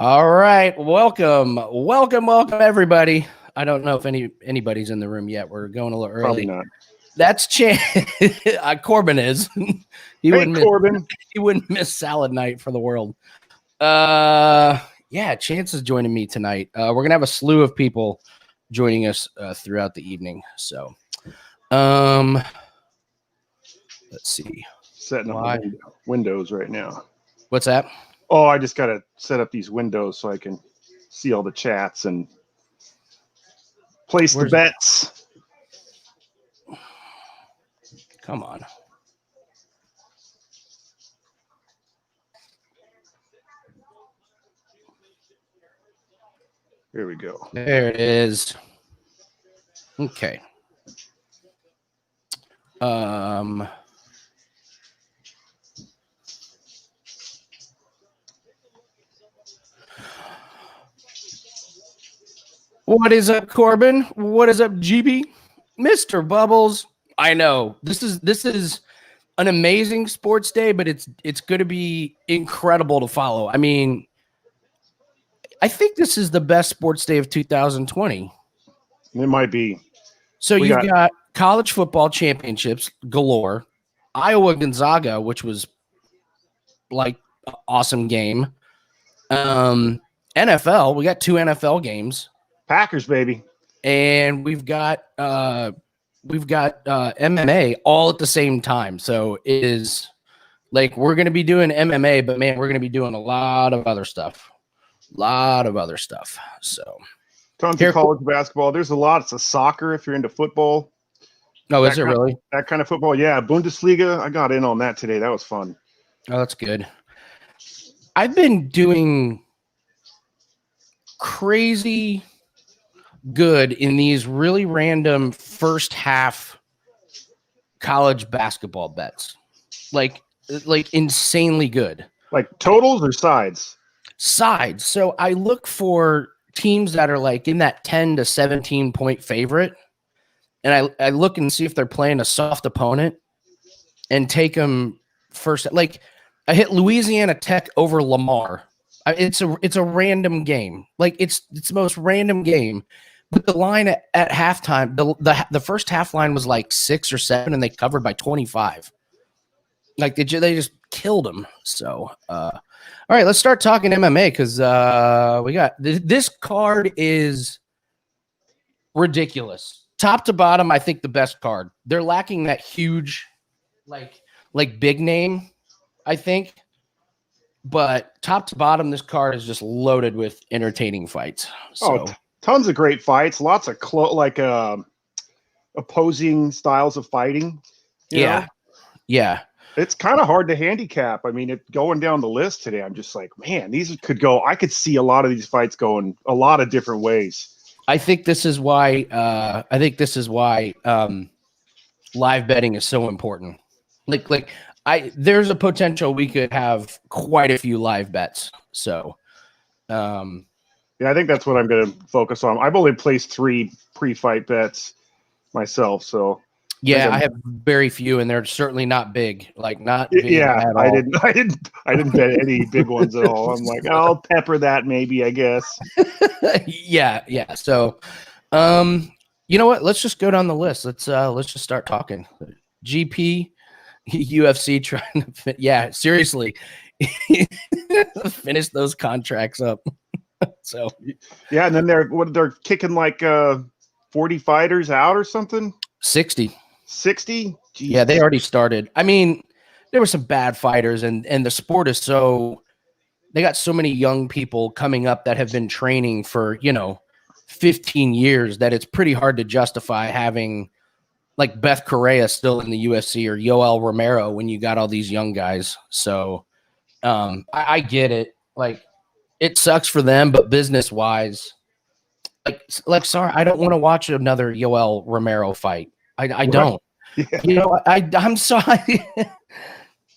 All right, welcome, everybody. I don't know if anybody's in the room yet. We're going a little early. Probably not. That's Corbin is. Corbin. He wouldn't miss salad night for the world. Yeah, Chance is joining me tonight. We're gonna have a slew of people joining us throughout the evening. So, let's see. Setting up the windows right now. What's that? Oh, I just got to set up these windows so I can see all the chats and place the bets. Come on. Here we go. There it is. Okay. What is up, Corbin? What is up, GB? Mr. Bubbles. I know this is an amazing sports day, but it's going to be incredible to follow. I mean, I think this is the best sports day of 2020. It might be. So you've got college football championships galore, Iowa Gonzaga, which was like an awesome game. NFL, we got two NFL games. Packers, baby. And we've got MMA all at the same time. So it is like we're going to be doing MMA, but man, we're going to be doing a lot of other stuff. So tons of college basketball. There's a lot. It's a soccer if you're into football. Oh, is it really? That kind of football. Yeah. Bundesliga. I got in on that today. That was fun. Oh, that's good. I've been doing crazy good in these really random first half college basketball bets. Like insanely good. Like totals or sides? Sides. So I look for teams that are like in that 10 to 17 point favorite. And I look and see if they're playing a soft opponent and take them first. Like I hit Louisiana Tech over Lamar. It's a random game. Like it's the most random game. But the line at halftime, the first half line was like 6 or 7, and they covered by 25. Like they just killed them. So, all right, let's start talking MMA because we got this card is ridiculous, top to bottom. I think the best card. They're lacking that huge, like big name, I think. But top to bottom, this card is just loaded with entertaining fights. So. Tons of great fights, lots of opposing styles of fighting. Yeah. It's kind of hard to handicap. I mean, going down the list today, I'm just like, man, these could go. I could see a lot of these fights going a lot of different ways. I think this is why. Live betting is so important. There's a potential we could have quite a few live bets. So. Yeah, I think that's what I'm going to focus on. I've only placed 3 pre-fight bets myself, so yeah, I have very few, and they're certainly not big. Like not big at all. I didn't bet any big ones at all. I'm like, I'll pepper that maybe, I guess. yeah. So, you know what? Let's just go down the list. Let's just start talking. GP, UFC trying to seriously finish those contracts up. So yeah, and then they're kicking like 40 fighters out or something. 60. Yeah, they already started. I mean, there were some bad fighters, and the sport is they got so many young people coming up that have been training for 15 years that it's pretty hard to justify having like Beth Correa still in the UFC or Yoel Romero when you got all these young guys. So I get it. Like. It sucks for them, but business-wise, sorry, I don't want to watch another Yoel Romero fight. I don't. Yeah. I'm sorry.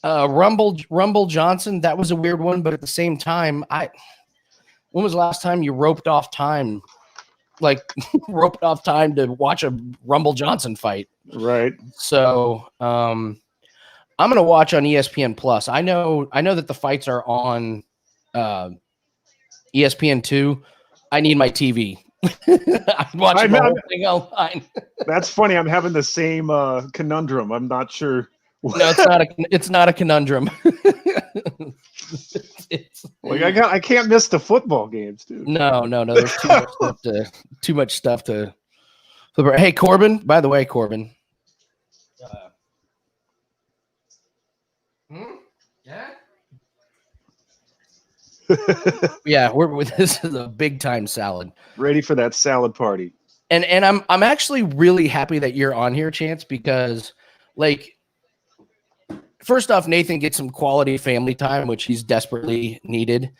Rumble Johnson, that was a weird one, but at the same time, when was the last time you roped off time to watch a Rumble Johnson fight? Right. So, I'm going to watch on ESPN Plus. I know that the fights are on ESPN2, I need my TV. I'm watching the whole thing online. That's funny. I'm having the same conundrum. I'm not sure. No, it's not a conundrum. it's like I can't miss the football games, dude. No. There's too much stuff to. Hey, Corbin. By the way, Corbin. Yeah. Yeah, this is a big time salad. Ready for that salad party. And I'm actually really happy that you're on here, Chance, because like first off, Nathan gets some quality family time, which he's desperately needed.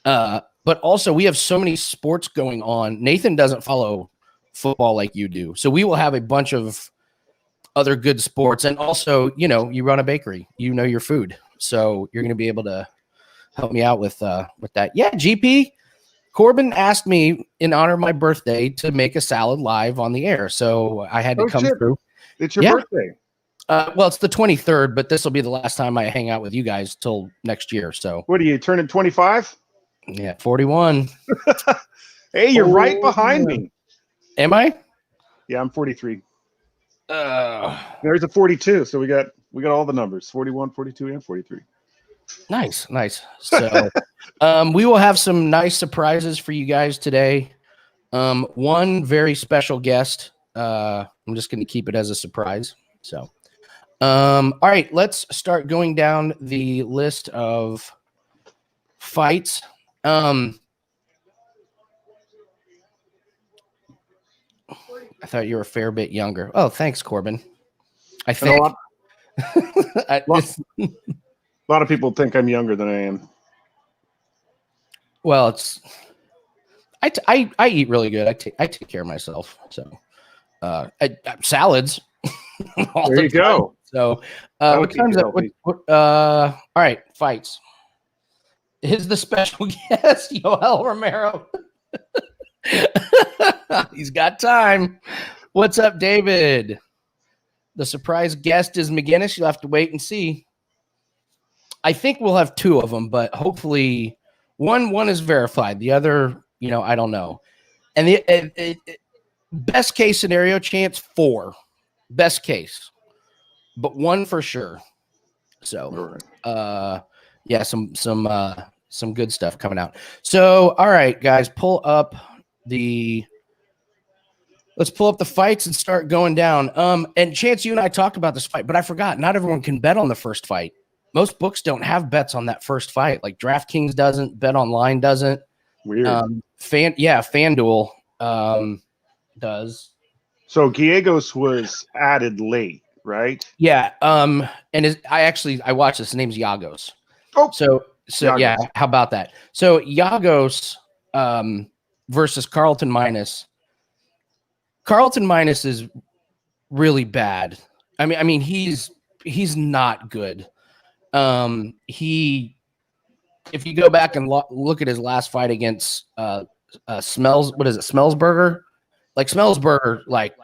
But also we have so many sports going on. Nathan doesn't follow football like you do. So we will have a bunch of other good sports. And also, you run a bakery, your food. So you're going to be able to help me out with that. Yeah, GP. Corbin asked me in honor of my birthday to make a salad live on the air. So I had to come through. It's your birthday. Well, it's the 23rd, but this will be the last time I hang out with you guys till next year. So what are you turning 25? Yeah, 41. Hey, you're right behind me. Am I? Yeah, I'm 43. There's a 42. So we got all the numbers, 41, 42, and 43. Nice. So we will have some nice surprises for you guys today. One very special guest. I'm just going to keep it as a surprise. So, all right, let's start going down the list of fights. I thought you were a fair bit younger. Oh, thanks, Corbin. I think a lot of people think I'm younger than I am. Well, it's I eat really good. I take care of myself. So salads. There you go. So what time's up? All right, fights. Is the special guest Yoel Romero? He's got time. What's up, David? The surprise guest is McGinnis. You'll have to wait and see. I think we'll have two of them, but hopefully one is verified. The other, I don't know. And the best case scenario, Chance 4. Best case, but one for sure. So, yeah, some good stuff coming out. So, all right, guys, let's pull up the fights and start going down. And Chance, you and I talked about this fight, but I forgot. Not everyone can bet on the first fight. Most books don't have bets on that first fight. Like DraftKings doesn't, Bet Online doesn't. Weird. FanDuel does. So Gallegos was added late, right? Yeah. And I watched this. His name's Yagos. Oh, so Yagos. Yeah. How about that? So Yagos versus Carlton Minus. Carlton Minus is really bad. I mean, he's not good. If you go back and look at his last fight against Smellsburger, like Smellsburger, like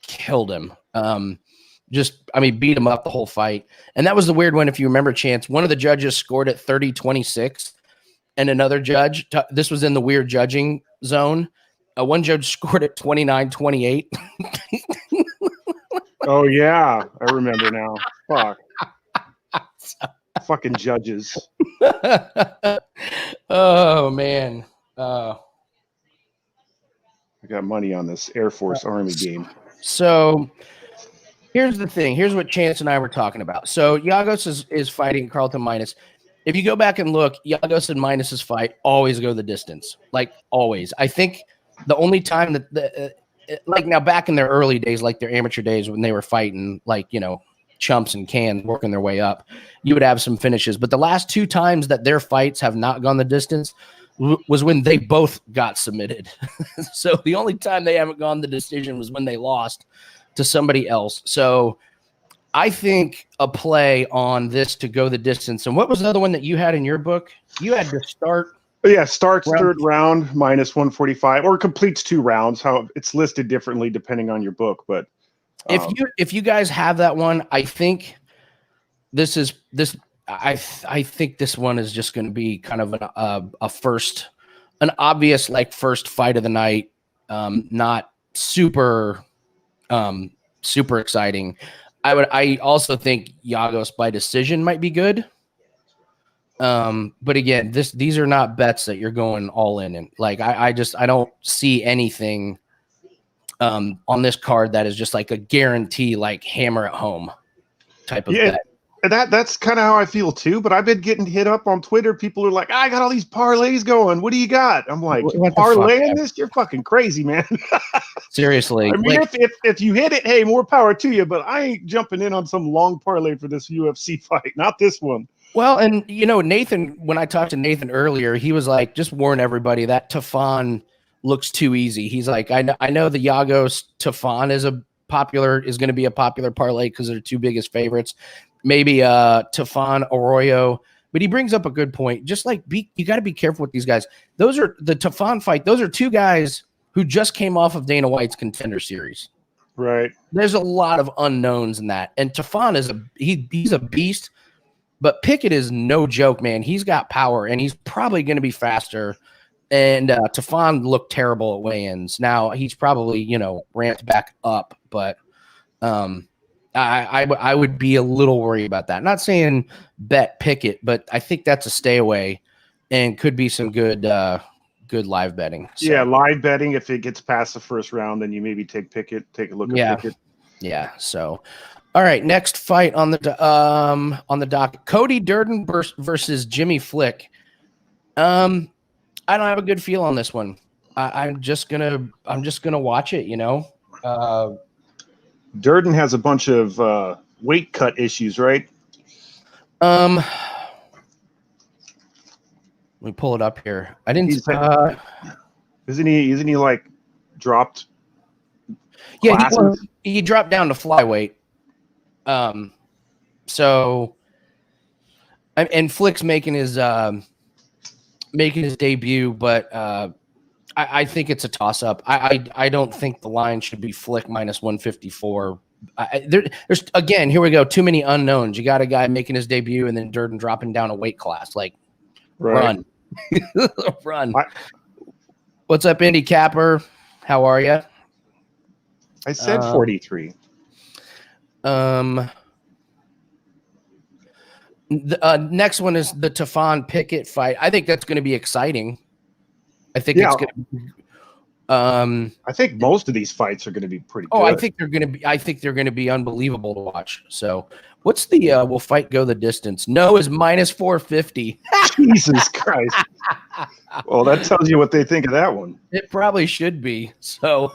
killed him. Beat him up the whole fight. And that was the weird one. If you remember, Chance, one of the judges scored at 30-26 and another judge, this was in the weird judging zone. One judge scored at 29-28. Oh yeah. I remember now. Fuck. Fucking judges. Oh man. I got money on this Air Force Army game. So here's the thing. Here's what Chance and I were talking about. So Yagos is fighting Carlton Minus. If you go back and look, Yagos and Minus's fight always go the distance. Like always. I think the only time that like now back in their early days, like their amateur days when they were fighting, like, chumps and cans working their way up, you would have some finishes. But the last two times that their fights have not gone the distance was when they both got submitted. So the only time they haven't gone the decision was when they lost to somebody else. So I think a play on this to go the distance. And what was the other one that you had in your book? You had to start. Yeah, starts third round minus 145 or completes 2 rounds. How it's listed differently depending on your book, but if you guys have that one, I think I think this one is just going to be kind of a first an obvious like first fight of the night. Not super super exciting. I also think Giagos by decision might be good. But again, these are not bets that you're going all in. Like I don't see anything on this card that is just like a guarantee, like hammer at home type of bet. That's kind of how I feel too. But I've been getting hit up on Twitter. People are like, I got all these parlays going. What do you got? I'm like, parlaying this? You're fucking crazy, man. Seriously. I mean, if you hit it, hey, more power to you. But I ain't jumping in on some long parlay for this UFC fight. Not this one. Well, and Nathan, when I talked to Nathan earlier, he was like, just warn everybody that Tafon looks too easy. He's like, I know the Giagos Tafon is going to be a popular parlay because they're two biggest favorites. Maybe Tafon Arroyo, but he brings up a good point. Just like you got to be careful with these guys. Those are the Tafon fight. Those are two guys who just came off of Dana White's Contender Series. Right. There's a lot of unknowns in that, and Tafon is he's a beast. But Pickett is no joke, man. He's got power, and he's probably going to be faster. And Tafon looked terrible at weigh-ins. Now he's probably ramped back up, but I would be a little worried about that. Not saying bet Pickett, but I think that's a stay away, and could be some good live betting. So. Yeah, live betting. If it gets past the first round, then you maybe take Pickett. Take a look at Pickett. Yeah. So. All right, next fight on the docket: Cody Durden versus Jimmy Flick. I don't have a good feel on this one. I'm just gonna watch it. Durden has a bunch of weight cut issues, right? Let me pull it up here. I didn't. Isn't he like dropped? Yeah, he dropped down to flyweight. So, and Flick's making his debut, but I think it's a toss up. I don't think the line should be Flick minus 154. There's again, here we go. Too many unknowns. You got a guy making his debut and then Durden dropping down a weight class. Like, run, run. What's up, Indy Capper? How are you? I said 43. The next one is the Tafon Pickett fight. I think that's going to be exciting. I think it's going to be. I think most of these fights are going to be pretty good. I think they're going to be unbelievable to watch. So, what's the will fight go the distance? No is minus 450. Jesus Christ. Well, that tells you what they think of that one. It probably should be. So,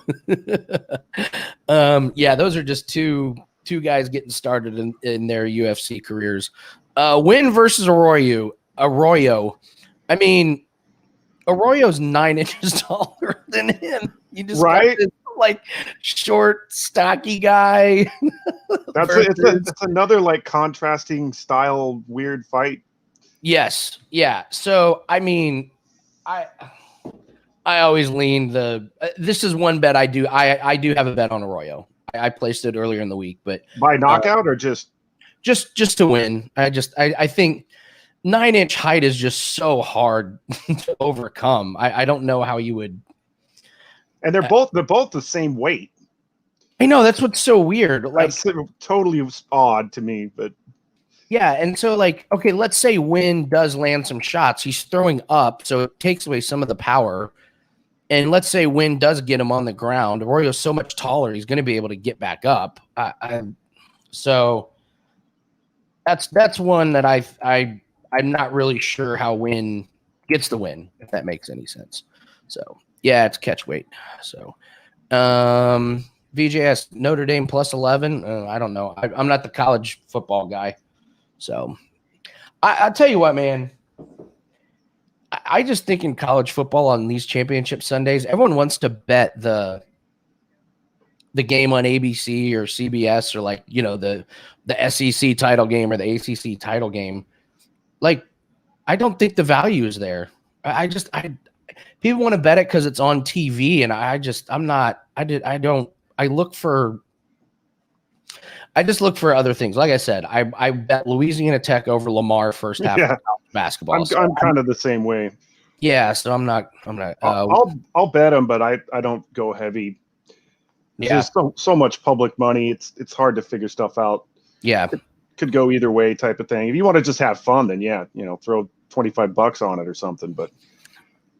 those are just two guys getting started in their UFC careers. Winn versus Arroyo. I mean, Arroyo's 9 inches taller than him. You just got this, like, short, stocky guy. It's another like contrasting style weird fight. Yes, yeah. So I mean, I always lean this is one bet I do. I do have a bet on Arroyo. I placed it earlier in the week, but by knockout or just to win. I think 9-inch height is just so hard to overcome. I don't know how you would. And they're both the same weight. I know, that's what's so weird. Like, that's totally odd to me, but yeah. And so, like, okay, let's say Winn does land some shots. He's throwing up, so it takes away some of the power. And let's say Winn does get him on the ground. Arroyo's so much taller, he's going to be able to get back up. So that's one that I'm not really sure how Winn gets the win, if that makes any sense. So yeah, it's catch weight. So VJS Notre Dame plus 11. I don't know. I'm not the college football guy. So I'll tell you what, man. I just think in college football on these championship Sundays, everyone wants to bet the game on ABC or CBS or like, the SEC title game or the ACC title game. Like, I don't think the value is there. People want to bet it because it's on TV, and I just look for other things. Like I said, I bet Louisiana Tech over Lamar first half of basketball. I'm kind of the same way. Yeah, so I'm not. I'll bet him, but I don't go heavy. Yeah. There's so much public money. It's hard to figure stuff out. Yeah. It could go either way, type of thing. If you want to just have fun, then yeah, throw $25 on it or something. But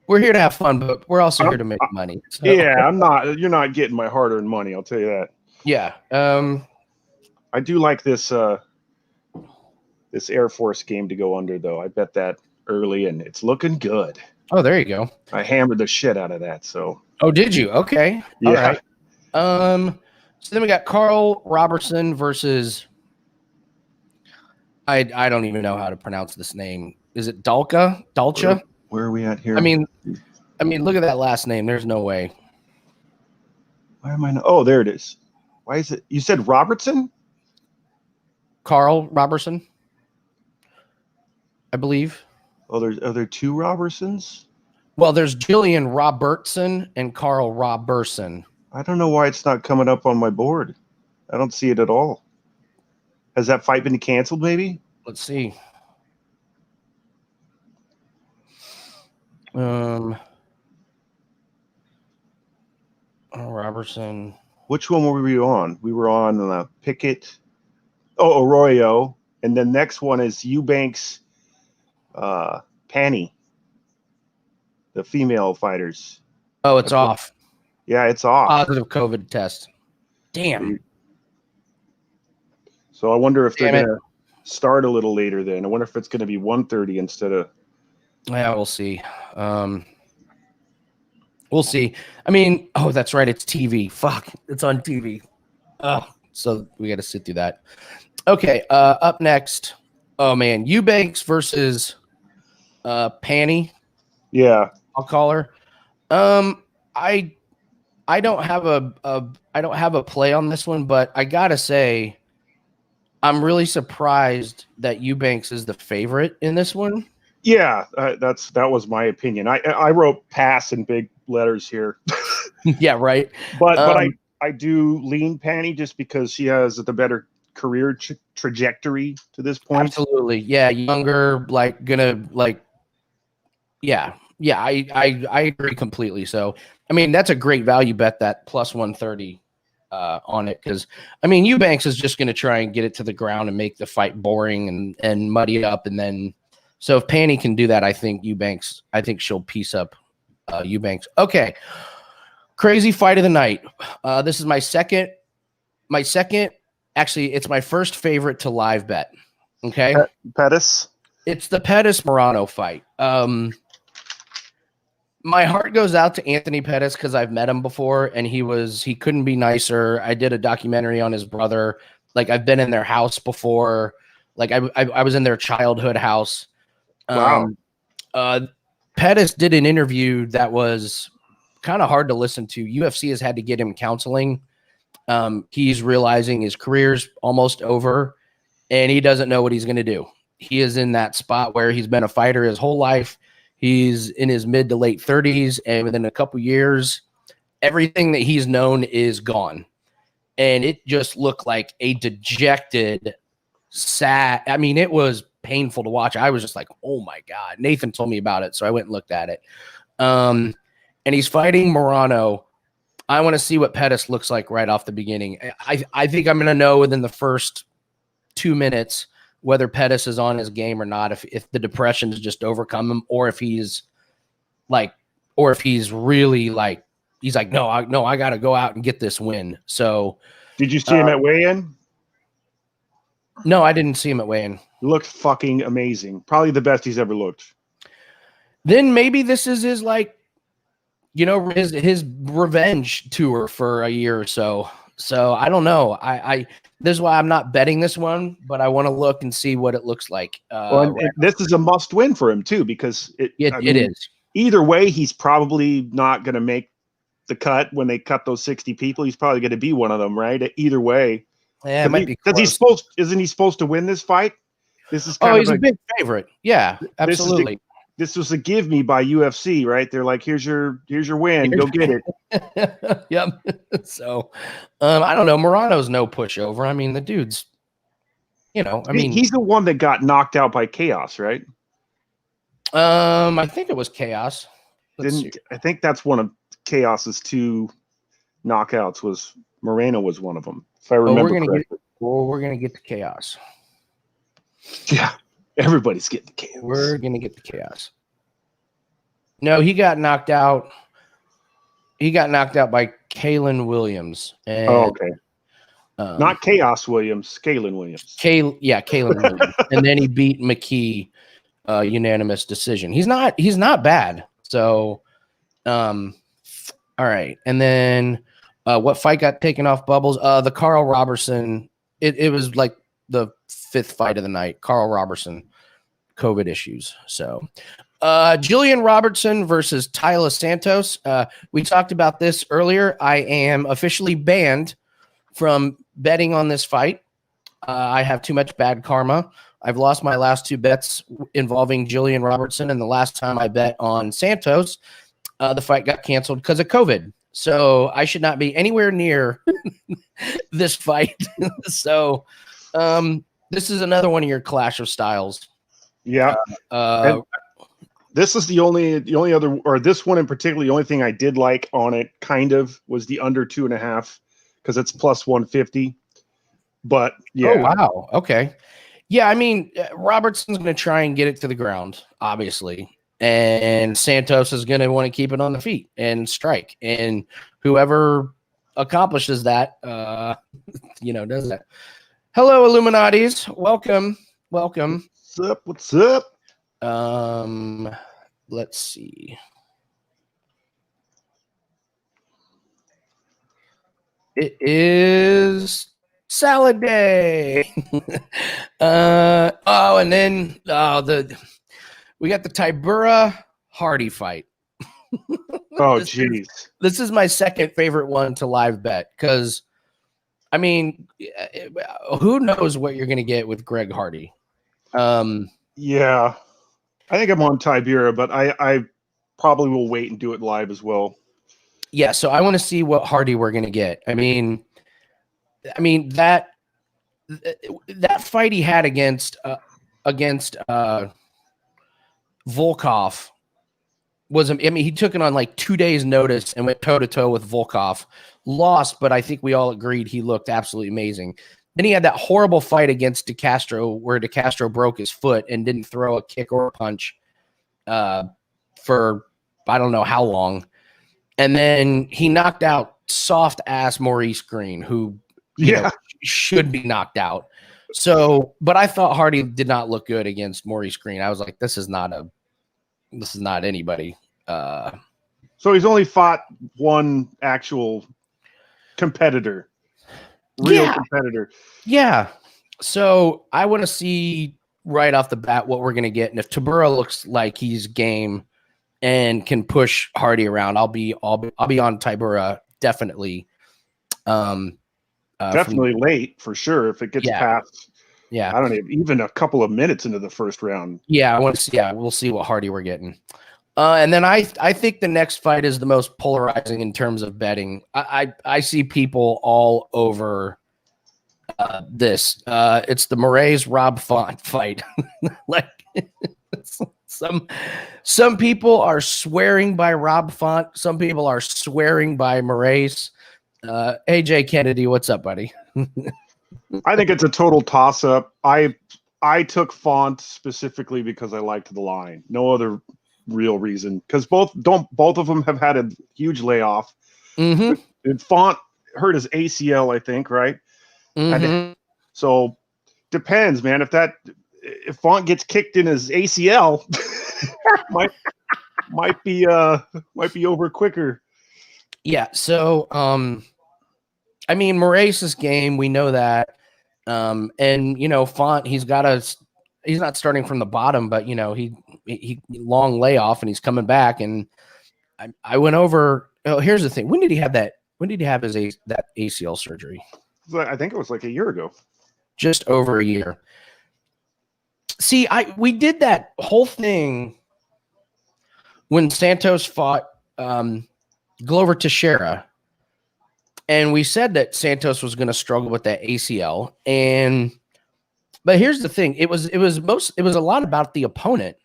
we're here to have fun, but we're also here to make money. So. Yeah, I'm not. You're not getting my hard-earned money. I'll tell you that. Yeah. I do like this this Air Force game to go under, though. I bet that early, and it's looking good. Oh, there you go. I hammered the shit out of that. So. Oh, did you? Okay. Yeah. All right. So then we got Karl Robertson versus. I don't even know how to pronounce this name. Is it Dalcha? Dalcha? Where are we at here? I mean, look at that last name. There's no way. Why am I not? Oh, there it is. Why is it? You said Robertson? Karl Robertson, I believe. Oh, are there two Robertsons? Well, there's Gillian Robertson and Karl Roberson. I don't know why it's not coming up on my board. I don't see it at all. Has that fight been canceled, maybe? Let's see. Robertson. Which one were we on? We were on Pickett. Oh, Arroyo. And the next one is Eubanks, Pannie, the female fighters. Oh, it's off. Yeah, it's off. Positive COVID test. Damn. So I wonder if they're going to start a little later then. I wonder if it's going to be 1:30 instead of. Yeah, we'll see. We'll see. I mean, oh, that's right. It's TV. Fuck. It's on TV. So we got to sit through that. Okay. Up next. Oh, man. Eubanks versus Pannie. Yeah. I'll call her. I don't have a play on this one, but I got to say, I'm really surprised that Eubanks is the favorite in this one. Yeah, that was my opinion. I wrote pass in big letters here. Yeah, right. But I do lean Pannie just because she has the better career trajectory to this point. Absolutely, yeah. Younger, yeah. I agree completely. So, I mean, that's a great value bet, that plus 130 on it, because I mean, Eubanks is just going to try and get it to the ground and make the fight boring and muddy it up, and then. So if Pannie can do that, I think she'll piece up Eubanks. Okay. Crazy fight of the night. This is my second, actually, it's my first favorite to live bet. Okay. Pettis. It's the Pettis Morono fight. My heart goes out to Anthony Pettis because I've met him before, and he couldn't be nicer. I did a documentary on his brother. Like, I've been in their house before. Like, I was in their childhood house. Wow. Pettis did an interview that was kind of hard to listen to. UFC has had to get him counseling. He's realizing his career's almost over, and he doesn't know what he's going to do. He is in that spot where he's been a fighter his whole life. He's in his mid to late 30s, and within a couple years, everything that he's known is gone. And it just looked like a dejected, sad. I mean, it was painful to watch. I was just like, oh my God. Nathan told me about it, so I went and looked at it. And he's fighting Morono. I want to see what Pettis looks like right off the beginning. I think I'm going to know within the first 2 minutes whether Pettis is on his game or not, if the depression has just overcome him, or if he's really like, he's like, no, I got to go out and get this win. So did you see him at weigh-in? No, I didn't see him at weigh-in. Looked fucking amazing. Probably the best he's ever looked. Then maybe this is his, like, you know, his revenge tour for a year or so. So I don't know. This is why I'm not betting this one, but I want to look and see what it looks like. This is a must win for him too, because it is. Either way, he's probably not going to make the cut when they cut those 60 people. He's probably going to be one of them, right? Either way. Yeah, it might be because isn't he supposed to win this fight? This is he's a big favorite. Yeah, absolutely. This was a give me by UFC, right? They're like, here's your win. Go get it. Yep. So I don't know. Morono's no pushover. I mean, the dude's, you know, I mean, he's the one that got knocked out by Khaos, right? I think it was Khaos. I think that's one of Khaos's 2 knockouts. Was Morono was one of them, if I remember correctly. We're gonna get to Khaos. Yeah, everybody's getting the Khaos. We're gonna get the Khaos. No, he got knocked out. He got knocked out by Kalen Williams. And, okay. Not Khaos Williams, Kalen Williams. Kalen Williams. And then he beat McKee, unanimous decision. He's not bad. So, all right. And then what fight got taken off Bubbles? The Karl Roberson. It was like the 5th fight of the night. Karl Roberson, COVID issues. So, Gillian Robertson versus Taila Santos. We talked about this earlier. I am officially banned from betting on this fight. I have too much bad karma. I've lost my last 2 bets involving Gillian Robertson, and the last time I bet on Santos, the fight got canceled because of COVID. So I should not be anywhere near this fight. So this is another one of your clash of styles. Yeah. This is the only other, or this one in particular, the only thing I did like on it kind of was the under 2.5 because it's plus 150. But yeah. Oh, wow. Okay. Yeah. I mean, Robertson's going to try and get it to the ground, obviously. And Santos is going to want to keep it on the feet and strike. And whoever accomplishes that, does that. Hello, Illuminatis. Welcome. What's up? What's up? Let's see. It is salad day. And then we got the Tybura Hardy fight. Oh, jeez. This is my second favorite one to live bet because, I mean, who knows what you're going to get with Greg Hardy? Yeah. I think I'm on Tybura, but I probably will wait and do it live as well. Yeah, so I want to see what Hardy we're going to get. I mean that fight he had against Volkov was, he took it on like 2 days notice and went toe to toe with Volkov, lost, but I think we all agreed he looked absolutely amazing. Then he had that horrible fight against DeCastro where DeCastro broke his foot and didn't throw a kick or a punch for I don't know how long. And then he knocked out soft-ass Maurice Green, who should be knocked out. So, but I thought Hardy did not look good against Maurice Green. I was like, this is not anybody. So he's only fought one actual competitor. Real competitor. Yeah. So I want to see right off the bat what we're going to get. And if Tybura looks like he's game and can push Hardy around, I'll be on Tybura definitely. Definitely late for sure. If it gets past, I don't know, even a couple of minutes into the first round. Yeah. I want to see. Yeah. We'll see what Hardy we're getting. And then I think the next fight is the most polarizing in terms of betting. I see people all over this. It's the Moraes Rob Font fight. Like some people are swearing by Rob Font. Some people are swearing by Moraes. AJ Kennedy, what's up, buddy? I think it's a total toss-up. I took Font specifically because I liked the line. No other real reason, because both of them have had a huge layoff. Mm-hmm. Font hurt his ACL, I think, right? Mm-hmm. So depends, man. If Font gets kicked in his ACL, might be over quicker. Yeah. So I mean, Moraes' game, we know that. And Font, he's not starting from the bottom, but he long layoff and he's coming back. And I went over. Oh, here's the thing. When did he have that? When did he have that ACL surgery? I think it was like a year ago. Just over a year. See, we did that whole thing when Santos fought Glover Teixeira. And we said that Santos was going to struggle with that ACL. But here's the thing. It was a lot about the opponent.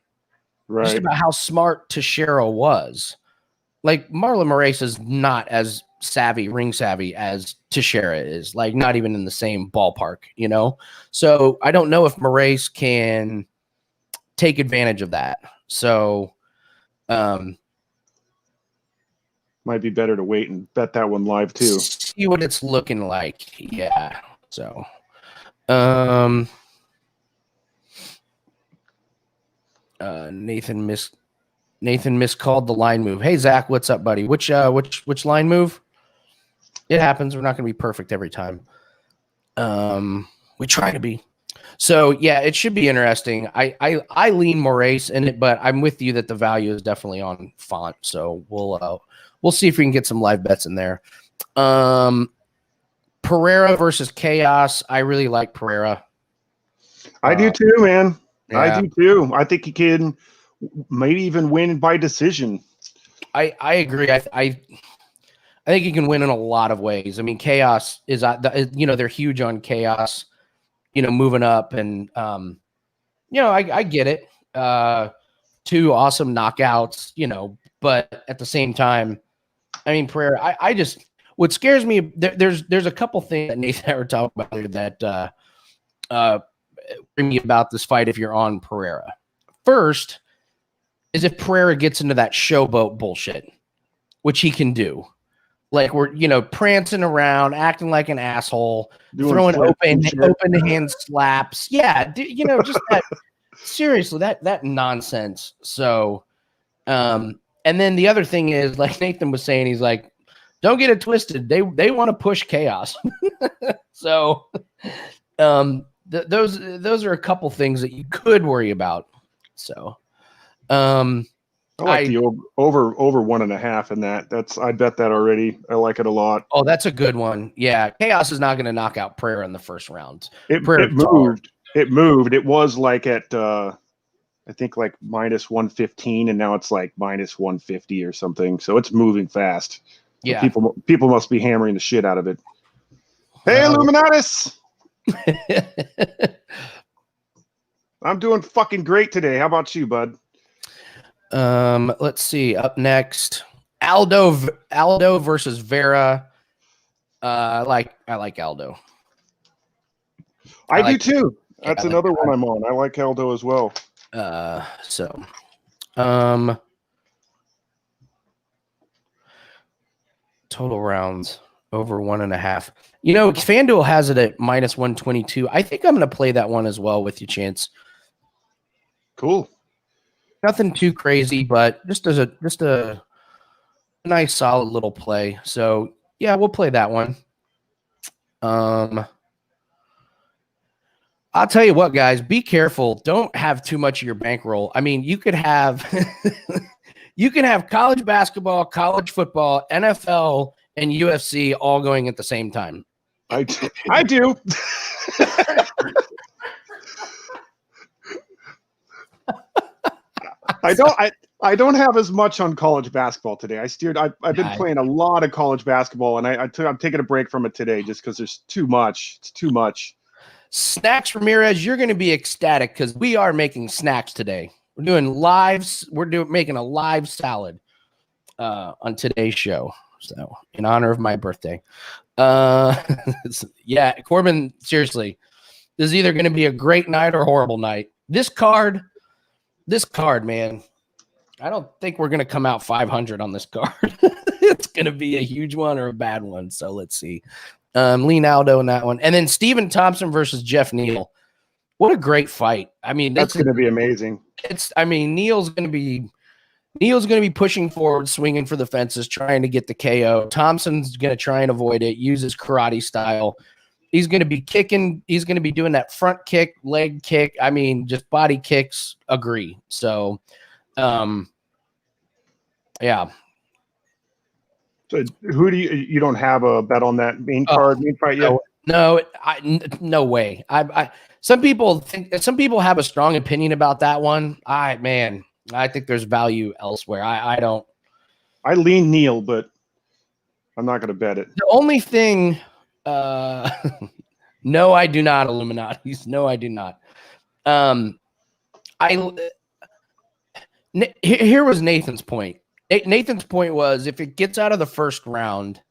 Right. about how smart Teixeira was. Like Marlon Moraes is not as ring savvy as Teixeira is, like not even in the same ballpark, you know? So I don't know if Moraes can take advantage of that. So might be better to wait and bet that one live too. See what it's looking like. Yeah. So Nathan miscalled the line move. Hey Zach, what's up, buddy? Which line move? It happens. We're not going to be perfect every time. We try to be. So yeah, it should be interesting. I lean Moraes in it, but I'm with you that the value is definitely on Font. So we'll see if we can get some live bets in there. Pereira versus Khaos. I really like Pereira. I do too, man. Yeah. I do too. I think he can maybe even win by decision. I agree. I think he can win in a lot of ways. I mean, Khaos is, they're huge on Khaos, moving up, and I get it. 2 awesome knockouts, but at the same time, I mean, Pereira. What scares me, there's a couple things that Nathan and I were talking about here that bring me about this fight. If you're on Pereira, first is if Pereira gets into that showboat bullshit, which he can do. Like we're, prancing around, acting like an asshole, throwing open hand slaps. Yeah. Just that, seriously, that nonsense. So, and then the other thing is, like Nathan was saying, he's like, don't get it twisted. They want to push Khaos. So, those are a couple things that you could worry about. So, I like the over 1.5 in that. I bet that already. I like it a lot. Oh, that's a good one. Yeah, Khaos is not going to knock out Pereira in the first round. It moved. It moved. It was like at I think like minus 115, and now it's like minus 150 or something. So it's moving fast. Yeah, people must be hammering the shit out of it. Hey, Illuminatus! I'm doing fucking great today. How about you, bud? Let's see. Up next, Aldo versus Vera. I like Aldo. I do too. That's another one I'm on. I like Aldo as well. Total rounds over 1.5. FanDuel has it at minus 122. I think I'm going to play that one as well with you, Chance. Cool. Nothing too crazy, but just a nice solid little play. So yeah, we'll play that one. I'll tell you what, guys, be careful. Don't have too much of your bankroll. I mean, you could have college basketball, college football, NFL, and UFC all going at the same time. I do. I don't have as much on college basketball today. I've been playing a lot of college basketball, and I'm taking a break from it today just because there's too much. It's too much. Snacks Ramirez, you're going to be ecstatic because we are making snacks today. We're doing lives. Making a live salad on today's show. So in honor of my birthday. Yeah, Corbin, seriously, this is either going to be a great night or a horrible night. This card, man, I don't think we're going to come out 500 on this card. It's going to be a huge one or a bad one. So let's see. Lean Aldo in that one. And then Stephen Thompson versus Geoff Neal. What a great fight. I mean, that's going to be amazing. Neal's going to be pushing forward, swinging for the fences, trying to get the KO. Thompson's going to try and avoid it, use his karate style. He's going to be kicking. He's going to be doing that front kick, leg kick. I mean, just body kicks. Agree. So, yeah. So who do you don't have a bet on that main card, main fight yet? No way. Some people have a strong opinion about that one. I think there's value elsewhere. I don't. I lean Neal, but I'm not going to bet it. The only thing, no, I do not. Illuminatis. No, I do not. Here was Nathan's point. Nathan's point was if it gets out of the first round,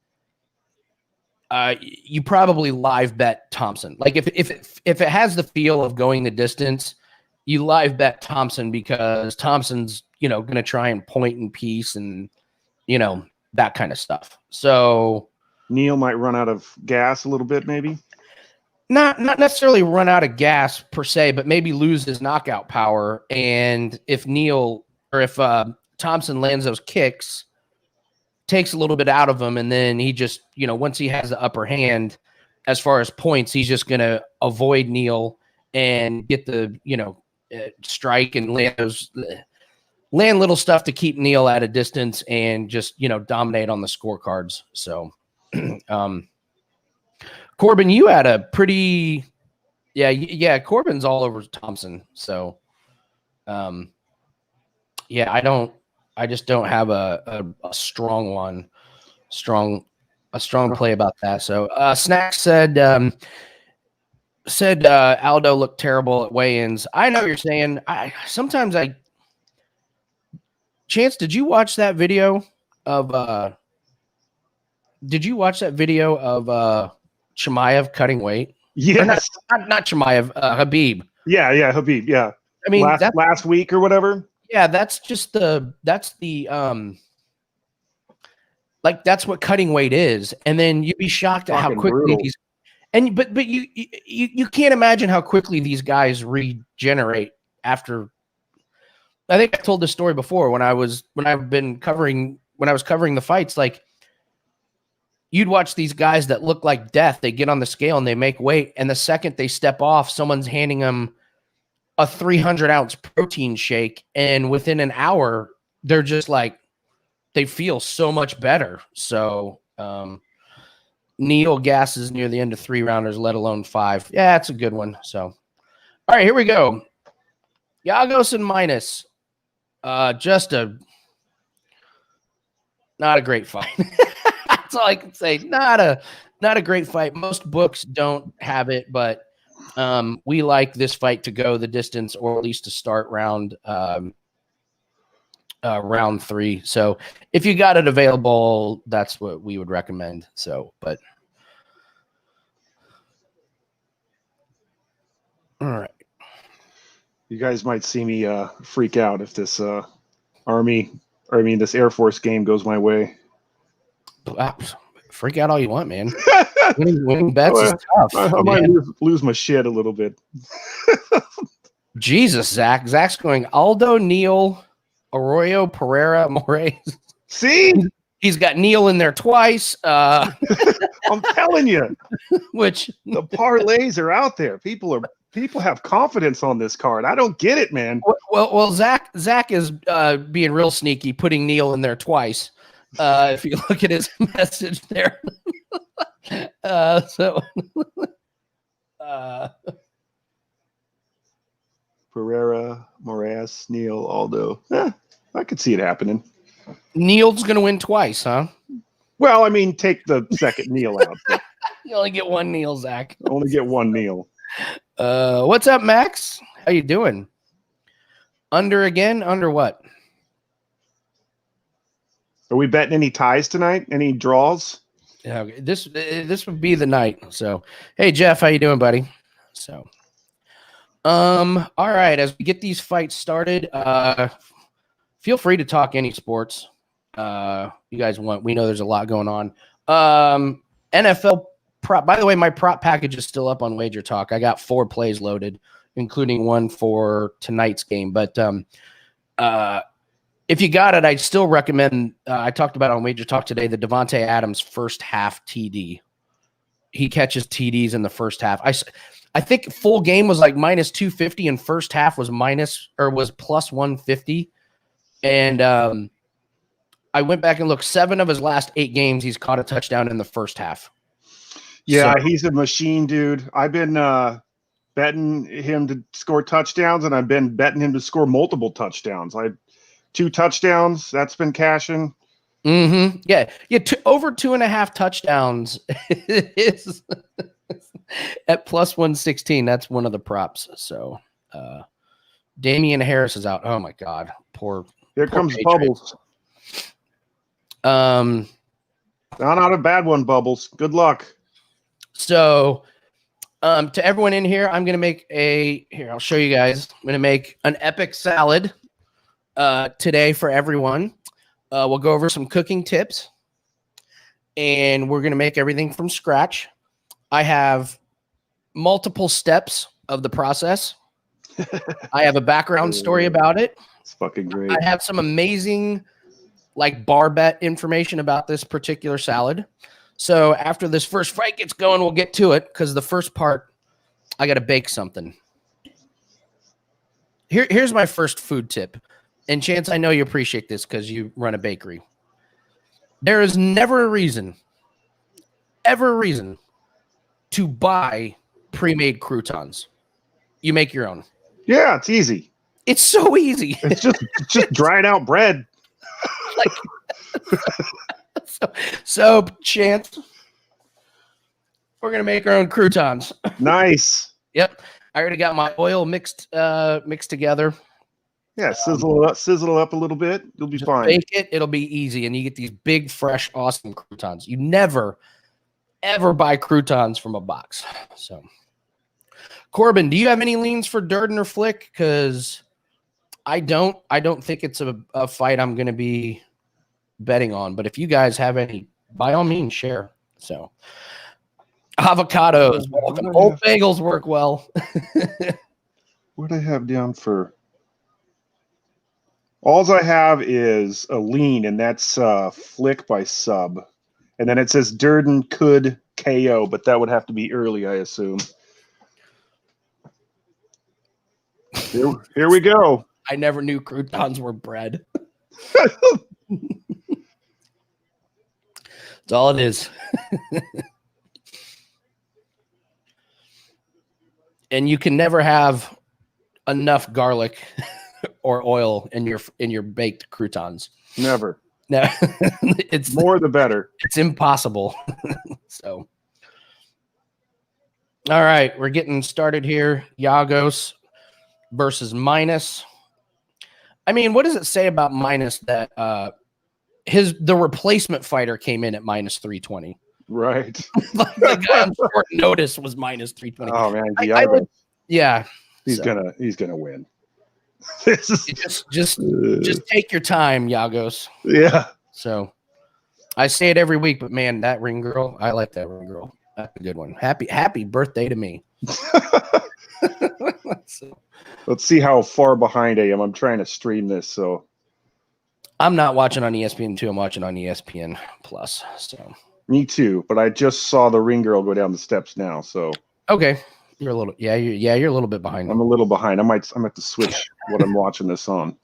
you probably live bet Thompson. Like if it has the feel of going the distance, you live bet Thompson because Thompson's going to try and point in piece and that kind of stuff. So Neal might run out of gas a little bit, maybe. Not necessarily run out of gas per se, but maybe lose his knockout power. And if Thompson lands those kicks, takes a little bit out of him, and then he just, once he has the upper hand as far as points, he's just going to avoid Neal and get the, strike and land little stuff to keep Neal at a distance and just, dominate on the scorecards. So, Corbin, you had a pretty, Corbin's all over Thompson. So, I just don't have a strong one, a strong play about that. So, Snack said Aldo looked terrible at weigh-ins. I know what you're saying. Chance, did you watch that video of Chimaev cutting weight? Yes. Not Chimaev, Habib. Yeah, Habib. Yeah. I mean, last week or whatever. Yeah, that's what cutting weight is. And then you'd be shocked at how quickly but you can't imagine how quickly these guys regenerate after. I think I told this story before when I was covering the fights. Like, you'd watch these guys that look like death. They get on the scale and they make weight, and the second they step off, someone's handing them a 300-ounce protein shake, and within an hour, they're just like, they feel so much better. So, Neal gasses near the end of 3-rounders, let alone 5. Yeah, that's a good one. So, all right, here we go. Yagos and minus. Just not a great fight. That's all I can say. Not a great fight. Most books don't have it, but we like this fight to go the distance, or at least to start round 3. So if you got it available, that's what we would recommend. So, but all right. You guys might see me freak out if this this Air Force game goes my way. Freak out all you want, man. winning bets is tough. I might lose my shit a little bit. Jesus, Zach. Zach's going Aldo, Neal, Arroyo, Pereira, Morael. See? He's got Neal in there twice. I'm telling you. Which the parlays are out there. People have confidence on this card. I don't get it, man. Well, Zach is being real sneaky, putting Neal in there twice. If you look at his message there. Pereira, Morael, Neal, Aldo. I could see it happening. Neal's going to win twice, huh? Well, I mean, take the second Neal out. You only get one Neal, Zach. Only get one Neal. What's up, Max? How you doing? Under again? Under what? Are we betting any ties tonight? Any draws? Yeah, this would be the night. So, hey, Geoff, how you doing, buddy? So, all right. As we get these fights started, feel free to talk any sports you guys want. We know there's a lot going on. NFL prop. By the way, my prop package is still up on Wager Talk. I got 4 plays loaded, including one for tonight's game. But if you got it, I'd still recommend. I talked about on Wager Talk today the Devontae Adams first half TD. He catches TDs in the first half. I think full game was like minus 250, and first half was plus 150. And I went back and looked. 7 of his last 8 games, he's caught a touchdown in the first half. Yeah, he's a machine, dude. I've been betting him to score touchdowns, and I've been betting him to score multiple touchdowns. 2 touchdowns, that's been cashing. Mm-hmm. Yeah. Over 2.5 touchdowns is at plus 116. That's one of the props. So Damian Harris is out. Oh my God, poor Here comes Bubbles. Not a bad one, Bubbles. Good luck. So, to everyone in here, I'm going to make I'll show you guys. I'm going to make an epic salad today for everyone. We'll go over some cooking tips, and we're going to make everything from scratch. I have multiple steps of the process. I have a background story about it. It's fucking great. I have some amazing bar bet information about this particular salad. So after this first fight gets going, we'll get to it, because the first part, I got to bake something. Here's my first food tip. And Chance, I know you appreciate this because you run a bakery. There is never a reason to buy pre-made croutons. You make your own. Yeah, it's easy. It's so easy. It's just dried out bread. So Chance, we're gonna make our own croutons. Nice. Yep. I already got my oil mixed together. Yeah, sizzle it up a little bit. You'll be fine. Bake it. It'll be easy, and you get these big, fresh, awesome croutons. You never, ever buy croutons from a box. So, Corbin, do you have any leans for Durden or Flick? Because I don't think it's a fight I'm going to be betting on. But if you guys have any, by all means, share. So, avocados, old bagels work well. What do I have down for? All I have is a lean, and that's Flick by sub. And then it says Durden could KO, but that would have to be early, I assume. Here we go. I never knew croutons were bread. That's all it is. And you can never have enough garlic or oil in your baked croutons. Never. No, it's more the better. It's impossible. So, all right, we're getting started here. Giagos versus Minus. I mean, what does it say about Minus that the replacement fighter came in at minus 320? Right. The guy on short notice was minus 320. Oh man, yeah. He's gonna win. Just take your time, Giagos. Yeah. So I say it every week, but man, that ring girl, I like that ring girl. That's a good one. Happy birthday to me. So, let's see how far behind I am. I'm trying to stream this, so I'm not watching on ESPN2. I'm watching on ESPN Plus. So me too, but I just saw the ring girl go down the steps now. So okay. You're a little, you're a little bit behind. I'm a little behind. I'm have to switch what I'm watching this on.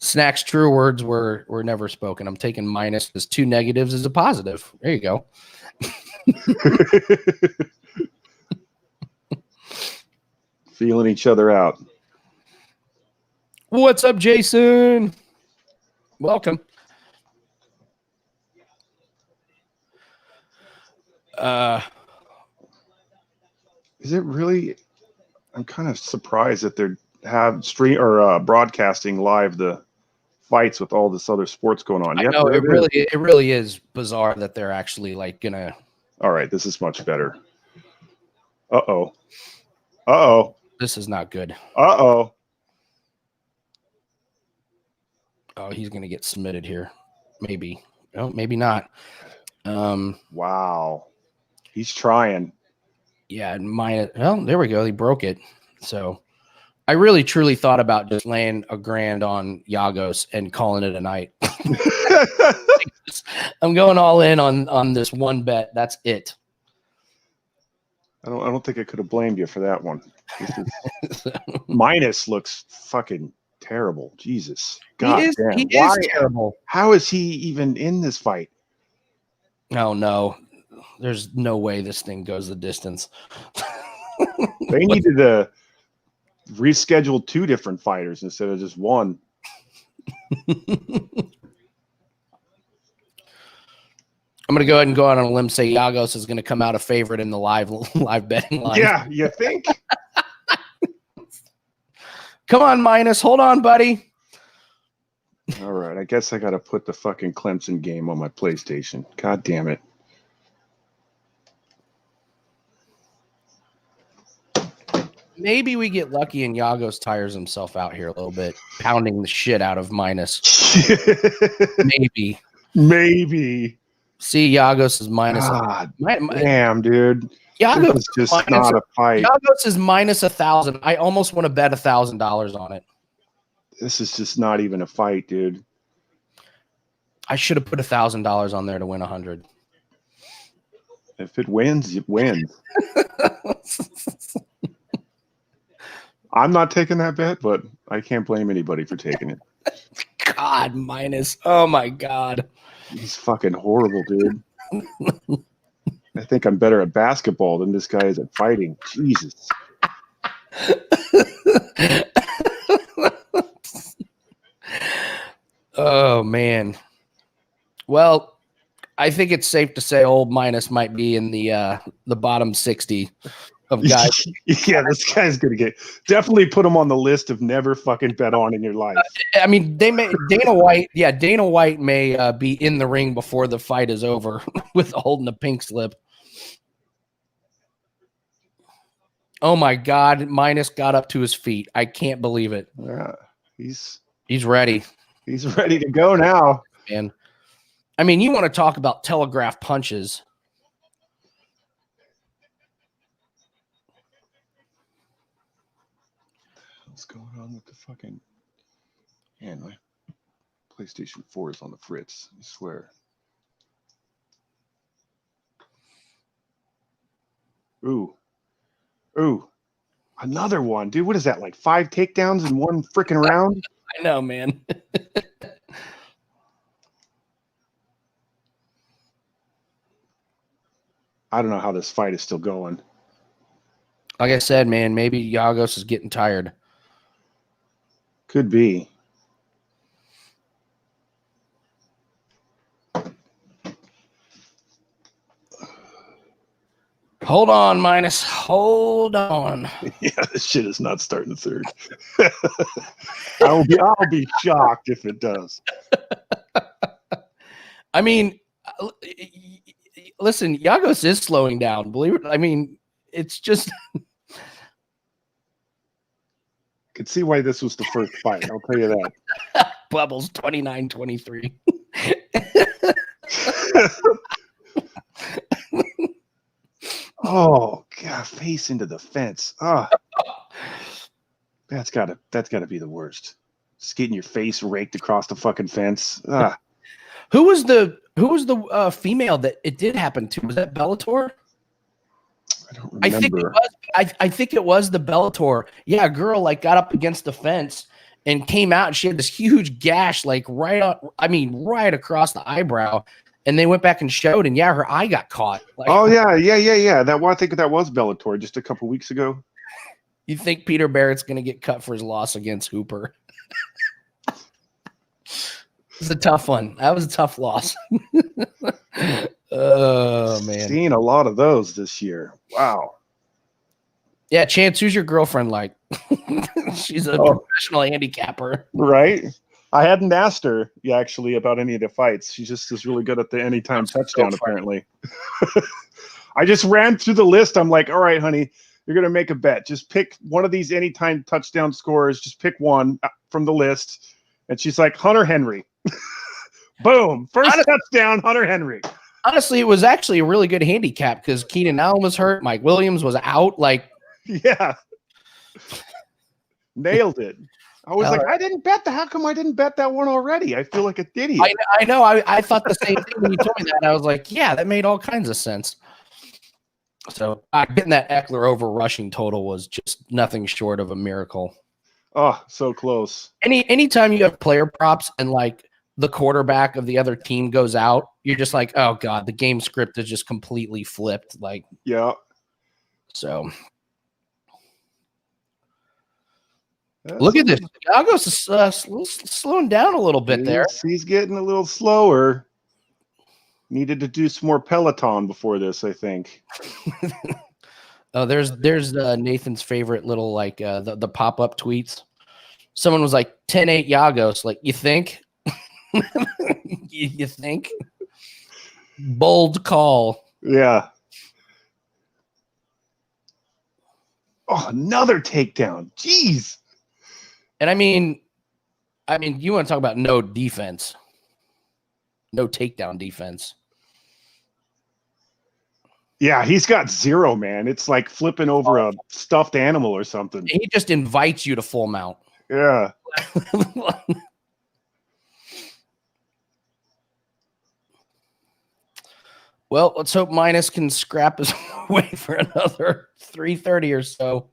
Snack's true words were never spoken. I'm taking minus as two negatives as a positive. There you go. Feeling each other out. What's up, Jason? Welcome. Is it really? I'm kind of surprised that they're broadcasting live the fights with all this other sports going on. I know it really is bizarre that they're actually gonna. All right, this is much better. Uh-oh. This is not good. Uh-oh. Oh, he's gonna get submitted here. Maybe. No, maybe not. Wow. He's trying. Yeah, well, there we go. He broke it. So I really truly thought about just laying $1,000 on Giagos and calling it a night. I'm going all in on this one bet. That's it. I don't think I could have blamed you for that one. Minus looks fucking terrible. Jesus. God damn. He is terrible. How is he even in this fight? Oh no. There's no way this thing goes the distance. They needed to reschedule 2 different fighters instead of just one. I'm going to go ahead and go out on a limb and say Giagos is going to come out a favorite in the live betting line. Yeah, you think? Come on, Minus. Hold on, buddy. All right. I guess I got to put the fucking Clemson game on my PlayStation. God damn it. Maybe we get lucky and Yagos tires himself out here a little bit, pounding the shit out of Minus. Maybe. Maybe. See, Yagos is minus. God damn, dude. Yagos is just not a fight. Yagos is minus 1,000. I almost want to bet $1,000 on it. This is just not even a fight, dude. I should have put $1,000 on there to win 100. If it wins, it wins. I'm not taking that bet, but I can't blame anybody for taking it. God, Minus. Oh my God. He's fucking horrible, dude. I think I'm better at basketball than this guy is at fighting. Jesus. Oh man. Well, I think it's safe to say old Minus might be in the bottom 60 of guys. Yeah, this guy's gonna definitely put him on the list of never fucking bet on in your life. I mean, Dana White may be in the ring before the fight is over with holding a pink slip. Oh my God, Minus got up to his feet. I can't believe it. Yeah, he's ready. He's ready to go now. Man, I mean, you want to talk about telegraph punches. What's going on with the fucking... Man, my PlayStation 4 is on the fritz, I swear. Ooh. Another one. Dude, what is that, like 5 takedowns in one freaking round? I know, man. I don't know how this fight is still going. Like I said, man, maybe Yagos is getting tired. Could be. Hold on, Minus. Hold on. Yeah, this shit is not starting third. I'll be shocked if it does. I mean, listen, Yagos is slowing down. Believe it. I mean, it's just... Could see why this was the first fight. I'll tell you that. Bubbles 29-23. Oh God, face into the fence. That's gotta be the worst. Just getting your face raked across the fucking fence. Who was the female that it did happen to? Was that Bellator? I don't remember. I think it was the Bellator. Yeah, a girl like got up against the fence and came out and she had this huge gash like right across the eyebrow. And they went back and showed, and yeah, her eye got caught. Like, oh yeah. I think that was Bellator just a couple weeks ago. You think Peter Barrett's going to get cut for his loss against Hooper? It's a tough one. That was a tough loss. Oh man, seen a lot of those this year. Wow. Yeah, Chance, who's your girlfriend like? She's a professional handicapper, right? I hadn't asked her actually about any of the fights. She just is really good at the anytime touchdown, apparently. I just ran through the list. I'm like, all right, honey, you're going to make a bet. Just pick one of these anytime touchdown scorers. Just pick one from the list. And she's like, Hunter Henry. Boom. First touchdown, Hunter Henry. Honestly, it was actually a really good handicap because Keenan Allen was hurt. Mike Williams was out. Like, yeah. Nailed it. I was like, I didn't bet that. How come I didn't bet that one already? I feel like an idiot. I know. I thought the same thing when you told me that. I was like, yeah, that made all kinds of sense. So getting that Eckler over rushing total was just nothing short of a miracle. Oh, so close. Anytime you have player props and like the quarterback of the other team goes out, you're just like, oh God, the game script is just completely flipped. Like, yeah. So look at this. Yagos is slowing down a little bit there. He's getting a little slower. Needed to do some more Peloton before this, I think. Oh, there's Nathan's favorite little like the pop-up tweets. someone was like 10-8 Yagos. Like, you think? you think? Bold call. Yeah. Oh, another takedown. Jeez. And I mean, you want to talk about no defense, no takedown defense. Yeah, he's got zero, man. It's like flipping over a stuffed animal or something. He just invites you to full mount. Yeah. Well, let's hope Minus can scrap his way for another 330 or so.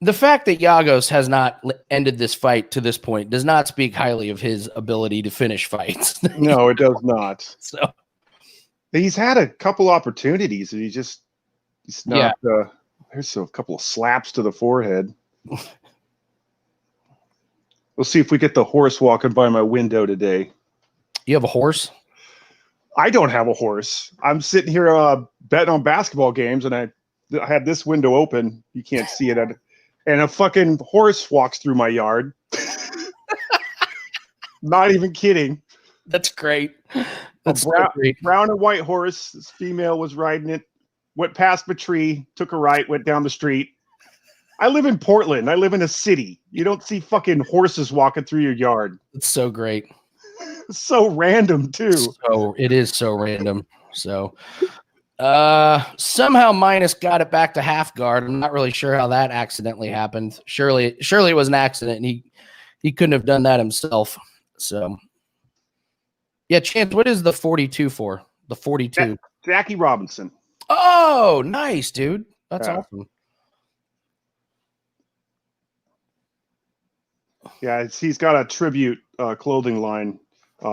The fact that Yagos has not ended this fight to this point does not speak highly of his ability to finish fights. No, it does not. So he's had a couple opportunities and he's not. Yeah. There's a couple of slaps to the forehead. We'll see if we get the horse walking by my window today. You have a horse? I don't have a horse. I'm sitting here betting on basketball games, and I had this window open. You can't see it. And a fucking horse walks through my yard. Not even kidding. That's great. That's great. Brown and white horse. This female was riding it. Went past my tree, took a right, went down the street. I live in Portland. I live in a city. You don't see fucking horses walking through your yard. It's so great. It's so random too. So it is so random. So somehow Minus got it back to half guard. I'm not really sure how that accidentally happened. Surely it was an accident, and he couldn't have done that himself. So yeah, Chance, what is the 42 for? The 42. Jackie Robinson. Oh, nice, dude. That's awesome. Yeah, he's got a tribute clothing line.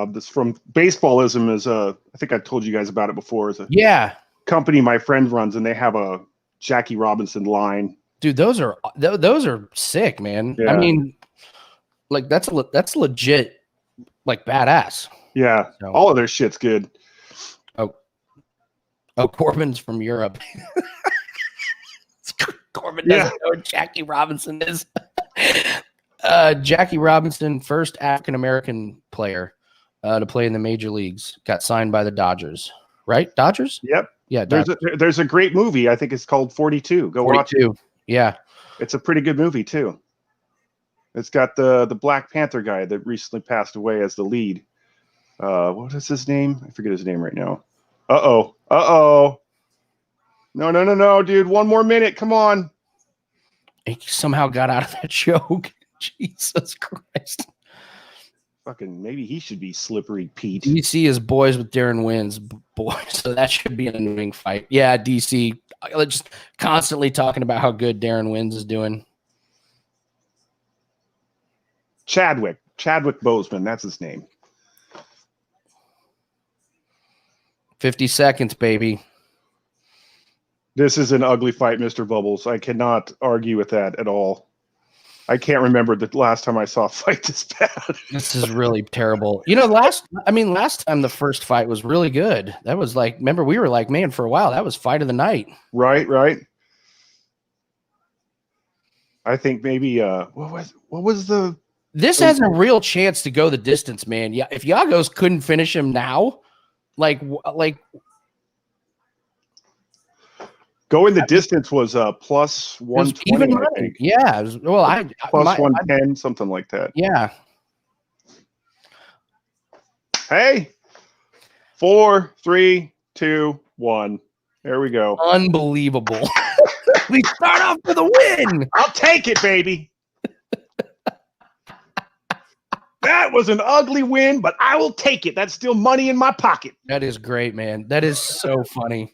This from Baseballism is I think I've told you guys about it before. Is a company my friend runs, and they have a Jackie Robinson line. Dude, those are sick, man. Yeah. I mean, like that's legit, like badass. Yeah, so, all of their shit's good. Oh, Corbin's from Europe. Corbin doesn't know what Jackie Robinson is. Jackie Robinson, first African-American player to play in the major leagues, got signed by the Dodgers, right? Dodgers? Yep. Yeah. There's a great movie. I think it's called 42. Go 42. Watch it. Yeah. It's a pretty good movie too. It's got the Black Panther guy that recently passed away as the lead. What is his name? I forget his name right now. Uh-oh. No, dude. One more minute. Come on. He somehow got out of that choke. Jesus Christ. Fucking maybe he should be Slippery Pete. DC is boys with Deron Winn's boys, so that should be an annoying fight. Yeah, DC just constantly talking about how good Deron Winn's is doing. Chadwick Boseman, that's his name. 50 seconds, baby. This is an ugly fight, Mr. Bubbles. I cannot argue with that at all. I can't remember the last time I saw a fight this bad. This is really terrible. You know, last time the first fight was really good. That was like, remember, we were like, man, for a while, that was fight of the night. Right. I think maybe what was the This has a real chance to go the distance, man. Yeah, if Yagos couldn't finish him now, like going the distance was plus 120, I think. Yeah, it was, well, plus 110, something like that. Yeah. Hey, 4, 3, 2, 1. There we go. Unbelievable. We start off with a win. I'll take it, baby. That was an ugly win, but I will take it. That's still money in my pocket. That is great, man. That is so funny.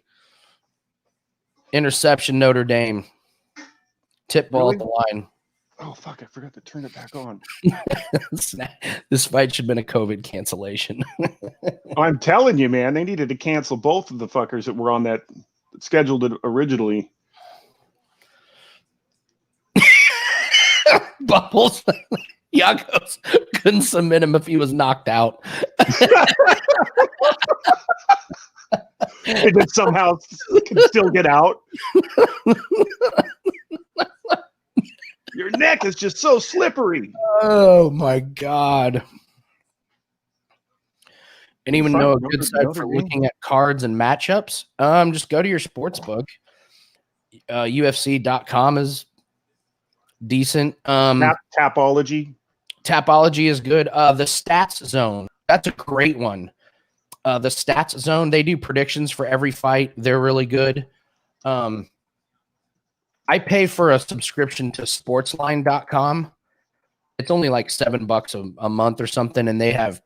Interception, Notre Dame. Tip ball at the line. Oh, fuck. I forgot to turn it back on. This fight should have been a COVID cancellation. I'm telling you, man. They needed to cancel both of the fuckers that were on that scheduled it originally. Bubbles. Yagos couldn't submit him if he was knocked out. and then somehow can still get out. Your neck is just so slippery. Oh my God. Anyone know a good site for looking at cards and matchups? Just go to your sports book. UFC.com is decent. Tapology. Tapology is good. The Stats Zone. That's a great one. The Stats Zone, they do predictions for every fight. They're really good. I pay for a subscription to sportsline.com. It's only like $7 a month or something. And they have,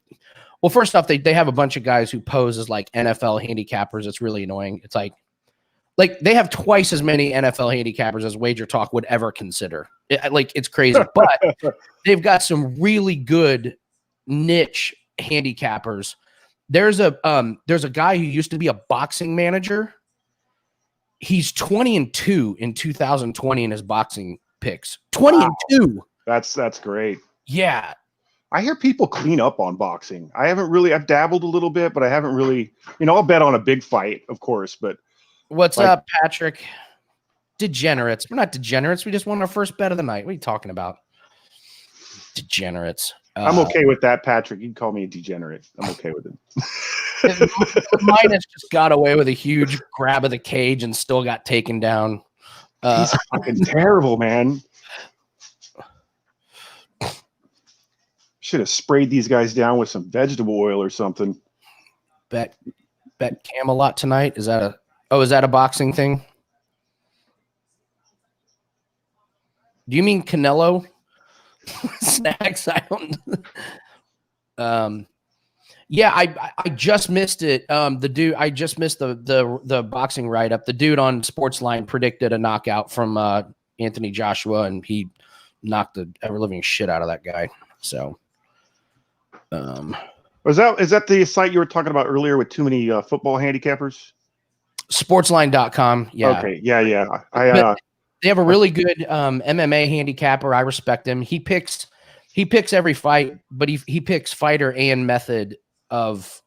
well, first off, they have a bunch of guys who pose as like NFL handicappers. It's really annoying. It's like they have twice as many NFL handicappers as Wager Talk would ever consider. It's crazy. But they've got some really good niche handicappers. There's a guy who used to be a boxing manager. He's 20-2 in 2020 in his boxing picks. 20-2. That's great. Yeah. I hear people clean up on boxing. I've dabbled a little bit, but I haven't really, I'll bet on a big fight, of course, but what's up, Patrick? Degenerates. We're not degenerates. We just won our first bet of the night. What are you talking about? Degenerates. I'm okay with that, Patrick. You can call me a degenerate. I'm okay with it. Minus just got away with a huge grab of the cage and still got taken down. He's fucking terrible, man. Should have sprayed these guys down with some vegetable oil or something. Bet Camelot tonight. Is that a boxing thing? Do you mean Canelo? Snacks? I don't. Yeah, I just missed it. I just missed the boxing write-up. The dude on Sportsline predicted a knockout from Anthony Joshua, and he knocked the ever-living shit out of that guy. So, is that the site you were talking about earlier with too many football handicappers? Sportsline.com. Yeah. Okay. Yeah. They have a really good MMA handicapper. I respect him. He picks every fight, but he picks fighter and method of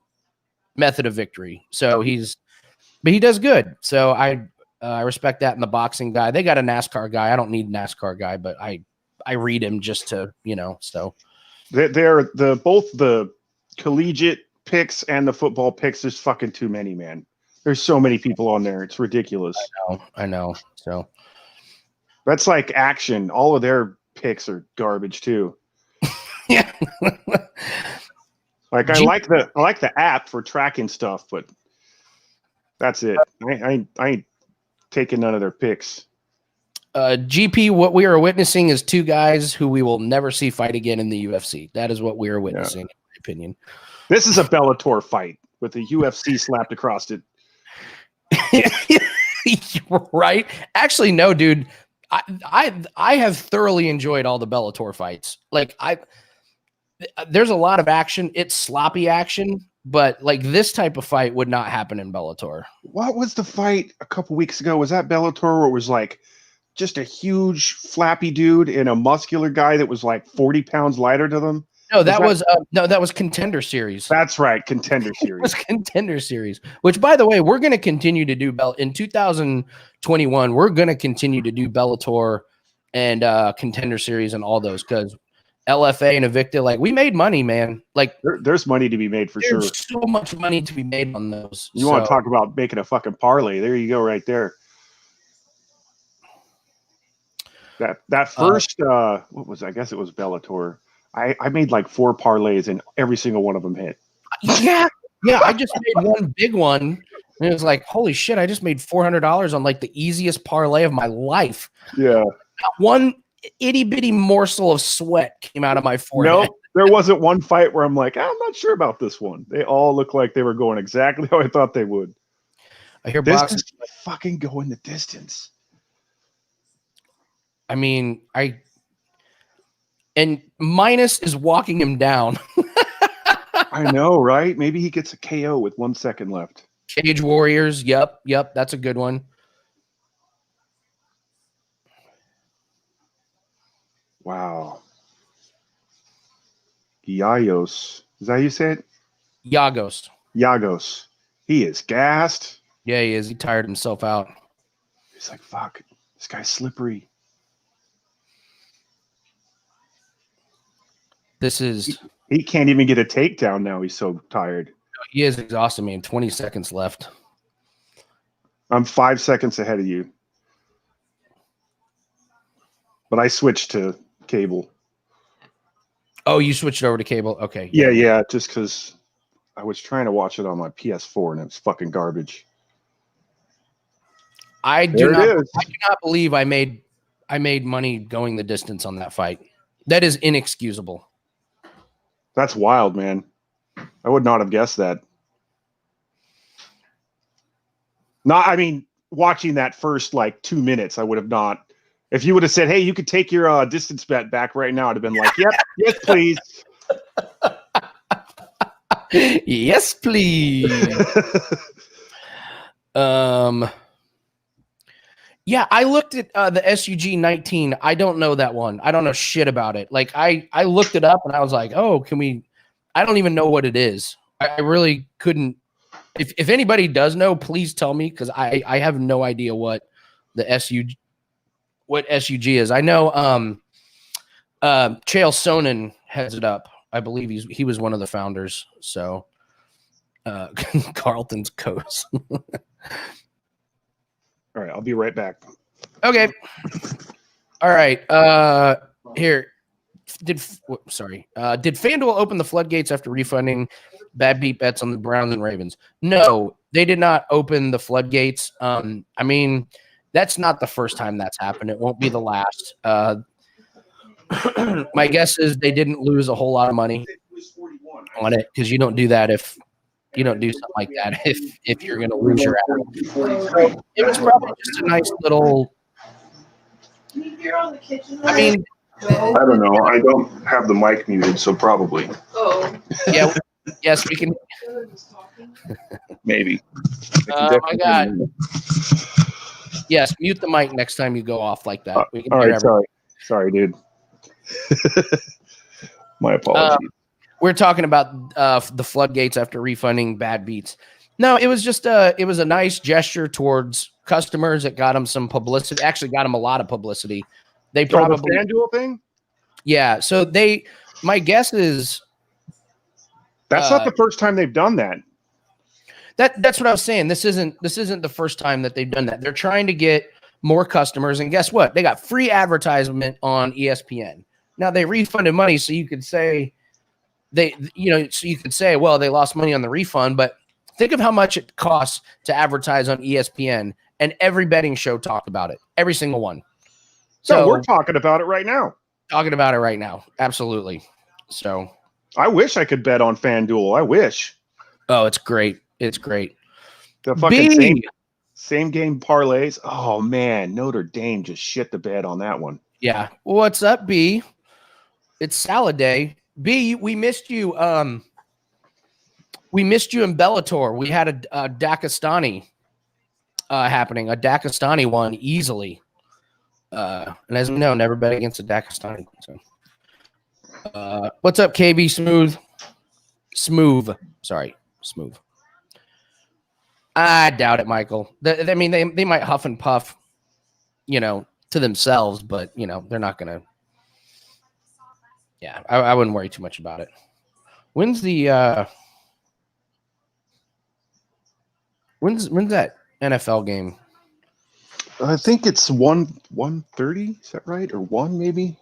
victory. So he does good. So I respect that in the boxing guy. They got a NASCAR guy. I don't need a NASCAR guy, but I read him just to, so they're both the collegiate picks and the football picks. There's fucking too many, man. There's so many people on there. It's ridiculous. I know. So that's like action. All of their picks are garbage too. Yeah. Like I like the app for tracking stuff, but that's it. I ain't taking none of their picks. GP, what we are witnessing is two guys who we will never see fight again in the UFC. That is what we are witnessing, in my opinion. This is a Bellator fight with the UFC slapped across it. Right? Actually, no, dude. I have thoroughly enjoyed all the Bellator fights. Like there's a lot of action. It's sloppy action, but like this type of fight would not happen in Bellator. What was the fight a couple weeks ago? Was that Bellator where it was like just a huge flappy dude and a muscular guy that was like 40 pounds lighter to them? No, that was Contender Series. That's right, Contender Series. It was Contender Series, which, by the way, we're going to continue to do in 2021. We're going to continue to do Bellator and Contender Series and all those because LFA and Invicta, like we made money, man. Like there's money to be made for sure. There's so much money to be made on those. You want to talk about making a fucking parlay? There you go, right there. That first what was I guess it was Bellator. I made like 4 parlays and every single one of them hit. Yeah. I just made one big one. And it was like, holy shit, I just made $400 on like the easiest parlay of my life. Yeah. Not one itty bitty morsel of sweat came out of my forehead. No, there wasn't one fight where I'm like, I'm not sure about this one. They all look like they were going exactly how I thought they would. I hear this boxing is fucking going the distance. I mean, and Minus is walking him down. I know, right? Maybe he gets a KO with 1 second left. Cage Warriors. Yep. That's a good one. Wow. Yayos. Is that how you say it? Yagos. He is gassed. Yeah, he is. He tired himself out. He's like, fuck, this guy's slippery. This is... He can't even get a takedown now. He's so tired. He is exhausted, man. 20 seconds left. I'm 5 seconds ahead of you. But I switched to cable. Oh, you switched over to cable? Okay. Yeah, just because I was trying to watch it on my PS4 and it's fucking garbage. I do not believe I made money going the distance on that fight. That is inexcusable. That's wild, man. I would not have guessed that. Watching that first 2 minutes, I would have not. If you would have said, "Hey, you could take your distance bet back right now," I'd have been like, "Yep, yes, please." Yes, please. Yeah, I looked at the SUG 19. I don't know that one. I don't know shit about it. I looked it up and I was like, "Oh, can we?" I don't even know what it is. I really couldn't. If anybody does know, please tell me, because I have no idea what the SUG is. I know Chael Sonnen heads it up. I believe he was one of the founders. So Carlton's coast. All right, I'll be right back. Okay. All right. Here. Did FanDuel open the floodgates after refunding bad beat bets on the Browns and Ravens? No, they did not open the floodgates. That's not the first time that's happened. It won't be the last. My guess is they didn't lose a whole lot of money on it, because you don't do that if you don't do something like that if you're going to lose your app. So it was probably just a nice little. I don't know. I don't have the mic muted, so probably. Oh. Yeah. Yes, we can. Maybe. Oh my God. Yes, mute the mic next time you go off like that. We can all hear right, sorry, dude. My apologies. We're talking about the floodgates after refunding bad beats. No, it was just it was a nice gesture towards customers. It got them some publicity. Actually, got them a lot of publicity. They probably the FanDuel thing. Yeah. So my guess is that's not the first time they've done that. That's what I was saying. This isn't the first time that they've done that. They're trying to get more customers, and guess what? They got free advertisement on ESPN. Now they refunded money, so you could say well, they lost money on the refund, but think of how much it costs to advertise on ESPN, and every betting show talked about it. Every single one. So we're talking about it right now. Absolutely. So I wish I could bet on FanDuel. I wish. Oh, it's great. It's great. The fucking same game parlays. Oh man, Notre Dame just shit the bed on that one. Yeah. What's up, B? It's salad day. B, we missed you. We missed you in Bellator. We had a Daghestani happening. A Daghestani won easily. And as we know, never bet against a Daghestani. So, what's up, KB? Smooth. I doubt it, Michael. They might huff and puff, to themselves, but they're not gonna. Yeah, I wouldn't worry too much about it. When's that NFL game? I think it's 1:30. Is that right? Or 1 maybe?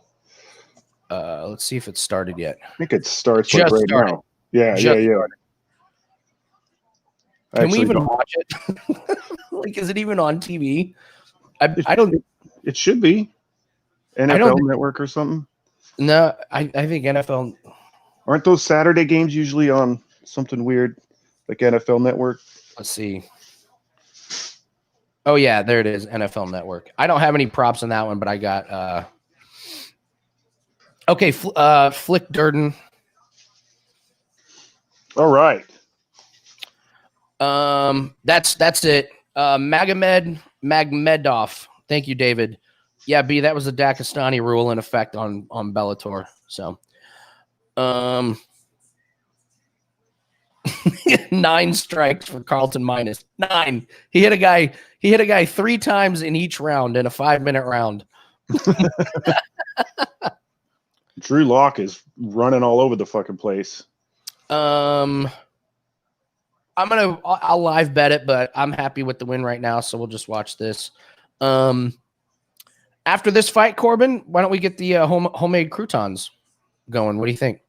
Let's see if it started yet. I think it starts Just right started. now. Yeah. Can we even don't. watch it? Is it even on TV? I don't. It should be NFL Network or something. No, I think NFL. Aren't those Saturday games usually on something weird like NFL Network? Let's see. Oh yeah, there it is, NFL Network. I don't have any props on that one, but I got okay, Flick Durden. All right. That's it. Magomedov. Thank you, David. Yeah, B, that was the Daghestani rule in effect on Bellator. So, 9 strikes for Carlton minus 9. He hit a guy 3 times in each round in a 5-minute round. Drew Lock is running all over the fucking place. I'll live bet it, but I'm happy with the win right now, so we'll just watch this. After this fight, Corbin, why don't we get the homemade croutons going? What do you think?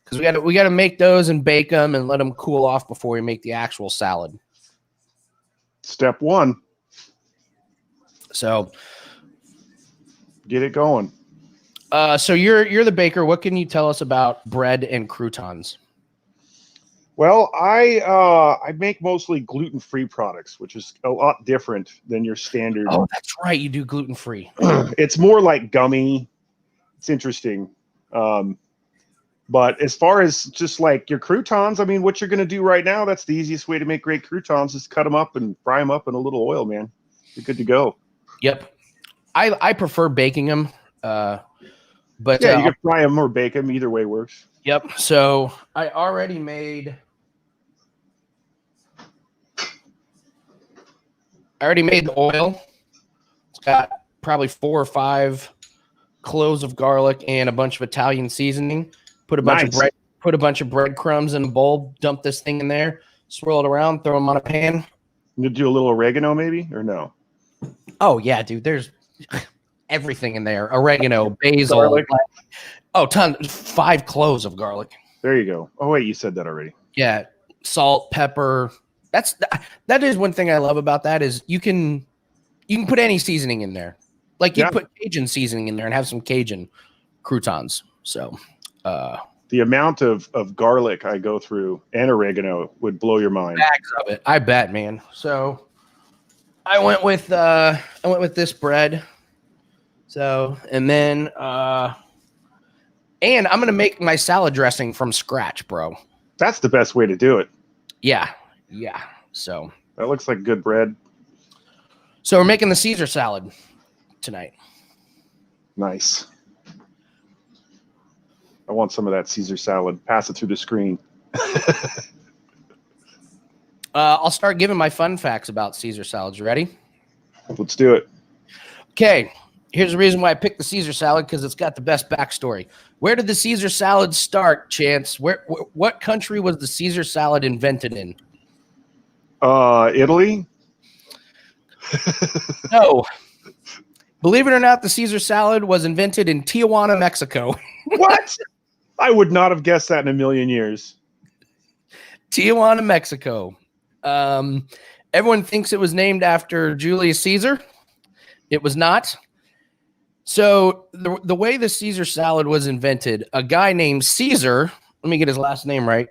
Because we got to make those and bake them and let them cool off before we make the actual salad. Step 1. So get it going. So you're the baker. What can you tell us about bread and croutons? Well, I make mostly gluten-free products, which is a lot different than your standard. Oh, that's right. You do gluten-free. It's more like gummy. It's interesting. But as far as just like your croutons, I mean, what you're going to do right now, that's the easiest way to make great croutons is cut them up and fry them up in a little oil, man. You're good to go. Yep. I prefer baking them. But yeah, you can fry them or bake them. Either way works. Yep. So I already made the oil. It's got probably 4 or 5 cloves of garlic and a bunch of Italian seasoning. Put a bunch of breadcrumbs in a bowl. Dump this thing in there. Swirl it around. Throw them on a pan. You do a little oregano, maybe, or no? Oh yeah, dude. There's everything in there. Oregano, basil. Garlic. Oh, 5 cloves of garlic. There you go. Oh wait, you said that already. Yeah, salt, pepper. That is one thing I love about that is you can put any seasoning in there. Like you put Cajun seasoning in there and have some Cajun croutons. So the amount of garlic I go through and oregano would blow your mind. Bags of it, I bet, man. So I went with this bread. So and then and I'm gonna make my salad dressing from scratch, bro. That's the best way to do it. Yeah. So that looks like good bread. So we're making the Caesar salad tonight. Nice. I want some of that Caesar salad. Pass it through the screen. I'll start giving my fun facts about Caesar salads. You ready? Let's do it. Okay. Here's the reason why I picked the Caesar salad, because it's got the best backstory. Where did the Caesar salad start, Chance? What country was the Caesar salad invented in? Italy? No. Believe it or not, the Caesar salad was invented in Tijuana, Mexico. What? I would not have guessed that in a million years. Tijuana, Mexico. Everyone thinks it was named after Julius Caesar. It was not. So the way the Caesar salad was invented, a guy named Caesar, let me get his last name right.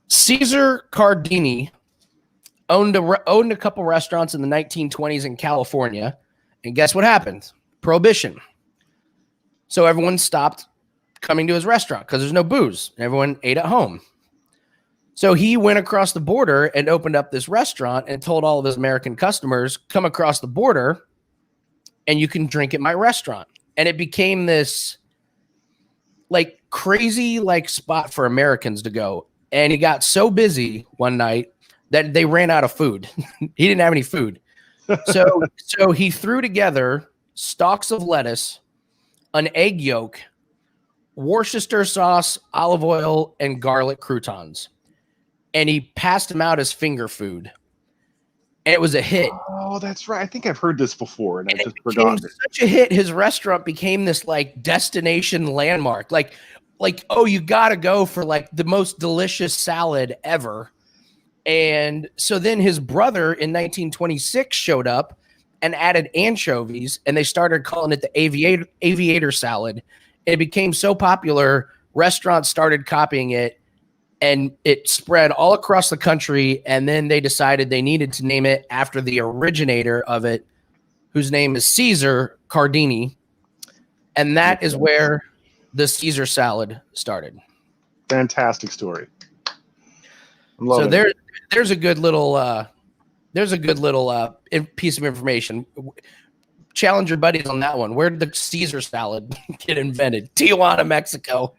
Caesar Cardini owned a couple restaurants in the 1920s in California. And guess what happened? Prohibition. So everyone stopped coming to his restaurant because there's no booze. Everyone ate at home. So he went across the border and opened up this restaurant and told all of his American customers, come across the border and you can drink at my restaurant. And it became this like crazy like spot for Americans to go. And he got so busy one night that they ran out of food. He didn't have any food. So he threw together stalks of lettuce, an egg yolk, Worcester sauce, olive oil, and garlic croutons. And he passed them out as finger food. And it was a hit. Oh, that's right. I think I've heard this before, and I just forgot. It. Such a hit. His restaurant became this like destination landmark. Like, oh, you got to go for like the most delicious salad ever. And so then his brother in 1926 showed up and added anchovies, and they started calling it the aviator salad. And it became so popular, restaurants started copying it, and it spread all across the country. And then they decided they needed to name it after the originator of it, whose name is Caesar Cardini. And that is where the Caesar salad started. Fantastic story. So there's a good little piece of information. Challenge your buddies on that one. Where did the Caesar salad get invented? Tijuana, Mexico.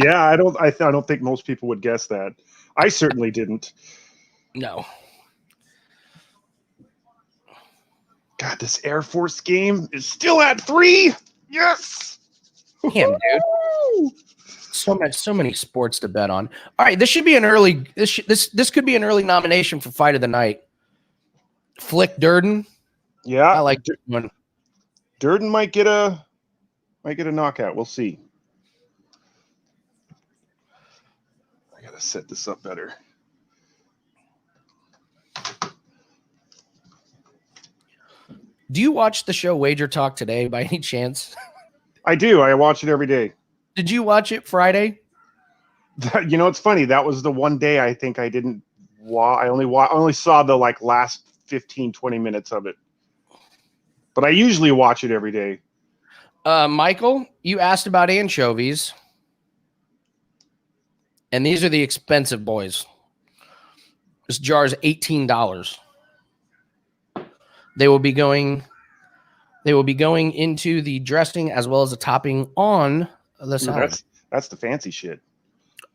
Yeah, I don't think most people would guess that. I certainly didn't. No. God, this Air Force game is still at 3. Yes. Damn, dude. So many sports to bet on. All right, this should be an early. This could be an early nomination for fight of the night. Flick Durden. Yeah, I like this one. Durden might get a knockout. We'll see. I gotta set this up better. Do you watch the show Wager Talk Today by any chance? I do. I watch it every day. Did you watch it Friday? You know, it's funny. That was the one day I think I didn't watch. I only saw the last 15, 20 minutes of it. But I usually watch it every day. Michael, you asked about anchovies. And these are the expensive boys. This jar is $18. They will be going into the dressing as well as the topping on the salad. That's the fancy shit.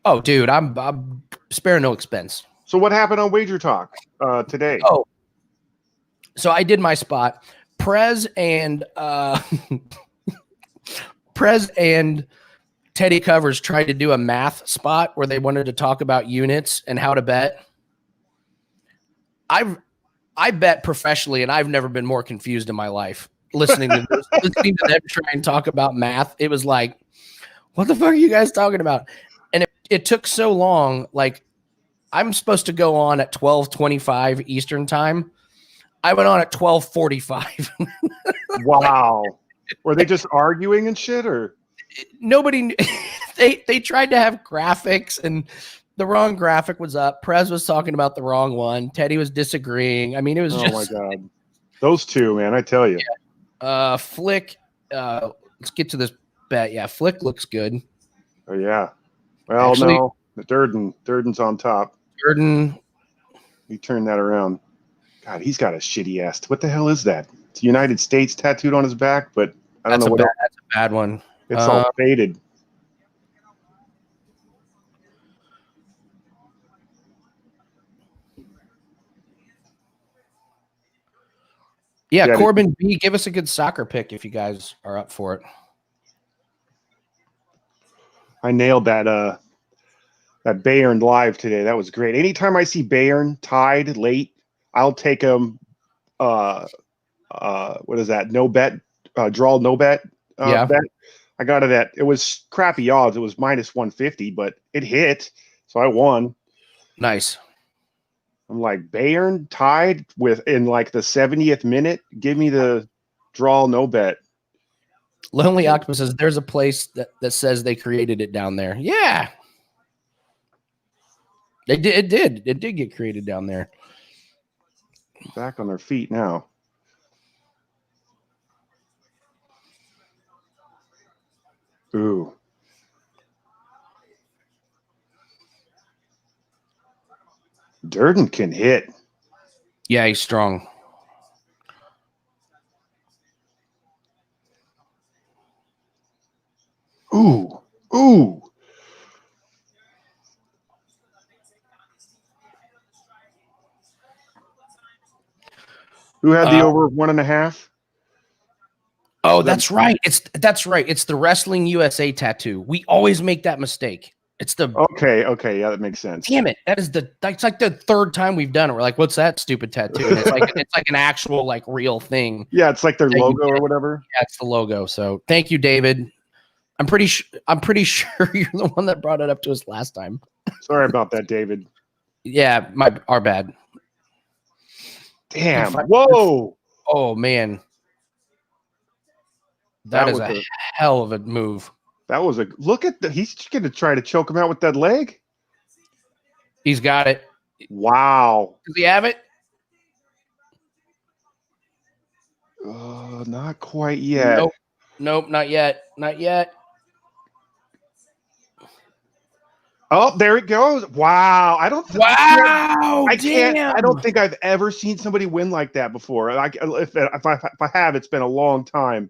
Oh, dude, I'm sparing no expense. So what happened on Wager Talk today? Oh, so I did my spot. Prez and Teddy Covers tried to do a math spot where they wanted to talk about units and how to bet. I bet professionally, and I've never been more confused in my life. Listening to them try and talk about math, it was like, what the fuck are you guys talking about? And it took so long. Like, I'm supposed to go on at 12:25 Eastern time. I went on at 12:45. Wow. Were they just arguing and shit, or nobody? They tried to have graphics, and the wrong graphic was up. Prez was talking about the wrong one. Teddy was disagreeing. I mean, it was just. Oh my god, those two, man! I tell you. Yeah. Flick. Let's get to this bet. Yeah, Flick looks good. Oh yeah. Well, actually, no, the Durden's on top. Durden. You turn that around. God, he's got a shitty ass. What the hell is that? It's United States tattooed on his back, but I don't know what. That's a bad one. It's all faded. Yeah, Corbin B, give us a good soccer pick if you guys are up for it. I nailed that Bayern live today. That was great. Anytime I see Bayern tied late, I'll take him. What is that? No bet, draw no bet. Bet. I got it at. It was crappy odds. It was minus 150, but it hit, so I won. Nice. I'm like, Bayern tied in like the 70th minute. Give me the draw no bet. Lonely Octopus says there's a place that says they created it down there. Yeah. They did. It did get created down there. Back on their feet now. Ooh. Durden can hit. Yeah, he's strong. Ooh. Ooh. Who had the over 1.5? Oh, that's right. That's right. It's the Wrestling USA tattoo. We always make that mistake. It's the okay, yeah, that makes sense. Damn it! That's like the third time we've done it. We're like, what's that stupid tattoo? And it's like an actual like real thing. Yeah, it's like their logo or whatever. Yeah, it's the logo. So thank you, David. I'm pretty sure you're the one that brought it up to us last time. Sorry about that, David. Yeah, our bad. Damn! Whoa! Oh man, that is a hell of a move. That was a look at he's going to try to choke him out with that leg. He's got it. Wow. Does he have it? Not quite yet. Nope, not yet. Not yet. Oh, there it goes. Wow. I don't think I've ever seen somebody win like that before. If I have, it's been a long time.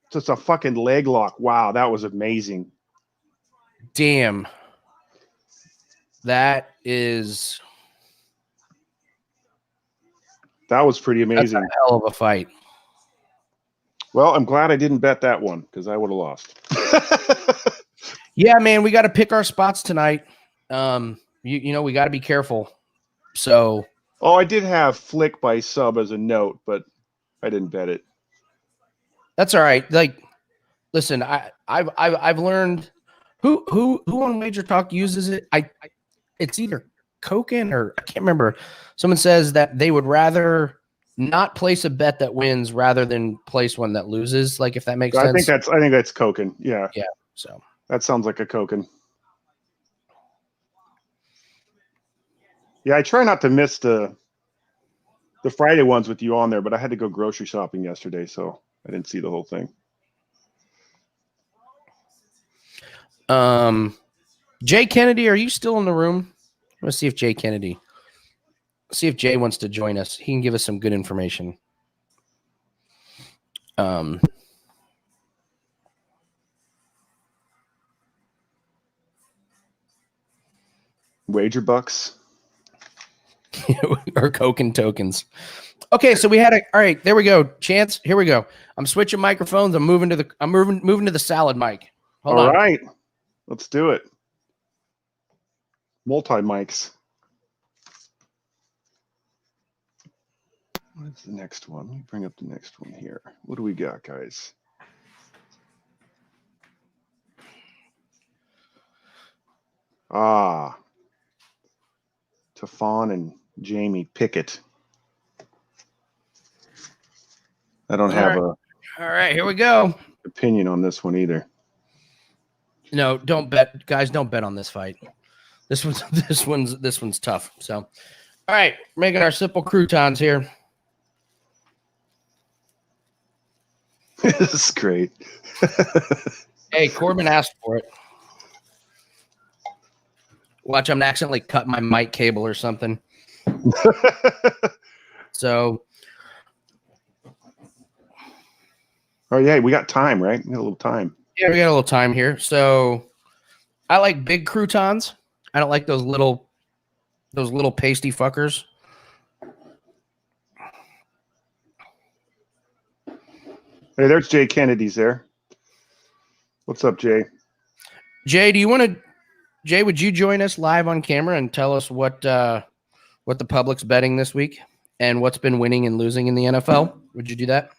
Just a fucking leg lock. Wow, that was amazing. Damn. That was pretty amazing. That's a hell of a fight. Well, I'm glad I didn't bet that one because I would have lost. Yeah, man, we got to pick our spots tonight. You know, we got to be careful. So, I did have Flick by sub as a note, but I didn't bet it. That's all right. Like, listen, I've learned who on Wager Talk uses it. It's either Koken or I can't remember. Someone says that they would rather not place a bet that wins rather than place one that loses. Like, if that makes sense. I think that's Koken. Yeah. Yeah. So that sounds like a Koken. Yeah, I try not to miss the Friday ones with you on there, but I had to go grocery shopping yesterday, so I didn't see the whole thing. Jay Kennedy, are you still in the room? Let's see if Jay Kennedy. See if Jay wants to join us. He can give us some good information. Wager bucks. Or Koken tokens. Okay, so we had all right, there we go. Chance, here we go. I'm switching microphones. I'm moving to the salad mic. Hold on. All right. Let's do it. Multi mics. What's the next one? Let me bring up the next one here. What do we got, guys? Tafon and Jamie Pickett. I don't have all right, here we go. Opinion on this one either. No, don't bet, guys. Don't bet on this fight. This one's tough. So, all right, making our simple croutons here. This is great. Hey, Corbin asked for it. Watch, I'm accidentally cut my mic cable or something. So. Oh, yeah, we got time, right? We got a little time. Yeah, we got a little time here. So I like big croutons. I don't like those little pasty fuckers. Hey, there's Jay Kennedy's there. What's up, Jay? Jay, would you join us live on camera and tell us what the public's betting this week and what's been winning and losing in the NFL? Would you do that?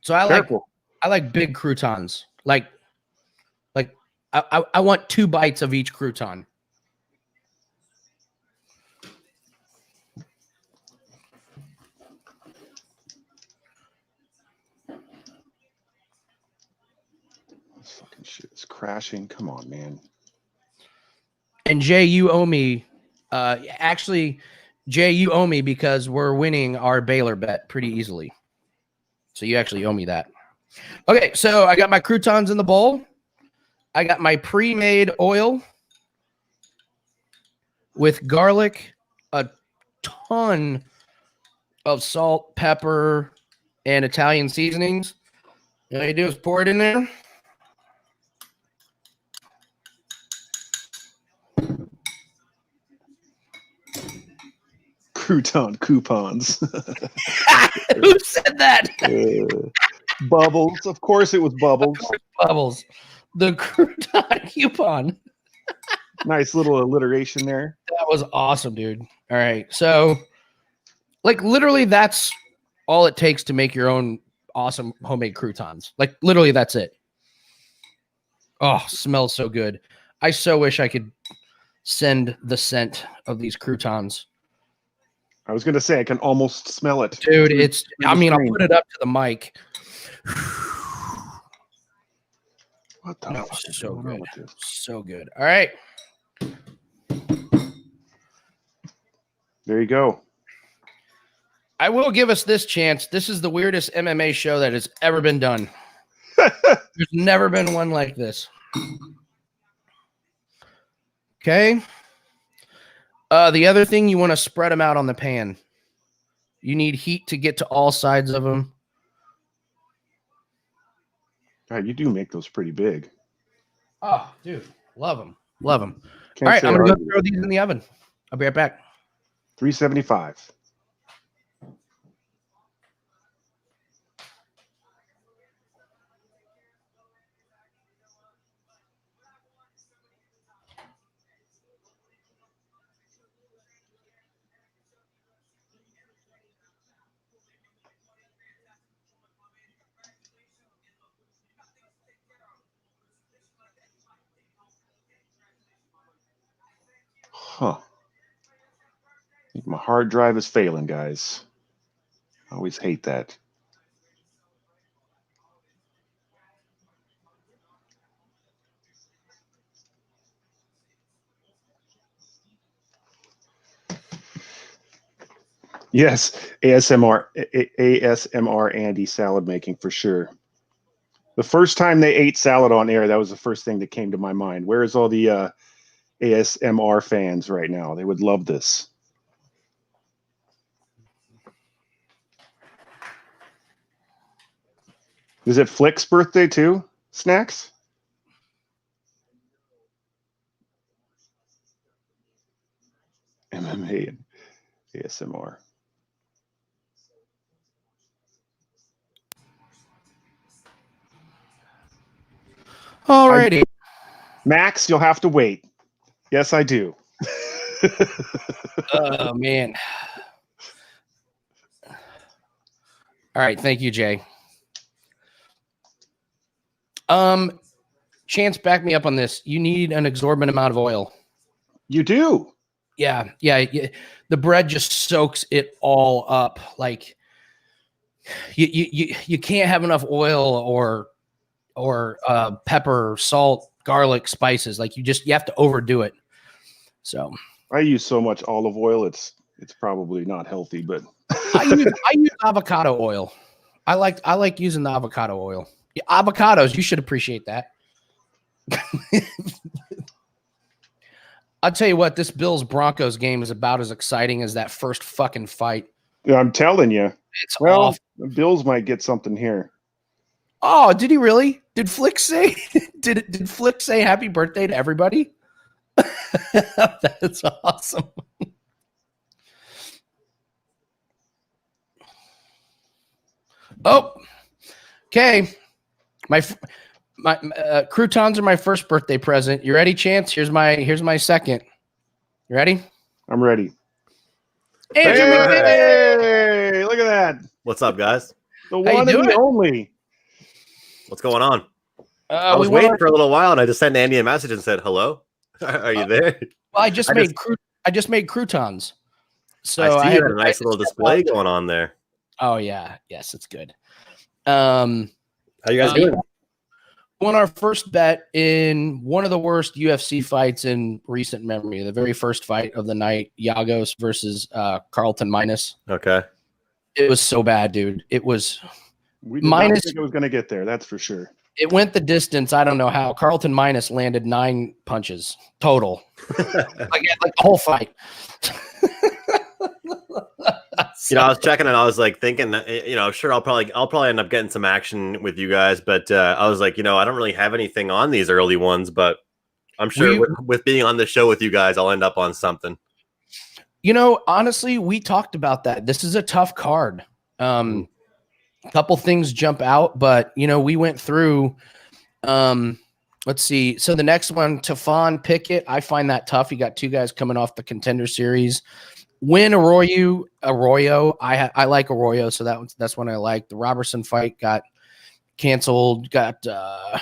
So I like big croutons. Like I want 2 bites of each crouton. This fucking shit is crashing. Come on, man. And Jay, you owe me. Actually, Jay, you owe me because we're winning our Baylor bet pretty easily. So you actually owe me that. Okay, so I got my croutons in the bowl. I got my pre-made oil with garlic, a ton of salt, pepper, and Italian seasonings. All you do is pour it in there. Crouton coupons. Who said that? Bubbles. Of course it was Bubbles. Bubbles. The crouton coupon. Nice little alliteration there. That was awesome, dude. All right. So, like, literally, that's all it takes to make your own awesome homemade croutons. Like, literally, that's it. Oh, smells so good. I so wish I could send the scent of these croutons. I was going to say, I can almost smell it. Dude, I'll put it up to the mic. What the fuck is so going good. on with this? So good. All right. There you go. I will give us this chance. This is the weirdest MMA show that has ever been done. There's never been one like this. Okay. The other thing, you want to spread them out on the pan. You need heat to get to all sides of them. God, you do make those pretty big. Oh, dude. Love them. Love them. Can't All right, say I'm going to argue. go throw these in the oven. I'll be right back. 375. Huh. I think my hard drive is failing, guys. I always hate that. Yes, ASMR Andy salad making for sure. The first time they ate salad on air, that was the first thing that came to my mind. Where's all the ASMR fans right now? They would love this. Is it Flick's birthday too? Snacks? MMA and ASMR. Alrighty. Max, you'll have to wait. Yes, I do. Oh, man. All right. Thank you, Jay. Chance, back me up on this. You need an exorbitant amount of oil. You do. Yeah. The bread just soaks it all up. Like you can't have enough oil or pepper, salt, garlic, spices. Like you have to overdo it. So I use so much olive oil. It's probably not healthy, but I use avocado oil. I like using the avocado oil. Yeah, avocados, you should appreciate that. I'll tell you what, this Bills Broncos game is about as exciting as that first fucking fight. Yeah, I'm telling you. It's Well, the Bills might get something here. Oh, did he really? Did Flick say did Flick say happy birthday to everybody? That's awesome. Oh, okay. My croutons are my first birthday present. You ready, Chance? Here's my second. You ready? I'm ready. Hey, look at that. What's up, guys? The one and the only. What's going on? I was waiting for a little while, and I just sent Andy a message and said, "Hello, are you there?" Well, I just made croutons. So I see you had a nice little display going on there. Oh yeah, yes, it's good. How you guys doing? Won our first bet in one of the worst UFC fights in recent memory. The very first fight of the night, Yagos versus Carlton minus. Okay. It was so bad, dude. It was we did minus. Not think it was going to get there. That's for sure. It went the distance. I don't know how. Carlton minus landed 9 punches total, like the whole fight. I was checking and I was like thinking, sure, I'll probably end up getting some action with you guys, but I was like, I don't really have anything on these early ones, but I'm sure with being on the show with you guys, I'll end up on something. Honestly, we talked about that. This is a tough card. A couple things jump out, but we went through. Let's see. So the next one, Tafon, Pickett. I find that tough. You got 2 guys coming off the Contender Series. Winn, Arroyo. I like Arroyo, so that's one I like. The Robertson fight got canceled. Got the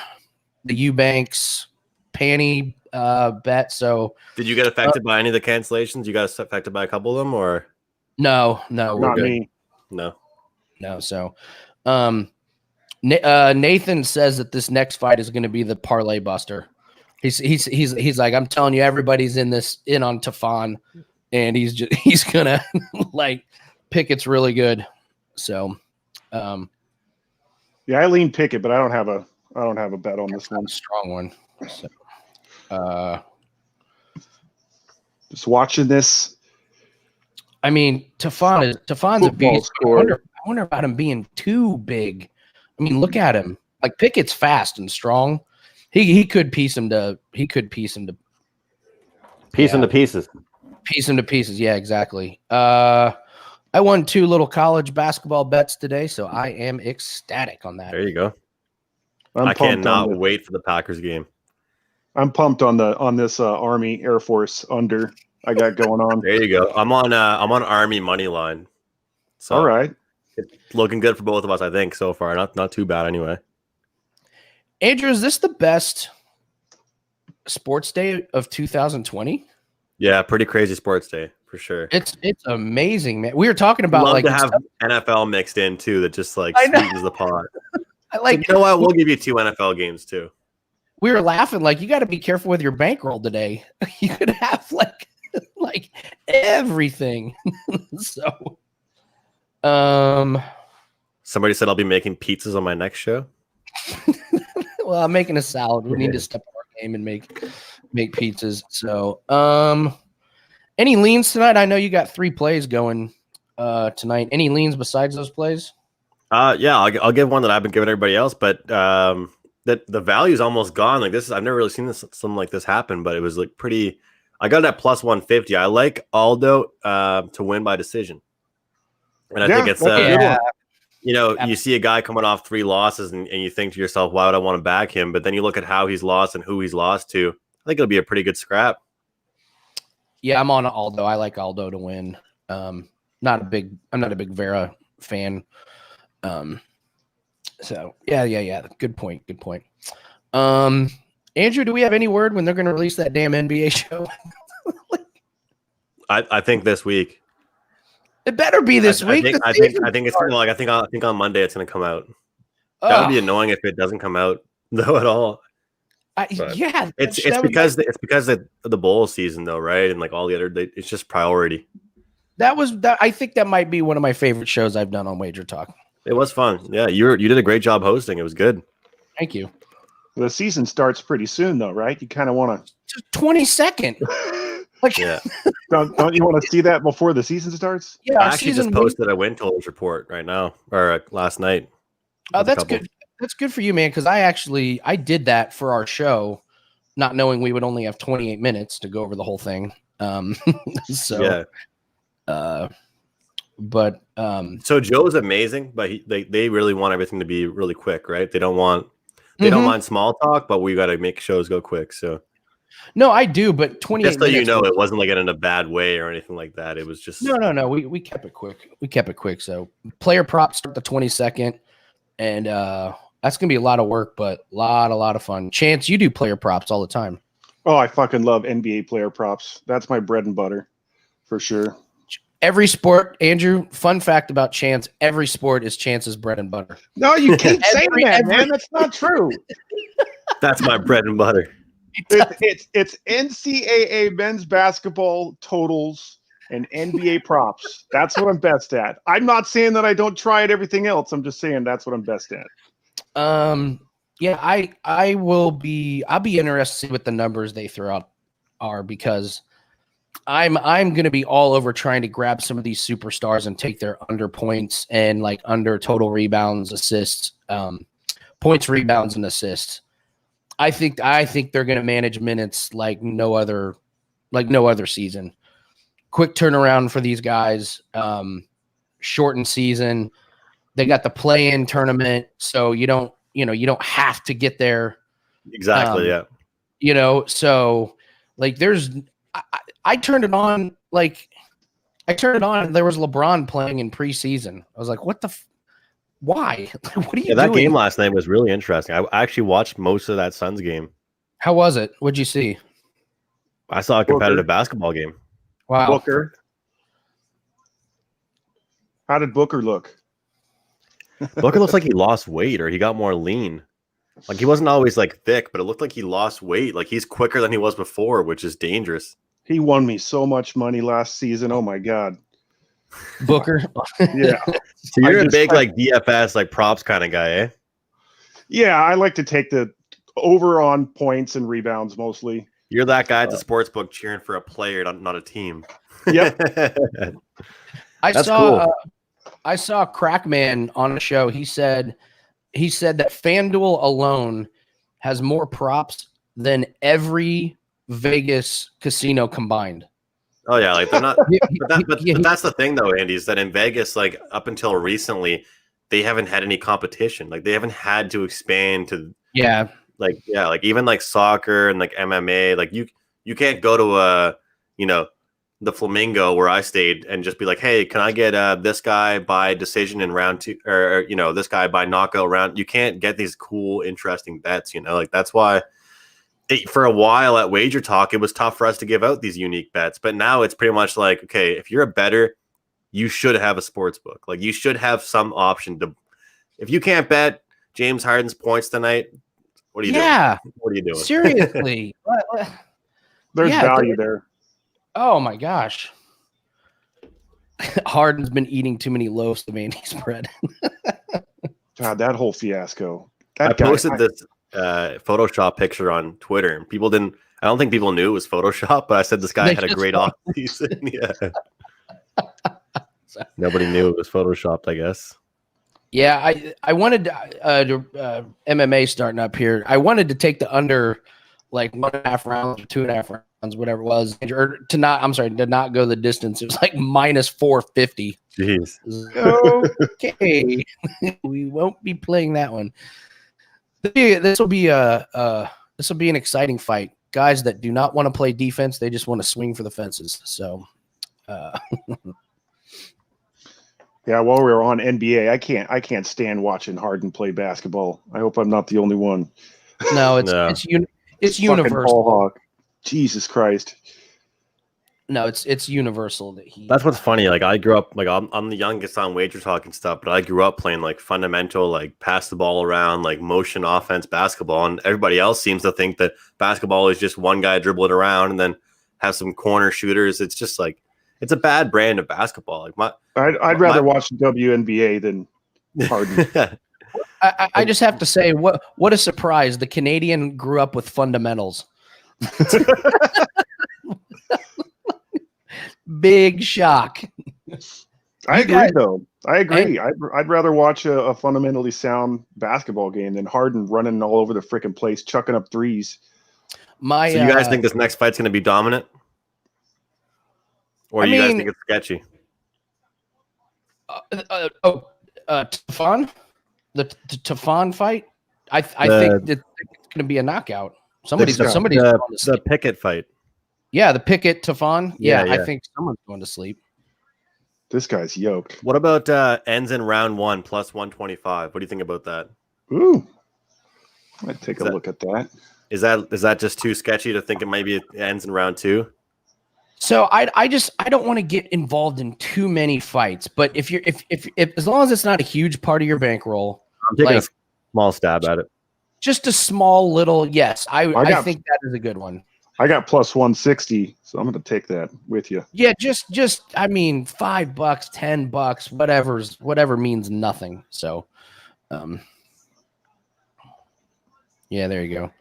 Eubanks, Pannie bet. So did you get affected by any of the cancellations? You got affected by a couple of them, or no? Not me. No. So, Nathan says that this next fight is going to be the parlay buster. He's like, I'm telling you, everybody's in on Tafon. And he's gonna like Pickett's really good. So yeah, I lean Pickett, but I don't have a bet on this one. A strong one. So just watching this. I mean, Tafon's a beast. Score. I wonder about him being too big. I mean, look at him. Like Pickett's fast and strong. He could piece him to Piece him to pieces. Piece him to pieces. Yeah, exactly. I won 2 little college basketball bets today, so I am ecstatic on that. There you go. I cannot wait for the Packers game. I'm pumped on this Army Air Force under I got going on. There you go. I'm on Army money line. So all right. It's looking good for both of us, I think, so far. Not too bad anyway. Andrew, is this the best sports day of 2020? Yeah, pretty crazy sports day for sure. It's amazing, man. We were talking about love to have NFL mixed in too. That just like sweetens the pot. I like. So, you know what? We'll give you 2 NFL games too. We were laughing like you got to be careful with your bankroll today. You could have like everything. So, somebody said I'll be making pizzas on my next show. Well, I'm making a salad. We need to step up our game and make pizzas. So, any leans tonight? I know you got 3 plays going tonight. Any leans besides those plays? Yeah, I'll give one that I've been giving everybody else, but that the value is almost gone. Like this, I've never really seen something like this happen, but it was like pretty. I got it at plus 150. I like Aldo to win by decision, and I think it's you know, you see a guy coming off 3 losses, and you think to yourself, why would I want to back him? But then you look at how he's lost and who he's lost to. I think it'll be a pretty good scrap. Yeah, I'm on Aldo. I like Aldo to win. I'm not a big Vera fan. So yeah. Good point. Andrew, do we have any word when they're going to release that damn NBA show? I think this week. It better be this week. I think it's like I think on Monday it's going to come out. That would be annoying if it doesn't come out though at all. It's because the bowl season though, right? And like all the other, it's just priority. I think that might be one of my favorite shows I've done on Wager Talk. It was fun. Yeah, you did a great job hosting. It was good. Thank you. The season starts pretty soon though, right? You kind of want to 22nd. Yeah. Don't you want to see that before the season starts? Yeah, I actually just posted a win totals report right now or last night. Oh, that's good. That's good for you, man, because I did that for our show, not knowing we would only have 28 minutes to go over the whole thing. So Joe's amazing, but they really want everything to be really quick, right? They don't mind small talk, but we got to make shows go quick. So no, I do, but 28 just so you know, it wasn't like in a bad way or anything like that. It was just no. We kept it quick. So player props start the 22nd, and that's gonna be a lot of work, but a lot of fun. Chance, you do player props all the time. Oh, I fucking love NBA player props. That's my bread and butter, for sure. Every sport, Andrew. Fun fact about Chance: every sport is Chance's bread and butter. No, you keep saying that, man. That's not true. That's my bread and butter. It's NCAA men's basketball totals and NBA props. That's what I'm best at. I'm not saying that I don't try at everything else. I'm just saying that's what I'm best at. Yeah, I'll be interested to see what the numbers they throw out are, because I'm going to be all over trying to grab some of these superstars and take their under points and like under total rebounds, assists, points, rebounds, and assists. I think they're going to manage minutes like no other season. Quick turnaround for these guys. Shortened season. They got the play-in tournament, so you don't have to get there. Exactly. So like I turned it on. And there was LeBron playing in preseason. I was like, what the why? What are you doing? That game last night was really interesting. I actually watched most of that Suns game. How was it? What'd you see? I saw a competitive basketball game. Wow. Booker. How did Booker look? Booker looks like he lost weight or he got more lean. Like he wasn't always like thick, but it looked like he lost weight. Like he's quicker than he was before, which is dangerous. He won me so much money last season. Oh my God. Booker. Yeah. So you're a big like DFS like props kind of guy, eh? Yeah, I like to take the over on points and rebounds mostly. You're that guy at the sports book cheering for a player, not a team. Yep. I That's saw cool. I saw Crackman on a show. He said that FanDuel alone has more props than every Vegas casino combined. Oh yeah, like they're not. But Yeah, that's the thing though, Andy, is that in Vegas, like up until recently, they haven't had any competition. Like they haven't had to expand to like even like soccer and like MMA. Like you can't go to the Flamingo where I stayed and just be like, hey, can I get this guy by decision in round 2 or this guy by knockout round? You can't get these cool, interesting bets. Like that's why. For a while at Wager Talk, it was tough for us to give out these unique bets, but now it's pretty much like, okay, if you're a bettor, you should have a sports book. Like you should have some option to. If you can't bet James Harden's points tonight, what are you doing? What are you doing? Seriously, There's value there. Oh my gosh, Harden's been eating too many loaves of Andy's bread. God, that whole fiasco. I posted this Photoshop picture on Twitter, and I don't think people knew it was Photoshop, but I said this guy had a great off season. Yeah. Nobody knew it was Photoshopped, I guess. Yeah, I wanted MMA starting up here. I wanted to take the under like 1.5 rounds or 2.5 rounds, whatever it was, or to not go the distance. It was like minus 450. Jeez. Okay. We won't be playing that one. This will be an exciting fight. Guys that do not want to play defense, they just want to swing for the fences. So, yeah. While we were on NBA, I can't stand watching Harden play basketball. I hope I'm not the only one. No, it's universal. Jesus Christ. No, it's universal that he. That's what's funny. Like I grew up, like I'm the youngest on Wager Talk and stuff, but I grew up playing like fundamental, like pass the ball around, like motion offense basketball, and everybody else seems to think that basketball is just one guy dribble it around and then have some corner shooters. It's just like it's a bad brand of basketball. Like I'd rather watch WNBA than Harden. I just have to say, what a surprise! The Canadian grew up with fundamentals. Big shock. I agree, though. I agree. I'd rather watch a fundamentally sound basketball game than Harden running all over the freaking place, chucking up threes. So you guys think this next fight's going to be dominant? Or you guys think it's sketchy? Tafon? The Tafon fight? I think it's going to be a knockout. Somebody's the Pickett fight. Yeah, the Pickett Tafon. Yeah, yeah, I think someone's going to sleep. This guy's yoked. What about ends in round 1 plus 125? What do you think about that? Ooh, I'd take a look at that. Is that just too sketchy to think it maybe ends in round 2? So I don't want to get involved in too many fights, but if as long as it's not a huge part of your bankroll, I'm taking a small stab at it. Just a small little yes. I think that is a good one. I got plus 160, so I'm going to take that with you. Yeah, just I mean, $5, $10, whatever means nothing. So, yeah, there you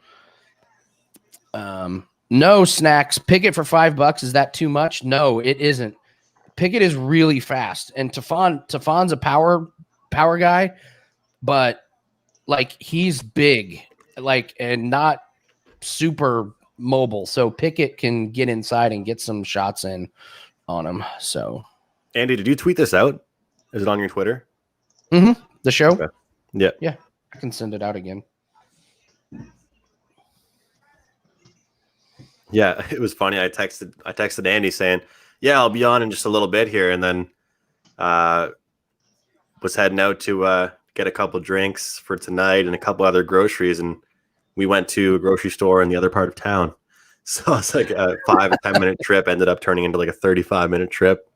go. No snacks. Pickett for $5. Is that too much? No, it isn't. Pickett is really fast, and Tafon's a power guy, but like he's big, like and not super mobile, so Pickett can get inside and get some shots in on him. So, Andy, did you tweet this out? Is it on your Twitter? Mm-hmm. The show? Okay. Yeah. I can send it out again. Yeah, it was funny. I texted Andy saying, "Yeah, I'll be on in just a little bit here," and then was heading out to get a couple drinks for tonight and a couple other groceries, and we went to a grocery store in the other part of town. So it's like a 5 or 10 minute trip ended up turning into like a 35-minute trip.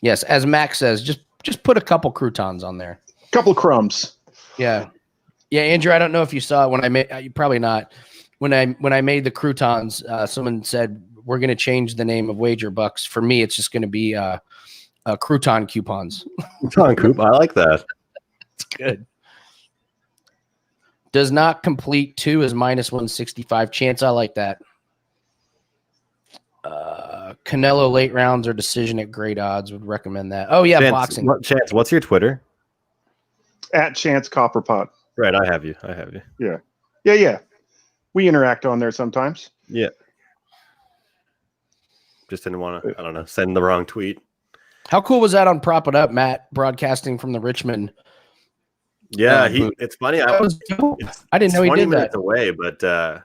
Yes, as Max says, just put a couple croutons on there. Couple crumbs. Yeah, Andrew. I don't know if you saw it when I made. Probably not. When I made the croutons, someone said we're going to change the name of Wager Bucks. For me, it's just going to be crouton coupons. Crouton coupon. I like that. It's good. Does not complete 2 is minus 165 chance. I like that. Canelo late rounds or decision at great odds. Would recommend that. Oh yeah, boxing. What's your Twitter? At Chance Copperpot. Right, I have you. Yeah. We interact on there sometimes. Yeah. Just didn't want to, I don't know, send the wrong tweet. How cool was that on Prop It Up, Matt, broadcasting from the Richmond? Yeah, it's funny. I didn't know he 20 did minutes that. away, but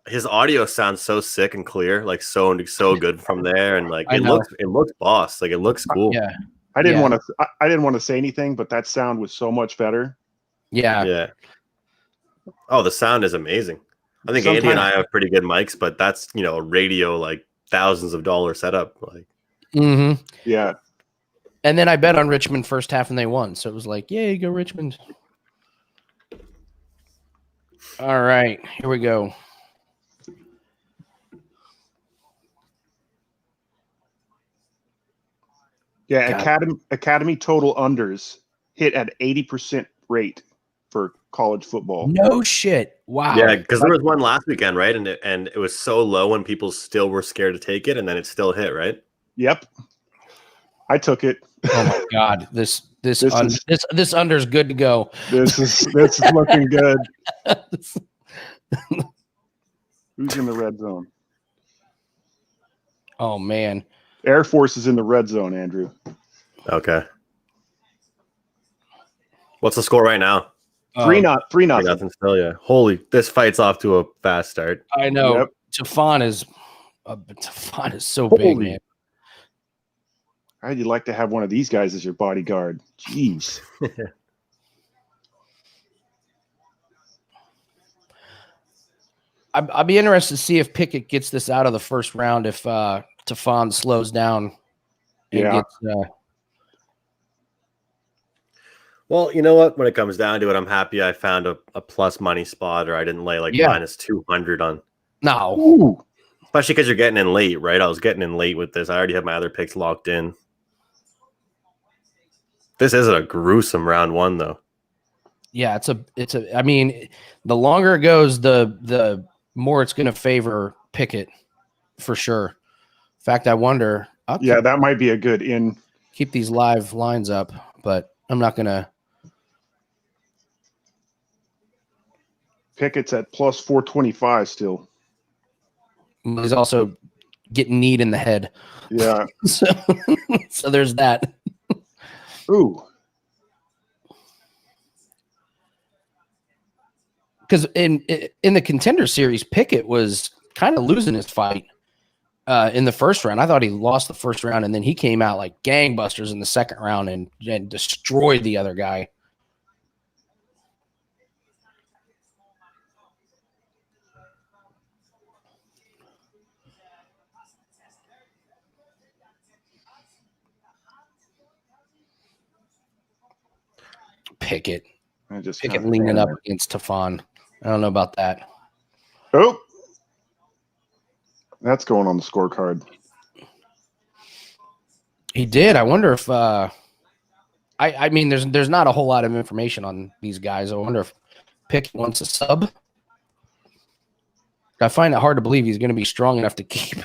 his audio sounds so sick and clear, like so good from there, and like it looks boss, like it looks cool. Yeah, I didn't want to say anything, but that sound was so much better. Yeah. Oh, the sound is amazing. I think Andy and I have pretty good mics, but that's a radio like thousands of dollars setup. Like, yeah. And then I bet on Richmond first half and they won, so it was like, yay, go Richmond. All right, here we go. Yeah, Academy total unders hit at 80% rate for college football. No shit. Wow. Yeah, because there was one last weekend, right? And it was so low and people still were scared to take it, and then it still hit, right? Yep. I took it. Oh my god. This under's good to go. This is looking good. Who's in the red zone? Oh man. Air Force is in the red zone, Andrew. Okay. What's the score right now? 3-0. Still, yeah. Holy, this fight's off to a fast start. I know. Yep. Tafon is so big, man. How'd you like to have one of these guys as your bodyguard? Jeez. I'd be interested to see if Pickett gets this out of the first round if Tafon slows down. And gets, well, you know what? When it comes down to it, I'm happy I found a plus money spot, or I didn't lay like minus 200 on. No. Ooh. Especially because you're getting in late, right? I was getting in late with this. I already have my other picks locked in. This isn't a gruesome round one, though. Yeah, I mean, the longer it goes, the more it's going to favor Pickett for sure. In fact, I wonder. That might be a good in. Keep these live lines up, but I'm not going to. Pickett's at plus 425 still. He's also getting kneed in the head. Yeah. So there's that. Ooh. Because in the Contender Series, Pickett was kind of losing his fight in the first round. I thought he lost the first round, and then he came out like gangbusters in the second round and destroyed the other guy. Pickett leaning up against Tafon. I don't know about that. Oh, that's going on the scorecard. He did. I wonder if I mean there's not a whole lot of information on these guys. I wonder if Pickett wants a sub. I find it hard to believe he's going to be strong enough to keep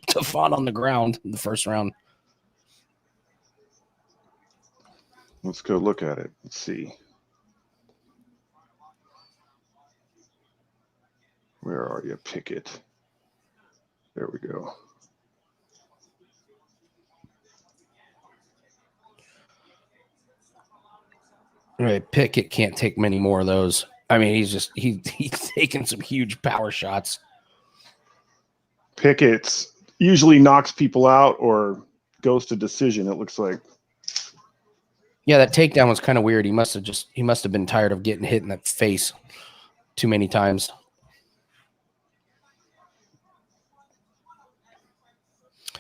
Tafon on the ground in the first round. Let's go look at it. Let's see. Where are you, Pickett? There we go. Right, Pickett can't take many more of those. I mean, he's taking some huge power shots. Pickett's usually knocks people out or goes to decision, it looks like. Yeah, that takedown was kind of weird. He must have been tired of getting hit in the face too many times.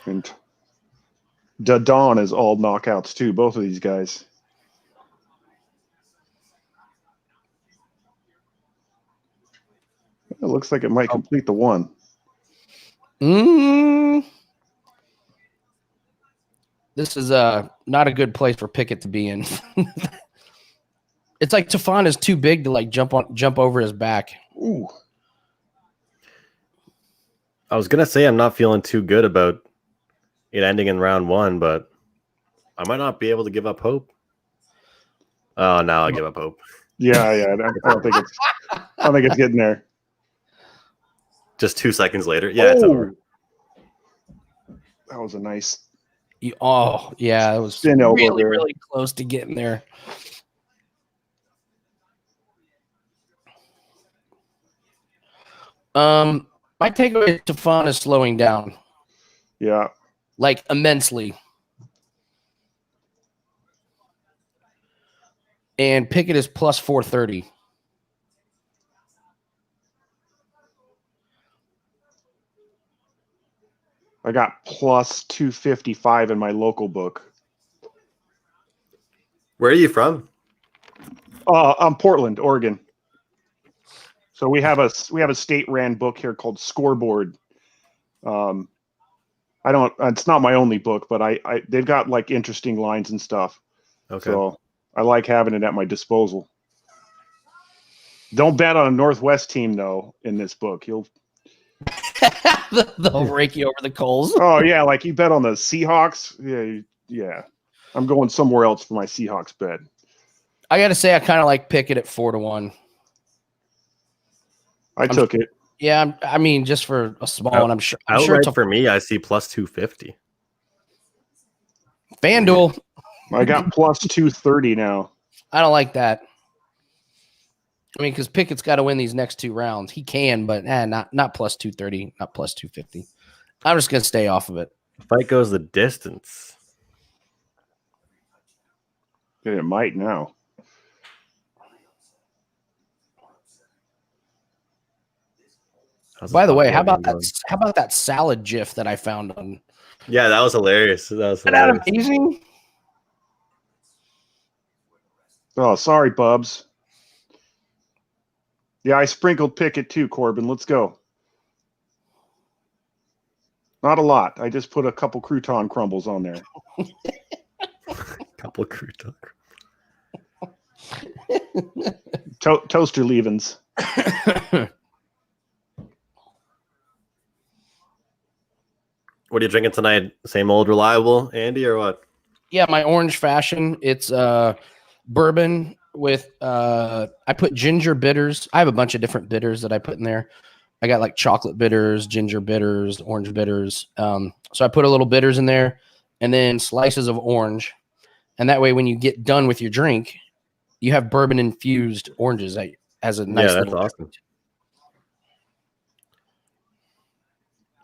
And Dawn is all knockouts too, both of these guys. It looks like it might complete the one. This is not a good place for Pickett to be in. It's like Tafon is too big to like jump over his back. Ooh. I was gonna say I'm not feeling too good about it ending in round 1, but I might not be able to give up hope. Oh, now I give up hope. Yeah. I don't think it's getting there. Just 2 seconds later. Yeah, it's over. That was a nice. Oh, yeah. It was Spin elbow really, there. really close to getting there. My takeaway is Tafon is slowing down. Yeah. Like immensely. And Pickett is plus 430. I got plus 255 in my local book. Where are you from? I'm Portland, Oregon. So we have a state ran book here called Scoreboard. It's not my only book, but they've got like interesting lines and stuff. Okay. So I like having it at my disposal. Don't bet on a Northwest team though in this book. They'll rake you over the coals. Oh yeah, like you bet on the Seahawks. Yeah. I'm going somewhere else for my Seahawks bet. Oh, I got to say, I kind of like Pickett at 4-1. I took it. Yeah, I mean, just for a small one, I'm sure it's for me. I see plus 250. FanDuel. I got plus 230 now. I don't like that. I mean, because Pickett's got to win these next 2 rounds. He can, but not plus 230, not plus 250. I'm just going to stay off of it. Fight goes the distance. It might now. By the way, how about that salad gif that I found on? Yeah, that was hilarious. Isn't that amazing? Oh, sorry, Bubs. Yeah, I sprinkled Pickett too, Corbin. Let's go. Not a lot. I just put a couple crouton crumbles on there. Couple crouton. Toaster leavings. What are you drinking tonight? Same old reliable, Andy, or what? Yeah, my orange fashion. It's bourbon with I put ginger bitters. I have a bunch of different bitters that I put in there. I got like chocolate bitters, ginger bitters, orange bitters. So I put a little bitters in there and then slices of orange. And that way when you get done with your drink, you have bourbon infused oranges as a nice that's little awesome. drink.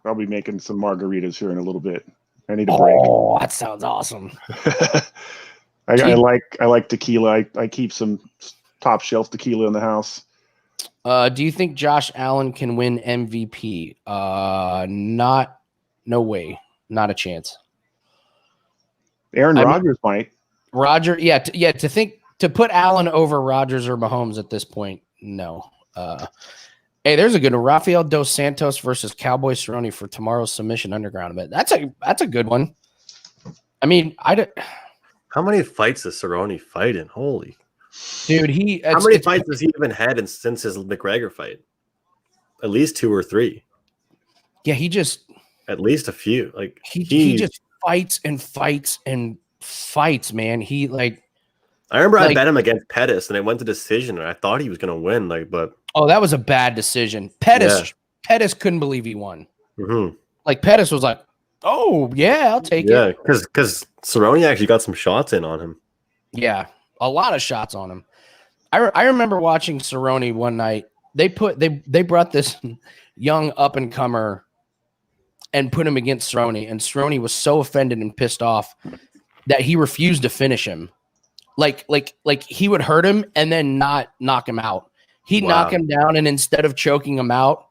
I'll be making some margaritas here in a little bit. I need a break. Oh, that sounds awesome. I like tequila. I keep some top shelf tequila in the house. Do you think Josh Allen can win MVP? No way. Not a chance. Aaron Rodgers might. To put Allen over Rodgers or Mahomes at this point, no. Hey, there's a good one. Rafael Dos Santos versus Cowboy Cerrone for tomorrow's Submission Underground event. That's a good one. I mean, how many fights does Cerrone fight in? Holy dude, how many fights has he even had since his McGregor fight? At least 2 or 3. Yeah, at least a few. Like he just fights and fights and fights, man. I remember I bet him against Pettis and it went to decision and I thought he was gonna win. That was a bad decision. Pettis couldn't believe he won. Mm-hmm. Like Pettis was like, "Oh yeah, I'll take it." Yeah, because Cerrone actually got some shots in on him. Yeah, a lot of shots on him. I remember watching Cerrone one night. They brought this young up and comer and put him against Cerrone, and Cerrone was so offended and pissed off that he refused to finish him. Like he would hurt him and then not knock him out. He'd knock him down, and instead of choking him out,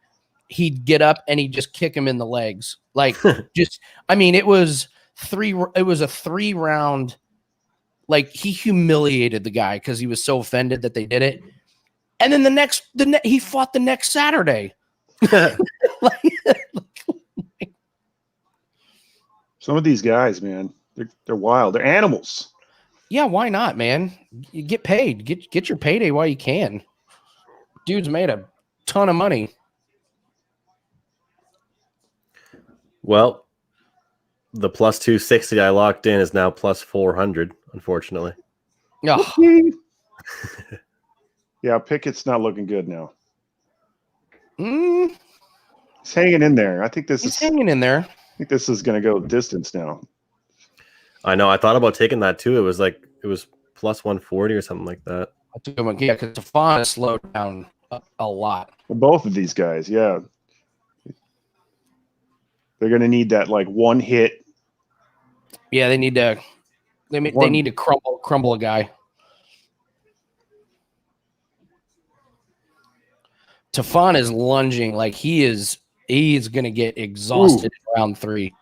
he'd get up and he'd just kick him in the legs. It was a 3-round. Like he humiliated the guy because he was so offended that they did it. And then he fought the next Saturday. Some of these guys, man, they're wild. They're animals. Yeah, why not, man? You get paid. Get your payday while you can. Dude's made a ton of money. Well, the plus 260 I locked in is now plus 400, unfortunately. Oh. Yeah, Pickett's not looking good now. He's He's hanging in there. I think this is hanging in there. I think this is going to go distance now. I know. I thought about taking that too. It was plus 140 or something like that. I took him, yeah, because Tafon has slowed down a lot. Both of these guys, yeah. They're going to need that like one hit. Yeah, they need to. They need to crumble a guy. Tafon is lunging like he's going to get exhausted in round 3.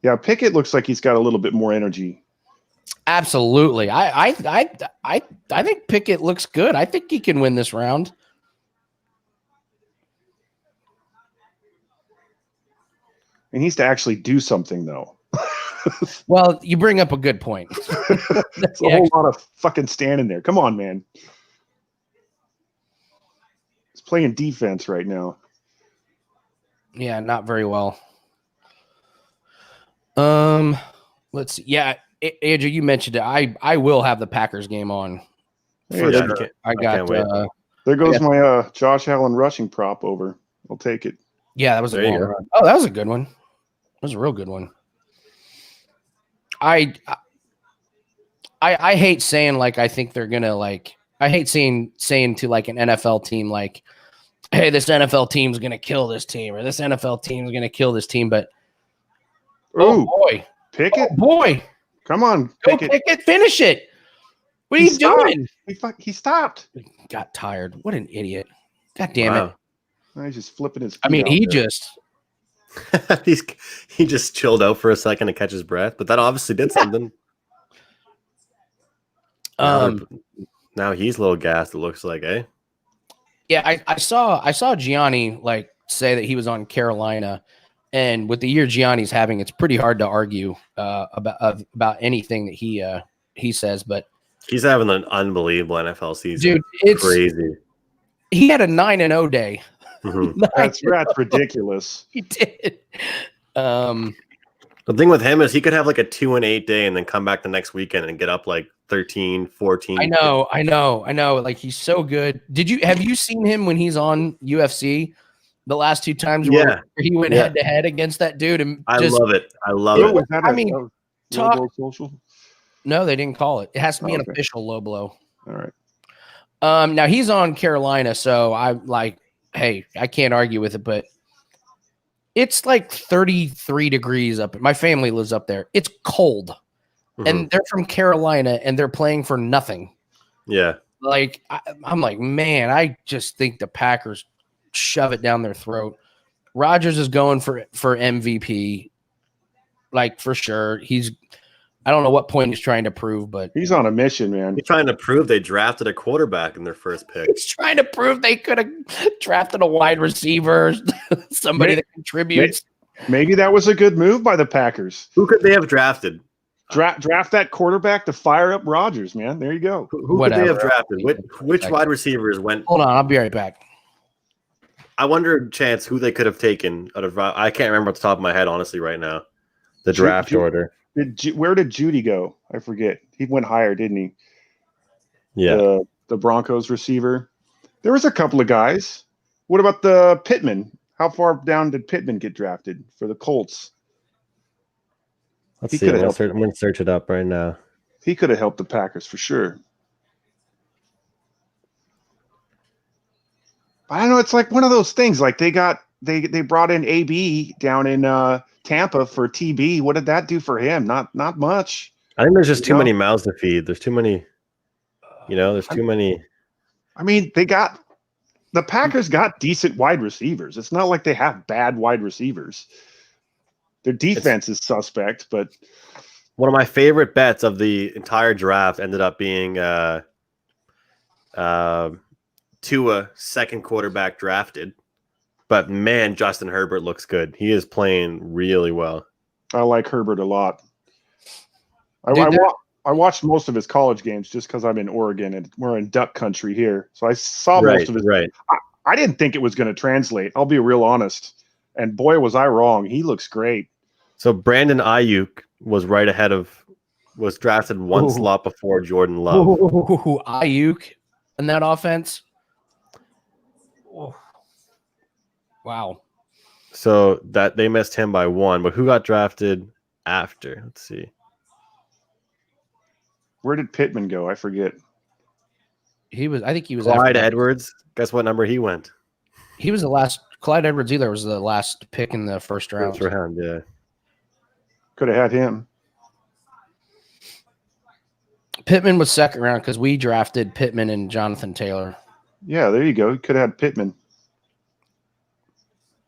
Yeah, Pickett looks like he's got a little bit more energy. Absolutely. I think Pickett looks good. I think he can win this round. He needs to actually do something though. Well, you bring up a good point. That's a whole lot of fucking standing there. Come on, man. He's playing defense right now. Yeah, not very well. Let's see. Yeah, Andrew, you mentioned it. I will have the Packers game on. Hey, I got. There goes my Josh Allen rushing prop over. I'll take it. Yeah, that was a long run. Oh, that was a good one. That was a real good one. I hate saying like I think they're gonna like. I hate saying to like an NFL team like, hey, this NFL team's gonna kill this team, or this NFL team's gonna kill this team, but oh boy, Pickett, oh boy, come on, Pickett, finish it. What are you doing? He stopped. Got tired. What an idiot! God damn it! He's just flipping his. I mean, he just. he just chilled out for a second to catch his breath, but that obviously did something. Now he's a little gassed. It looks like, eh? Yeah, I saw Gianni like say that he was on Carolina, and with the year Gianni's having, it's pretty hard to argue about anything that he says. But he's having an unbelievable NFL season, dude. It's crazy. He had a 9-0 day. Mm-hmm. That's ridiculous. He did. The thing with him is he could have like a 2-8 day and then come back the next weekend and get up like 13, 14. I know. Like he's so good. Have you seen him when he's on UFC the last 2 times where he went head to head against that dude? And I love it. I mean, social? No, they didn't call it. It has to be an official low blow. All right. Now he's on Carolina, so I'm like, hey, I can't argue with it, but it's like 33 degrees up. My family lives up there. It's cold. And they're from Carolina, and they're playing for nothing. Yeah. Like, I'm like, man, I just think the Packers shove it down their throat. Rodgers is going for MVP, like, for sure. I don't know what point he's trying to prove, but he's on a mission, man. He's trying to prove they drafted a quarterback in their first pick. He's trying to prove they could have drafted a wide receiver, somebody that contributes. Maybe that was a good move by the Packers. Who could they have drafted? Draft that quarterback to fire up Rodgers, man. There you go. Who could they have drafted? Which wide receivers went? Hold on, I'll be right back. I wonder, Chance, who they could have taken out of. I can't remember off the top of my head, honestly, right now. The draft order. Where did Judy go? I forget. He went higher, didn't he? Yeah. The Broncos receiver. There was a couple of guys. What about the Pittman? How far down did Pittman get drafted for the Colts? Let's see. I'm going to search it up right now. He could have helped the Packers for sure. I don't know. It's like one of those things. Like they brought in AB down in Tampa for TB. What did that do for him? Not much. I think there's just too many mouths to feed. There's too many. There's too many. I mean, the Packers got decent wide receivers. It's not like they have bad wide receivers. Their defense is suspect, but one of my favorite bets of the entire draft ended up being Tua, second quarterback drafted. But man, Justin Herbert looks good. He is playing really well. I like Herbert a lot. I watched most of his college games just because I'm in Oregon and we're in duck country here. So I saw most of his. Right. I didn't think it was going to translate. I'll be real honest. And boy, was I wrong. He looks great. So Brandon Ayuk was was drafted one slot before Jordan Love. Ayuk in that offense. Oh. Wow. So that they missed him by one, but who got drafted after? Let's see. Where did Pittman go? I forget. I think he was Clyde Edwards. Guess what number he went? He was the last. Clyde Edwards either was the last pick in the first round. First round, yeah. Could have had him. Pittman was second round because we drafted Pittman and Jonathan Taylor. Yeah, there you go. You could have had Pittman.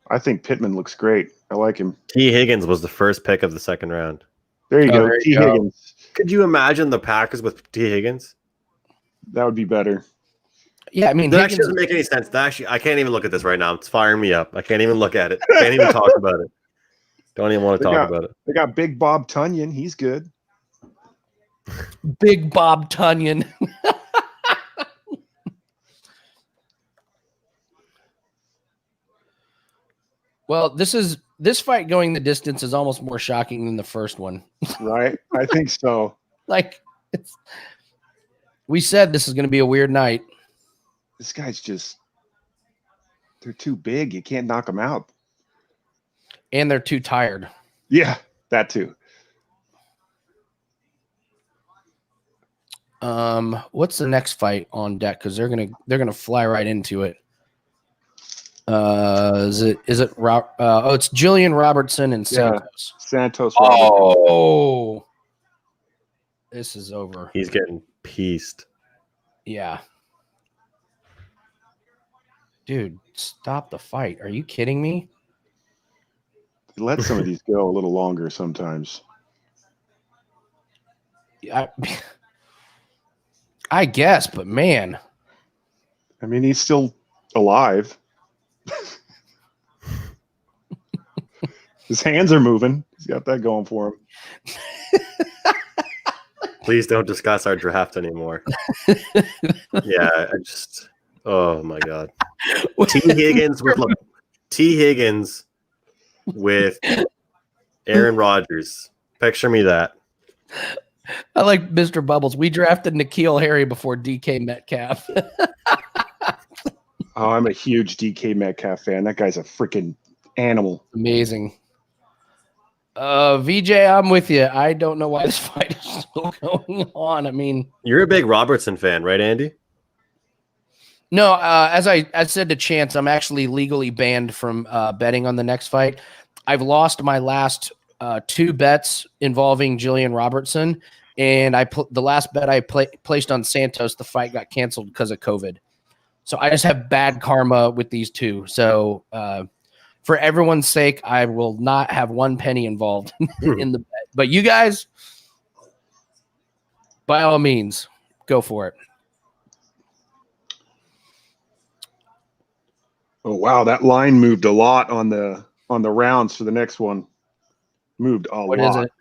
I think Pittman looks great. I like him. T. Higgins was the first pick of the second round. There you go. T. Higgins. Could you imagine the Packers with T. Higgins? That would be better. Yeah, I mean, that actually doesn't make any sense. I can't even look at this right now. It's firing me up. I can't even look at it. Can't even talk about it. Don't even want to talk about it. They got Big Bob Tunyon. He's good. Big Bob Tunyon. Well, this fight going the distance is almost more shocking than the first one. Right? I think so. We said this is going to be a weird night. This guy's they're too big. You can't knock them out. And they're too tired. Yeah, that too. What's the next fight on deck? Because they're gonna fly right into it. Is it it's Gillian, Robertson, and Santos. Yeah, Santos. Oh, this is over. He's getting pieced. Yeah. Dude, stop the fight. Are you kidding me? Let some of these go a little longer sometimes. I guess, but man. I mean, he's still alive. His hands are moving. He's got that going for him. Please don't discuss our draft anymore. Yeah, oh my God. T. Higgins with Aaron Rodgers. Picture me that. I like Mr. Bubbles. We drafted N'Keal Harry before DK Metcalf. Oh, I'm a huge DK Metcalf fan. That guy's a freaking animal. Amazing. VJ, I'm with you. I don't know why this fight is still going on. I mean, you're a big Robertson fan, right, Andy? No, as I said to Chance, I'm actually legally banned from betting on the next fight. I've lost my last 2 bets involving Gillian Robertson, and the last bet I placed on Santos, the fight got canceled because of COVID. So I just have bad karma with these two. So for everyone's sake, I will not have 1 penny involved in the bet. But you guys, by all means, go for it. Oh wow, that line moved a lot on the rounds for the next one. Moved a lot. What is it?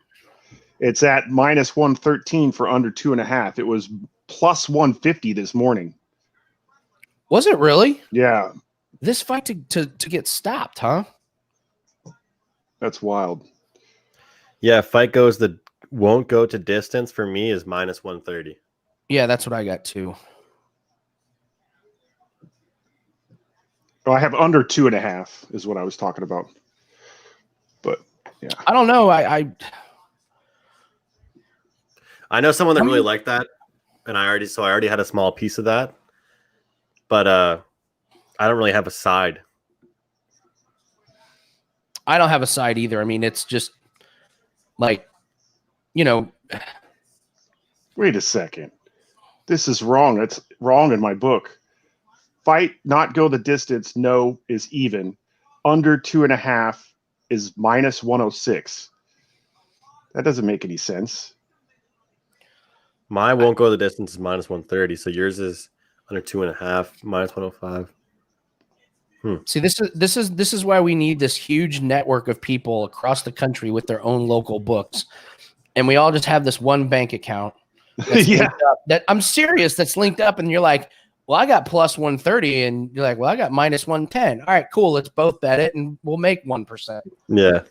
It's at -113 for under 2.5. It was +150 this morning. Was it really? Yeah. This fight to get stopped, huh? That's wild. Yeah, fight won't go to distance for me is -130. Yeah, that's what I got too. Oh, I have under 2.5 is what I was talking about. But yeah, I don't know. I know someone that really liked that, and I already had a small piece of that. But I don't really have a side. I don't have a side either. I mean, it's just like, Wait a second. This is wrong. It's wrong in my book. Fight, not go the distance, no is even. Under 2.5 is -106. That doesn't make any sense. My won't go the distance is -130. So yours is under 2.5, -105. See, this is why we need this huge network of people across the country with their own local books, and we all just have this one bank account. That's linked up, that I'm serious. That's linked up, and you're like, well, I got +130, and you're like, well, I got -110. All right, cool. Let's both bet it, and we'll make 1%. Yeah.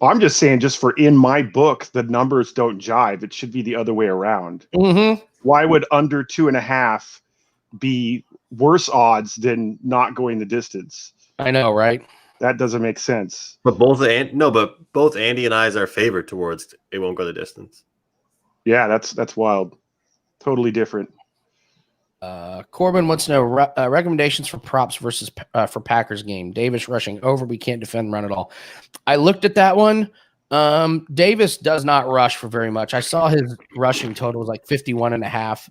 I'm just saying, just for in my book, the numbers don't jive. It should be the other way around. Mm-hmm. Why would under 2.5 be worse odds than not going the distance? I know, right? That doesn't make sense. But both Andy and I's are favored towards it won't go the distance. Yeah, that's wild. Totally different. Corbin wants to know recommendations for props versus for Packers game. Davis rushing over. We can't defend run at all. I looked at that one. Davis does not rush for very much. I saw his rushing total was like 51.5.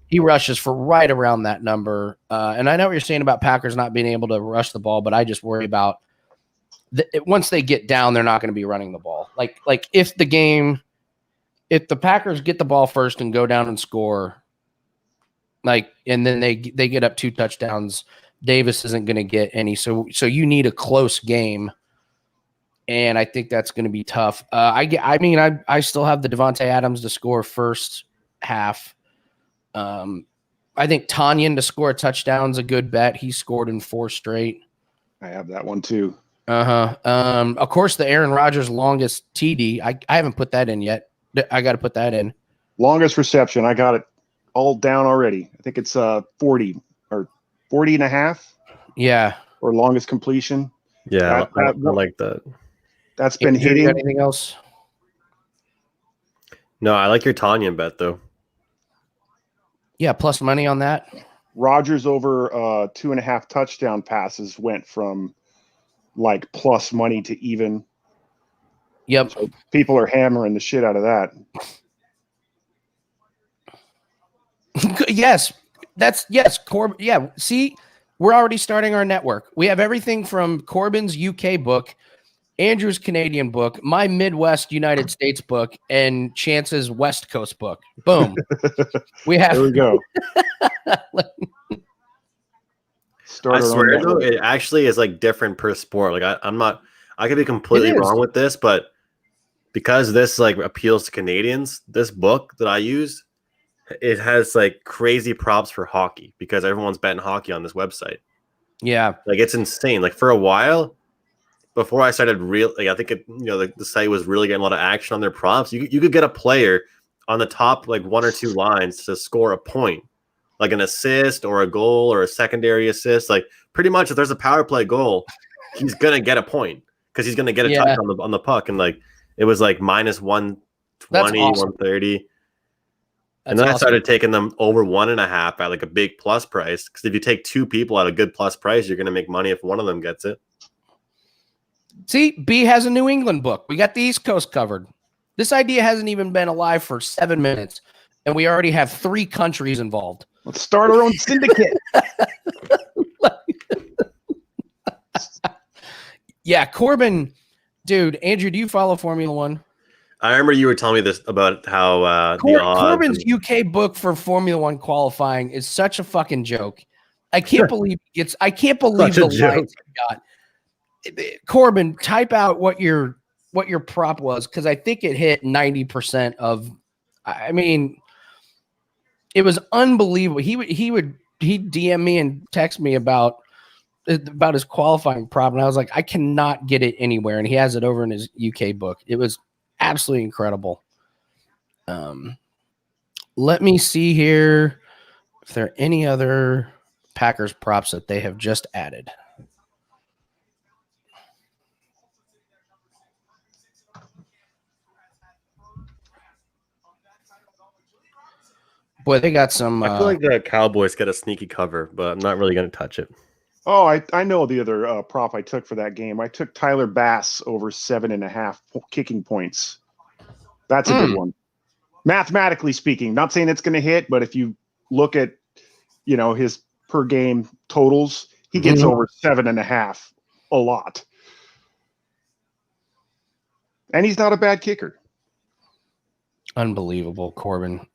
He rushes for right around that number. And I know what you're saying about Packers not being able to rush the ball, but I just worry about once they get down, they're not going to be running the ball. Like if the Packers get the ball first and go down and score, and then they get up 2 touchdowns, Davis isn't going to get any. So you need a close game, and I think that's going to be tough. I still have the Devontae Adams to score first half. I think Tanyan to score a touchdown is a good bet. He scored in 4 straight. I have that one too. Of course, the Aaron Rodgers longest TD. I haven't put that in yet. I got to put that in. Longest reception. I got it all down already. I think it's 40 or 40.5. Yeah. Or longest completion. Yeah, I like that. That's been hitting. Anything else? No, I like your Tanyan bet though. Yeah, plus money on that. Rodgers over 2.5 touchdown passes went from like plus money to even. Yep. So people are hammering the shit out of that. Yes. Corbin. Yeah. See, we're already starting our network. We have everything from Corbin's UK book, Andrew's Canadian book, my Midwest United States book, and Chance's West Coast book. Boom. There we go. I swear though, it actually is like different per sport. Like I could be completely wrong with this, but because this like appeals to Canadians, this book that I use, it has like crazy props for hockey because everyone's betting hockey on this website. Yeah. Like it's insane. Like for a while before I started I think the site was really getting a lot of action on their props. You could get a player on the top like 1 or 2 lines to score a point, like an assist or a goal or a secondary assist. Like pretty much if there's a power play goal, he's going to get a point because he's going to get a touch on the puck. And like, it was like minus 120, awesome. 130. And then I started taking them over 1.5 at like a big plus price. Because if you take 2 people at a good plus price, you're going to make money if one of them gets it. See, B has a New England book. We got the East Coast covered. This idea hasn't even been alive for 7 minutes, and we already have 3 countries involved. Let's start our own syndicate. Yeah, Corbin, dude. Andrew, do you follow Formula One? I remember you were telling me this about how Corbin's UK book for Formula One qualifying is such a fucking joke. I can't believe I can't believe the lines he got. Corbin, type out what your prop was because I think it hit 90% of. I mean, it was unbelievable. He'd DM me and text me about his qualifying prop, and I was like, I cannot get it anywhere, and he has it over in his UK book. It was absolutely incredible. Let me see here if there are any other Packers props that they have just added. Boy, they got some. I feel like the Cowboys get a sneaky cover, but I'm not really going to touch it. Oh, I know the other prop I took for that game. I took Tyler Bass over 7.5 kicking points. That's a good one. Mathematically speaking, not saying it's going to hit, but if you look at, his per game totals, he gets over 7.5 a lot. And he's not a bad kicker. Unbelievable, Corbin.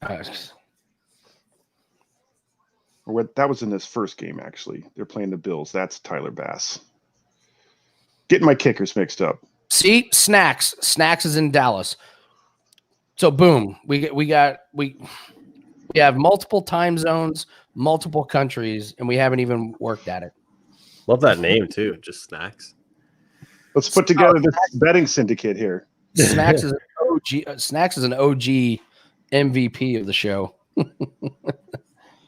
That was in this first game, actually. They're playing the Bills. That's Tyler Bass. Getting my kickers mixed up. See, Snacks. Snacks is in Dallas. So boom, we have multiple time zones, multiple countries, and we haven't even worked at it. Love that name too. Just Snacks. Let's put together this betting syndicate here. Snacks is an OG. Snacks is an OG MVP of the show.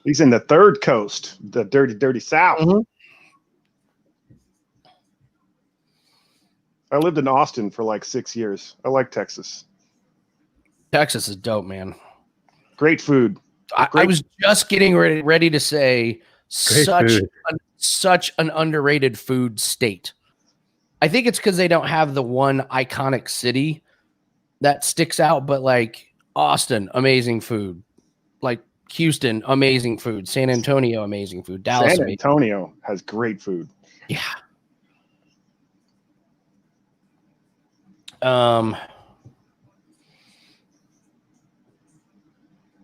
He's in the third coast, the dirty South. Mm-hmm. I lived in Austin for like 6 years. I like Texas. Texas is dope, man. Great food. I was just getting ready to say such an underrated food state. I think it's because they don't have the one iconic city that sticks out, but like Austin, amazing food. Like Houston, amazing food. San Antonio, amazing food. Dallas, San Antonio has great food. Yeah.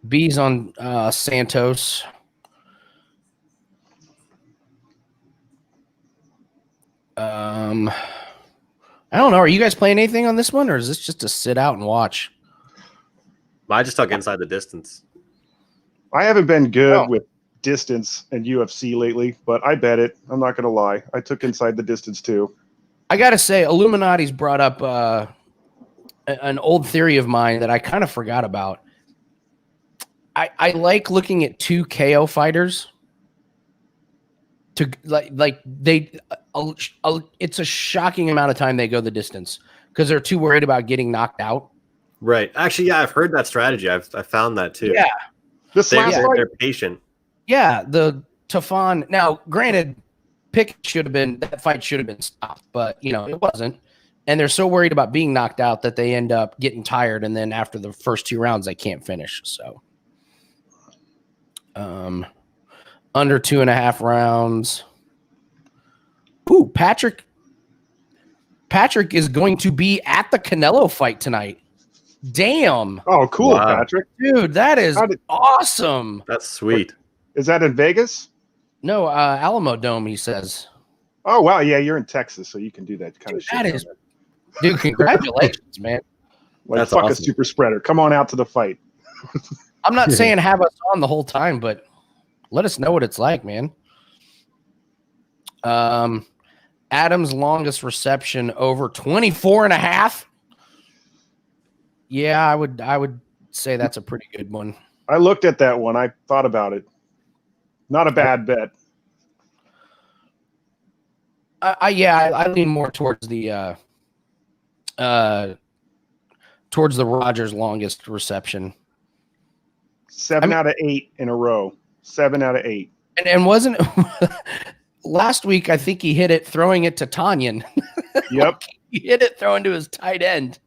B's on Santos. I don't know. Are you guys playing anything on this one, or is this just to sit out and watch? I just took inside the distance. I haven't been good with distance and UFC lately, but I bet it. I'm not going to lie. I took inside the distance too. I got to say, Illuminati's brought up an old theory of mine that I kind of forgot about. I like looking at two KO fighters to like they. It's a shocking amount of time they go the distance because they're too worried about getting knocked out. Right. Actually, yeah, I've heard that strategy. I found that too. Yeah. They're patient. Yeah. The Tafon. Now, granted, Pickett that fight should have been stopped, but it wasn't. And they're so worried about being knocked out that they end up getting tired. And then after the first 2 rounds, they can't finish. So, under 2.5 rounds. Ooh, Patrick is going to be at the Canelo fight tonight. Damn. Oh, cool, wow. Patrick. Dude, that is awesome. That's sweet. Is that in Vegas? No, Alamo Dome, he says. Oh, wow. Yeah, you're in Texas, so you can do that kind of shit. That is, dude, congratulations, man. Like, that's fuck awesome. A super spreader. Come on out to the fight. I'm not saying have us on the whole time, but let us know what it's like, man. Adam's longest reception over 24.5. Yeah, I would say that's a pretty good one. I looked at that one. I thought about it. Not a bad bet. I lean more towards the Rogers longest reception. 7 out of 8 in a row. 7 out of 8. And wasn't last week? I think he hit it throwing it to Tanyan. Yep, he hit it throwing to his tight end.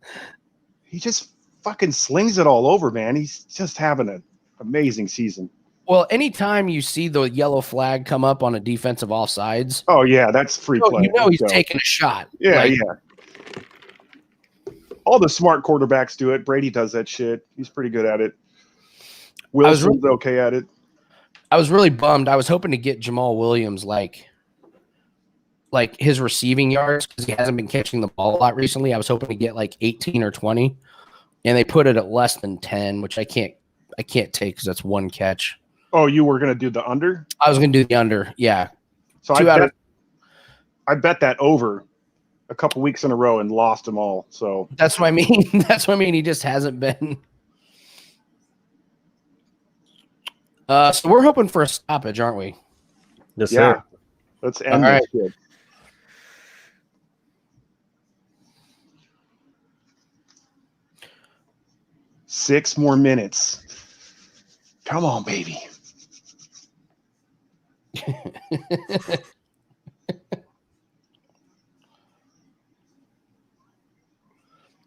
He just fucking slings it all over, man. He's just having an amazing season. Well, anytime you see the yellow flag come up on a defensive offsides, oh yeah, that's free play. He's taking a shot. Yeah, yeah. All the smart quarterbacks do it. Brady does that shit. He's pretty good at it. Wilson's okay at it. I was really bummed. I was hoping to get Jamal Williams like his receiving yards because he hasn't been catching the ball a lot recently. I was hoping to get like 18 or 20, and they put it at less than 10, which I can't take because that's one catch. Oh, you were gonna do the under? I was gonna do the under. Yeah. So I bet that over a couple weeks in a row and lost them all. So that's what I mean. That's what I mean. He just hasn't been. So we're hoping for a stoppage, aren't we? Yes, sir. Let's end this shit. Six more minutes. Come on, baby.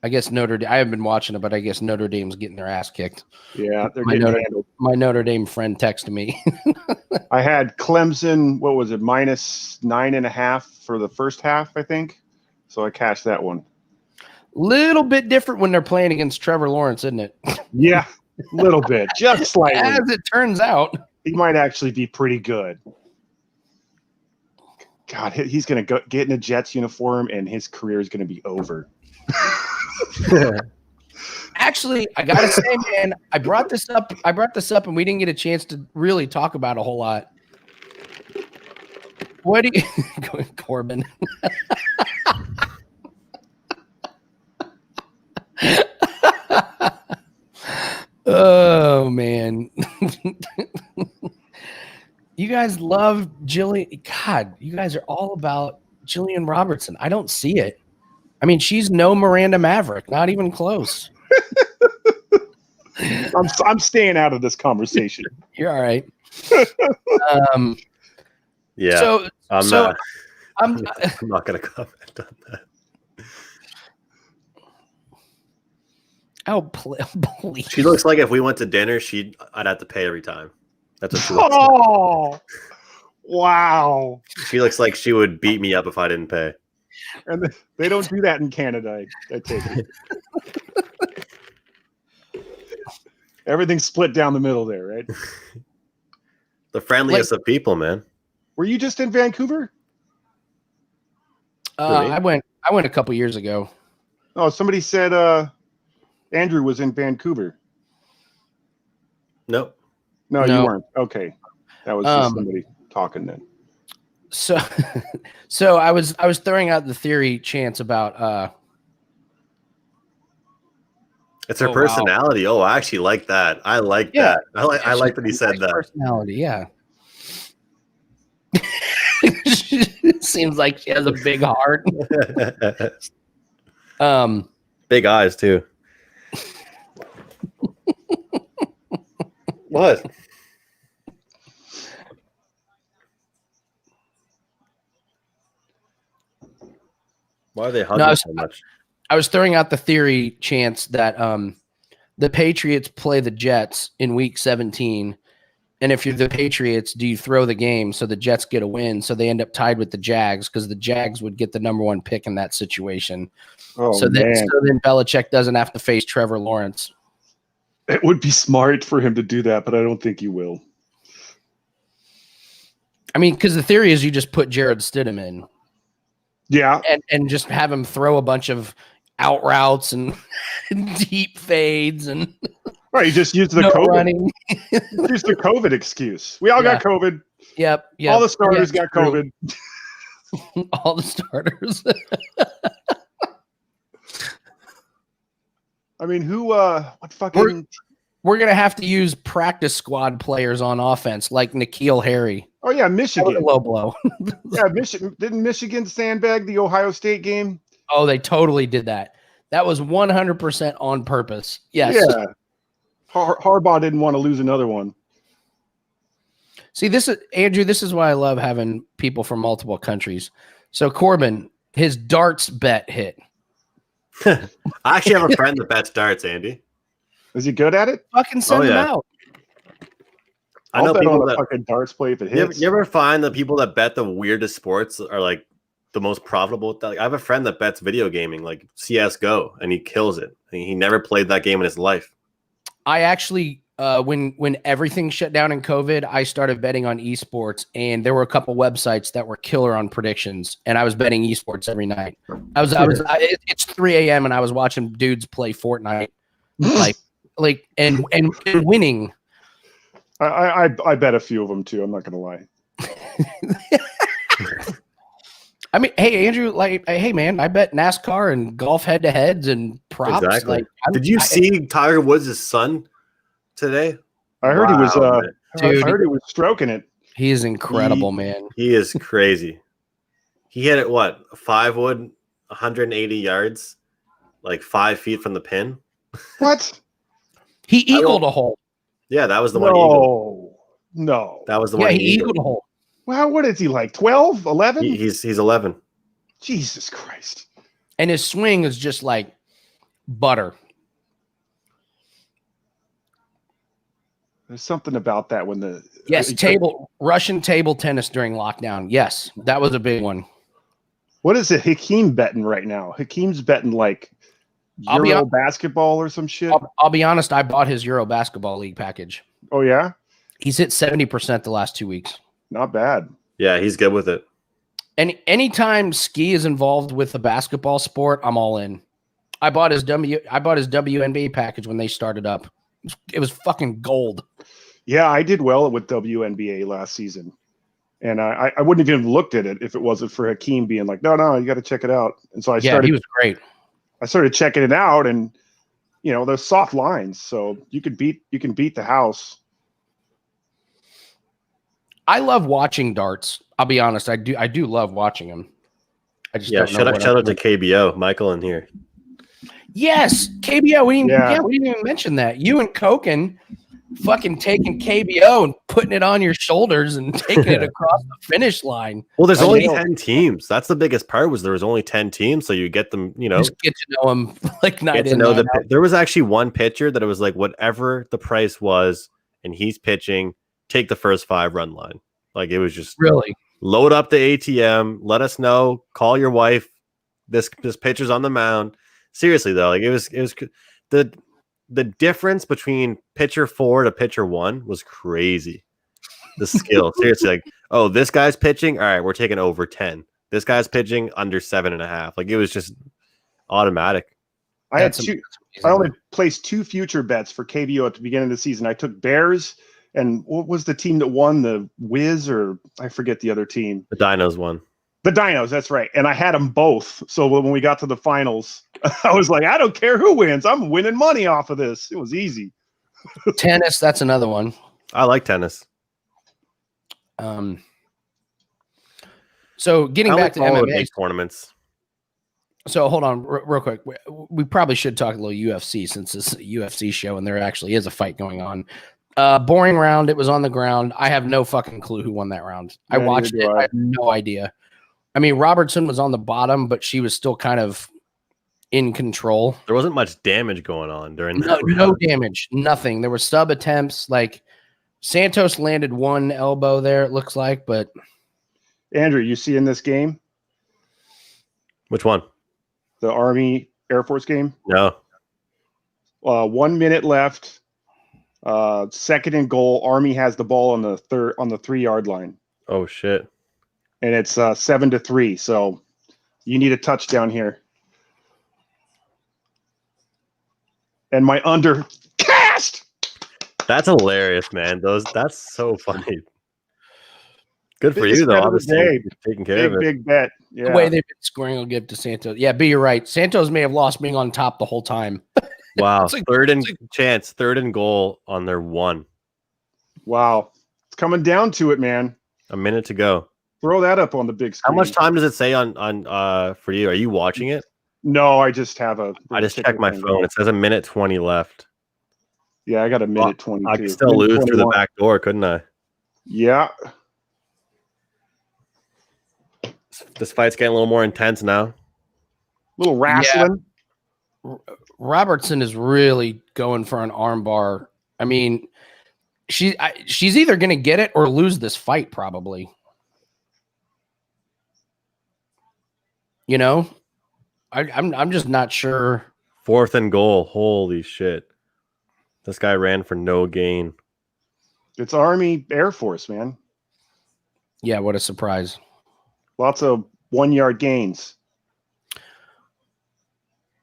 I guess I haven't been watching it, but I guess Notre Dame's getting their ass kicked. Yeah, they're getting handled. My Notre Dame friend texted me. I had Clemson, what was it, -9.5 for the first half, I think. So I cashed that one. Little bit different when they're playing against Trevor Lawrence, isn't it? Yeah, a little bit. Just slightly. As it turns out. He might actually be pretty good. God, he's going to get in a Jets uniform, and his career is going to be over. Actually, I gotta say, man, I brought this up, and we didn't get a chance to really talk about a whole lot. What do you, Corbin? Oh man. You guys love Gillian. God, you guys are all about Gillian Robertson. I don't see it. I mean, she's no Miranda Maverick, not even close. I'm staying out of this conversation. You're all right. Yeah. So I'm not going to comment on that. Oh, please. She looks like if we went to dinner, I'd have to pay every time. That's what she looks like. Oh, wow. She looks like she would beat me up if I didn't pay. And they don't do that in Canada. I take it. Everything's split down the middle there, right? The friendliest of people, man. Were you just in Vancouver? I went a couple years ago. Oh, somebody said Andrew was in Vancouver. Nope. No, you weren't. Okay. That was just somebody talking then. So I was throwing out the theory, Chance, about it's her personality. Wow. Oh, I actually like that. I like that. I like that he said that. Personality, yeah. Seems like she has a big heart. Big eyes too. What? Why are they hugging so much? I was throwing out the theory, Chance, that the Patriots play the Jets in Week 17, and if you're the Patriots, do you throw the game so the Jets get a win, so they end up tied with the Jags because the Jags would get the number one pick in that situation. So then Belichick doesn't have to face Trevor Lawrence. It would be smart for him to do that, but I don't think he will. I mean, because the theory is you just put Jared Stidham in. Yeah. And just have him throw a bunch of out routes and deep fades and right. You just use the COVID running. Use the COVID excuse. We all got COVID. Yep. All the starters got COVID. All the starters. I mean, what fucking we're gonna have to use practice squad players on offense like N'Keal Harry. Oh yeah, Michigan. Low blow. Yeah, didn't Michigan sandbag the Ohio State game? Oh, they totally did that. That was 100% on purpose. Yes. Yeah. Harbaugh didn't want to lose another one. See, Andrew, this is why I love having people from multiple countries. So Corbin, his darts bet hit. I actually have a friend that bets darts, Andy. Is he good at it? Fucking send him out. I know people that fucking darts play if it hits. You ever find the people that bet the weirdest sports are like the most profitable? Like, I have a friend that bets video gaming, like CS:GO, and he kills it. He never played that game in his life. I actually, when everything shut down in COVID, I started betting on esports, and there were a couple websites that were killer on predictions, and I was betting esports every night. It's 3 a.m. and I was watching dudes play Fortnite, and winning. I bet a few of them too. I'm not gonna lie. I mean, hey Andrew, hey man, I bet NASCAR and golf head-to-heads and props. Exactly. Did you see Tiger Woods' son today? I heard he was. Dude, I heard he was stroking it. He is incredible, man. He is crazy. He hit it 5 wood, 180 yards, like 5 feet from the pin. What? He eagled a hole. Yeah, that was the one. Eagle. No. That was the one. Yeah, he eagled a hole. Wow, what is he, like 12, 11? He's 11. Jesus Christ. And his swing is just like butter. There's something about that when the Russian table tennis during lockdown. Yes, that was a big one. What is it Hakeem betting right now? Hakeem's betting like Euro basketball or some shit. I'll be honest, I bought his Euro basketball league package. Oh yeah? He's hit 70% the last 2 weeks. Not bad. Yeah, he's good with it. And anytime ski is involved with a basketball sport, I'm all in. I bought his WNBA package when they started up. It was fucking gold. Yeah, I did well with WNBA last season. And I wouldn't have even looked at it if it wasn't for Hakeem being like, no, you got to check it out. And so he was great. I started checking it out, and those soft lines. So you can beat the house. I love watching darts. I'll be honest. I do love watching them. I just don't know shout out to KBO, Michael in here. Yes, KBO. We didn't even mention that. You and Koken fucking taking KBO and putting it on your shoulders and taking it across the finish line. Well, there's only 10 teams. That's the biggest part. Was there was only 10 teams, so you get them. Just get to know them like night in. There was actually one pitcher that it was like whatever the price was, and he's pitching. Take the first 5 run line. Like it was just really load up the ATM. Let us know. Call your wife. This pitcher's on the mound. Seriously though, like it was the difference between pitcher 4 to pitcher 1 was crazy. The skill, seriously, like, oh, this guy's pitching. All right, we're taking over 10. This guy's pitching under 7.5. Like it was just automatic. I only placed 2 future bets for KBO at the beginning of the season. I took Bears, and what was the team that won? The Wiz, or I forget the other team. The Dinos won. The Dinos, that's right. And I had them both. So when we got to the finals, I was like, I don't care who wins. I'm winning money off of this. It was easy. Tennis, that's another one. I like tennis. So getting back to MMA tournaments. So hold on real quick. We probably should talk a little UFC since this is a UFC show and there actually is a fight going on. Boring round. It was on the ground. I have no fucking clue who won that round. I watched it. I have no idea. I mean, Robertson was on the bottom, but she was still kind of in control. There wasn't much damage going on during that. No damage. Nothing. There were sub attempts. Like Santos landed 1 elbow there, it looks like, but Andrew, you see in this game? Which one? The Army Air Force game? No. 1 minute left. Second and goal. Army has the ball on the 3-yard line. Oh shit. And it's 7-3. So you need a touchdown here. And my under cast. That's hilarious, man. That's so funny. Good for you, though. Obviously, taking care of it. Big bet. Yeah. The way they've been scoring will give to Santos. Yeah, but you're right. Santos may have lost being on top the whole time. Wow. Third and goal on their 1. Wow. It's coming down to it, man. A minute to go. Throw that up on the big screen. How much time does it say on for you? Are you watching it? No, I just have I just checked my phone. It says 1:20 left. Yeah, I got a minute 22. I could still lose through the back door, couldn't I? Yeah. This fight's getting a little more intense now. A little wrestling. Yeah. Robertson is really going for an armbar. I mean, she's either going to get it or lose this fight, probably. You know, I'm just not sure. 4th and goal. Holy shit! This guy ran for no gain. It's Army Air Force, man. Yeah, what a surprise. Lots of 1-yard gains.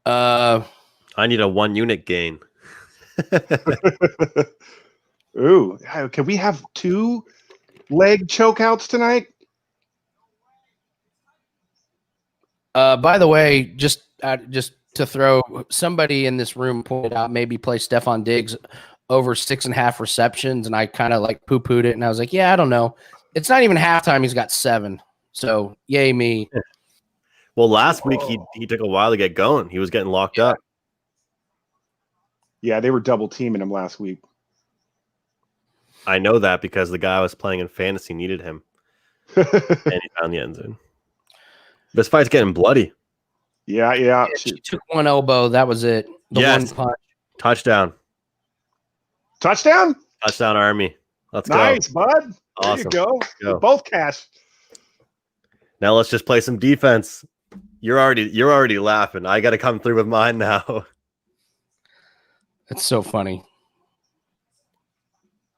I need a 1-unit gain. Ooh, can we have 2 leg chokeouts tonight? By the way, just to throw, somebody in this room pointed out maybe play Stefan Diggs over 6.5 receptions, and I kind of like poo-pooed it, and I was like, yeah, I don't know. It's not even halftime. He's got 7. So, yay me. Well, last week he took a while to get going. He was getting locked up. Yeah, they were double teaming him last week. I know that because the guy I was playing in fantasy needed him. And he found the end zone. This fight's getting bloody. Yeah. She took 1 elbow. That was it. Yes. 1 punch. Touchdown. Touchdown, Army. Let's go. Nice, bud. Awesome. There you go. Both cash. Now let's just play some defense. You're already laughing. I got to come through with mine now. That's so funny.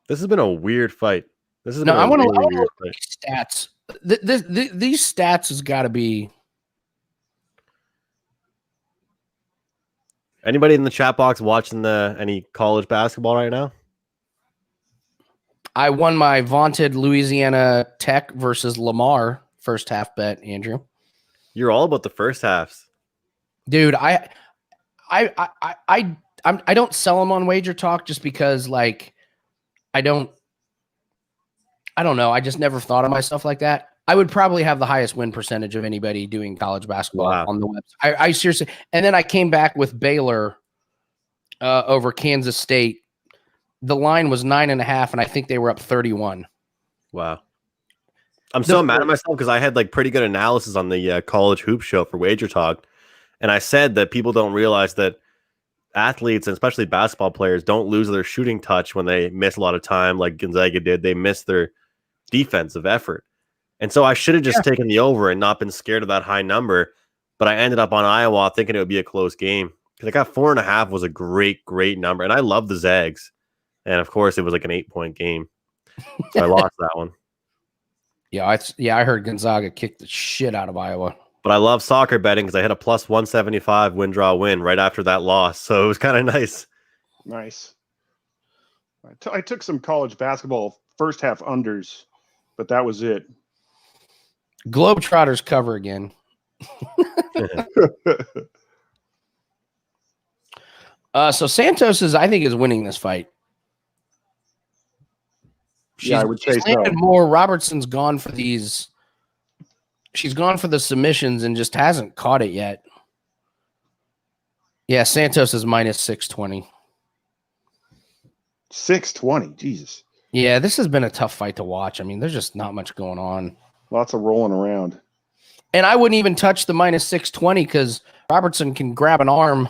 This has been a weird fight. I want to look at these stats. These stats has got to be. Anybody in the chat box watching any college basketball right now? I won my vaunted Louisiana Tech versus Lamar first half bet, Andrew. You're all about the first halves. Dude, I I don't sell them on Wager Talk just because like I don't know. I just never thought of myself like that. I would probably have the highest win percentage of anybody doing college basketball on the website. I seriously, and then I came back with Baylor over Kansas State. The line was 9.5, and I think they were up 31. Wow. I'm so mad at myself because I had like pretty good analysis on the college hoop show for Wager Talk. And I said that people don't realize that athletes, and especially basketball players, don't lose their shooting touch when they miss a lot of time like Gonzaga did. They miss their defensive effort. And so I should have just taken the over and not been scared of that high number. But I ended up on Iowa thinking it would be a close game. Because I got 4.5 was a great number. And I love the Zags. And of course, it was like an 8-point game. So I lost that one. Yeah, I heard Gonzaga kick the shit out of Iowa. But I love soccer betting because I hit a plus 175 win right after that loss. So it was kind of nice. Nice. I took some college basketball first half unders, but that was it. Globetrotters cover again. So Santos I think is winning this fight. I would say so. More. Robertson's gone for these. She's gone for the submissions and just hasn't caught it yet. Yeah, Santos is minus 620. 620, Jesus. Yeah, this has been a tough fight to watch. I mean, there's just not much going on. Lots of rolling around. And I wouldn't even touch the minus 620 because Robertson can grab an arm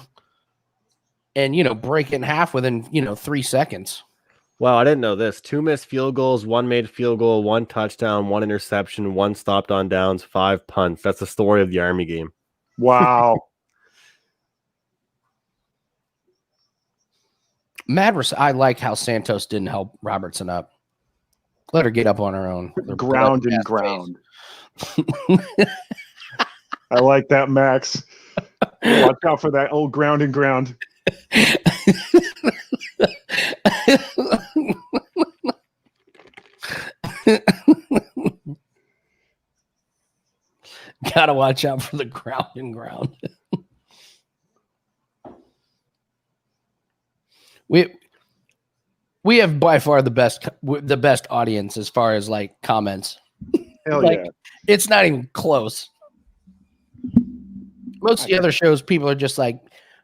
and, break it in half within, 3 seconds. Wow, I didn't know this. 2 missed field goals, 1 made field goal, 1 touchdown, 1 interception, 1 stopped on downs, 5 punts. That's the story of the Army game. Wow. I like how Santos didn't help Robertson up. Let her get up on her own. Ground and ground. I like that, Max. Watch out for that old ground and ground. Gotta watch out for the ground and ground. We have by far the best audience as far as like comments. Hell yeah. It's not even close. Most of the other shows, people are just like,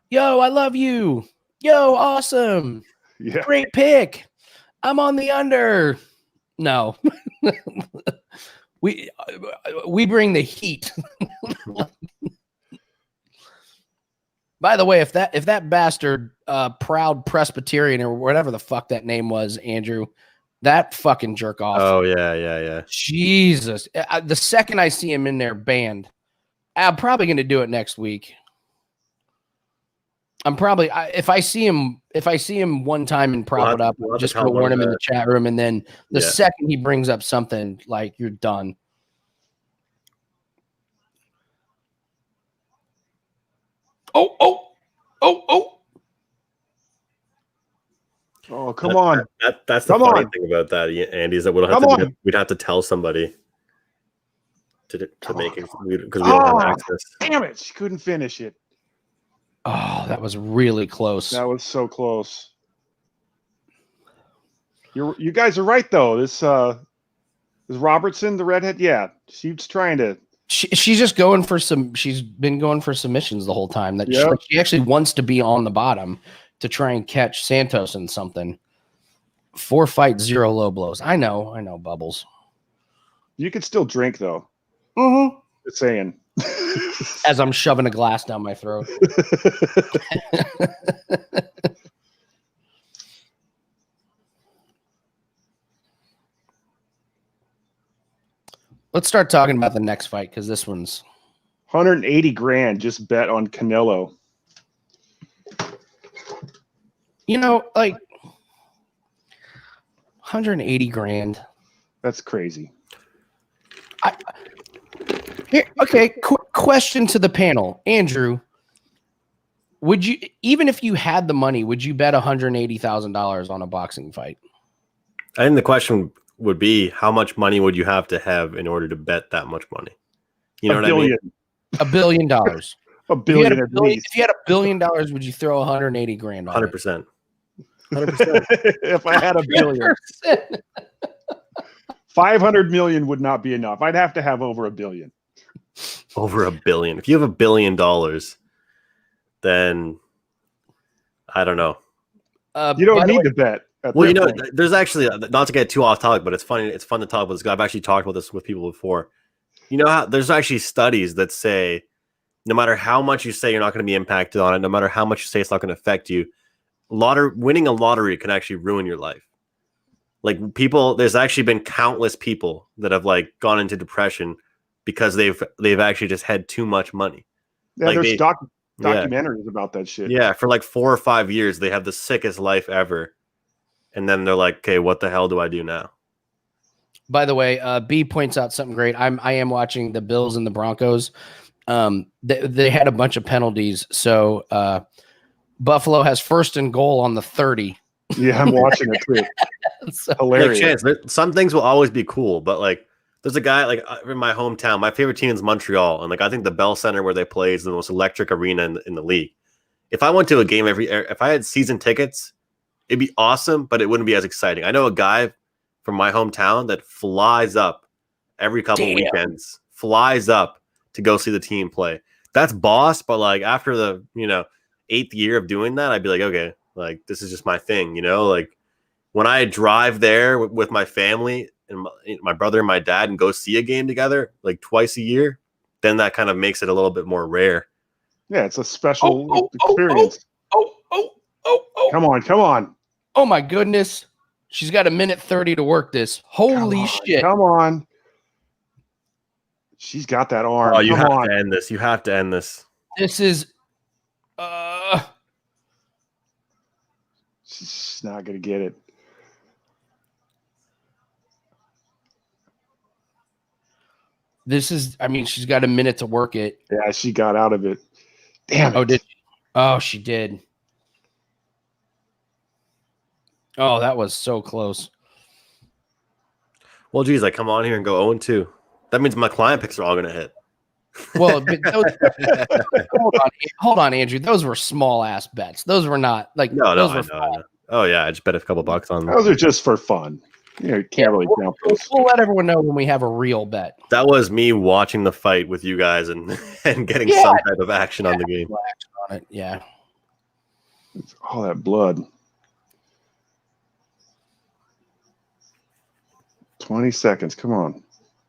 yo, I love you. Yo, awesome. Yeah. Great pick. I'm on the under. No. We bring the heat. By the way, if that bastard, proud Presbyterian or whatever the fuck that name was, Andrew, that fucking jerk off. Oh yeah. Jesus, the second I see him in there, banned. I'm probably going to do it next week. I'm probably if I see him one time and prop it up, I'm just going to warn him in the chat room, and then the second he brings up something, like, you're done. Oh, come on. That's the funny thing about that, Andy, is that we'd have to tell somebody to make it because we don't have access. Damn it. She couldn't finish it. Oh, that was really close. That was so close. You guys are right though. This is Robertson, the redhead. Yeah, she's trying to. She's just going for some. She's been going for submissions the whole time. That she actually wants to be on the bottom to try and catch Santos in something. 4 fights, 0 low blows. I know, Bubbles. You could still drink though. Mm-hmm. Just saying. As I'm shoving a glass down my throat. Let's start talking about the next fight because this one's 180 grand just bet on Canelo. Like 180 grand. That's crazy. Okay, quick question to the panel. Andrew, would you, even if you had the money, would you bet $180,000 on a boxing fight? I think the question would be, how much money would you have in order to bet that much money? You know what I mean? $1 billion. $1 A billion at least. If you had $1 billion, would you throw 180 grand on 100%. 100%. If I had $1 billion. 500 million would not be enough. I'd have to have over $1 billion. Over $1 billion. If you have $1 billion, then I don't know. You don't need to bet. Well, you know, there's actually, not to get too off topic, but it's funny. It's fun to talk about this. I've actually talked about this with people before. You know how there's actually studies that say no matter how much you say you're not going to be impacted on it, no matter how much you say it's not going to affect you, winning a lottery can actually ruin your life. Like people, there's actually been countless people that have like gone into depression because they've actually just had too much money. Yeah, like there's documentaries about that shit. Yeah, for like 4 or 5 years, they have the sickest life ever. And then they're like, okay, what the hell do I do now? By the way, B points out something great. I am watching the Bills and the Broncos. They had a bunch of penalties. So Buffalo has 1st and goal on the 30. Yeah, I'm watching it too. So, hilarious. Some things will always be cool, but like there's a guy like in my hometown. My favorite team is Montreal, and like I think the Bell Center where they play is the most electric arena in the league. If I went to a game if I had season tickets, it'd be awesome, but it wouldn't be as exciting. I know a guy from my hometown that flies up every couple weekends, flies up to go see the team play. That's boss, but like after the 8th year of doing that, I'd be like, okay, like this is just my thing, like when I drive there with my family and my brother and my dad and go see a game together like twice a year, then that kind of makes it a little bit more rare. Yeah, it's a special experience. Come on. Oh my goodness. She's got 1:30 to work this. Holy shit. Come on. She's got that arm. Oh, you have to end this. You have to end this. This is she's not gonna get it. She's got a minute to work it. Yeah, she got out of it. Damn it. Oh, did she? Oh, she did. Oh, that was so close. Well, geez, I come on here and go 0-2. That means my client picks are all going to hit. Well, hold on, Andrew. Those were small ass bets. Those were not like those were fun. Oh yeah, I just bet a couple bucks on them. Those are just for fun. You can't really count those. We'll let everyone know when we have a real bet. That was me watching the fight with you guys and getting some type of action on the game. Action on it, yeah. It's all that blood. 20 seconds. Come on.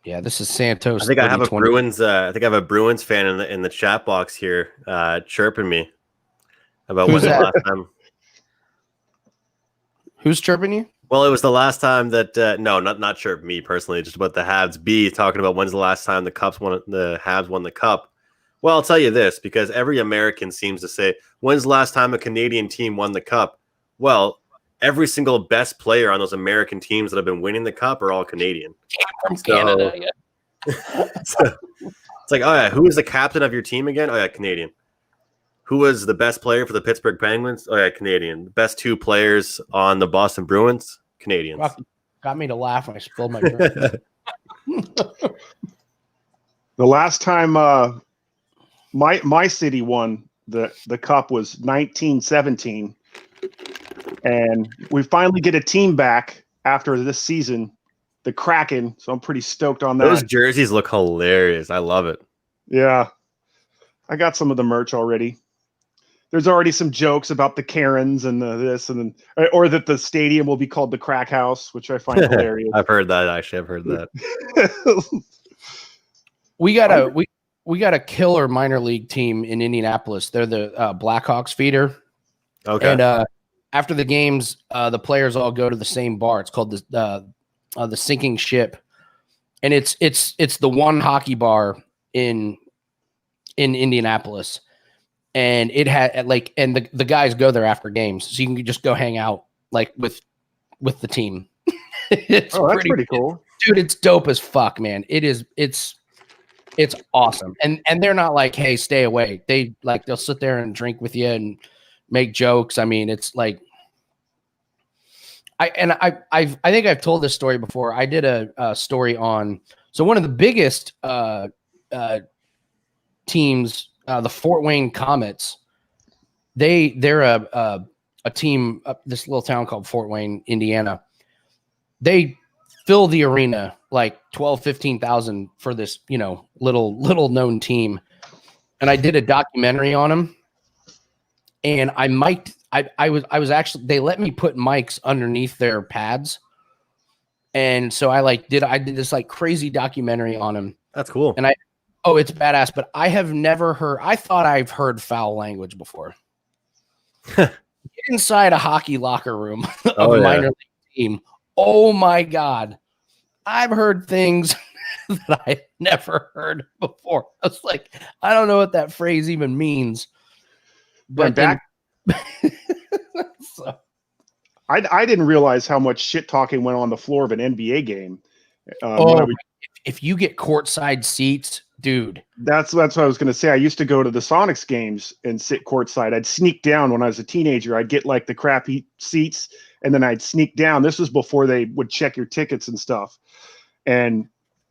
Yeah, this is Santos. I think I have a Bruins. I think I have a Bruins fan in the chat box here, chirping me about when's the last time. Who's chirping you? Well, it was the last time that no, not chirp me personally, just about the Habs. B talking about when's the last time the Habs won the cup. Well, I'll tell you this because every American seems to say, when's the last time a Canadian team won the cup? Well, every single best player on those American teams that have been winning the cup are all Canadian. From Canada, yeah. So, it's like, oh yeah, who is the captain of your team again? Oh yeah, Canadian. Who was the best player for the Pittsburgh Penguins? Oh yeah, Canadian. The best 2 players on the Boston Bruins? Canadians. Got me to laugh when I spilled my drink. The last time my city won the cup was 1917. And we finally get a team back after this season, the Kraken. So I'm pretty stoked on that. Those jerseys look hilarious. I love it. Yeah. I got some of the merch already. There's already some jokes about the Karens and this and then, or that the stadium will be called the Crack House, which I find hilarious. I've heard that. Actually, I've heard that. We got a killer minor league team in Indianapolis. They're the Blackhawks feeder. Okay. And after the games, the players all go to the same bar. It's called the Sinking Ship, and it's the one hockey bar in Indianapolis, and it had and the guys go there after games, so you can just go hang out like with the team. That's pretty cool, dude. It's dope as fuck, man. It's awesome, and they're not like, hey, stay away. They'll sit there and drink with you and make jokes. I mean, it's like I think I've told this story before. I did a story on one of the biggest teams the Fort Wayne Comets. They're a team up this little town called Fort Wayne, Indiana. They fill the arena like 15,000 for this, little known team. And I did a documentary on them. And I was actually, they let me put mics underneath their pads. And so I did this like crazy documentary on them. That's cool. And it's badass, but I have never heard, I thought I've heard foul language before. Get inside a hockey locker room of a minor league team. Oh my God. I've heard things that I've never heard before. I was like, I don't know what that phrase even means. But so. I didn't realize how much shit talking went on the floor of an NBA game. If you get courtside seats, dude. That's what I was going to say. I used to go to the Sonics games and sit courtside. I'd sneak down when I was a teenager. I'd get like the crappy seats, and then I'd sneak down. This was before they would check your tickets and stuff. And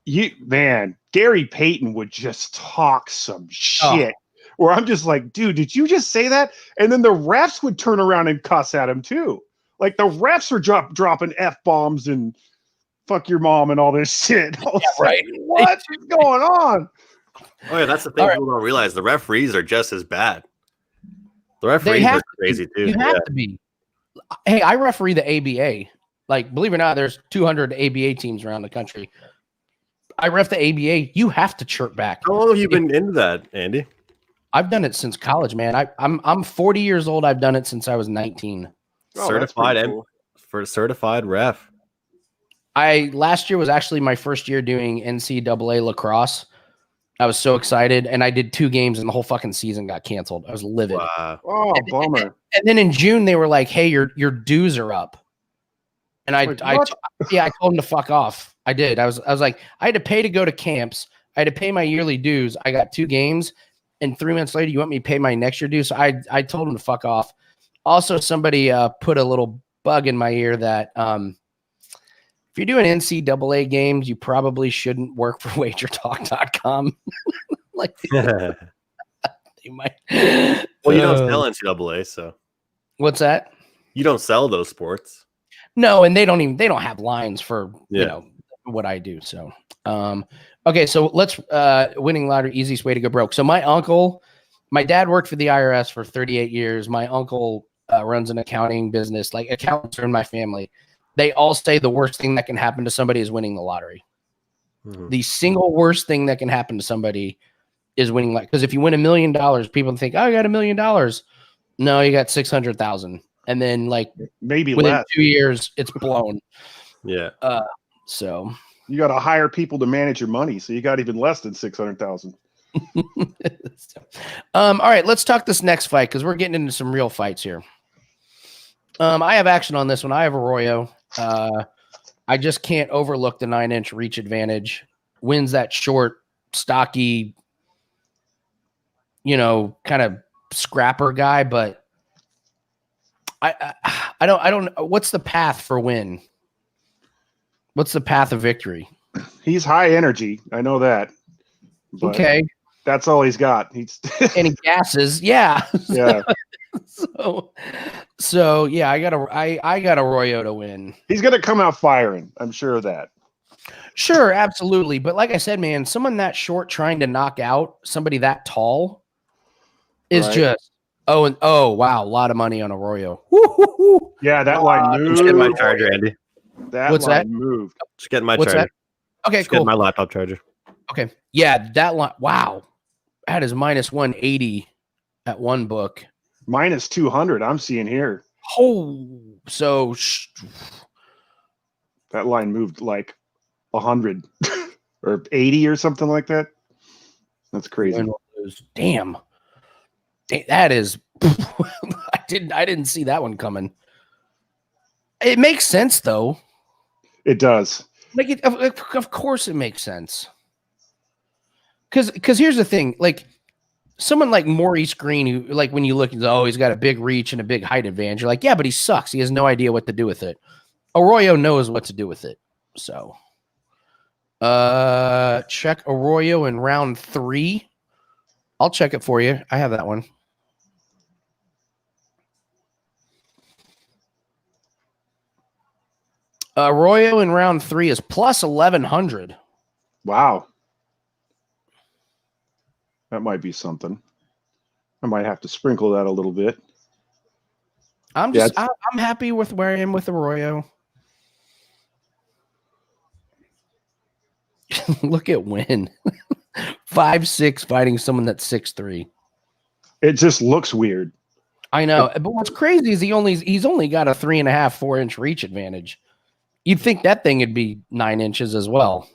Gary Payton would just talk some shit. Where I'm just like, dude, did you just say that? And then the refs would turn around and cuss at him too. Like the refs were dropping F-bombs and fuck your mom and all this shit. Right. What's going on? Oh yeah, that's the thing people don't realize. The referees are just as bad. The referees are crazy too. You have to be. Hey, I referee the ABA. Like, believe it or not, there's 200 ABA teams around the country. I ref the ABA. You have to chirp back. How long have you been into that, Andy? I've done it since college, man. I'm 40 years old. I've done it since I was 19. Certified for certified ref. Last year was actually my first year doing NCAA lacrosse. I was so excited, and I did 2 games, and the whole fucking season got canceled. I was livid. Wow. Oh, bummer. And then in June, they were like, "Hey, your dues are up," and I told them to fuck off. I did. I was like, I had to pay to go to camps. I had to pay my yearly dues. I got 2 games, and 3 months later, you want me to pay my next year dues? So I told them to fuck off. Also, somebody put a little bug in my ear that if you're doing NCAA games, you probably shouldn't work for wagertalk.com. Like you might. Well, you don't sell NCAA, so what's that? You don't sell those sports. No, and they don't have lines for what I do. So okay, so let's winning lottery, easiest way to go broke. So my dad worked for the IRS for 38 years. My uncle runs an accounting business. Like, accountants are in my family. They all say the worst thing that can happen to somebody is winning the lottery. Mm-hmm. The single worst thing that can happen to somebody is winning. Because if you win $1 million, people think, "Oh, I got $1 million." No, you got 600,000. And then maybe within less. 2 years, it's blown. Yeah. So you got to hire people to manage your money. So you got even less than 600,000. All right, let's talk this next fight because we're getting into some real fights here. I have action on this one. I have Arroyo. I just can't overlook the 9-inch reach advantage. Wins that short, stocky, kind of scrapper guy, but I don't know. What's the path for Winn? What's the path of victory? He's high energy. I know that. Okay. That's all he's got. And he gasses. Yeah. Yeah. So yeah, I got Arroyo to win. He's gonna come out firing. I'm sure of that. Sure, absolutely. But like I said, man, someone that short trying to knock out somebody that tall is just wow, a lot of money on Arroyo. Woo-hoo-hoo. Yeah, that line moved. Just getting my charger, Andy. What's that moved? Just getting my charger. That? Okay, just cool. Getting my laptop charger. Okay. Yeah, that line. Wow. That is minus 180 at one book. Minus 200, I'm seeing here. Oh, so that line moved like 100 or 80 or something like that. That's crazy. Damn. That is I didn't see that one coming. It makes sense though. It does. Like of course it makes sense. Cuz here's the thing, like someone like Maurice Green, who, like, when you look, he's got a big reach and a big height advantage. You're like, yeah, but he sucks. He has no idea what to do with it. Arroyo knows what to do with it. So, check Arroyo in round 3 I'll check it for you. I have that one. Arroyo in round 3 is plus 1,100. Wow. That might be something. I might have to sprinkle that a little bit. I'm happy with where I am with Arroyo. Look at Winn. 5'6", fighting someone that's 6'3". It just looks weird. I know, but what's crazy is he's only got a 3.5, 4-inch reach advantage. You'd think that thing would be 9 inches as well.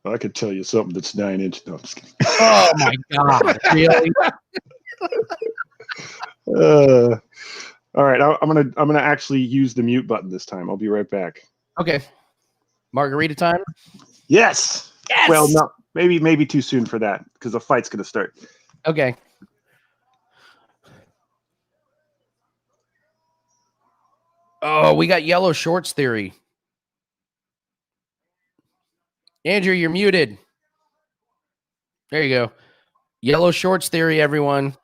I could tell you something that's 9 inches. No, I'm just kidding. Oh my god! Really? All right, I'm gonna actually use the mute button this time. I'll be right back. Okay. Margarita time. Yes. Yes. Well, no, maybe too soon for that because the fight's gonna start. Okay. Oh, we got yellow shorts theory. Andrew, you're muted. There you go. Yellow shorts theory, everyone.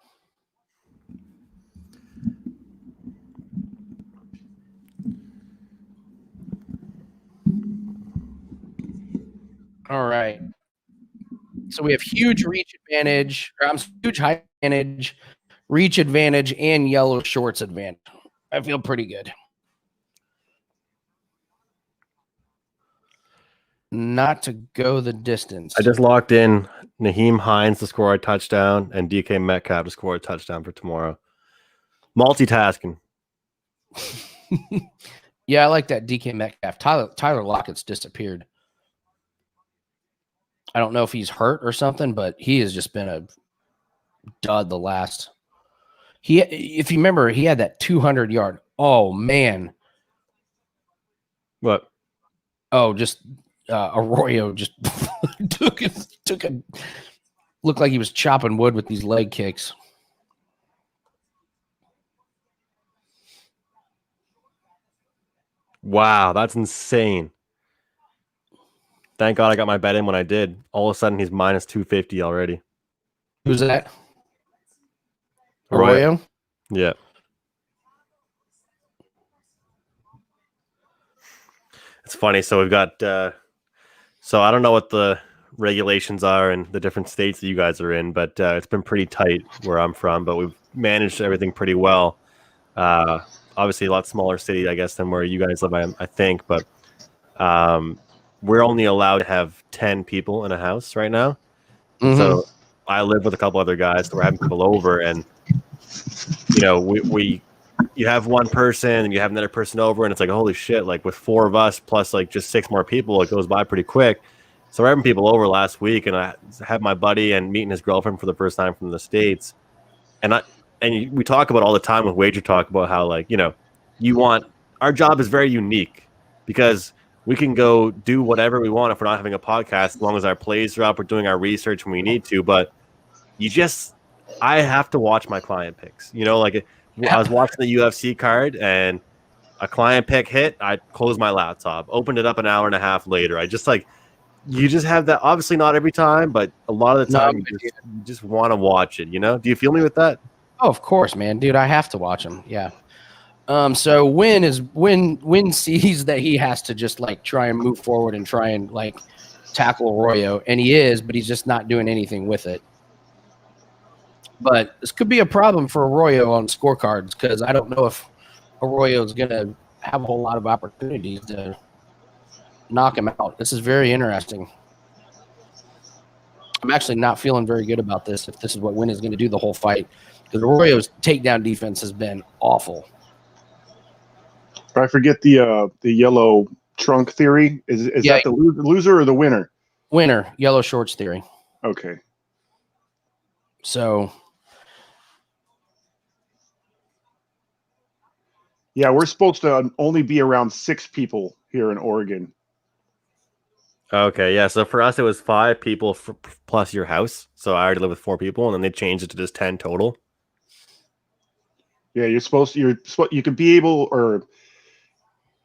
All right. So we have huge reach advantage, huge height advantage, reach advantage, and yellow shorts advantage. I feel pretty good. Not to go the distance. I just locked in Naheem Hines to score a touchdown and DK Metcalf to score a touchdown for tomorrow. Multitasking. Yeah, I like that DK Metcalf. Tyler Lockett's disappeared. I don't know if he's hurt or something, but he has just been a dud the last. If you remember, he had that 200-yard. Oh, man. What? Oh, just Arroyo just took a looked like he was chopping wood with these leg kicks. Wow, that's insane. Thank God I got my bet in when I did. All of a sudden, he's minus 250 already. Who's that? Arroyo? Yeah. It's funny. So we've got... so I don't know what the regulations are in the different states that you guys are in, but it's been pretty tight where I'm from, but we've managed everything pretty well. Obviously, a lot smaller city, I guess, than where you guys live, I think, but... we're only allowed to have 10 people in a house right now. Mm-hmm. So I live with a couple other guys, so we're having people over, and you know, you have one person and you have another person over, and it's like, holy shit, like with 4 of us plus like just 6 more people, it goes by pretty quick. So we're having people over last week, and I had my buddy and meeting his girlfriend for the first time from the States. And we talk about all the time with Wager Talk about how, like, you know, our job is very unique because we can go do whatever we want if we're not having a podcast, as long as our plays are up, we're doing our research when we need to. But I have to watch my client picks. You know, like I was watching the UFC card and a client pick hit. I closed my laptop, opened it up an hour and a half later. I just you just have that. Obviously not every time, but a lot of the time you just want to watch it. You know? Do you feel me with that? Oh, of course, man, dude. I have to watch them. Yeah. So Winn sees that he has to just like try and move forward and try and like tackle Arroyo, and he is, but he's just not doing anything with it. But this could be a problem for Arroyo on scorecards because I don't know if Arroyo is going to have a whole lot of opportunities to knock him out. This is very interesting. I'm actually not feeling very good about this if this is what Winn is going to do the whole fight, because Arroyo's takedown defense has been awful. I forget the yellow trunk theory. Is that the loser or the winner? Winner, yellow shorts theory. Okay. So, yeah, we're supposed to only be around 6 people here in Oregon. Okay, yeah. So for us, it was 5 people plus your house. So I already live with 4 people, and then they changed it to just 10 total. Yeah, you can be able, or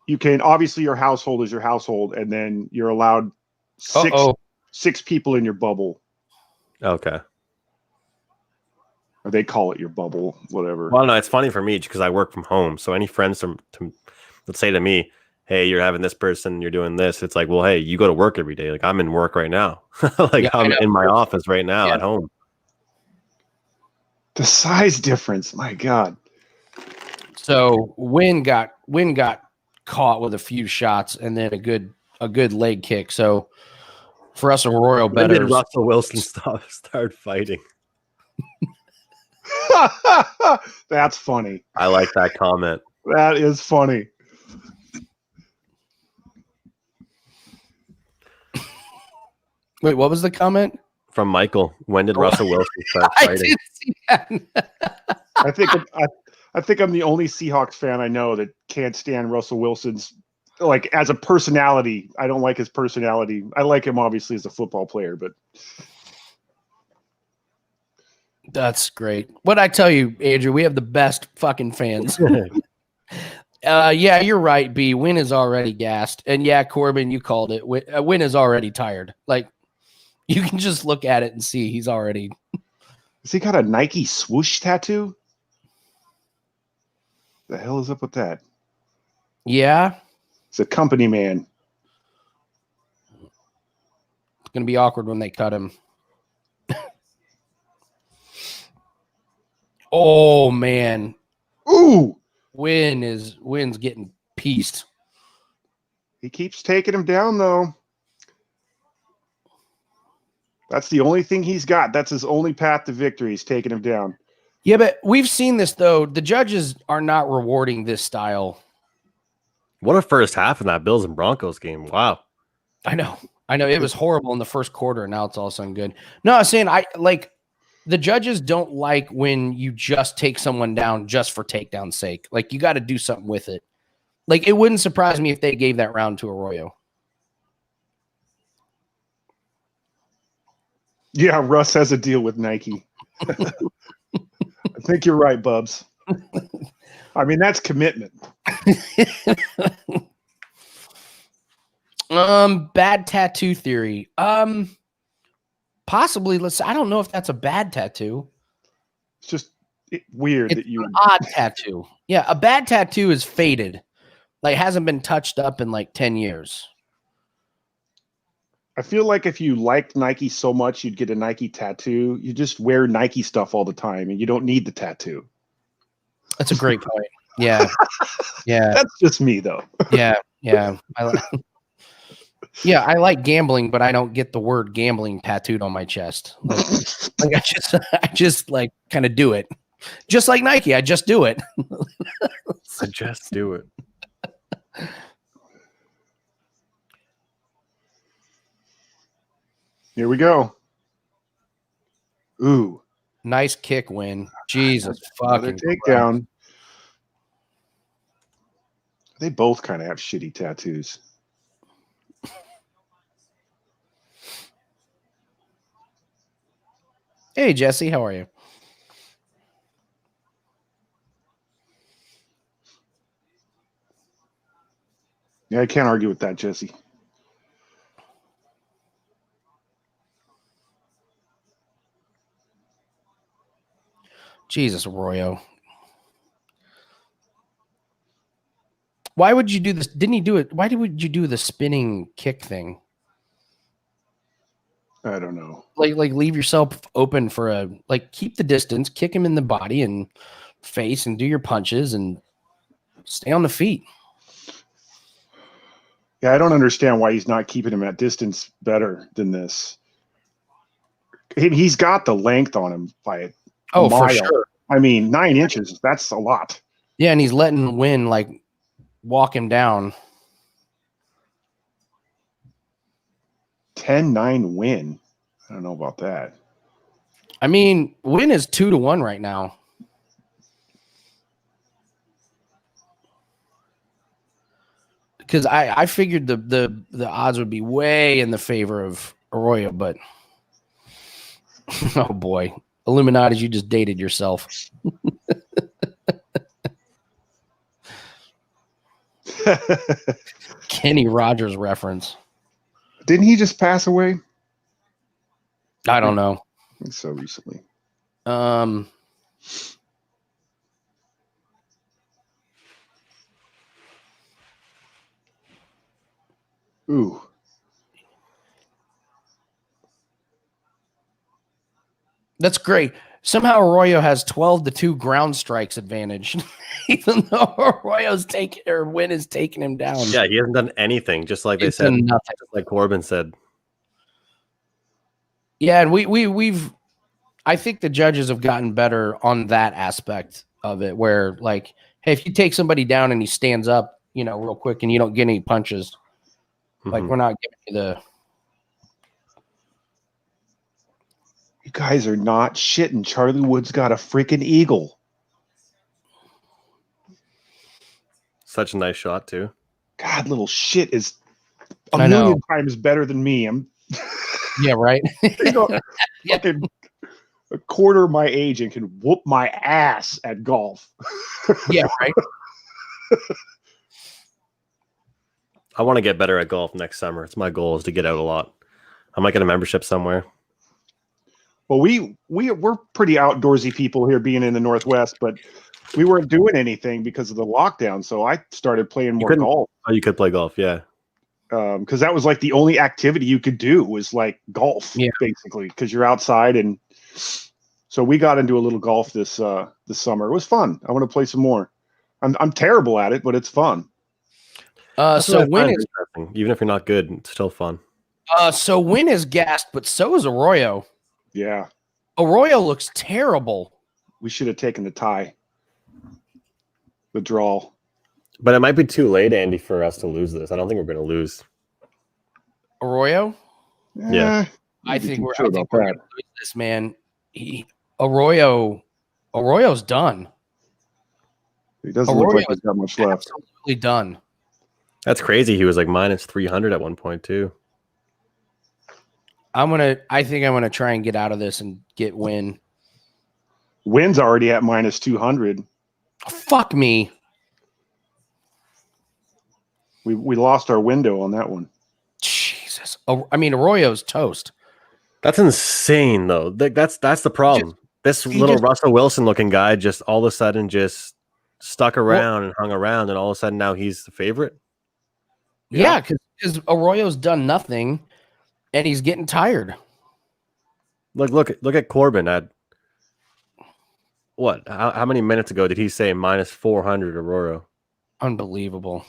you can, obviously your household is your household, and then you're allowed 6 people in your bubble. Okay. Or they call it your bubble, whatever. Well, no, it's funny for me because I work from home. So any friends let's say to me, hey, you're having this person, you're doing this. It's like, well, hey, you go to work every day. Like I'm in work right now. I'm in my office right now at home. The size difference, my God. So Winn got caught with a few shots and then a good leg kick. So for us Arroyo When did bettors, Russell Wilson start fighting? That's funny. I like that comment. That is funny. wait, what was the comment? From Michael. When did Russell Wilson start I fighting? didn't see that. I think I'm the only Seahawks fan I know that can't stand Russell Wilson's, like, as a personality. I don't like his personality. I like him obviously as a football player, but That's great. What'd I tell you, Andrew? We have the best fucking fans. Yeah, you're right, B. Winn is already gassed. And yeah, Corbin, you called it. Winn is already tired. Like, you can just look at it and see he's already. has he got a Nike swoosh tattoo? The hell is up with that? Yeah. It's a company man. It's going to be awkward when they cut him. Oh, man. Ooh! Winn's getting pieced. He keeps taking him down, though. That's the only thing he's got. That's his only path to victory. He's taking him down. Yeah, but we've seen this, though. The judges are not rewarding this style. What a first half in that Bills and Broncos game. Wow. I know. It was horrible in the first quarter, and now it's all of a sudden good. No, I was saying, the judges don't like when you just take someone down just for takedown's sake. Like, you got to do something with it. Like, it wouldn't surprise me if they gave that round to Arroyo. Yeah, Russ has a deal with Nike. I think you're right, Bubs. I mean, that's commitment. Bad tattoo theory. Possibly. I don't know if that's a bad tattoo. It's just weird It's that you an odd tattoo. Yeah, a bad tattoo is faded. Like, hasn't been touched up in like 10 years. I feel like if you liked Nike so much, you'd get a Nike tattoo. You just wear Nike stuff all the time, and you don't need the tattoo. That's a great point. Yeah. Yeah. That's just me, though. Yeah. Yeah. I like gambling, but I don't get the word gambling tattooed on my chest. Like I just like kind of do it. Just like Nike, I just do it. I just do it. Here we go. Ooh. Nice kick win. Jesus fucking takedown. They both kind of have shitty tattoos. Hey, Jesse, how are you? Yeah, I can't argue with that, Jesse. Jesus, Arroyo. Why would you do this? Didn't he do it? Why would you do the spinning kick thing? I don't know. Like leave yourself open for keep the distance, kick him in the body and face and do your punches and stay on the feet. Yeah, I don't understand why he's not keeping him at distance better than this. He's got the length on him by a mile. For sure. I mean, 9 inches, that's a lot. Yeah, and he's letting Winn walk him down. 10-9 win. I don't know about that. I mean, Winn is 2-1 right now. Because I figured the odds would be way in the favor of Arroyo, but oh boy, Illuminati, you just dated yourself. Kenny Rogers reference. Didn't he just pass away? I don't know. think so recently. Ooh. That's great. Somehow Arroyo has 12-2 ground strikes advantage, even though Winn is taking him down. Yeah, he hasn't done anything, just like they said. Nothing. Just like Corbin said. Yeah, and we've I think the judges have gotten better on that aspect of it, where like, hey, if you take somebody down and he stands up, real quick, and you don't get any punches, like we're not giving you the. You guys are not shitting. Charlie Wood's got a freaking eagle. Such a nice shot too. God, little shit is a million times better than me. Yeah, right. Fucking a quarter of my age and can whoop my ass at golf. Yeah, right. I want to get better at golf next summer. It's my goal is to get out a lot. I might get a membership somewhere. Well, we're pretty outdoorsy people here being in the Northwest, but we weren't doing anything because of the lockdown. So I started playing more golf. Oh, you could play golf, yeah. Because that was like the only activity you could do was like golf, basically, because you're outside. And so we got into a little golf this summer. It was fun. I want to play some more. I'm terrible at it, but it's fun. So Winn is interesting. Even if you're not good, it's still fun. So Winn is gassed, but so is Arroyo. Yeah. Arroyo looks terrible. We should have taken the tie. The draw. But it might be too late, Andy, for us to lose this. I don't think we're going to lose. Arroyo? Yeah. I think we're going to lose this, man. Arroyo's done. He doesn't look like he's got much left. Absolutely done. That's crazy. He was like minus 300 at one point, too. I think I'm gonna try and get out of this and get Winn. Winn's already at minus 200. Fuck me. We lost our window on that one. Jesus. I mean, Arroyo's toast. That's insane, though. That's the problem. This little Russell Wilson looking guy just all of a sudden just stuck around and hung around, and all of a sudden now he's the favorite. Yeah, because Arroyo's done nothing. And he's getting tired. Look at Corbin at what? How many minutes ago did he say minus 400 Arroyo? Unbelievable.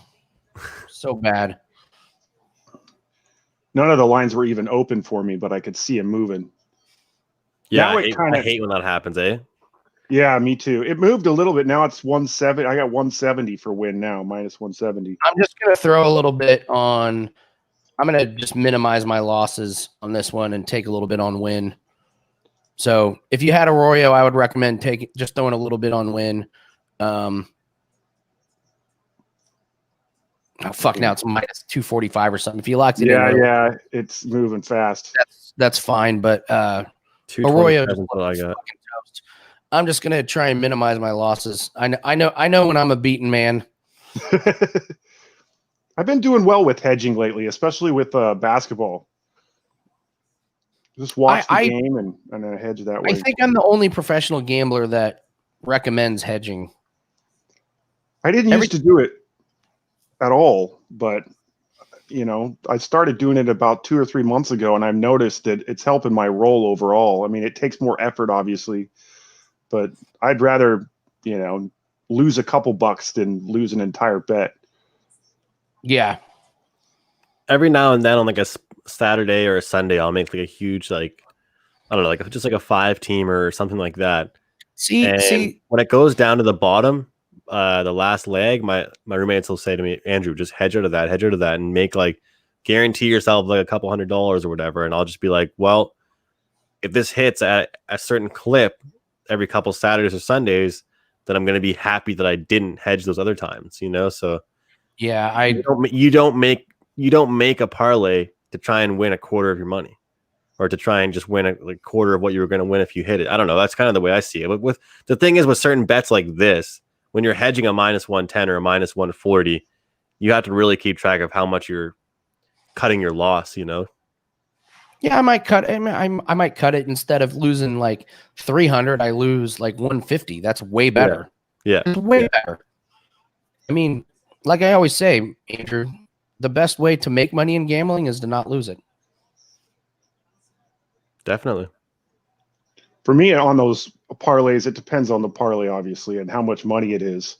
So bad. None of the lines were even open for me, but I could see him moving. Yeah, I hate when that happens, eh? Yeah, me too. It moved a little bit. Now it's 170. I got 170 for Winn now, minus 170. I'm just going to throw a little bit on. I'm going to just minimize my losses on this one and take a little bit on Winn. So if you had Arroyo, I would recommend just throwing a little bit on Winn. Now it's minus 245 or something. If you locked it in. Yeah, it's moving fast. That's fine, but Arroyo just looks fucking toast. I'm just going to try and minimize my losses. I know when I'm a beaten man. I've been doing well with hedging lately, especially with basketball. Just watch the game and then hedge that way. I think I'm the only professional gambler that recommends hedging. I didn't used to do it at all, but I started doing it about 2 or 3 months ago, and I've noticed that it's helping my roll overall. I mean, it takes more effort, obviously, but I'd rather, lose a couple bucks than lose an entire bet. Yeah. Every now and then on like a Saturday or a Sunday, I'll make like a huge, like, I don't know, like just like a 5-teamer or something like that. See, when it goes down to the bottom, the last leg, my roommates will say to me, Andrew, just hedge out of that, and make like guarantee yourself like a couple $100 or whatever. And I'll just be like, well, if this hits at a certain clip every couple Saturdays or Sundays, then I'm going to be happy that I didn't hedge those other times, So yeah, you don't make a parlay to try and win a quarter of your money, or to try and just win a quarter of what you were going to win if you hit it. I don't know. That's kind of the way I see it. But with the thing is, with certain bets like this, when you're hedging a minus 110 or a minus 140, you have to really keep track of how much you're cutting your loss. Yeah, I might cut. I might cut it instead of losing like 300. I lose like 150. That's way better. Yeah, It's way better. I mean, like I always say, Andrew, the best way to make money in gambling is to not lose it. definitely. For me, on those parlays, it depends on the parlay, obviously, and how much money it is.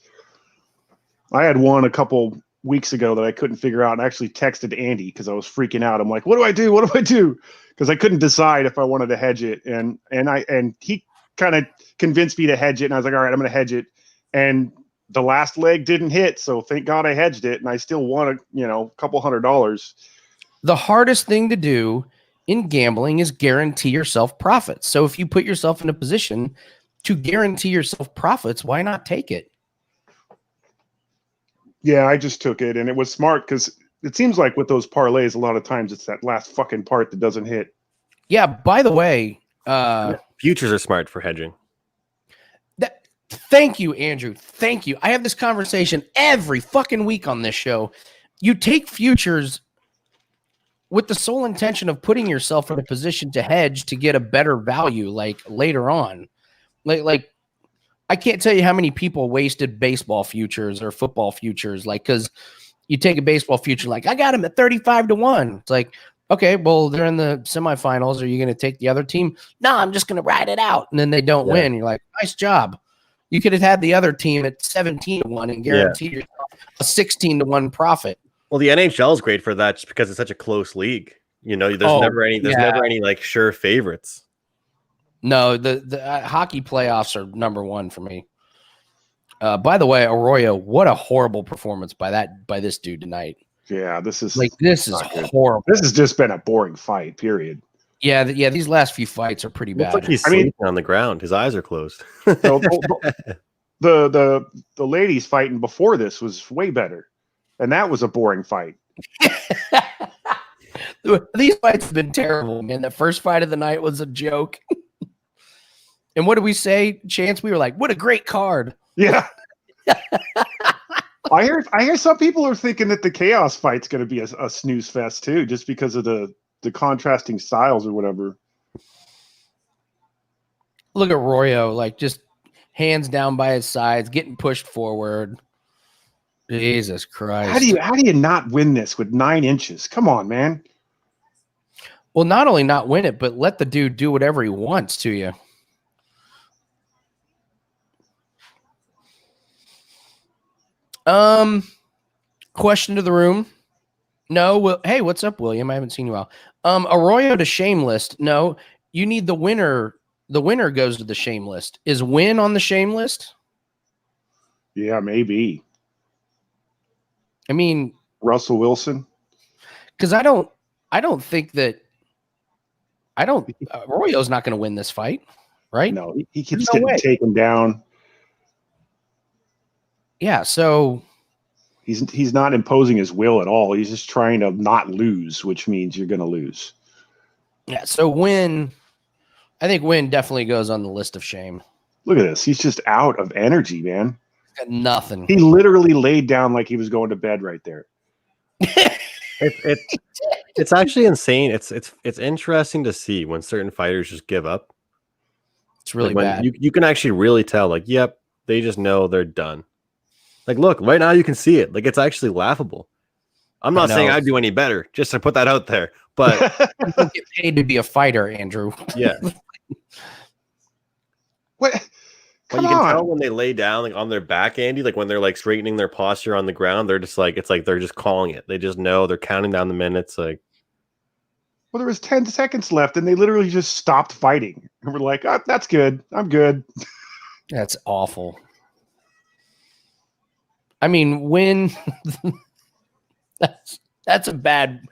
I had one a couple weeks ago that I couldn't figure out, and I actually texted Andy because I was freaking out. I'm like, "What do I do? What do I do?" Because I couldn't decide if I wanted to hedge it, and he kind of convinced me to hedge it, and I was like, "All right, I'm going to hedge it." And the last leg didn't hit, so thank God I hedged it, and I still won a couple $100. The hardest thing to do in gambling is guarantee yourself profits. So if you put yourself in a position to guarantee yourself profits, why not take it? Yeah, I just took it, and it was smart because it seems like with those parlays, a lot of times it's that last fucking part that doesn't hit. Yeah, by the way, Futures are smart for hedging. Thank you, Andrew. Thank you. I have this conversation every fucking week on this show. You take futures with the sole intention of putting yourself in a position to hedge to get a better value, like later on. Like I can't tell you how many people wasted baseball futures or football futures, like because you take a baseball future, like I got him at 35-1. It's like, okay, well, they're in the semifinals. Are you going to take the other team? No, I'm just going to ride it out. And then they don't win. You're like, nice job. You could have had the other team at 17-1 and guaranteed yourself a 16-1 profit. Well, the NHL is great for that just because it's such a close league. You know, there's never any like sure favorites. No, the hockey playoffs are number one for me. By the way, Arroyo, what a horrible performance by this dude tonight. Yeah, this is horrible. This has just been a boring fight, period. Yeah, these last few fights are pretty bad. Looks like he's sleeping on the ground. His eyes are closed. The ladies fighting before this was way better, and that was a boring fight. These fights have been terrible, man. The first fight of the night was a joke. And what did we say, Chance? We were like, "What a great card!" Yeah. I hear some people are thinking that the Khaos fight's going to be a snooze fest too, just because of the contrasting styles or whatever. Look at Arroyo, like just hands down by his sides, getting pushed forward. Jesus Christ! How do you not win this with 9 inches? Come on, man. Well, not only not win it, but let the dude do whatever he wants to you. Question to the room. No. Well, hey, what's up, William? I haven't seen you all. Arroyo to shame list. No, you need the winner. The winner goes to the shame list. Is Winn on the shame list? Yeah, maybe. I mean, Russell Wilson. Because I don't think that. Arroyo's not going to win this fight, right? No, he keeps getting taken down. Yeah, so he's not imposing his will at all. He's just trying to not lose, which means you're going to lose. Yeah, so Winn, I think Winn definitely goes on the list of shame. Look at this. He's just out of energy, man. He's got nothing. He literally laid down like he was going to bed right there. It's actually insane. It's interesting to see when certain fighters just give up. It's really bad. You can actually really tell, like, yep, they just know they're done. Like, look, right now you can see it. Like, it's actually laughable. I'm not saying I'd do any better, just to put that out there. But you don't get paid to be a fighter, Andrew. Yeah. What? But you can tell when they lay down, like on their back, Andy, like when they're like straightening their posture on the ground, they're just like, it's like they're just calling it. They just know, they're counting down the minutes. Like, well, there was 10 seconds left, and they literally just stopped fighting. And we're like, oh, that's good. I'm good. That's awful. I mean, Winn, that's a bad.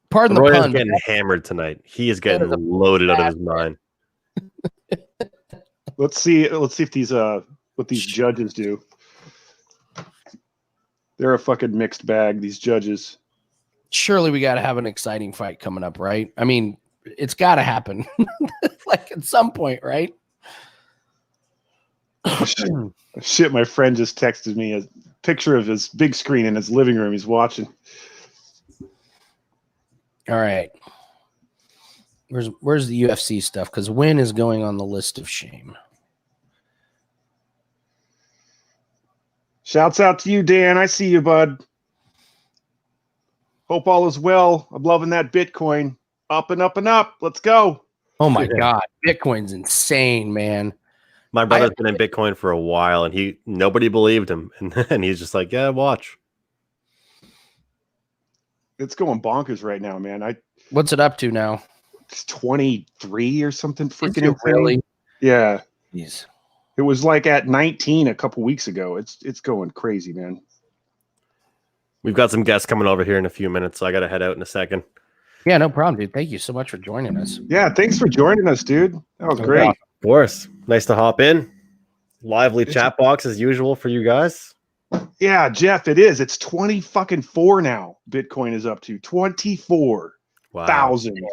Pardon the pun. Getting hammered tonight. He is getting loaded out of his mind. Let's see if these what these judges do. They're a fucking mixed bag, these judges. Surely we got to have an exciting fight coming up, right? I mean, it's got to happen, like at some point, right? Shit, my friend just texted me a picture of his big screen in his living room. He's watching. All right. Where's the UFC stuff? Because Winn is going on the list of shame. Shouts out to you, Dan. I see you, bud. Hope all is well. I'm loving that Bitcoin. Up and up and up. Let's go. Oh my God. Bitcoin's insane, man. My brother's been in Bitcoin for a while, and nobody believed him. And he's just like, yeah, watch. It's going bonkers right now, man. What's it up to now? It's 23 or something freaking insane. Really? Yeah. Jeez. It was like at 19 a couple weeks ago. It's going crazy, man. We've got some guests coming over here in a few minutes, so I got to head out in a second. Yeah, no problem, dude. Thank you so much for joining us. Yeah, thanks for joining us, dude. That was great. Of course. Nice to hop in. Lively chat box as usual for you guys. Yeah, Geoff, it is. It's 24 now. Bitcoin is up to 24,000. Wow.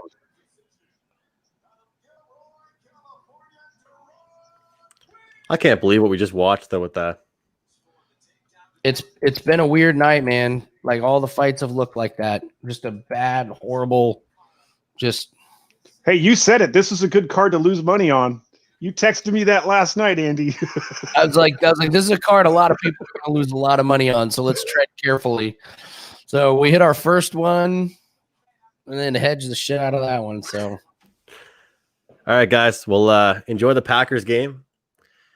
I can't believe what we just watched though with that. It's been a weird night, man. Like all the fights have looked like that. Just a bad, horrible, just. Hey, you said it. This is a good card to lose money on. You texted me that last night, Andy. I was like, this is a card a lot of people are going to lose a lot of money on. So let's tread carefully. So we hit our first one, and then hedge the shit out of that one. So. All right, guys. Well, enjoy the Packers game.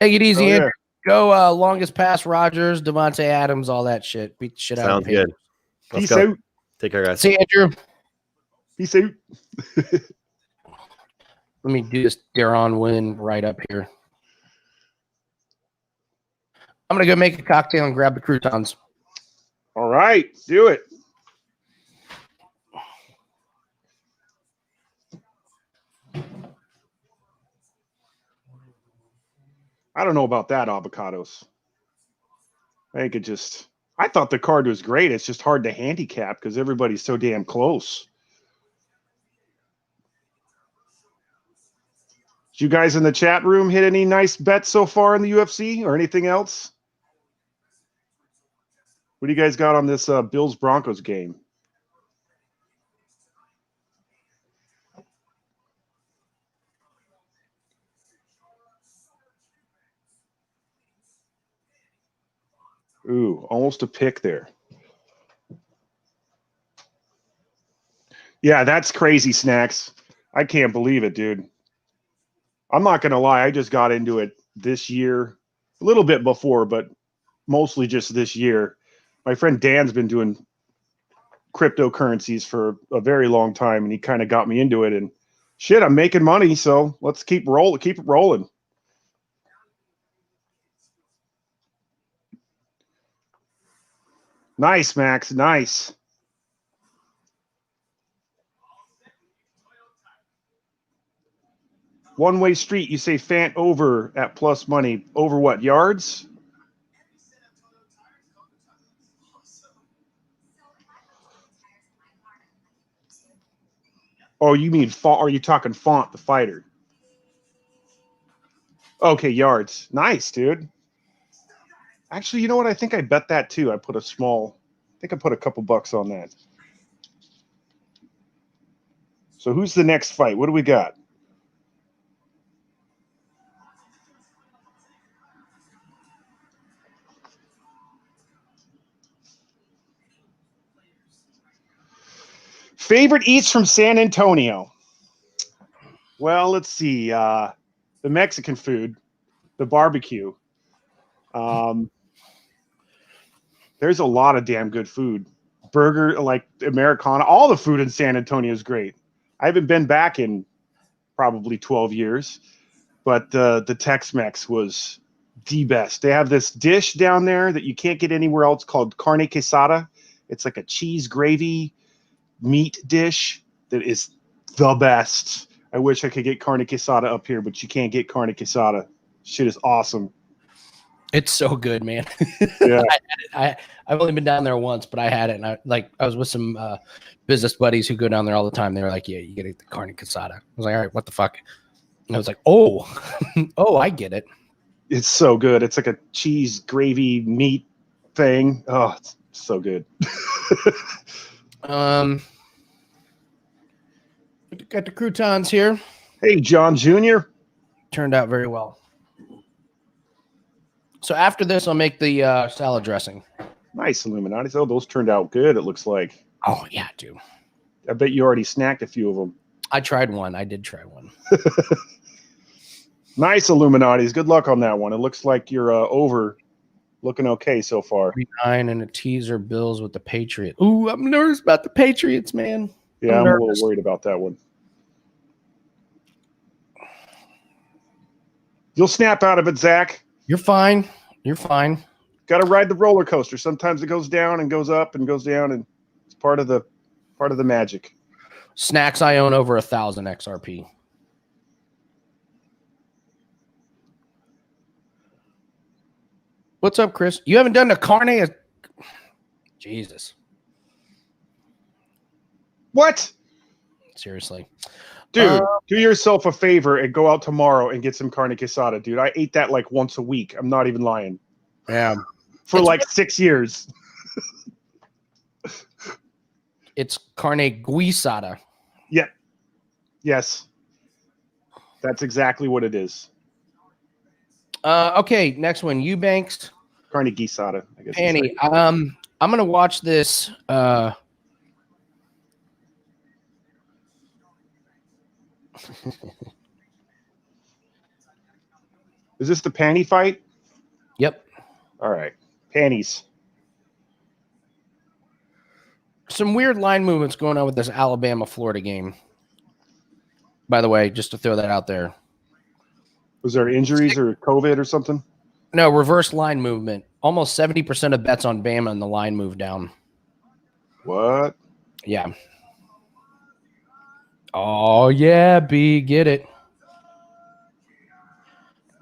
Take it easy, Andrew. Yeah. Go longest pass, Rodgers, Devontae Adams, all that shit. Beat the shit out of Sounds good. Peace out. Take care, guys. See you, Andrew. Peace out. Let me do this Deron Winn right up here. I'm going to go make a cocktail and grab the croutons. All right. Do it. I don't know about that, avocados. I thought the card was great. It's just hard to handicap because everybody's so damn close. Did you guys in the chat room hit any nice bets so far in the UFC or anything else? What do you guys got on this Bills-Broncos game? Ooh, almost a pick there. Yeah, that's crazy, Snacks. I can't believe it, dude. I'm not going to lie. I just got into it this year, a little bit before, but mostly just this year. My friend Dan's been doing cryptocurrencies for a very long time, and he kind of got me into it. And shit, I'm making money, so let's keep it rolling. Nice, Max. Nice. One-way street, you say Fant over at plus money. Over what, yards? Oh, you mean Font? Are you talking Font, the fighter? Okay, yards. Nice, dude. Actually, you know what? I think I bet that too. I put a couple bucks on that. So who's the next fight? What do we got? Favorite eats from San Antonio. Well, let's see. The Mexican food, the barbecue. There's a lot of damn good food. Burger, like Americana. All the food in San Antonio is great. I haven't been back in probably 12 years, but the Tex-Mex was the best. They have this dish down there that you can't get anywhere else called carne quesada. It's like a cheese gravy meat dish that is the best. I wish I could get carne quesada up here, but you can't get carne quesada. Shit is awesome. It's so good, man. Yeah. I've only been down there once, but I had it, and I was with some business buddies who go down there all the time. They were like, "Yeah, you get the carne quesada." I was like, "All right, what the fuck?" And I was like, "Oh, oh, I get it." It's so good. It's like a cheese gravy meat thing. Oh, it's so good. Got the croutons here. Hey, John Jr. Turned out very well. So after this, I'll make the salad dressing. Nice, Illuminati. Oh, those turned out good, it looks like. Oh, yeah, dude. I bet you already snacked a few of them. I tried one. I did try one. Nice, Illuminatis. Good luck on that one. It looks like you're over. Looking okay so far. 39 and a teaser Bills with the Patriots. Ooh, I'm nervous about the Patriots, man. Yeah, I'm a little worried about that one. You'll snap out of it, Zach. You're fine. You're fine. Got to ride the roller coaster. Sometimes it goes down and goes up and goes down, and it's part of the magic. Snacks I own over 1,000 XRP. What's up, Chris? You haven't done the carne? Jesus. What? Seriously. Dude, do yourself a favor and go out tomorrow and get some carne quesada, dude. I ate that like once a week. I'm not even lying. Yeah. For it's like 6 years. It's carne guisada. Yeah. Yes. That's exactly what it is. Okay, next one. Eubanks. Carne guisada, I guess. Pannie. I'm gonna watch this. Is this the Pannie fight? Yep. All right. Pannies. Some weird line movements going on with this Alabama-Florida game. By the way, just to throw that out there. Was there injuries or COVID or something? No, reverse line movement. Almost 70% of bets on Bama and the line moved down. What? Yeah. Oh, yeah, B. Get it.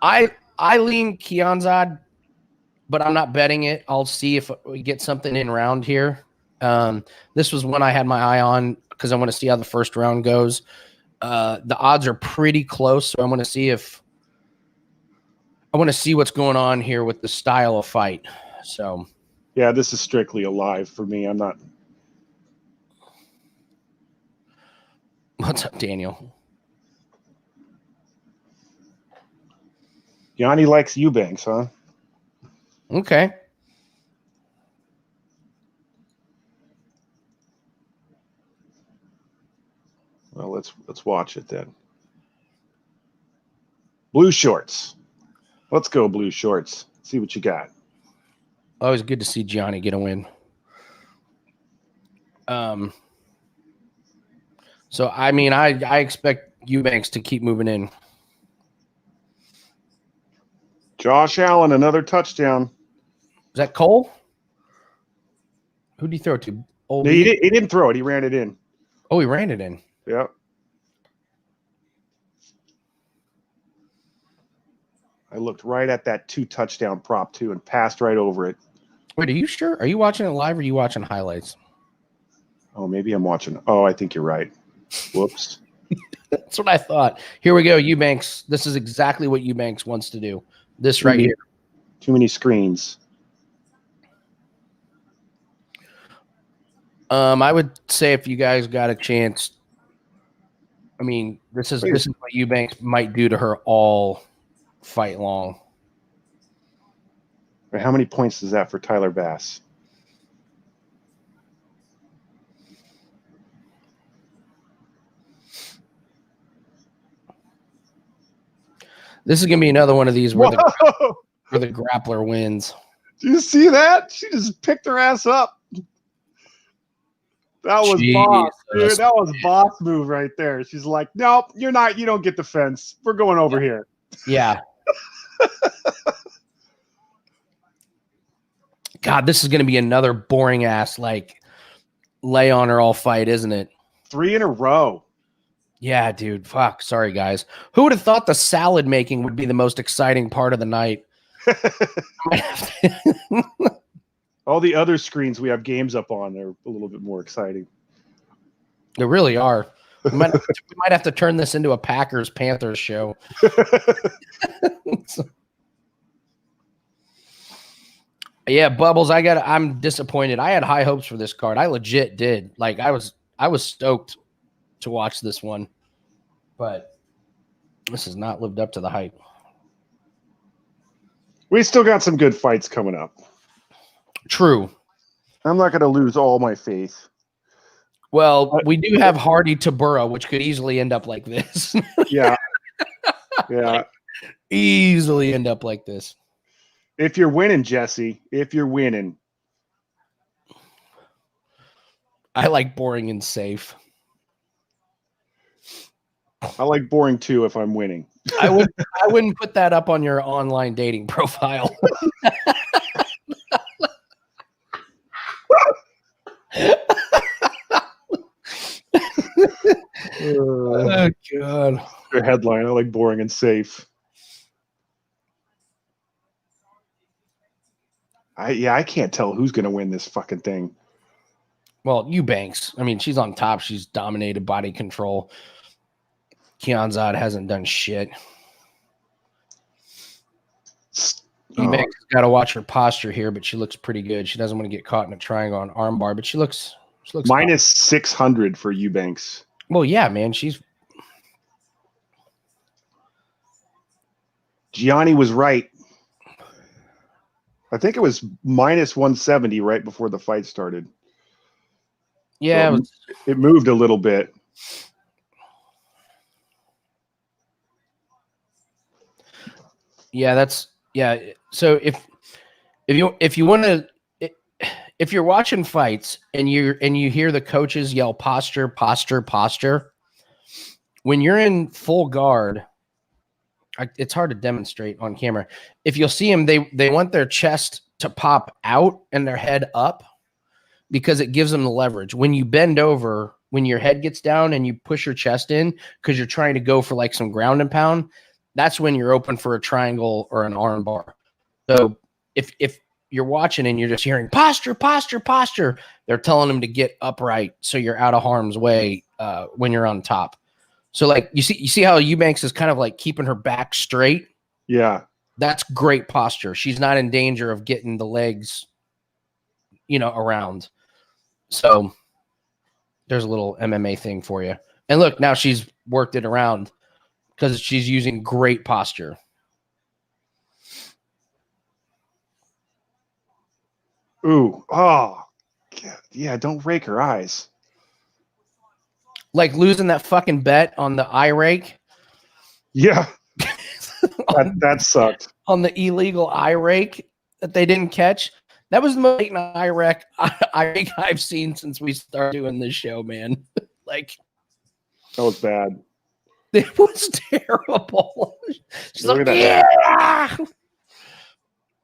I lean Kianzad, but I'm not betting it. I'll see if we get something in round here. This was one I had my eye on because I want to see how the first round goes. The odds are pretty close, so I want to see what's going on here with the style of fight. So, yeah, this is strictly a live for me. I'm not. What's up, Daniel? Yanni likes Eubanks, huh? Okay. Well, let's watch it then. Blue shorts. Let's go, blue shorts. See what you got. Always good to see Gianni get a win. So I mean, I expect Eubanks to keep moving in. Josh Allen, another touchdown. Is that Cole? Who did he throw to? No, he didn't throw it. He ran it in. Oh, he ran it in. Yep. I looked right at that 2-touchdown prop too and passed right over it. Wait, are you sure? Are you watching it live or are you watching highlights? Oh, maybe I'm watching. Oh, I think you're right. Whoops. That's what I thought. Here we go, Eubanks. This is exactly what Eubanks wants to do. This right here. Too many screens. I would say if you guys got a chance, I mean, this is what Eubanks might do to her all fight long. How many points is that for Tyler Bass? This is gonna be another one of these where the grappler wins. Do you see that? She just picked her ass up. That was boss, dude. That was boss move right there. She's like, nope, you're not. You don't get the fence. We're going over here. Yeah. God, this is going to be another boring ass like lay on her all fight, isn't it? 3 in a row. Yeah, dude. Fuck. Sorry, guys. Who would have thought the salad making would be the most exciting part of the night? All the other screens we have games up on, they're a little bit more exciting. They really are. We might have to turn this into a Packers-Panthers show. Yeah, Bubbles, I'm disappointed. I had high hopes for this card. I legit did. Like I was stoked to watch this one, but this has not lived up to the hype. We still got some good fights coming up. True. I'm not going to lose all my faith. Well, we do have Hardy Tybura, which could easily end up like this. Yeah. Yeah. Easily end up like this. If you're winning, Jesse, if you're winning. I like boring and safe. I like boring too if I'm winning. I wouldn't put that up on your online dating profile. Oh God. Your headline, I like boring and safe. I can't tell who's going to win this fucking thing. Well, Eubanks. I mean, she's on top. She's dominated body control. Kianzad hasn't done shit. Eubanks has got to watch her posture here, but she looks pretty good. She doesn't want to get caught in a triangle on armbar, but she looks minus 600 for Eubanks. Well, yeah, man. Gianni was right. I think it was minus 170 right before the fight started. Yeah, so it moved a little bit. Yeah, so if you want to, if you're watching fights and you hear the coaches yell posture, posture, posture, when you're in full guard, it's hard to demonstrate on camera. If you'll see them, they want their chest to pop out and their head up because it gives them the leverage. When you bend over, when your head gets down and you push your chest in because you're trying to go for like some ground and pound, that's when you're open for a triangle or an arm bar. So if you're watching and you're just hearing posture, posture, posture, they're telling them to get upright so you're out of harm's way when you're on top. So like you see how Eubanks is kind of like keeping her back straight. Yeah. That's great posture. She's not in danger of getting the legs, around. So there's a little MMA thing for you. And look, now she's worked it around because she's using great posture. Ooh. Oh. Yeah, don't rake her eyes. Like losing that fucking bet on the eye rake. Yeah. that sucked. On the illegal eye rake that they didn't catch. That was the most blatant eye rake I've seen since we started doing this show, man. Like, that was bad. It was terrible. She's Look like, at yeah.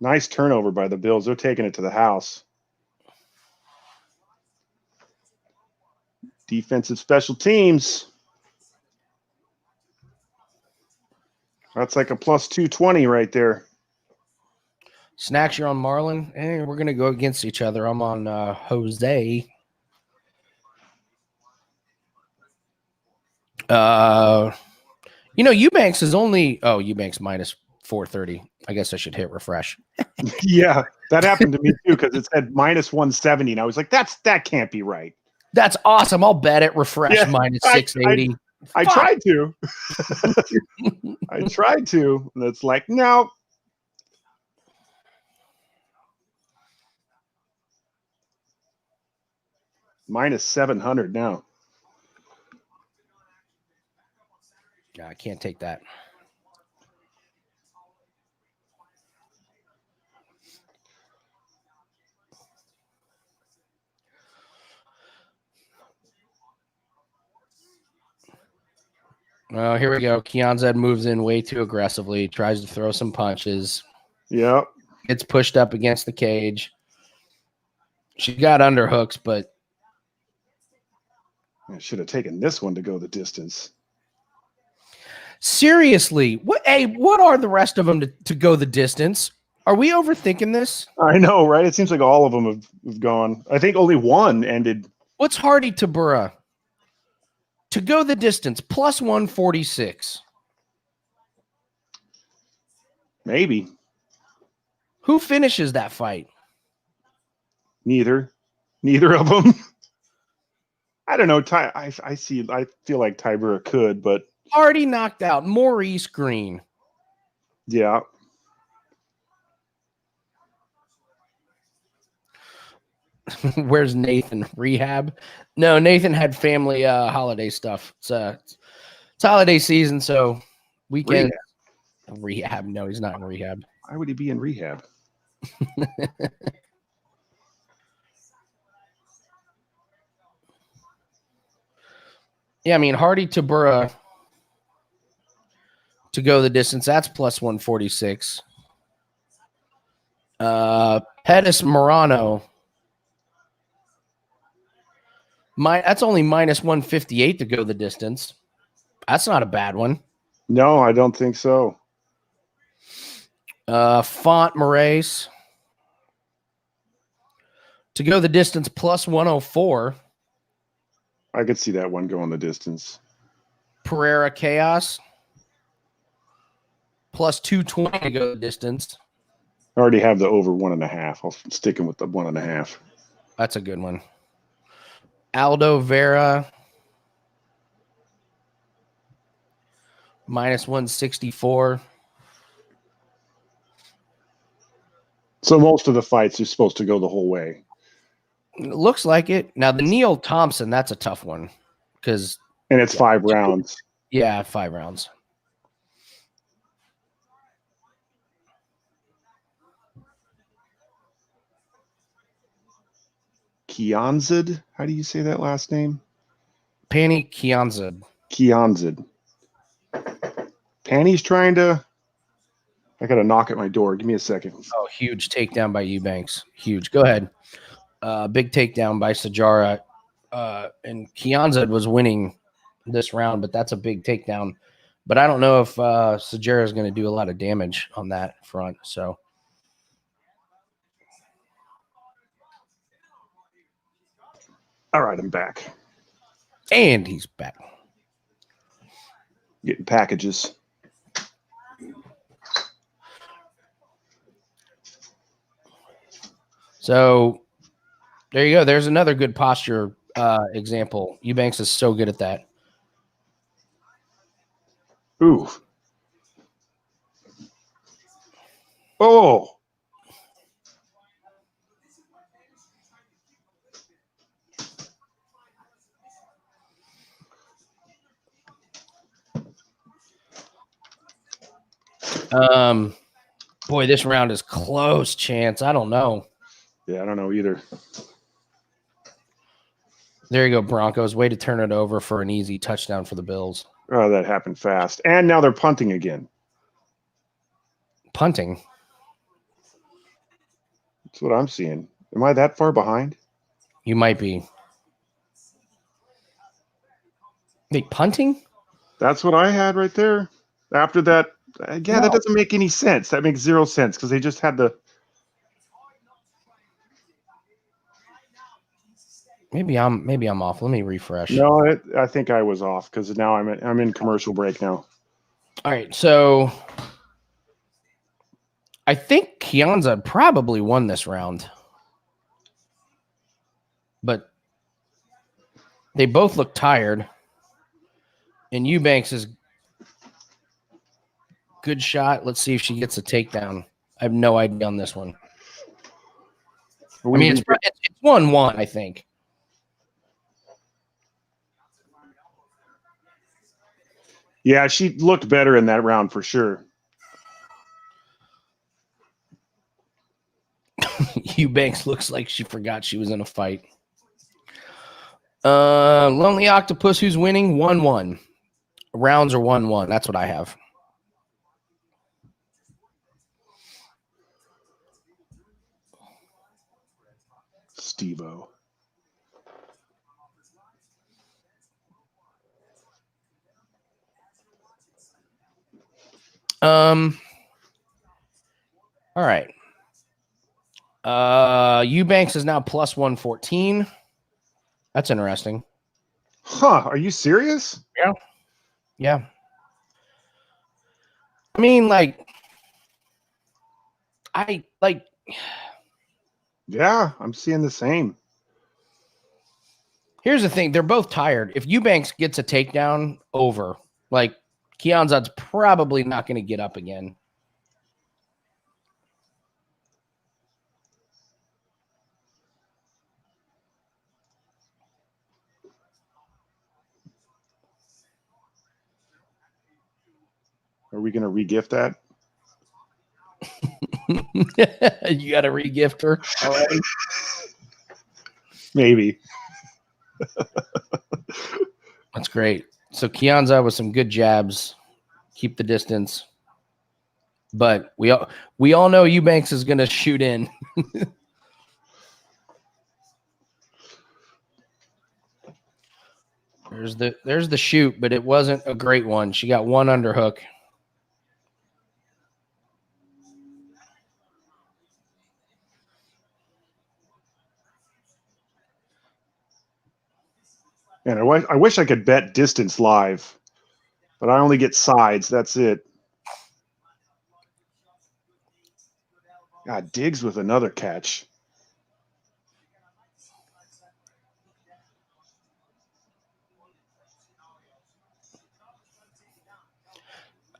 Nice turnover by the Bills. They're taking it to the house. Defensive special teams. That's like a plus 220 right there. Snacks, you're on Marlon. Hey, we're going to go against each other. I'm on Jose. Eubanks is only... Oh, Eubanks minus 430. I guess I should hit refresh. Yeah, that happened to me too because it said minus 170. And I was like, that can't be right. That's awesome. I'll bet it. Refresh minus 680. I tried to. I tried to. And it's like, no. Minus 700 now. Yeah, I can't take that. Well, here we go. Kianzad moves in way too aggressively, tries to throw some punches. Yep. Gets pushed up against the cage. She got underhooks, but I should have taken this one to go the distance. Seriously, what are the rest of them to go the distance? Are we overthinking this? I know, right? It seems like all of them have gone. I think only one ended. What's Hardy Tybura? To go the distance, plus 146. Maybe. Who finishes that fight? Neither of them. I don't know. I feel like Tybura could, but Already knocked out Maurice Green. yeah. Where's Nathan? Rehab? No, Nathan had family holiday stuff. It's holiday season, so weekend rehab. No, he's not in rehab. Why would he be in rehab? Yeah, I mean Hardy Tybura to go the distance. That's plus 146. Pettis Morono. That's only minus 158 to go the distance. That's not a bad one. No, I don't think so. Font Moraes to go the distance plus 104. I could see that one going the distance. Pereira Khaos plus 220 to go the distance. I already have the over 1.5. I'll stick him with the 1.5. That's a good one. Aldo Vera minus 164. So most of the fights are supposed to go the whole way. It looks like it. Now the Neal Thompson, that's a tough one because and it's 5 rounds. Yeah, 5 rounds. Kianzad? How do you say that last name? Pannie Kianzad. Kianzad. Pannie's trying to. I got a knock at my door. Give me a second. Oh, huge takedown by Eubanks. Huge. Go ahead. Big takedown by Sijara. And Kianzad was winning this round, but that's a big takedown. But I don't know if Sijara is going to do a lot of damage on that front. So. All right, I'm back. And he's back. Getting packages. So there you go. There's another good posture example. Eubanks is so good at that. Ooh. Oh. Boy, this round is close, Chance. I don't know. Yeah, I don't know either. There you go, Broncos. Way to turn it over for an easy touchdown for the Bills. Oh, that happened fast. And now they're punting again. Punting? That's what I'm seeing. Am I that far behind? You might be. Wait, punting? That's what I had right there. After that, yeah, that doesn't make any sense. That makes 0 sense because they just had the. Maybe I'm off. Let me refresh. No, I think I was off because now I'm in commercial break now. All right, so I think Kianzad probably won this round, but they both look tired. And Eubanks is good shot. Let's see if she gets a takedown. I have no idea on this one. I mean, it's 1-1, I think. Yeah, she looked better in that round for sure. Eubanks looks like she forgot she was in a fight. Lonely Octopus, who's winning? 1-1. Rounds are 1-1. That's what I have. Steve-O. All right. Eubanks is now plus 114. That's interesting. Huh? Are you serious? Yeah. Yeah. I mean, Yeah, I'm seeing the same. Here's the thing. They're both tired. If Eubanks gets a takedown over, like Kianzad's probably not going to get up again. Are we going to regift that? You got to regift her already? Maybe. That's great. So Kianzad with some good jabs, keep the distance. But we all know Eubanks is going to shoot in. There's the shoot, but it wasn't a great one. She got one underhook. And I wish I could bet distance live, but I only get sides. That's it. God, Diggs with another catch.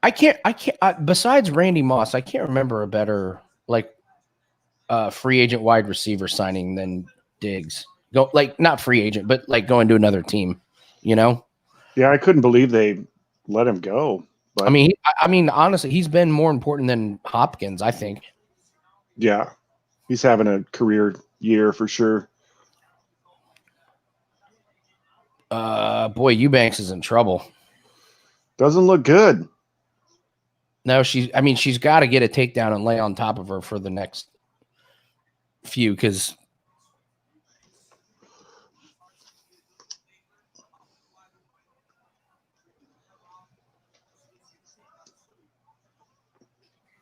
I can't. Besides Randy Moss, I can't remember a better free agent wide receiver signing than Diggs. Not free agent, but going to another team. You know? Yeah, I couldn't believe they let him go. But I mean, honestly, he's been more important than Hopkins, I think. Yeah, he's having a career year for sure. Boy, Eubanks is in trouble. Doesn't look good. No, she's got to get a takedown and lay on top of her for the next few because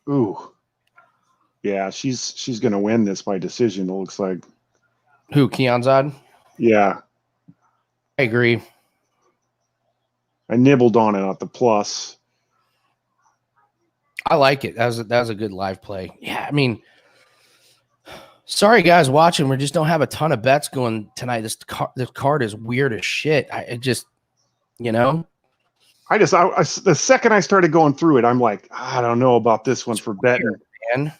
ooh. Yeah, she's gonna win this by decision, it looks like. Who, Kianzad? Yeah. I agree. I nibbled on it at the plus. I like it. That was a good live play. Yeah, I mean, sorry guys watching, we just don't have a ton of bets going tonight. This card is weird as shit. I just, you know. The second I started going through it, I'm like, I don't know about this one for betting. Man.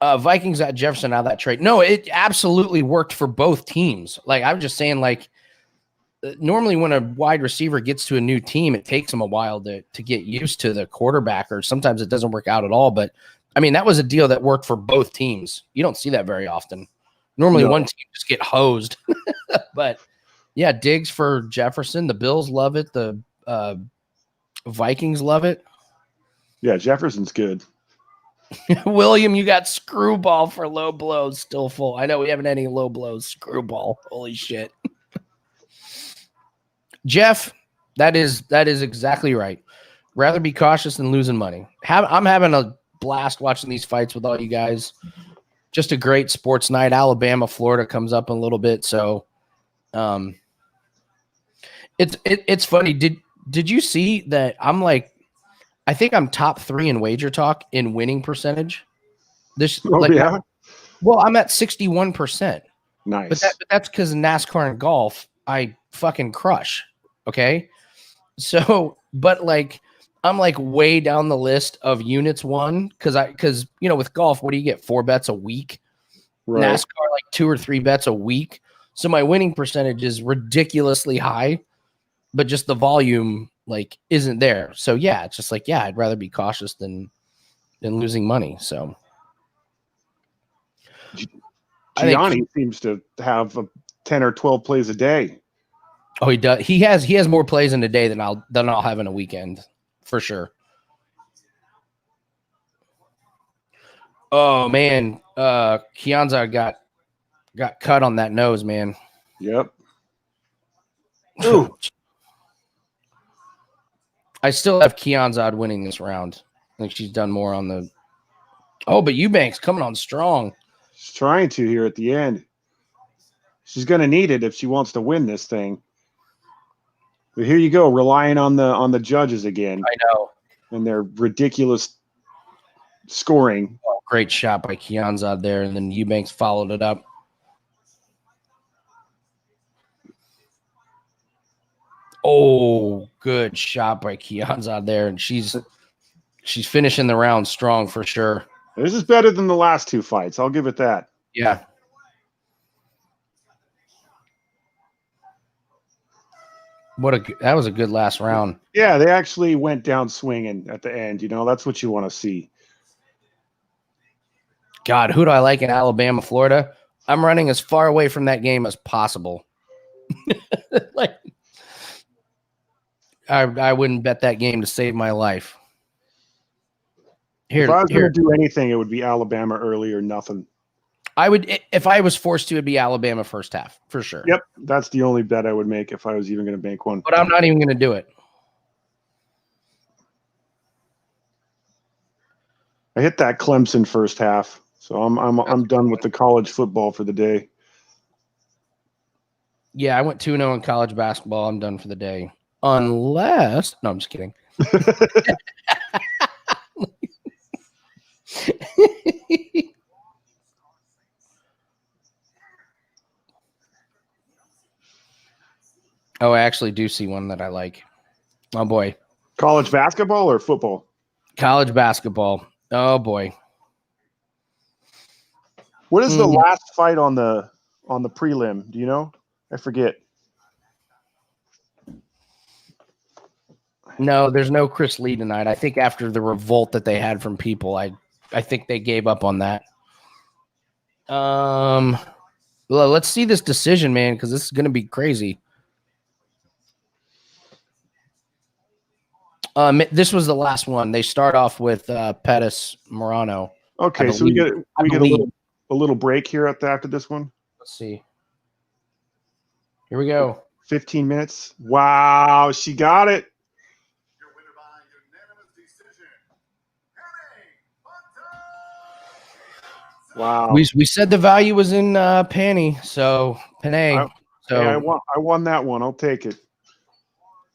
Vikings at Jefferson out of that trade. No, it absolutely worked for both teams. I'm just saying, normally when a wide receiver gets to a new team, it takes them a while to get used to the quarterback, or sometimes it doesn't work out at all. But I mean, that was a deal that worked for both teams. You don't see that very often. Normally one team just get hosed, but yeah, Diggs for Jefferson. The Bills love it. The Vikings love it. Yeah, Jefferson's good. William, you got screwball for low blows still full. I know we haven't had any low blows. Screwball. Holy shit. Jeff, that is exactly right. Rather be cautious than losing money. I'm having a blast watching these fights with all you guys. Just a great sports night. Alabama, Florida comes up in a little bit, so it's funny. Did you see that? I think I'm top 3 in Wager Talk in winning percentage. Yeah. Well, I'm at 61%. Nice. But that's because NASCAR and golf, I fucking crush. Okay. So, but I'm way down the list of units won because with golf, what do you get? 4 bets a week. Right. NASCAR 2 or 3 bets a week. So my winning percentage is ridiculously high, but just the volume isn't there. So yeah, it's just I'd rather be cautious than losing money. So Gianni seems to have 10 or 12 plays a day. Oh, he does. He has more plays in a day than I'll have in a weekend, for sure. Oh man, Kianzad got cut on that nose, man. Yep. Ooh. I still have Kianzad winning this round. I think she's done more on the. Oh, but Eubanks coming on strong. She's trying to here at the end. She's going to need it if she wants to win this thing. But here you go, relying on the judges again. I know. And their ridiculous scoring. Oh, great shot by Kianzad there, and then Eubanks followed it up. Oh, good shot by Kianzad there, and she's finishing the round strong for sure. This is better than the last two fights. I'll give it that. Yeah. That was a good last round. Yeah, they actually went down swinging at the end. You know, that's what you want to see. God, who do I like in Alabama, Florida? I'm running as far away from that game as possible. Like, I wouldn't bet that game to save my life. If I was going to do anything, it would be Alabama early or nothing. I would, if I was forced to, it'd be Alabama first half for sure. Yep, that's the only bet I would make if I was even going to make one. But I'm not even going to do it. I hit that Clemson first half, so I'm done with the college football for the day. Yeah, I went 2-0 in college basketball. I'm done for the day. Unless, no, I'm just kidding. Oh, I actually do see one that I like. Oh, boy. College basketball or football? College basketball. Oh, boy. What is the last fight on the prelim? Do you know? I forget. No, there's no Chris Lee tonight. I think after the revolt that they had from people, I think they gave up on that. Well, let's see this decision, man, because this is going to be crazy. This was the last one. They start off with Pettis, Morono. Okay, so we get a little break here after this one. Let's see. Here we go. 15 minutes. Wow, she got it. Your winner by unanimous decision. Wow. We said the value was in Pannie, so Pannie. So I won that one. I'll take it.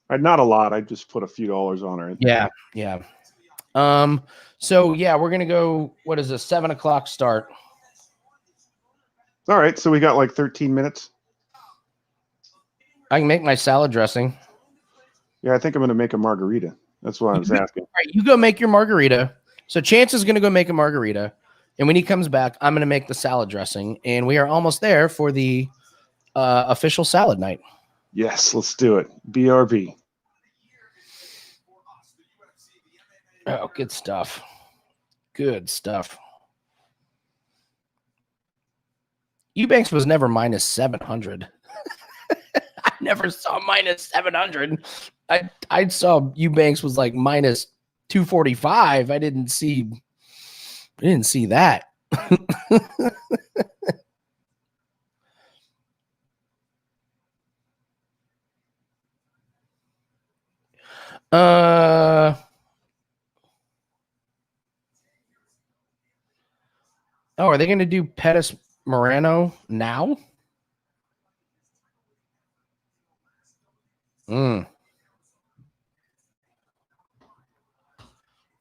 Not a lot. I just put a few dollars on her. Yeah. So yeah, we're gonna go. What is a 7 o'clock start? All right. So we got like 13 minutes. I can make my salad dressing. Yeah, I think I'm gonna make a margarita. That's what I was asking. All right, you go make your margarita. So Chance is gonna go make a margarita, and when he comes back, I'm gonna make the salad dressing, and we are almost there for the official salad night. Yes, let's do it. BRB. Oh, good stuff. Good stuff. Eubanks was never minus 700. I never saw minus 700. I saw Eubanks was like minus 245. I didn't see that. Oh, are they going to do Pettis Morono now?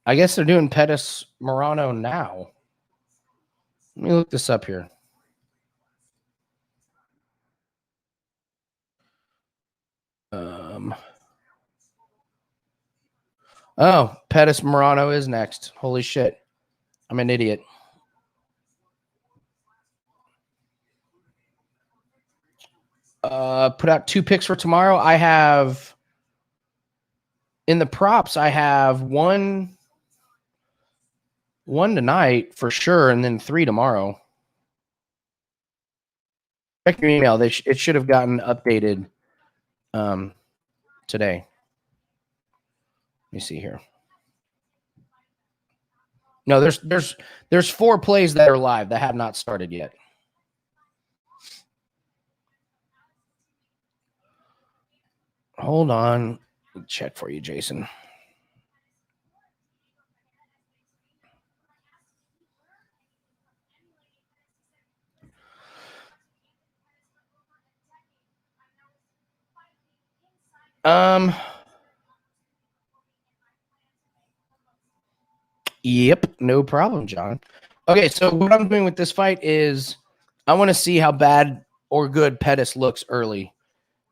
I guess they're doing Pettis Morono now. Let me look this up here. Oh, Pettis Morono is next. Holy shit. I'm an idiot. Put out 2 picks for tomorrow. I have in the props, I have one tonight for sure, and then 3 tomorrow. Check your email. It should have gotten updated today. Let me see here. No, there's 4 plays that are live that have not started yet. Hold on. Let me check for you, Jason. Yep, no problem, John. Okay, so what I'm doing with this fight is I want to see how bad or good Pettis looks early.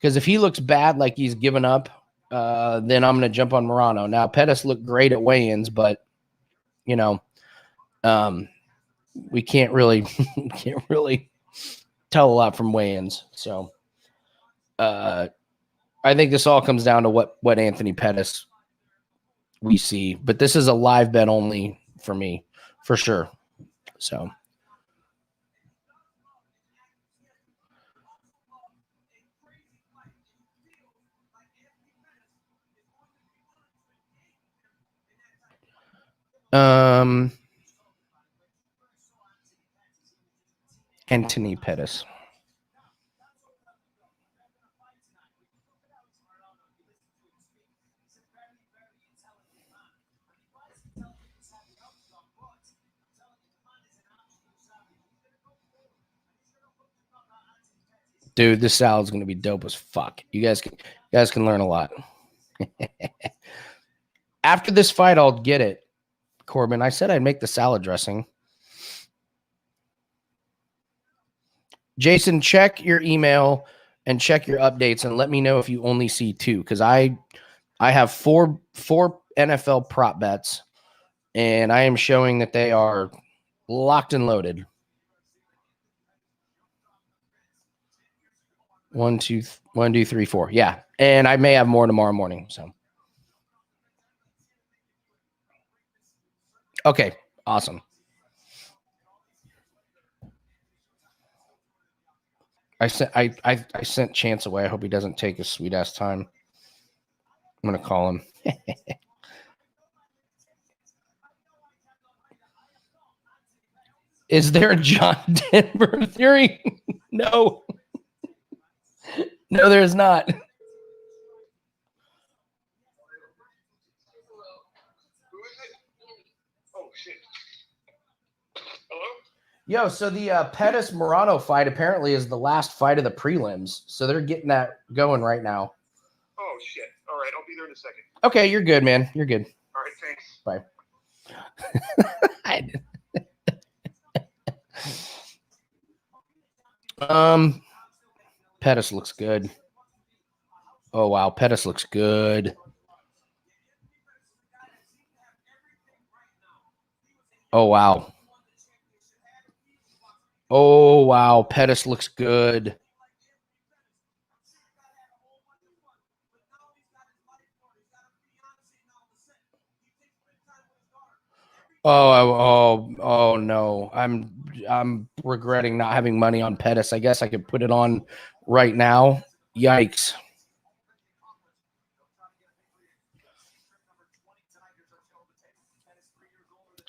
Because if he looks bad, like he's given up, then I'm going to jump on Morono. Now, Pettis looked great at weigh-ins, but we can't really tell a lot from weigh-ins. So I think this all comes down to what Anthony Pettis we see. But this is a live bet only for me, for sure. So. Anthony Pettis. Dude, this salad's gonna be dope as fuck. You guys can learn a lot. After this fight, I'll get it, Corbin. I said I'd make the salad dressing. Jason, check your email and check your updates and let me know if you only see 2, because I have four NFL prop bets, and I am showing that they are locked and loaded. 1, 2, 3, 4. Yeah, and I may have more tomorrow morning. So, okay, awesome. I sent Chance away. I hope he doesn't take his sweet ass time. I'm gonna call him. Is there a John Denver theory? No. No, there is not. Oh, shit. Hello? Yo, so the Pettis Morono fight apparently is the last fight of the prelims. So they're getting that going right now. Oh, shit. All right, I'll be there in a second. Okay, you're good, man. You're good. All right, thanks. Bye. Pettis looks good. Oh, wow. Pettis looks good. Oh, wow. Oh, wow. Pettis looks good. Oh no. I'm regretting not having money on Pettis. I guess I could put it on right now. Yikes.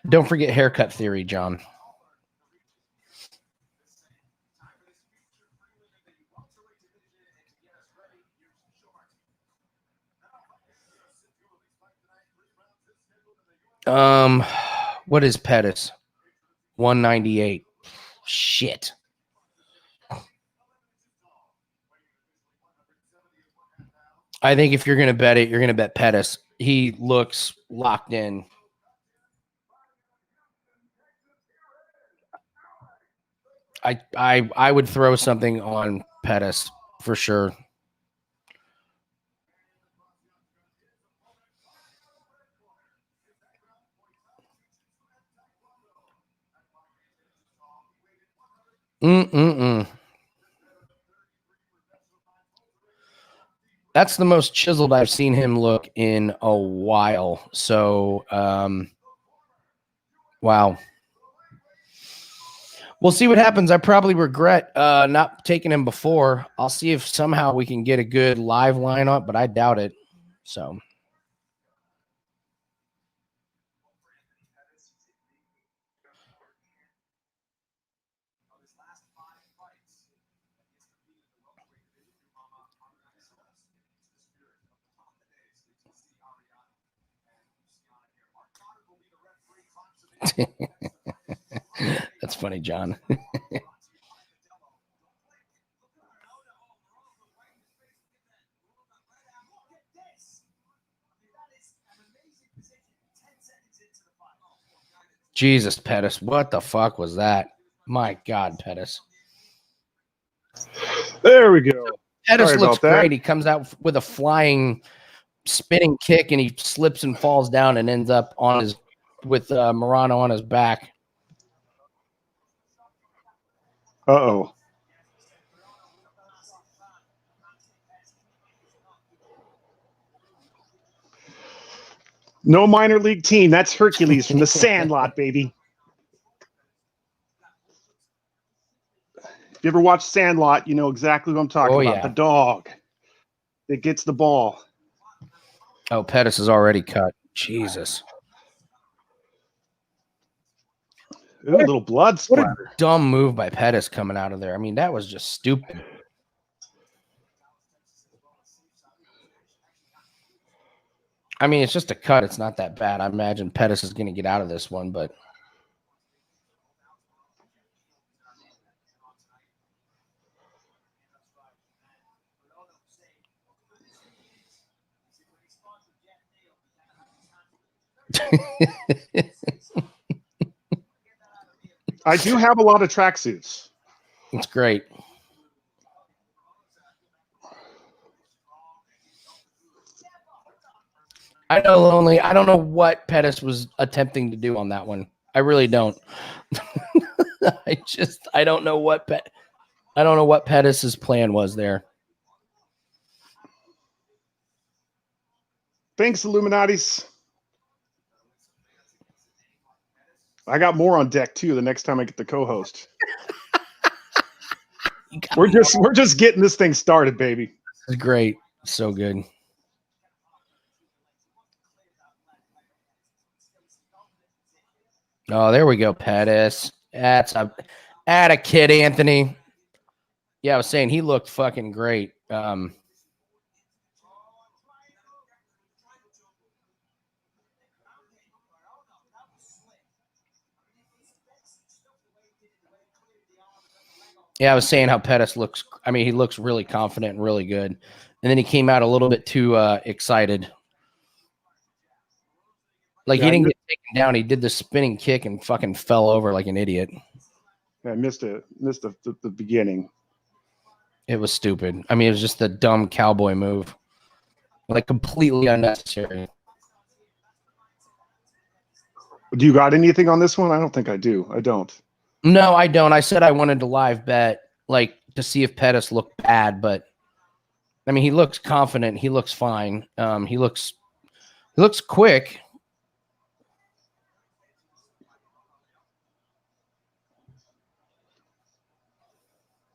Don't forget haircut theory, John. What is Pettis? 198. Shit. I think if you're going to bet it, you're going to bet Pettis. He looks locked in. I would throw something on Pettis for sure. That's the most chiseled I've seen him look in a while. So, wow. We'll see what happens. I probably regret not taking him before. I'll see if somehow we can get a good live lineup, but I doubt it. So. That's funny, John. Jesus, Pettis. What the fuck was that? My God, Pettis. There we go. Pettis Sorry looks about that. great. He comes out with a flying spinning kick and he slips and falls down and ends up with Morono on his back. Uh-oh. No minor league team. That's Hercules from the Sandlot, baby. If you ever watch Sandlot, you know exactly what I'm talking about. Yeah. The dog that gets the ball. Oh, Pettis is already cut. Jesus. Ooh, a little blood What splatter. a dumb move by Pettis coming out of there. I mean, that was just stupid. I mean, it's just a cut. It's not that bad. I imagine Pettis is going to get out of this one, but I do have a lot of tracksuits. it's great. I don't know what Pettis was attempting to do on that one. I really don't. I don't know what Pettis's plan was there. Thanks, Illuminatis. I got more on deck too the next time I get the co-host. We're just getting this thing started, baby. It's great. So good. Oh, there we go, Pettis. That's a kid, Anthony. Yeah, I was saying he looked fucking great. Yeah, I was saying how Pettis looks. I mean, he looks really confident and really good. And then he came out a little bit too excited. Like he didn't get taken down. He did the spinning kick and fucking fell over like an idiot. I missed the beginning. It was stupid. I mean, it was just the dumb cowboy move. Like completely unnecessary. Do you got anything on this one? I don't think I do. I don't. No, I don't. I said I wanted to live bet, like to see if Pettis looked bad, but I mean, he looks confident. He looks fine. He looks quick.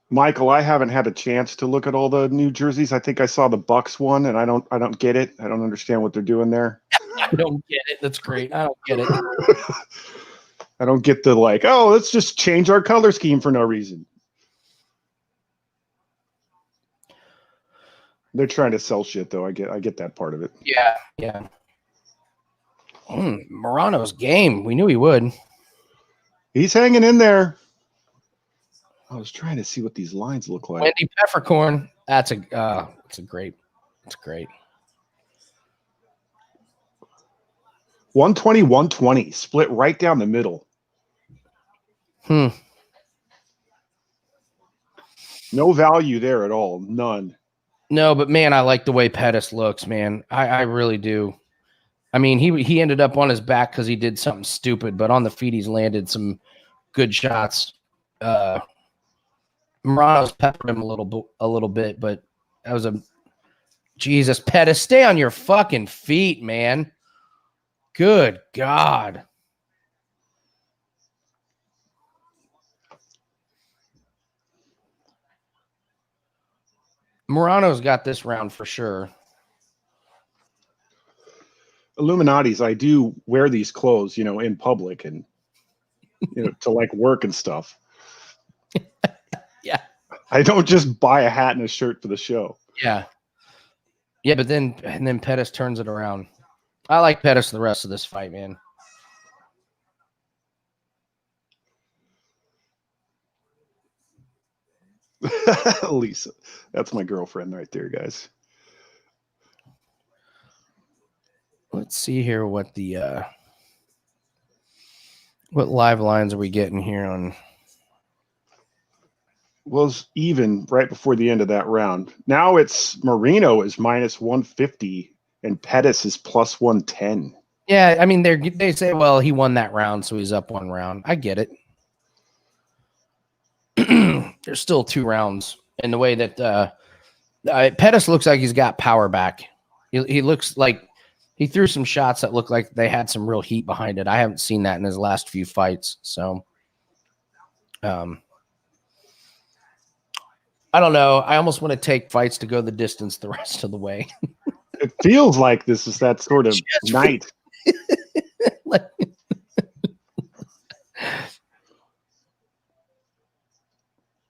Michael, I haven't had a chance to look at all the new jerseys. I think I saw the Bucks one, and I don't get it. I don't understand what they're doing there. I don't get it. That's great. I don't get it. I don't get the like, oh, let's just change our color scheme for no reason. They're trying to sell shit, though. I get that part of it. Yeah. Morono's game. We knew he would. He's hanging in there. I was trying to see what these lines look like. Wendy Peppercorn. It's great. 120, 120, split right down the middle. No value there at all. None. No, but man, I like the way Pettis looks, man. I really do. I mean, he ended up on his back because he did something stupid, but on the feet he's landed some good shots. Morono's peppered him a little bit, but that was Jesus. Pettis, stay on your fucking feet, man. Good God. Morono's got this round for sure. Illuminatis, I do wear these clothes, in public and, to like work and stuff. Yeah. I don't just buy a hat and a shirt for the show. Yeah. Yeah, but then Pettis turns it around. I like Pettis the rest of this fight, man. Lisa. That's my girlfriend right there, guys. Let's see here what what live lines are we getting here on. was even right before the end of that round. Now it's Marino is minus 150 and Pettis is plus 110. Yeah, I mean they say, well, he won that round, so he's up one round. I get it. There's still 2 rounds, and the way that Pettis looks like he's got power back. He looks like he threw some shots that look like they had some real heat behind it. I haven't seen that in his last few fights, so I don't know. I almost want to take fights to go the distance the rest of the way. It feels like this is that sort of night.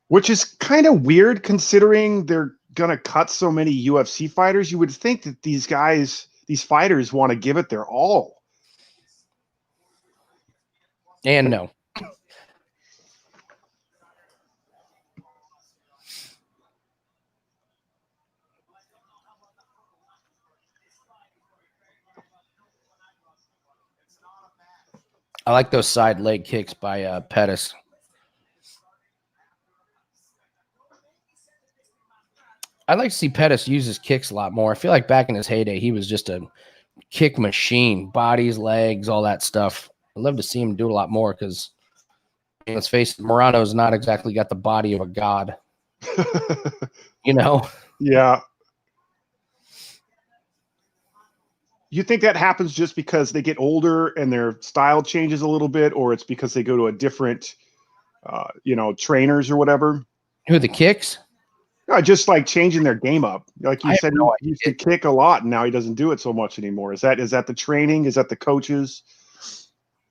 Which is kind of weird considering they're going to cut so many UFC fighters. You would think that these fighters want to give it their all. And no. I like those side leg kicks by Pettis. I'd like to see Pettis use his kicks a lot more. I feel like back in his heyday, he was just a kick machine, bodies, legs, all that stuff. I'd love to see him do a lot more because, let's face it, Morono's not exactly got the body of a god. You know? Yeah. You think that happens just because they get older and their style changes a little bit, or it's because they go to a different, trainers or whatever? Who, the kicks? No, just like changing their game up. Like you said, he used to kick a lot, and now he doesn't do it so much anymore. Is that the training? Is that the coaches?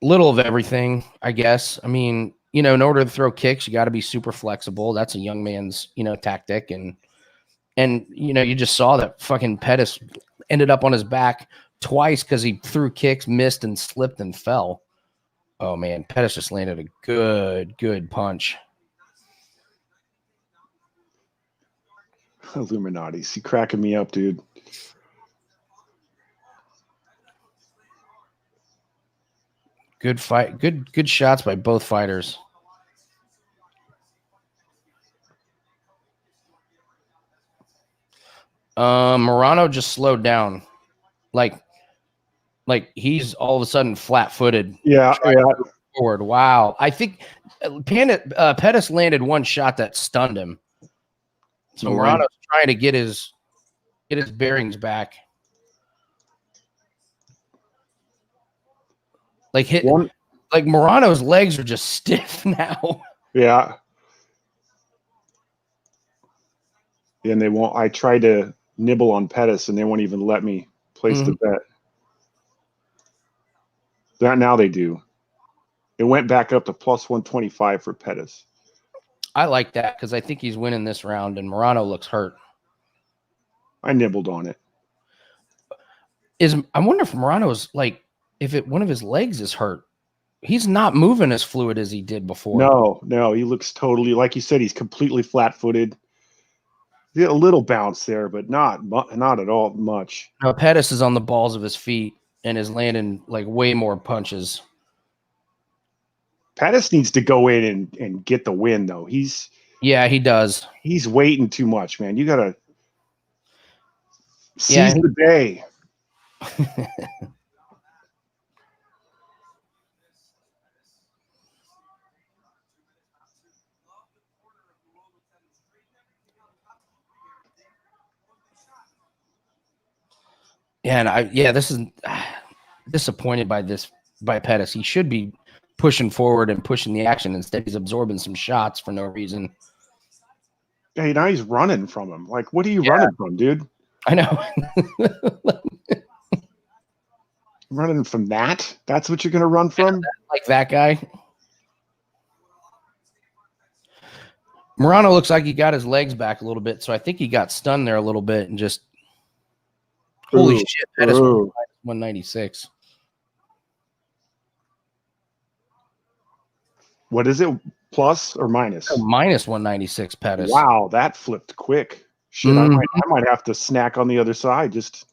Little of everything, I guess. I mean, in order to throw kicks, you got to be super flexible. That's a young man's, tactic. And you just saw that fucking Pettis ended up on his back twice because he threw kicks, missed, and slipped and fell. Oh, man. Pettis just landed a good punch. Illuminati's. He cracking me up, dude. Good fight. Good shots by both fighters. Morono just slowed down. Like he's all of a sudden flat-footed. Yeah. Forward. Wow. I think Pettis landed one shot that stunned him. So Morono's trying to get his bearings back. Like Morono's legs are just stiff now. Yeah. And they won't. I tried to nibble on Pettis, and they won't even let me place the bet. Now they do. It went back up to plus 125 for Pettis. I like that because I think he's winning this round, and Morono looks hurt. I nibbled on it. I wonder if Morono's one of his legs is hurt. He's not moving as fluid as he did before. No, he looks totally, like you said, he's completely flat-footed. A little bounce there, but not at all much. No, Pettis is on the balls of his feet and is landing way more punches. Pettis needs to go in and get the win, though. He does. He's waiting too much, man. You gotta seize the day. This is disappointed by Pettis. He should be pushing forward and pushing the action. Instead, he's absorbing some shots for no reason. Hey, now he's running from him. What are you running from, dude? I know. Running from that? That's what you're going to run from? Like that guy? Morono looks like he got his legs back a little bit, so I think he got stunned there a little bit and just holy shit, Pettis 196. What is it? Plus or minus? Minus 196 Pettis. Wow, that flipped quick. Shit, I might have to snack on the other side just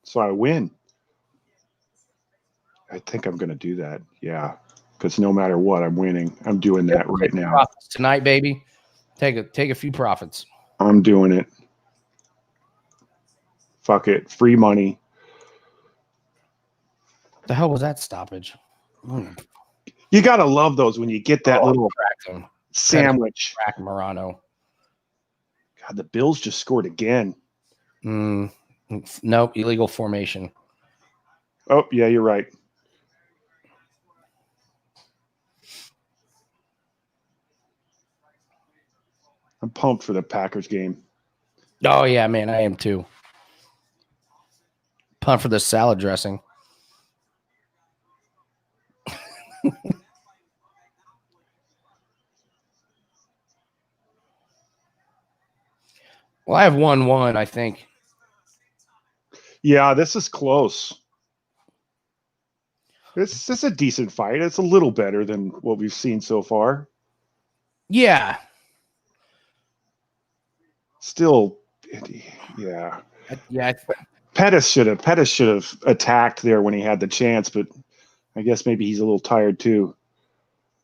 so I win. I think I'm going to do that. Yeah, because no matter what, I'm winning. I'm doing that right now. Tonight, baby. Take a few profits. I'm doing it. Fuck it. Free money. The hell was that stoppage? You gotta love those when you get that little cracked him. sandwich. Crack Morono. God, the Bills just scored again. Nope, illegal formation. Oh, yeah, you're right. I'm pumped for the Packers game. Oh, yeah, man, I am too. Pumped for the salad dressing. Well, I have 1-1, I think. Yeah, this is close. This is a decent fight. It's a little better than what we've seen so far. Yeah. Still, yeah. Yeah. Pettis should have attacked there when he had the chance, but I guess maybe he's a little tired too.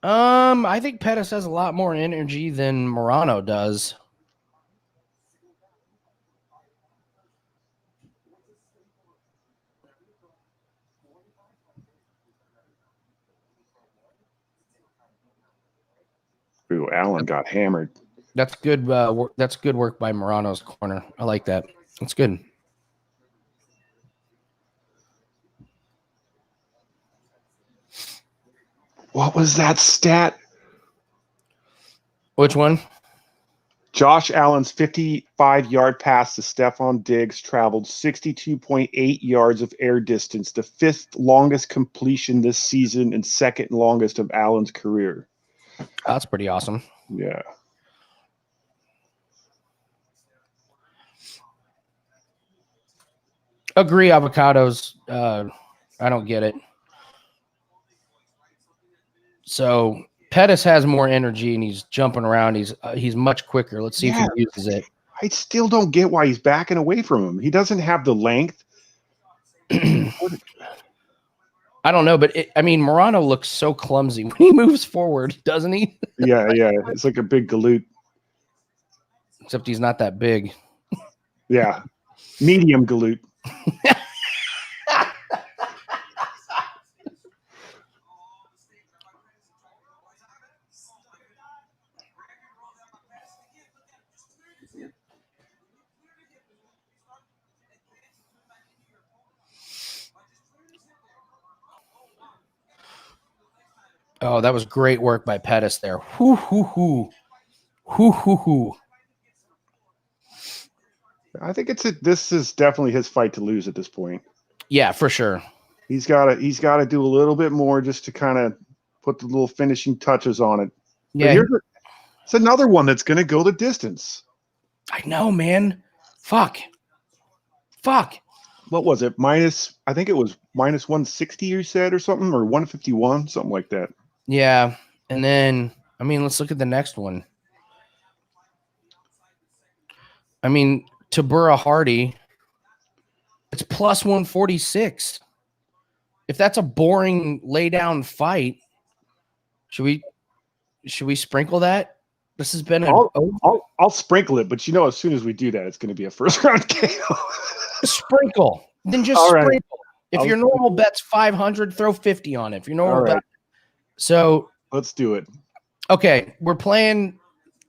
I think Pettis has a lot more energy than Morono does. Ooh, Allen got hammered. That's good. That's good work by Morono's corner. I like that. That's good. What was that stat? Which one? Josh Allen's 55-yard pass to Stephon Diggs traveled 62.8 yards of air distance, the fifth longest completion this season and second longest of Allen's career. That's pretty awesome. Yeah. Agree, avocados. I don't get it. So Pettis has more energy and he's jumping around. He's much quicker. Let's see if he uses it. I still don't get why he's backing away from him. He doesn't have the length. I don't know, but Morono looks so clumsy when he moves forward, doesn't he? Yeah. It's like a big galoot. Except he's not that big. Yeah. Medium galoot. Oh, that was great work by Pettis there. Hoo, hoo, hoo. Hoo, hoo, hoo. I think this is definitely his fight to lose at this point. Yeah, for sure. He's got to do a little bit more just to kind of put the little finishing touches on it. Yeah, it's another one that's going to go the distance. I know, man. Fuck. What was it? I think it was minus 160 you said or something, or 151, something like that. Yeah. And then, let's look at the next one. Tybura Hardy, it's plus 146. If that's a boring lay down fight, should we sprinkle that? This has been I'll sprinkle it, but as soon as we do that, it's going to be a first round KO. Sprinkle. Then just All sprinkle. right. If your normal bet's 500, throw 50 on it. If your normal bet. So let's do it. Okay, we're playing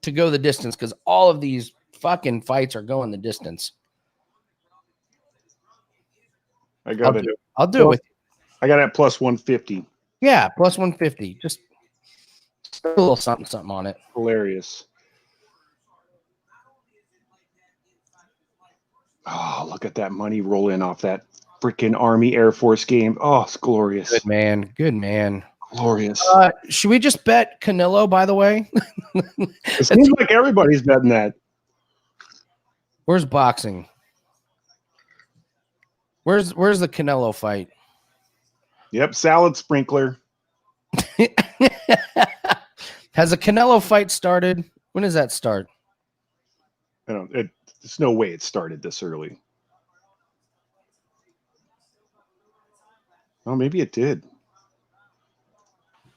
to go the distance because all of these fucking fights are going the distance. I'll do it with you. I got it at plus 150. Yeah, plus 150. Just a little something on it. Hilarious. Oh, look at that money roll in off that freaking Army Air Force game. Oh, it's glorious. Good man. Glorious. Should we just bet Canelo, by the way? It seems like everybody's betting that. Where's boxing? Where's the Canelo fight? Yep, salad sprinkler. Has the Canelo fight started? When does that start? There's no way it started this early. Oh, maybe it did.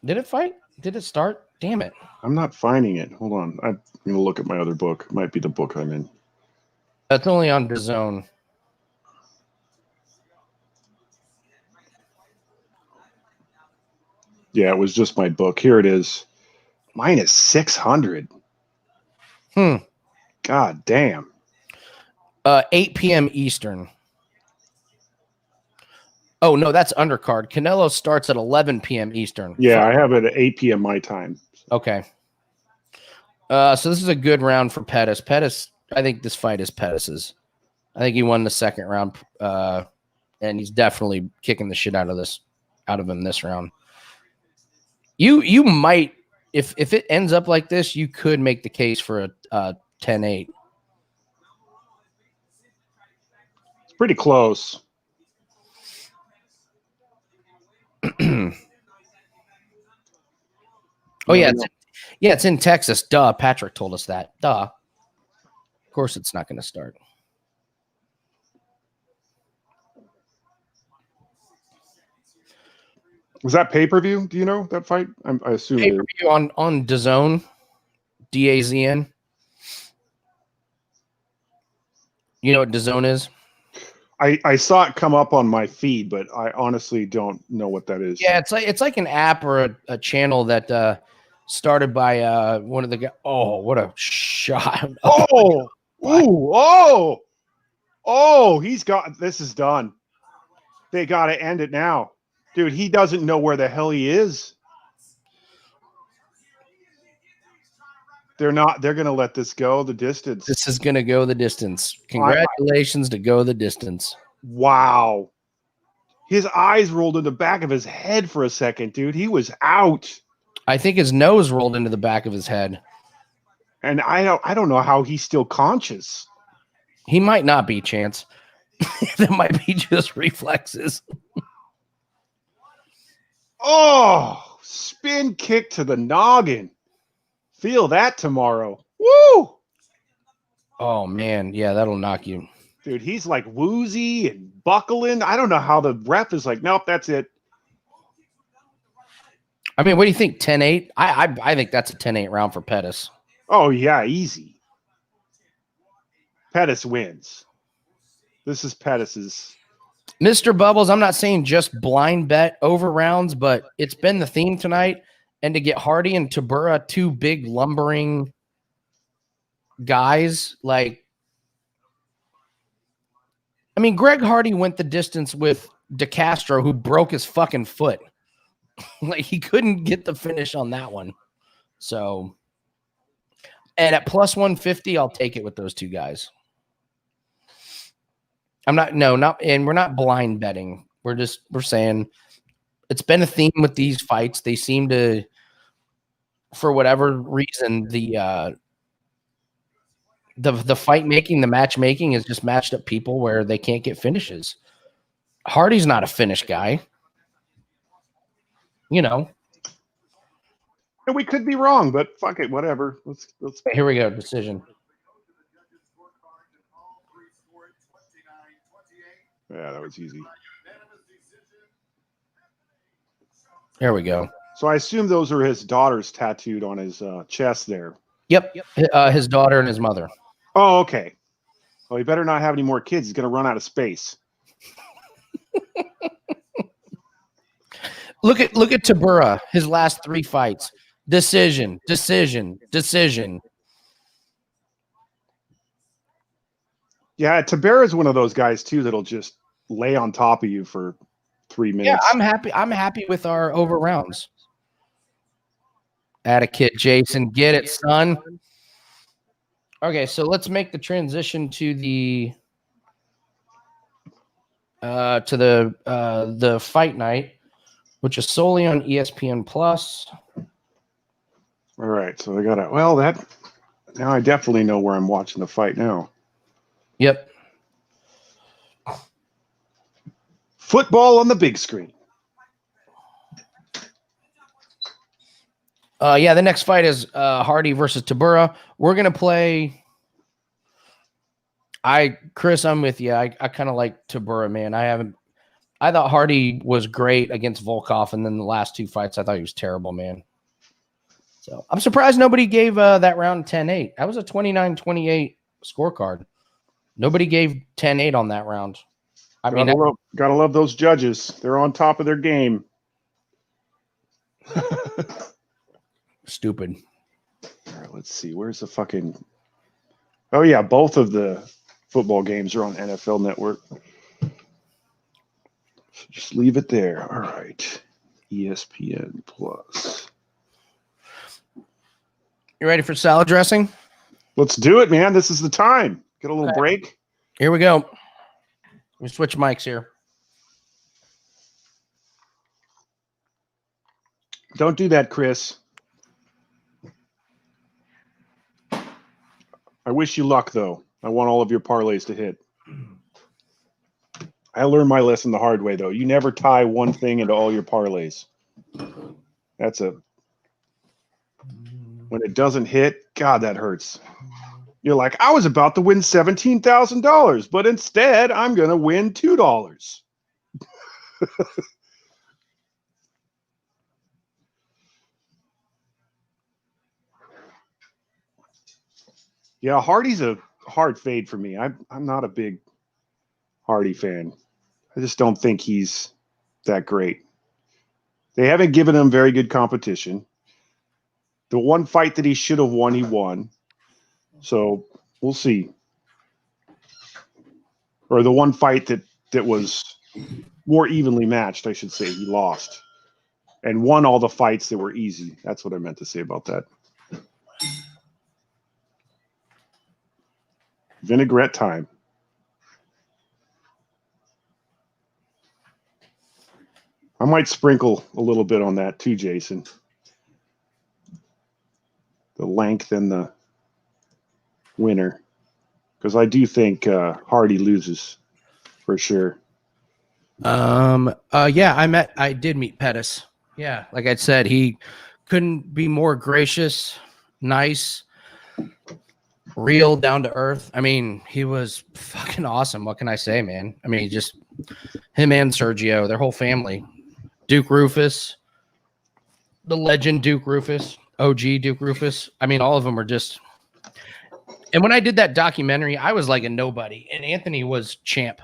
Did it fight? Did it start? Damn it. I'm not finding it. Hold on. I'm going to look at my other book. It might be the book I'm in. That's only on DAZN. Yeah, it was just my book. Here it is. Minus 600. God damn. 8 p.m. Eastern. Oh, no, that's undercard. Canelo starts at 11 p.m. Eastern. Yeah, I have it at 8 p.m. my time. Okay. So this is a good round for Pettis. Pettis, I think this fight is Pettis's. I think he won the second round, and he's definitely kicking the shit out of him this round. You might, if it ends up like this, you could make the case for a 10-8. It's pretty close. Oh yeah, it's in Texas. Duh, Patrick told us that. Duh. Of course, it's not going to start. Was that pay-per-view? Do you know that fight? I assume it is. Pay-per-view on DAZN, DAZN. You know what DAZN is? I saw it come up on my feed, but I honestly don't know what that is. Yeah, it's like an app or a channel that started by one of the guys. Oh, what a shot! He's got this is done. They got to end it now, dude. He doesn't know where the hell he is. They're not. They're gonna let this go the distance. This is gonna go the distance. Congratulations to go the distance. Wow. His eyes rolled in the back of his head for a second, dude. He was out. I think his nose rolled into the back of his head. And I don't know how he's still conscious. He might not be, Chance. That might be just reflexes. Oh, spin kick to the noggin. Feel that tomorrow. Woo! Oh, man. Yeah, that'll knock you. Dude, he's like woozy and buckling. I don't know how the ref is like, nope, that's it. I mean, what do you think? 10-8? I think that's a 10-8 round for Pettis. Oh, yeah, easy. Pettis wins. This is Pettis's. Mr. Bubbles, I'm not saying just blind bet over rounds, but it's been the theme tonight. And to get Hardy and Tybura, two big lumbering guys, like, I mean, Greg Hardy went the distance with DeCastro, who broke his fucking foot. Like, he couldn't get the finish on that one. So, and at plus 150, I'll take it with those two guys. And we're not blind betting. We're saying it's been a theme with these fights. They seem to, for whatever reason, the fight making, the matchmaking is just matched up people where they can't get finishes. Hardy's not a finish guy. You know. And we could be wrong, but fuck it, whatever. Let's Here we go, decision. Yeah, that was easy. There we go. So I assume those are his daughters tattooed on his chest there. Yep. His daughter and his mother. Oh, okay. Well, he better not have any more kids. He's going to run out of space. Look at Tybura, his last 3 fights. Decision. Yeah, Tybura is one of those guys too that'll just lay on top of you for 3 minutes. Yeah, I'm happy with our over rounds. Atta kid, Jason. Get it, son. Okay, so let's make the transition to the fight night, which is solely on ESPN Plus. All right, so I got that. Now I definitely know where I'm watching the fight now. Yep. Football on the big screen. Yeah, the next fight is Hardy versus Tybura. We're gonna play. Chris, I'm with you. I kind of like Tybura, man. I thought Hardy was great against Volkov, and then the last 2 fights, I thought he was terrible, man. So I'm surprised nobody gave that round 10-8. That was a 29-28 scorecard. Nobody gave 10-8 on that round. Gotta love those judges. They're on top of their game. Stupid. All right, let's see. Where's the fucking... Oh, yeah. Both of the football games are on NFL Network. So just leave it there. All right. ESPN Plus. You ready for salad dressing? Let's do it, man. This is the time. Get a little break. Here we go. We switch mics here. Don't do that, Chris. I wish you luck, though. I want all of your parlays to hit. I learned my lesson the hard way, though. You never tie one thing into all your parlays. When it doesn't hit, God, that hurts. You're like, I was about to win $17,000, but instead I'm going to win $2. Yeah, Hardy's a hard fade for me. I'm not a big Hardy fan. I just don't think he's that great. They haven't given him very good competition. The one fight that he should have won, he won. So we'll see. Or the one fight that was more evenly matched, I should say, he lost. And won all the fights that were easy. That's what I meant to say about that. Vinaigrette time. I might sprinkle a little bit on that too, Jason. The length and the winner. Because I do think Hardy loses for sure. Yeah, I did meet Pettis. Yeah, like I said, he couldn't be more gracious, nice, real, down to earth. I mean, he was fucking awesome. What can I say, man? I mean, just him and Sergio, their whole family. Duke Rufus, the legend Duke Rufus, OG Duke Rufus. I mean, all of them are just. And when I did that documentary, I was like a nobody, and Anthony was champ.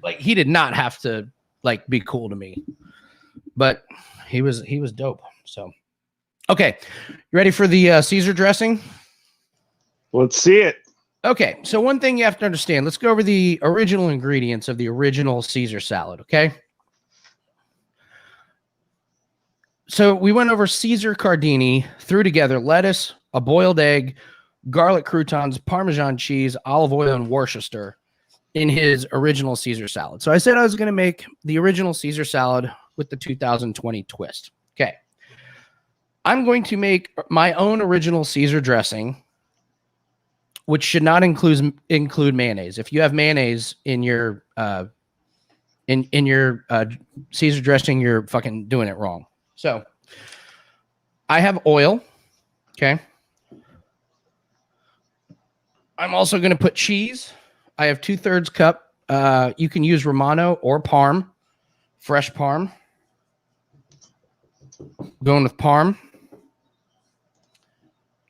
Like, he did not have to like be cool to me, but he was dope. So, okay, you ready for the Caesar dressing? Let's see it. Okay, so one thing you have to understand. Let's go over the original ingredients of the original Caesar salad. Okay. So we went over Caesar Cardini, threw together lettuce, a boiled egg, garlic croutons, Parmesan cheese, olive oil, and Worcester in his original Caesar salad. So I said I was going to make the original Caesar salad with the 2020 twist. Okay. I'm going to make my own original Caesar dressing, which should not include mayonnaise. If you have mayonnaise in your Caesar dressing, you're fucking doing it wrong. So I have oil. Okay. I'm also going to put cheese. I have 2/3 cup. You can use Romano or Parm, fresh Parm. Going with Parm.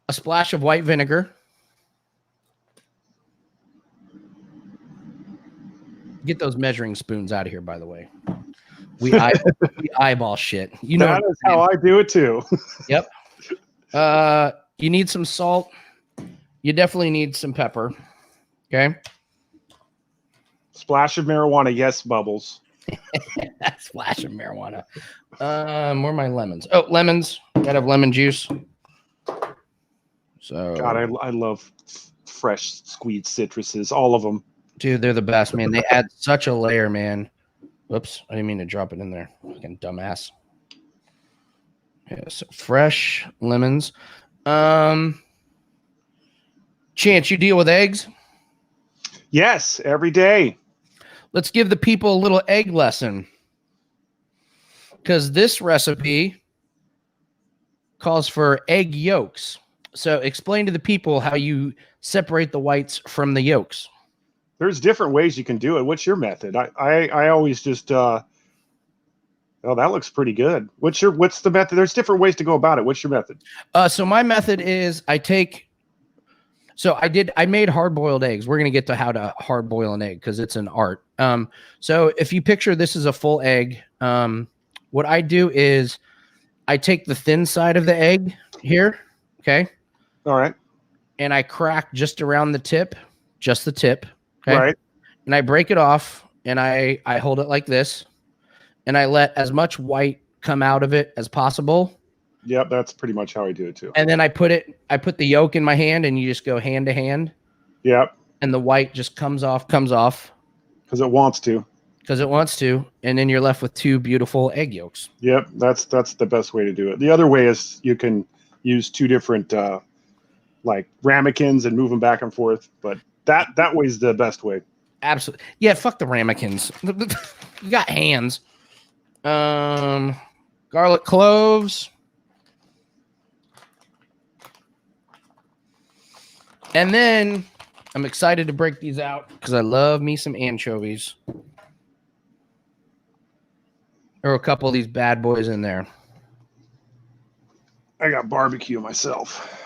A splash of white vinegar. Get those measuring spoons out of here, by the way. We eyeball shit. You know that is how I do it too. Yep. You need some salt. You definitely need some pepper. Okay. Splash of marijuana, yes, Bubbles. Splash of marijuana. Where are my lemons? Oh, lemons. Gotta have lemon juice. So God, I love fresh squeezed citruses, all of them. Dude, they're the best, man. They add such a layer, man. Whoops, I didn't mean to drop it in there. Fucking dumbass. Yeah, so fresh lemons. Chance, you deal with eggs? Yes, every day. Let's give the people a little egg lesson. Because this recipe calls for egg yolks. So explain to the people how you separate the whites from the yolks. There's different ways you can do it. What's your method? I always just Oh, that looks pretty good. What's the method? There's different ways to go about it. What's your method? So my method is I made hard-boiled eggs. We're going to get to how to hard-boil an egg because it's an art. So if you picture this is a full egg, what I do is I take the thin side of the egg here, okay? All right. And I crack just around the tip, just the tip, okay? Right. And I break it off, and I hold it like this, and I let as much white come out of it as possible. Yep, that's pretty much how I do it too. And then I put the yolk in my hand, and you just go hand to hand. Yep. And the white just comes off. Because it wants to. And then you're left with 2 beautiful egg yolks. Yep, that's the best way to do it. The other way is you can use 2 different like ramekins and move them back and forth, but that way is the best way. Absolutely. Yeah, fuck the ramekins. You got hands. Garlic cloves. And then I'm excited to break these out because I love me some anchovies. There are a couple of these bad boys in there. I got barbecue myself.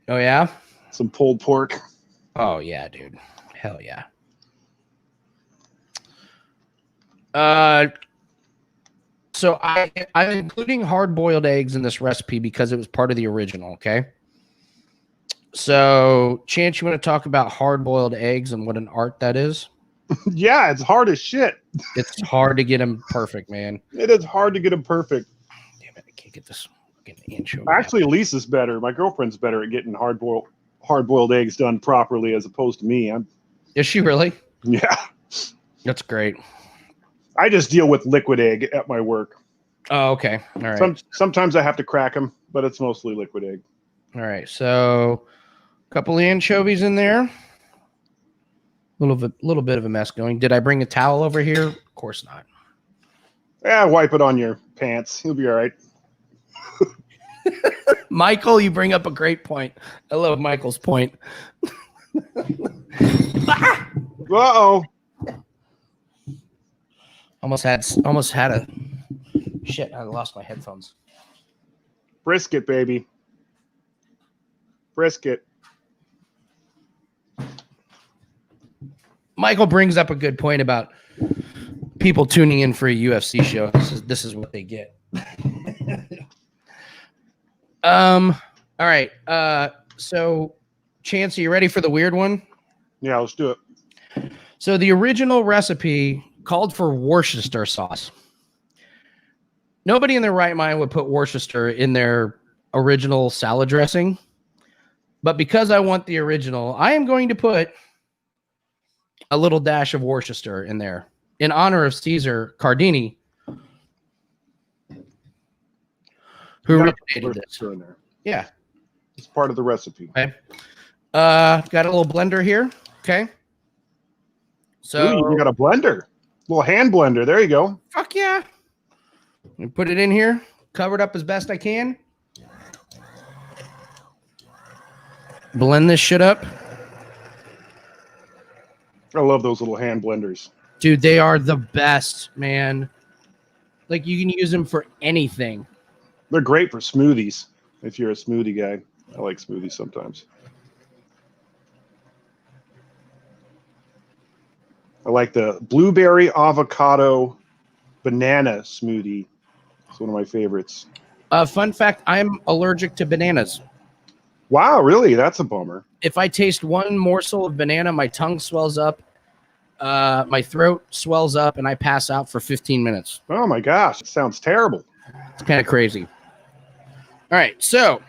Oh, yeah? Some pulled pork. Oh, yeah, dude. Hell yeah. So I'm including hard-boiled eggs in this recipe because it was part of the original, okay? So, Chance, you want to talk about hard-boiled eggs and what an art that is? Yeah, it's hard as shit. It's hard to get them perfect, man. It is hard to get them perfect. Damn it, I can't get this fucking anchovy. Actually, Lisa's better. My girlfriend's better at getting hard-boiled eggs done properly as opposed to me. Is she really? Yeah. That's great. I just deal with liquid egg at my work. Oh, okay. All right. Sometimes I have to crack them, but it's mostly liquid egg. All right. So a couple of anchovies in there. A little bit of a mess going. Did I bring a towel over here? Of course not. Yeah, wipe it on your pants. You'll be all right. Michael, you bring up a great point. I love Michael's point. Uh-oh. Almost had a shit. I lost my headphones. Brisket, baby. Brisket. Michael brings up a good point about people tuning in for a UFC show. This is what they get. All right. So, Chance, are you ready for the weird one? Yeah, let's do it. So the original recipe called for Worcester sauce. Nobody in their right mind would put Worcester in their original salad dressing. But because I want the original, I am going to put a little dash of Worcester in there in honor of Caesar Cardini, who originated this. In there. Yeah. It's part of the recipe. Okay. Got a little blender here. Okay. So ooh, you got a blender. Little hand blender. There you go. Fuck yeah. And put it in here. Cover it up as best I can. Blend this shit up. I love those little hand blenders. Dude, they are the best, man. Like, you can use them for anything. They're great for smoothies. If you're a smoothie guy. I like smoothies sometimes. I like the blueberry avocado banana smoothie. It's one of my favorites. Fun fact, I'm allergic to bananas. Wow, really? That's a bummer. If I taste one morsel of banana, my tongue swells up, my throat swells up, and I pass out for 15 minutes. Oh my gosh, it sounds terrible. It's kind of crazy. All right, so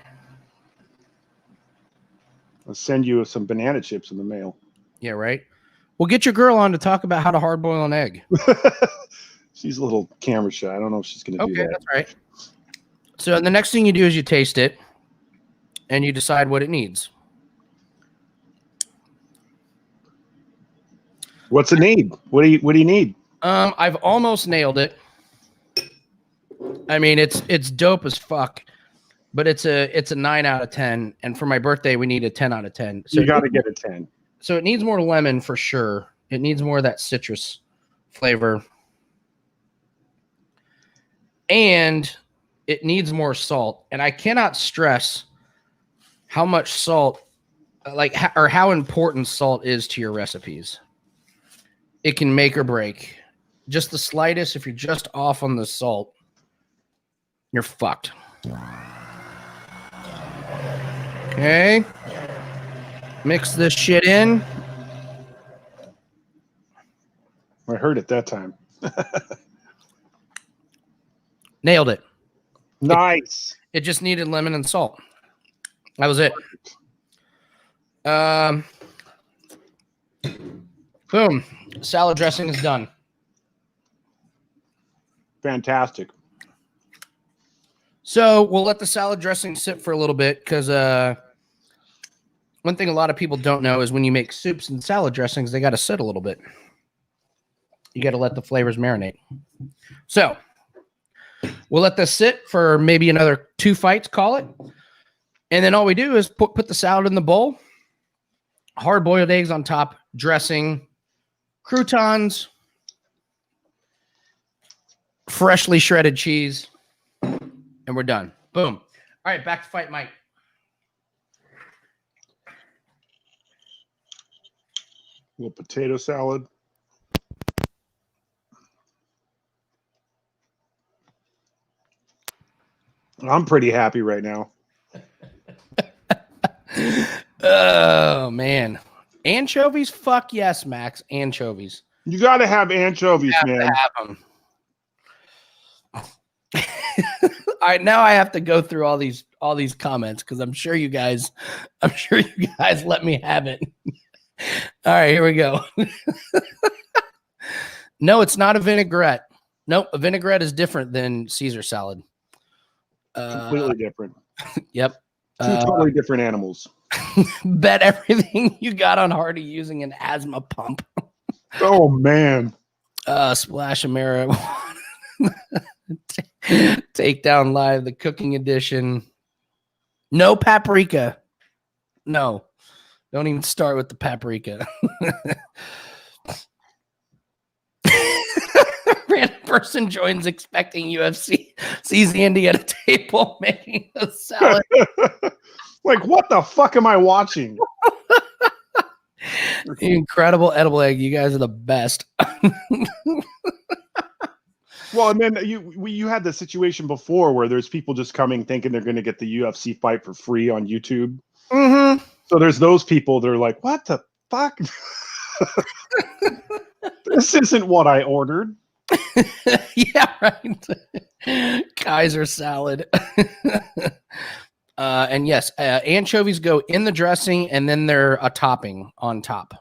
I'll send you some banana chips in the mail. Yeah, right. Well, get your girl on to talk about how to hard boil an egg. She's a little camera shy. I don't know if she's going to do that. Okay, that's right. So the next thing you do is you taste it, and you decide what it needs. What's it need? What do you need? I've almost nailed it. I mean, it's dope as fuck, but it's a 9 out of 10. And for my birthday, we need a 10 out of 10. So you got to get a 10. So it needs more lemon for sure. It needs more of that citrus flavor. and it needs more salt. And I cannot stress how much salt, or how important salt is to your recipes. It can make or break. Just the slightest, if you're just off on the salt, you're fucked. Okay. Mix this shit in. I heard it that time. Nailed it. Nice. It just needed lemon and salt. That was it. Boom. Salad dressing is done. Fantastic. So we'll let the salad dressing sit for a little bit because one thing a lot of people don't know is when you make soups and salad dressings, they got to sit a little bit. You got to let the flavors marinate. So we'll let this sit for maybe another 2 fights, call it. And then all we do is put the salad in the bowl, hard-boiled eggs on top, dressing, croutons, freshly shredded cheese, and we're done. Boom. All right, back to Fight Mike. A little potato salad. I'm pretty happy right now. Oh, man. Anchovies? Fuck yes, Max. Anchovies. You got to have anchovies, man. Have them. All right, now I have to go through all these comments because I'm sure you guys let me have it. All right, here we go. No, it's not a vinaigrette. Nope, a vinaigrette is different than Caesar salad. Completely different. Yep. Two totally different animals. Bet everything you got on Hardy using an asthma pump. Oh, man. Splash of marijuana. Take down live, the cooking edition. No paprika. No. Don't even start with the paprika. Random person joins expecting UFC, sees Andy at a table making a salad. Like, what the fuck am I watching? Incredible edible egg. You guys are the best. Well, and then you had the situation before where there's people just coming thinking they're going to get the UFC fight for free on YouTube. Mm-hmm. So there's those people that are like, what the fuck? This isn't what I ordered. Yeah, right. Kaiser salad. And yes, anchovies go in the dressing and then they're a topping on top.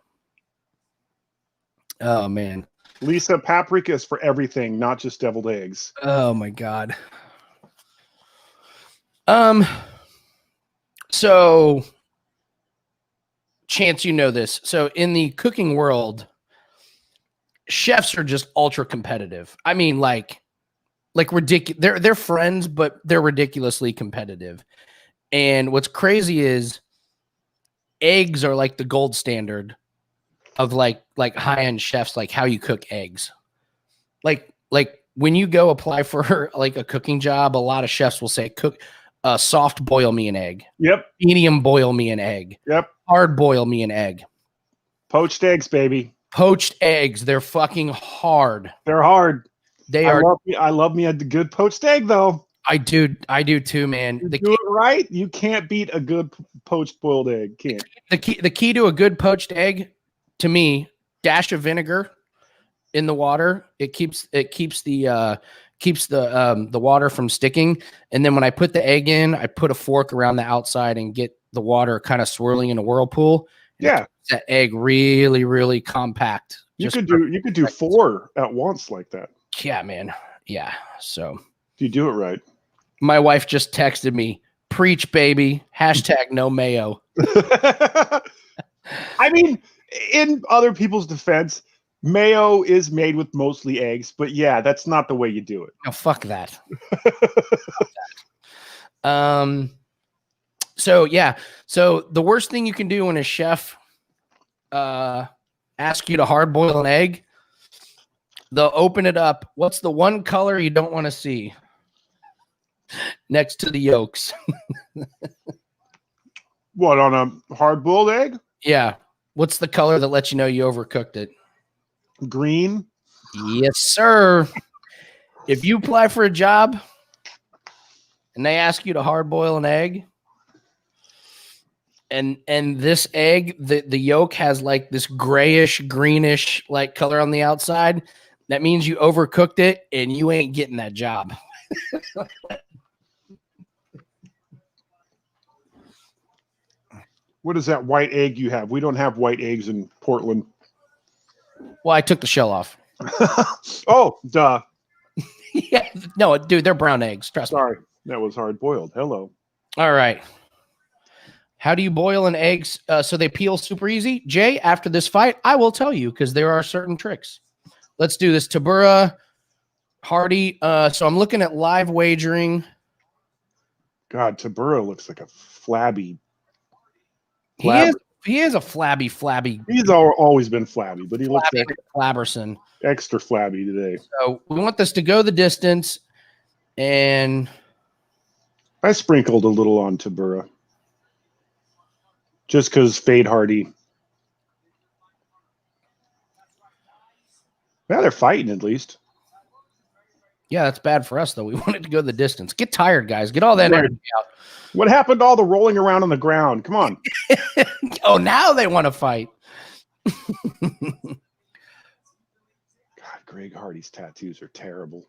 Oh, man. Lisa, paprika is for everything, not just deviled eggs. Oh, my God. So, Chance, you know this. So, in the cooking world, chefs are just ultra competitive. I mean, like ridiculous. They're friends, but they're ridiculously competitive. And what's crazy is eggs are like the gold standard of like high-end chefs, like how you cook eggs. Like when you go apply for like a cooking job, a lot of chefs will say, soft boil me an egg. Yep. Medium boil me an egg. Yep. Hard boil me an egg. Poached eggs, baby. Poached eggs. They're fucking hard. They're hard. I love me a good poached egg, though. I do too, man. You do it right, you can't beat a good poached boiled egg. Can't. The key to a good poached egg, to me, dash of vinegar in the water. It keeps the water from sticking. And then when I put the egg in, I put a fork around the outside and get the water kind of swirling in a whirlpool. Yeah, that egg really, really compact. You could do 4 at once like that. Yeah, man. Yeah. So you do it right. My wife just texted me, preach, baby, #no mayo. I mean, in other people's defense, mayo is made with mostly eggs, but yeah, that's not the way you do it. No, fuck that. So yeah. So the worst thing you can do when a chef asks you to hard boil an egg, they'll open it up. What's the one color you don't want to see? next to the yolks. What, on a hard-boiled egg? Yeah. What's the color that lets you know you overcooked it? Green. Yes, sir. If you apply for a job and they ask you to hard boil an egg, and this egg, the yolk has like this grayish, greenish like color on the outside, that means you overcooked it and you ain't getting that job. What is that white egg you have? We don't have white eggs in Portland. Well, I took the shell off. Oh, duh. Yeah, no, dude, they're brown eggs. Trust me. Sorry, that was hard boiled. Hello. All right. How do you boil an egg so they peel super easy? Jay, after this fight, I will tell you because there are certain tricks. Let's do this. Tybura, Hardy. So I'm looking at live wagering. God, Tybura looks like a flabby. He is a flabby. He's always been flabby, but he looks like Robertson. Extra flabby today. So we want this to go the distance, and I sprinkled a little on Tybura just because Fade Hardy. Yeah, they're fighting at least. Yeah, that's bad for us though. We want it to go the distance. Get tired, guys. Get all that energy out. What happened to all the rolling around on the ground? Come on. Oh, now they want to fight. God, Greg Hardy's tattoos are terrible.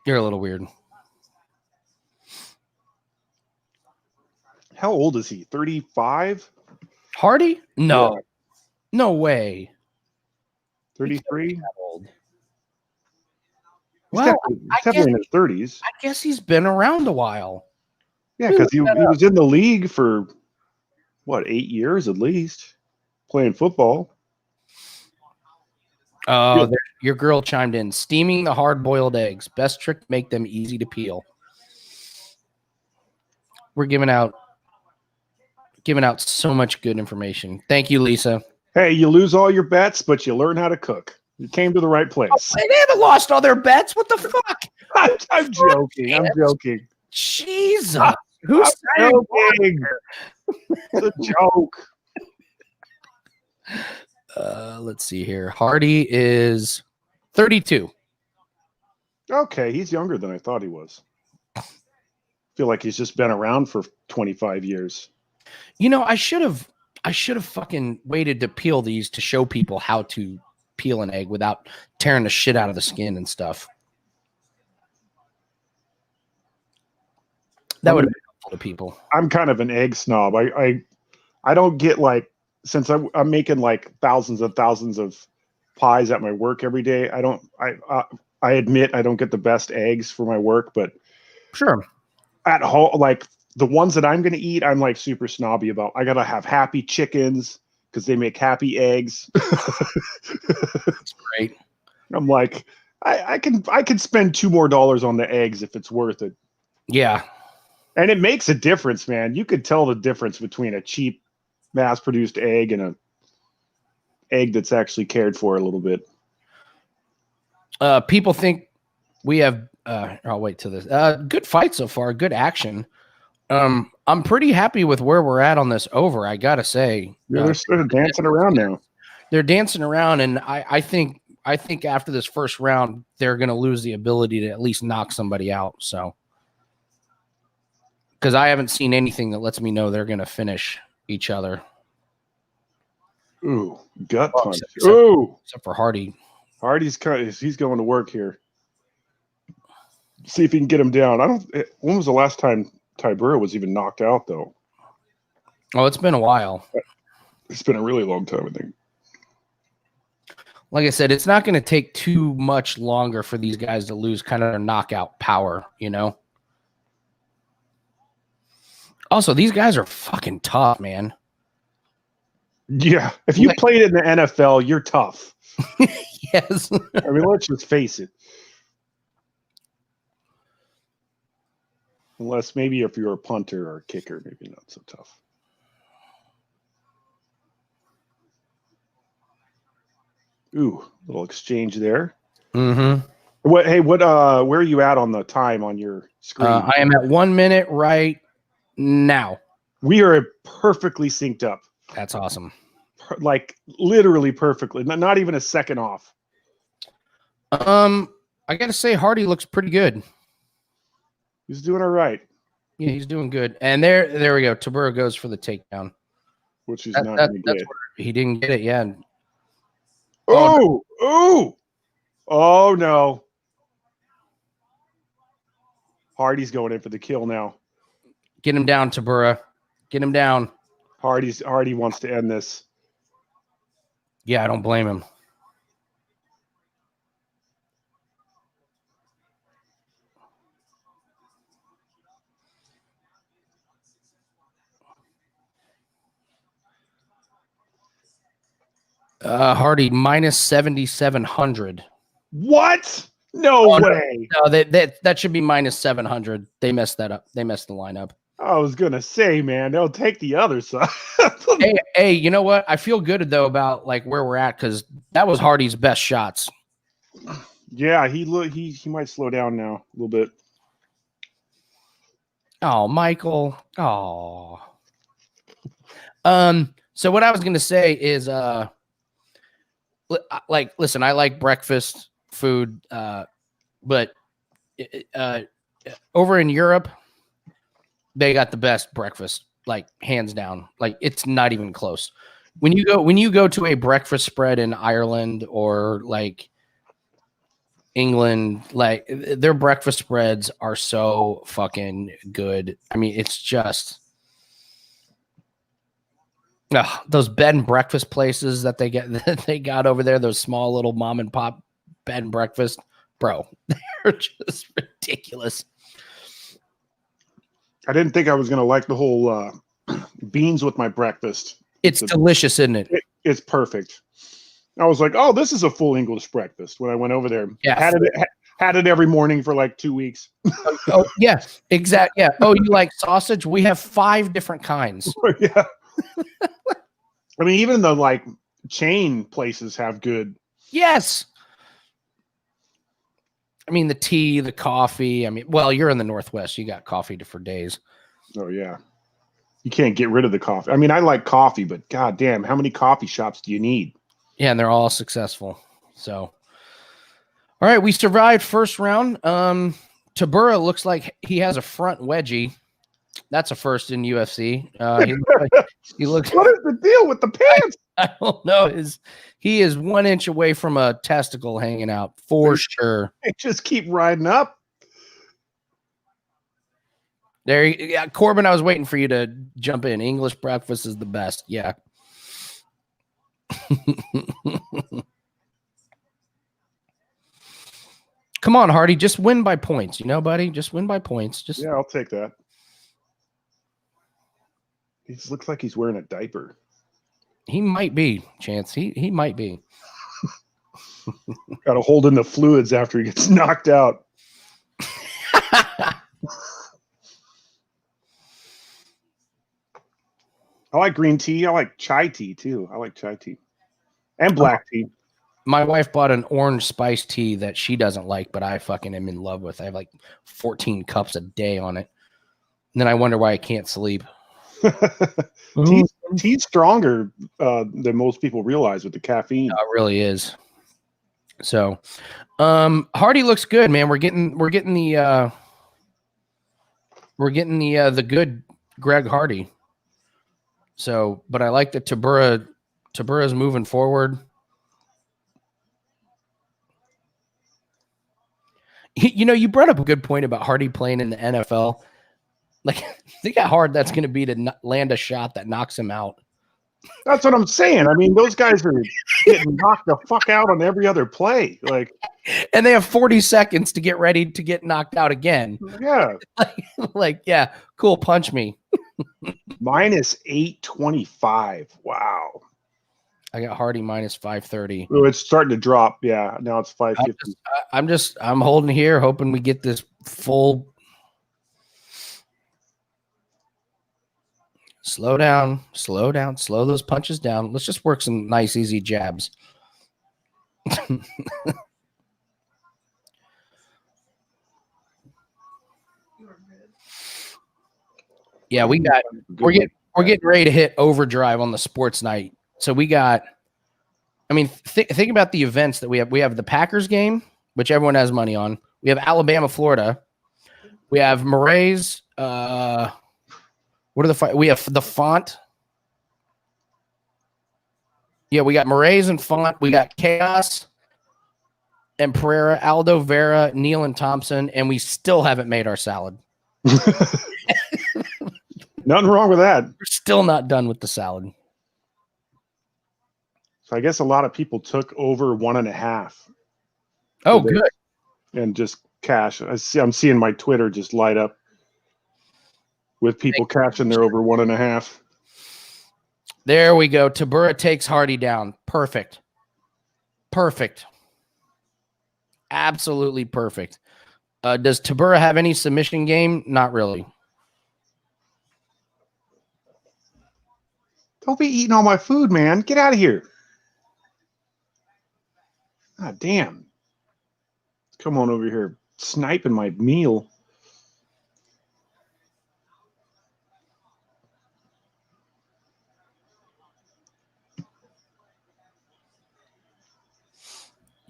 You're a little weird. How old is he? 35? Hardy? No. Yeah. No way. 33? Old. He's Well, definitely in his 30s. I guess he's been around a while. Yeah, because he was in the league for, what, 8 years at least, playing football. Oh, your girl chimed in. Steaming the hard-boiled eggs. Best trick to make them easy to peel. We're giving out so much good information. Thank you, Lisa. Hey, you lose all your bets, but you learn how to cook. You came to the right place. Oh, they haven't lost all their bets. What the fuck? I'm joking. I'm joking. Jesus. Who's joking? It's a joke. Let's see here. Hardy is 32. Okay, he's younger than I thought he was. I feel like he's just been around for 25 years. You know, I should have fucking waited to peel these to show people how to peel an egg without tearing the shit out of the skin and stuff. That would have been helpful to people. I'm kind of an egg snob. I don't get like, since I'm making like thousands of pies at my work every day. I admit I don't get the best eggs for my work, but sure. At home, like the ones that I'm going to eat, I'm like super snobby about. I got to have happy chickens because they make happy eggs. That's great. I'm like, I can spend $2 more on the eggs if it's worth it. Yeah. And it makes a difference, man. You could tell the difference between a cheap mass-produced egg and a egg that's actually cared for a little bit. People think we have I'll wait till this. Good fight so far, good action. I'm pretty happy with where we're at on this over, I gotta say. Yeah, they're sort of dancing around now. They're dancing around, and I think after this first round, they're gonna lose the ability to at least knock somebody out. So because I haven't seen anything that lets me know they're gonna finish each other. Ooh, gut punch. Except for Hardy. Hardy's he's going to work here. See if he can get him down. When was the last time Tybura was even knocked out, though? Oh, it's been a while. It's been a really long time, I think. Like I said, it's not going to take too much longer for these guys to lose kind of their knockout power, you know? Also, these guys are fucking tough, man. Yeah. If you played in the NFL, you're tough. Yes. I mean, let's just face it. Unless maybe if you're a punter or a kicker, maybe not so tough. Ooh, little exchange there. Mm-hmm. What? Hey, what? Where are you at on the time on your screen? I am at 1 minute right now. We are perfectly synced up. That's awesome. Like literally perfectly. Not even a second off. I gotta say, Hardy looks pretty good. He's doing all right. Yeah, he's doing good. And there we go. Tybura goes for the takedown, Which he's not going to get. He didn't get it. Yeah. Oh no. Hardy's going in for the kill now. Get him down, Tybura. Get him down. Hardy wants to end this. Yeah, I don't blame him. Hardy minus 7,700. What? No way. No, that should be minus 700. They messed that up. They messed the lineup. I was gonna say, man, they'll take the other side. hey, you know what? I feel good though about like where we're at because that was Hardy's best shots. Yeah, he might slow down now a little bit. Oh, Michael. Oh. So what I was gonna say is listen, I like breakfast food, but over in Europe, they got the best breakfast, like hands down. Like it's not even close. When you go to a breakfast spread in Ireland or like England, like their breakfast spreads are so fucking good. I mean, it's just those bed and breakfast places that they got over there, those small little mom and pop bed and breakfast, bro, they're just ridiculous. I didn't think I was gonna like the whole beans with my breakfast. It's delicious, isn't it? It's perfect. I was like, oh, this is a full English breakfast when I went over there. Yeah. Had it every morning for like 2 weeks. Oh, yeah, exactly. Yeah. Oh, you like sausage? We have 5 different kinds. Yeah. I mean, even the like chain places have good. Yes. I mean, the tea, the coffee. I mean, well, you're in the Northwest. You got coffee for days. Oh, yeah. You can't get rid of the coffee. I mean, I like coffee, but goddamn, how many coffee shops do you need? Yeah, and they're all successful. So, all right, we survived first round. Tybura looks like he has a front wedgie. That's a first in UFC. He looks. What is the deal with the pants? I don't know. He is 1 inch away from a testicle hanging out for sure. They just keep riding up. There, yeah, Corbin. I was waiting for you to jump in. English breakfast is the best. Yeah. Come on, Hardy. Just win by points, buddy. Just win by points. Yeah, I'll take that. He looks like he's wearing a diaper. He might be, Chance. He might be. Got to hold in the fluids after he gets knocked out. I like green tea. I like chai tea too. I like chai tea and black tea. My wife bought an orange spice tea that she doesn't like, but I fucking am in love with. I have like 14 cups a day on it. And then I wonder why I can't sleep. Tea's stronger than most people realize with the caffeine. No, it really is. So, Hardy looks good, man. We're getting the good Greg Hardy. So, but I like that Tybura's moving forward. You brought up a good point about Hardy playing in the NFL. Like, think how hard that's going to be to land a shot that knocks him out. That's what I'm saying. I mean, those guys are getting knocked the fuck out on every other play. Like, and they have 40 seconds to get ready to get knocked out again. Yeah. like, yeah, cool. Punch me. Minus 825. Wow. I got Hardy minus 530. Oh, it's starting to drop. Yeah. Now it's 550. I'm holding here, hoping we get this full. Slow down, slow those punches down. Let's just work some nice, easy jabs. Yeah, we're getting ready to hit overdrive on the sports night. So we got, I mean, think about the events that we have. We have the Packers game, which everyone has money on. We have Alabama, Florida. We have Moray's. What are the fight? We have the Font. Yeah, we got Moray's and Font. We got Khaos and Pereira, Aldo, Vera, Neal, and Thompson, and we still haven't made our salad. Nothing wrong with that. We're still not done with the salad. So I guess a lot of people took over 1.5. Oh, good. And just cash. I'm seeing my Twitter just light up with people cashing their over 1.5. There we go. Tybura takes Hardy down. Perfect. Absolutely perfect. Does Tybura have any submission game? Not really. Don't be eating all my food, man. Get out of here. God damn. Come on over here. Sniping my meal.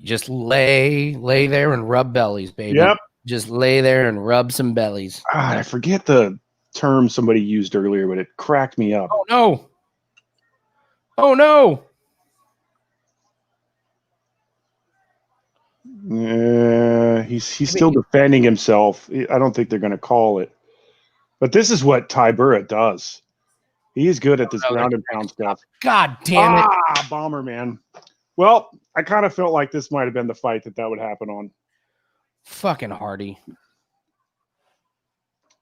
Just lay there and rub bellies, baby. Yep. Just lay there and rub some bellies. God, I forget the term somebody used earlier, but it cracked me up. Oh, no. Oh, no. Yeah, he's still defending himself. I don't think they're going to call it. But this is what Tybura does. He's good at this ground and pound stuff. God damn it. Bomber, man. Well, I kind of felt like this might have been the fight that would happen on. Fucking Hardy.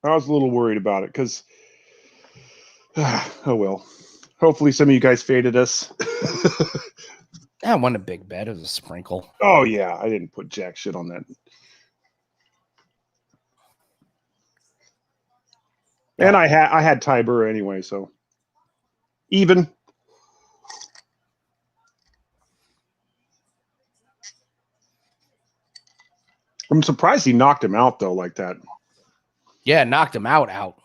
I was a little worried about it because, oh well. Hopefully some of you guys faded us. I won a big bet. It was a sprinkle. Oh, yeah. I didn't put jack shit on that. And I had Tybura anyway, so even. I'm surprised he knocked him out though, like that. Yeah, knocked him out.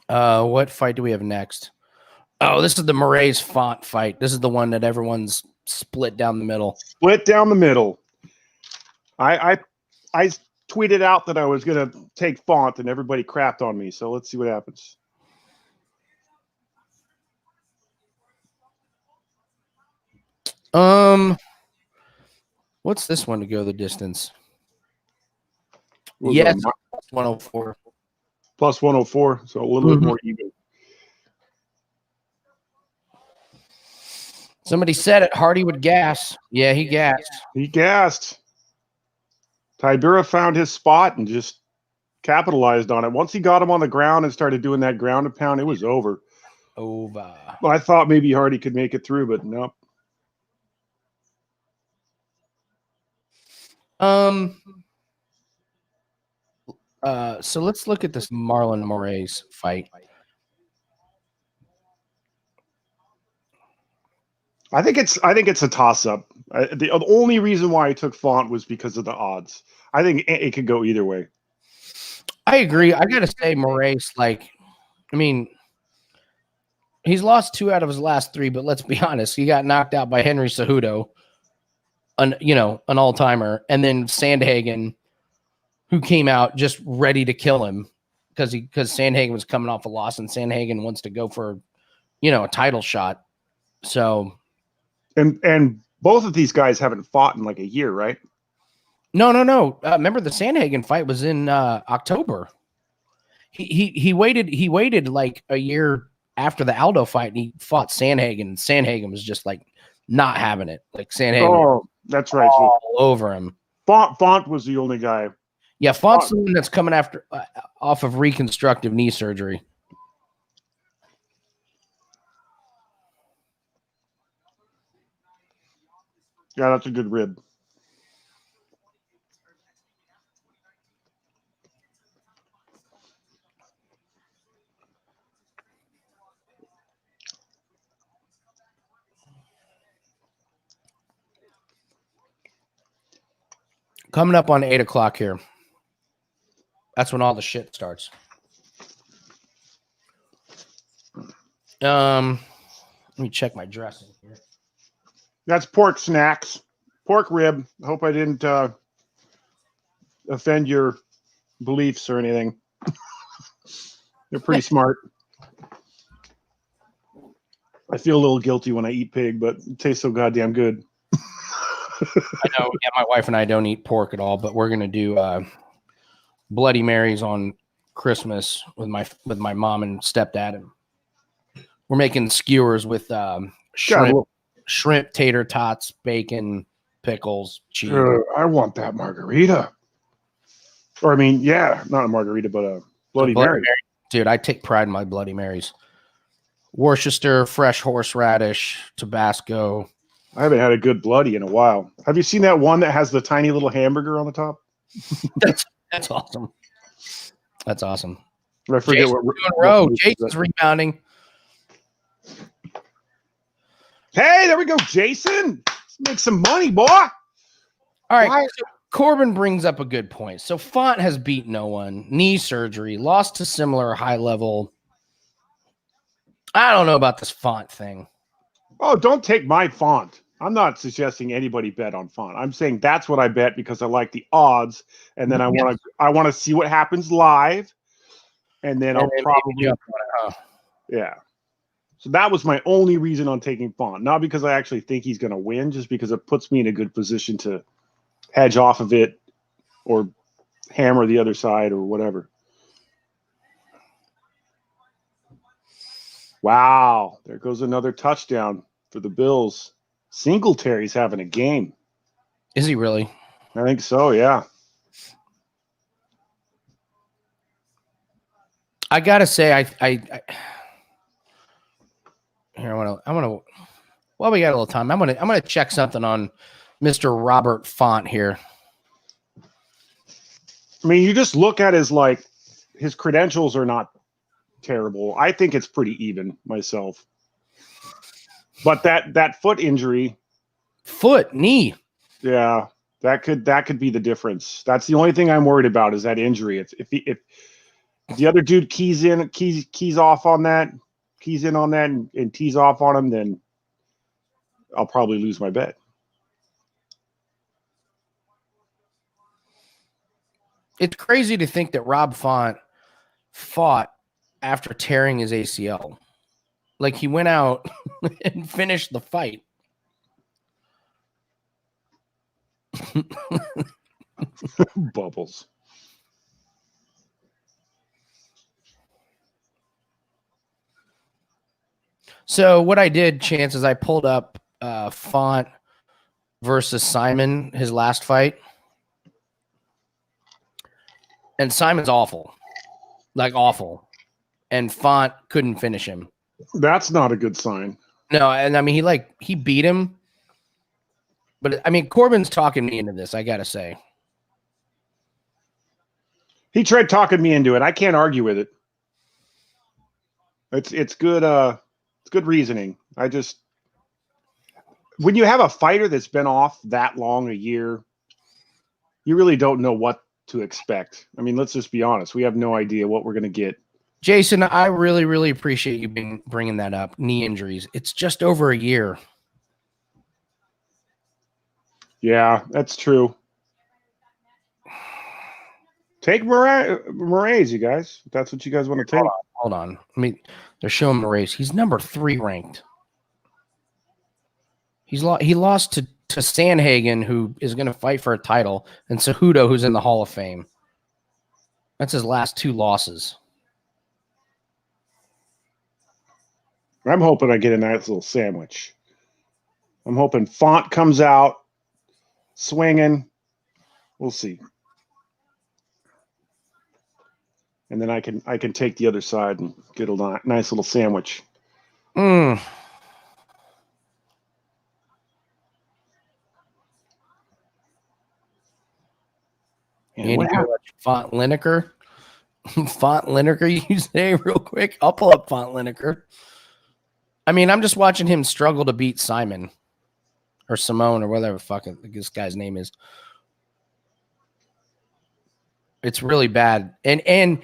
What fight do we have next? Oh, this is the Moray's Font fight. This is the one that everyone's split down the middle. Split down the middle. I tweeted out that I was going to take Font, and everybody crapped on me. So let's see what happens. What's this one to go the distance? We'll yes, 104. Plus 104, so a little bit more even. Somebody said it. Hardy would gas. Yeah, he gassed. He gassed. Tybura found his spot and just capitalized on it. Once he got him on the ground and started doing that ground and pound, it was over. Over. Well, I thought maybe Hardy could make it through, but nope. So let's look at this Marlon Moray's fight. I think it's a toss-up. The only reason why I took Font was because of the odds. I think it could go either way. I agree. I gotta say, Moray's he's lost 2 out of his last 3, but let's be honest, he got knocked out by Henry Cejudo, an all-timer, and then Sandhagen, who came out just ready to kill him because Sandhagen was coming off a loss, and Sandhagen wants to go for, a title shot. So, and both of these guys haven't fought in like a year, right? No. Remember the Sandhagen fight was in October. He waited like a year after the Aldo fight, and he fought Sandhagen. And Sandhagen was just like not having it. Like Sandhagen, oh, that's right, all over him. Font was the only guy. Yeah, Font's the one that's coming after off of reconstructive knee surgery. Yeah, that's a good rib. Coming up on 8 o'clock here. That's when all the shit starts. Let me check my dressing here. That's pork snacks, pork rib. I hope I didn't offend your beliefs or anything. They're pretty smart. I feel a little guilty when I eat pig, but it tastes so goddamn good. I know. Yeah, my wife and I don't eat pork at all, but we're gonna do Bloody Marys on Christmas with my mom and stepdad, and we're making skewers with shrimp, tater tots, bacon, pickles, cheese. I want that margarita. Or I mean, yeah, not a margarita, but a Bloody Mary. Dude, I take pride in my Bloody Marys. Worcester, fresh horseradish, Tabasco. I haven't had a good bloody in a while. Have you seen that one that has the tiny little hamburger on the top? That's awesome. That's awesome. I forget Jason's what doing row. Jason's rebounding. Hey, there we go, Jason. Let's make some money, boy. All right. So Corbin brings up a good point. So Font has beat no one. Knee surgery, lost to similar high level. I don't know about this Font thing. Oh, don't take my Font. I'm not suggesting anybody bet on Font. I'm saying that's what I bet because I like the odds, and then I want to see what happens live, and then I'll probably yeah. So that was my only reason on taking Font, not because I actually think he's going to win, just because it puts me in a good position to hedge off of it or hammer the other side or whatever. Wow, there goes another touchdown for the Bills. Singletary's having a game. Is he really? I think so, yeah. I gotta say, I well, we got a little time. I'm gonna check something on Mr. Robert Font here. I mean, you just look at his credentials are not terrible. I think it's pretty even myself. But that foot injury, knee. Yeah, that could be the difference. That's the only thing I'm worried about is that injury. If the other dude keys in on that, and tees off on him, then I'll probably lose my bet. It's crazy to think that Rob Font fought after tearing his ACL. Like he went out and finished the fight. Bubbles. So what I did, Chance, is I pulled up Font versus Simon, his last fight. And Simon's awful. Like awful. And Font couldn't finish him. That's not a good sign. No, and I mean he beat him. But I mean Corbin's talking me into this, I gotta say. He tried talking me into it. I can't argue with it. It's good it's good reasoning. When you have a fighter that's been off that long a year, you really don't know what to expect. I mean, let's just be honest. We have no idea what we're going to get. Jason, I really, really appreciate you bringing that up. Knee injuries. It's just over a year. Yeah, that's true. Take Moraes, you guys. If that's what you guys want to take. Hold on. I mean, they're showing Moraes. He's number 3 ranked. He lost to Sandhagen, who is going to fight for a title, and Cejudo, who's in the Hall of Fame. That's his last 2 losses. I'm hoping I get a nice little sandwich. I'm hoping Font comes out swinging. We'll see. And then I can take the other side and get a nice little sandwich. Mm. And Font Lineker. Font Lineker, you say real quick? I'll pull up Font Lineker. I mean, I'm just watching him struggle to beat Simon or Simone or whatever fucking this guy's name is. It's really bad. And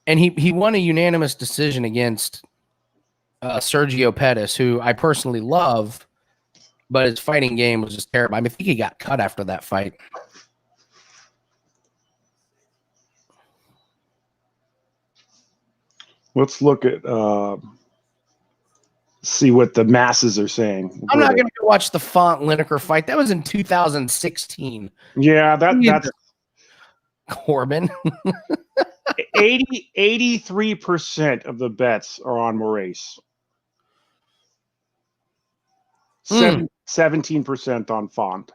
he won a unanimous decision against Sergio Pettis, who I personally love, but his fighting game was just terrible. I mean, I think he got cut after that fight. Let's look at see what the masses are saying. I'm not going to go watch the Font Lineker fight. That was in 2016. Yeah, that's Corbin. 83% of the bets are on Moraes. 17% on Font.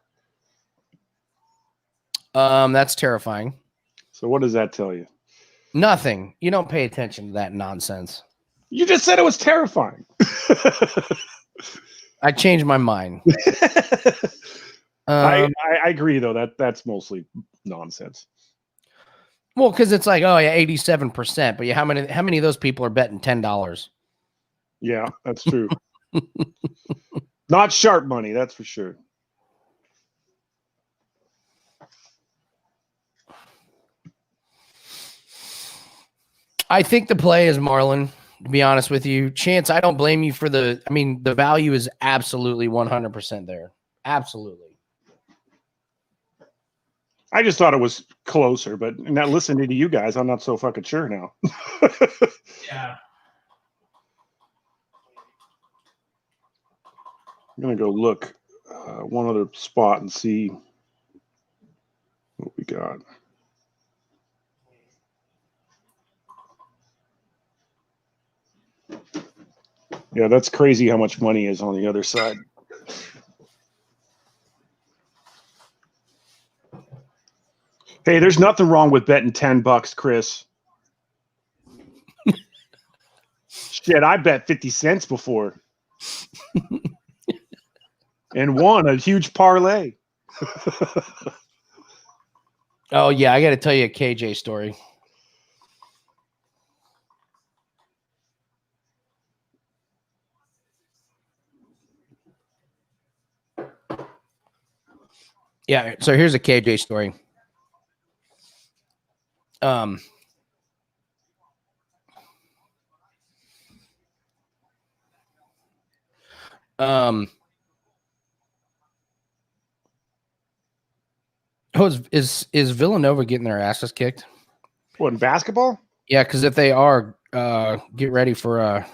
That's terrifying. So what does that tell you? Nothing. You don't pay attention to that nonsense. You just said it was terrifying. I changed my mind. I agree, though. That's mostly nonsense. Well, because it's like, oh yeah, 87%. But how many of those people are betting $10? Yeah, that's true. Not sharp money, that's for sure. I think the play is Marlon, to be honest with you. Chance, I don't blame you for the value is absolutely 100% there. Absolutely. I just thought it was closer, but now listening to you guys, I'm not so fucking sure now. Yeah. I'm going to go look one other spot and see what we got. Yeah, that's crazy how much money is on the other side. Hey, there's nothing wrong with betting $10, Chris. Shit, I bet 50 cents before. And won a huge parlay. Oh, yeah, I got to tell you a KJ story. Yeah, so here's a KJ story. Is Villanova getting their asses kicked? What, in basketball? Yeah, because if they are, get ready for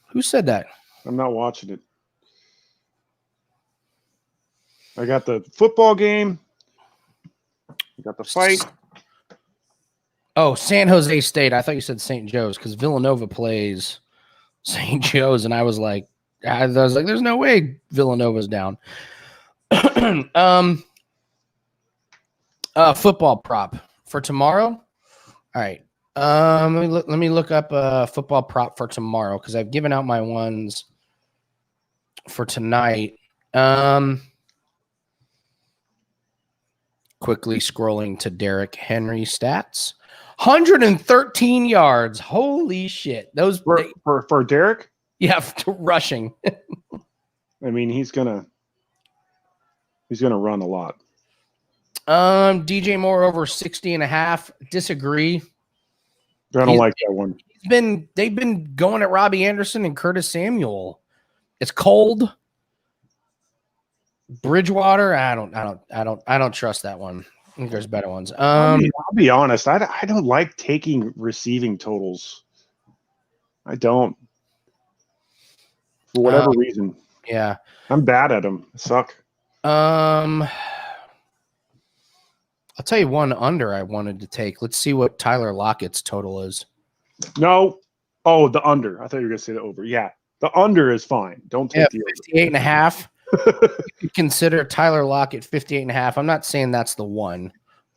who said that? I'm not watching it. I got the football game. I got the fight. Oh, San Jose State. I thought you said St. Joe's because Villanova plays St. Joe's, and I was like, there's no way Villanova's down. Football prop for tomorrow. All right. Let me look up a football prop for tomorrow because I've given out my ones for tonight. Quickly scrolling to Derrick Henry stats. 113 yards. Holy shit. Those for Derrick? Yeah, rushing. I mean, he's gonna run a lot. DJ Moore over 60.5. Disagree. I don't like that one. They've been going at Robbie Anderson and Curtis Samuel. It's cold. Bridgewater, I don't trust that one. I think there's better ones. I'll be honest. I don't like taking receiving totals. I don't. For whatever reason. Yeah. I'm bad at them. I suck. I'll tell you one under I wanted to take. Let's see what Tyler Lockett's total is. No. Oh, the under. I thought you were going to say the over. Yeah. The under is fine. Don't take the over. 58.5. You could consider Tyler Lockett 58.5. I'm not saying that's the one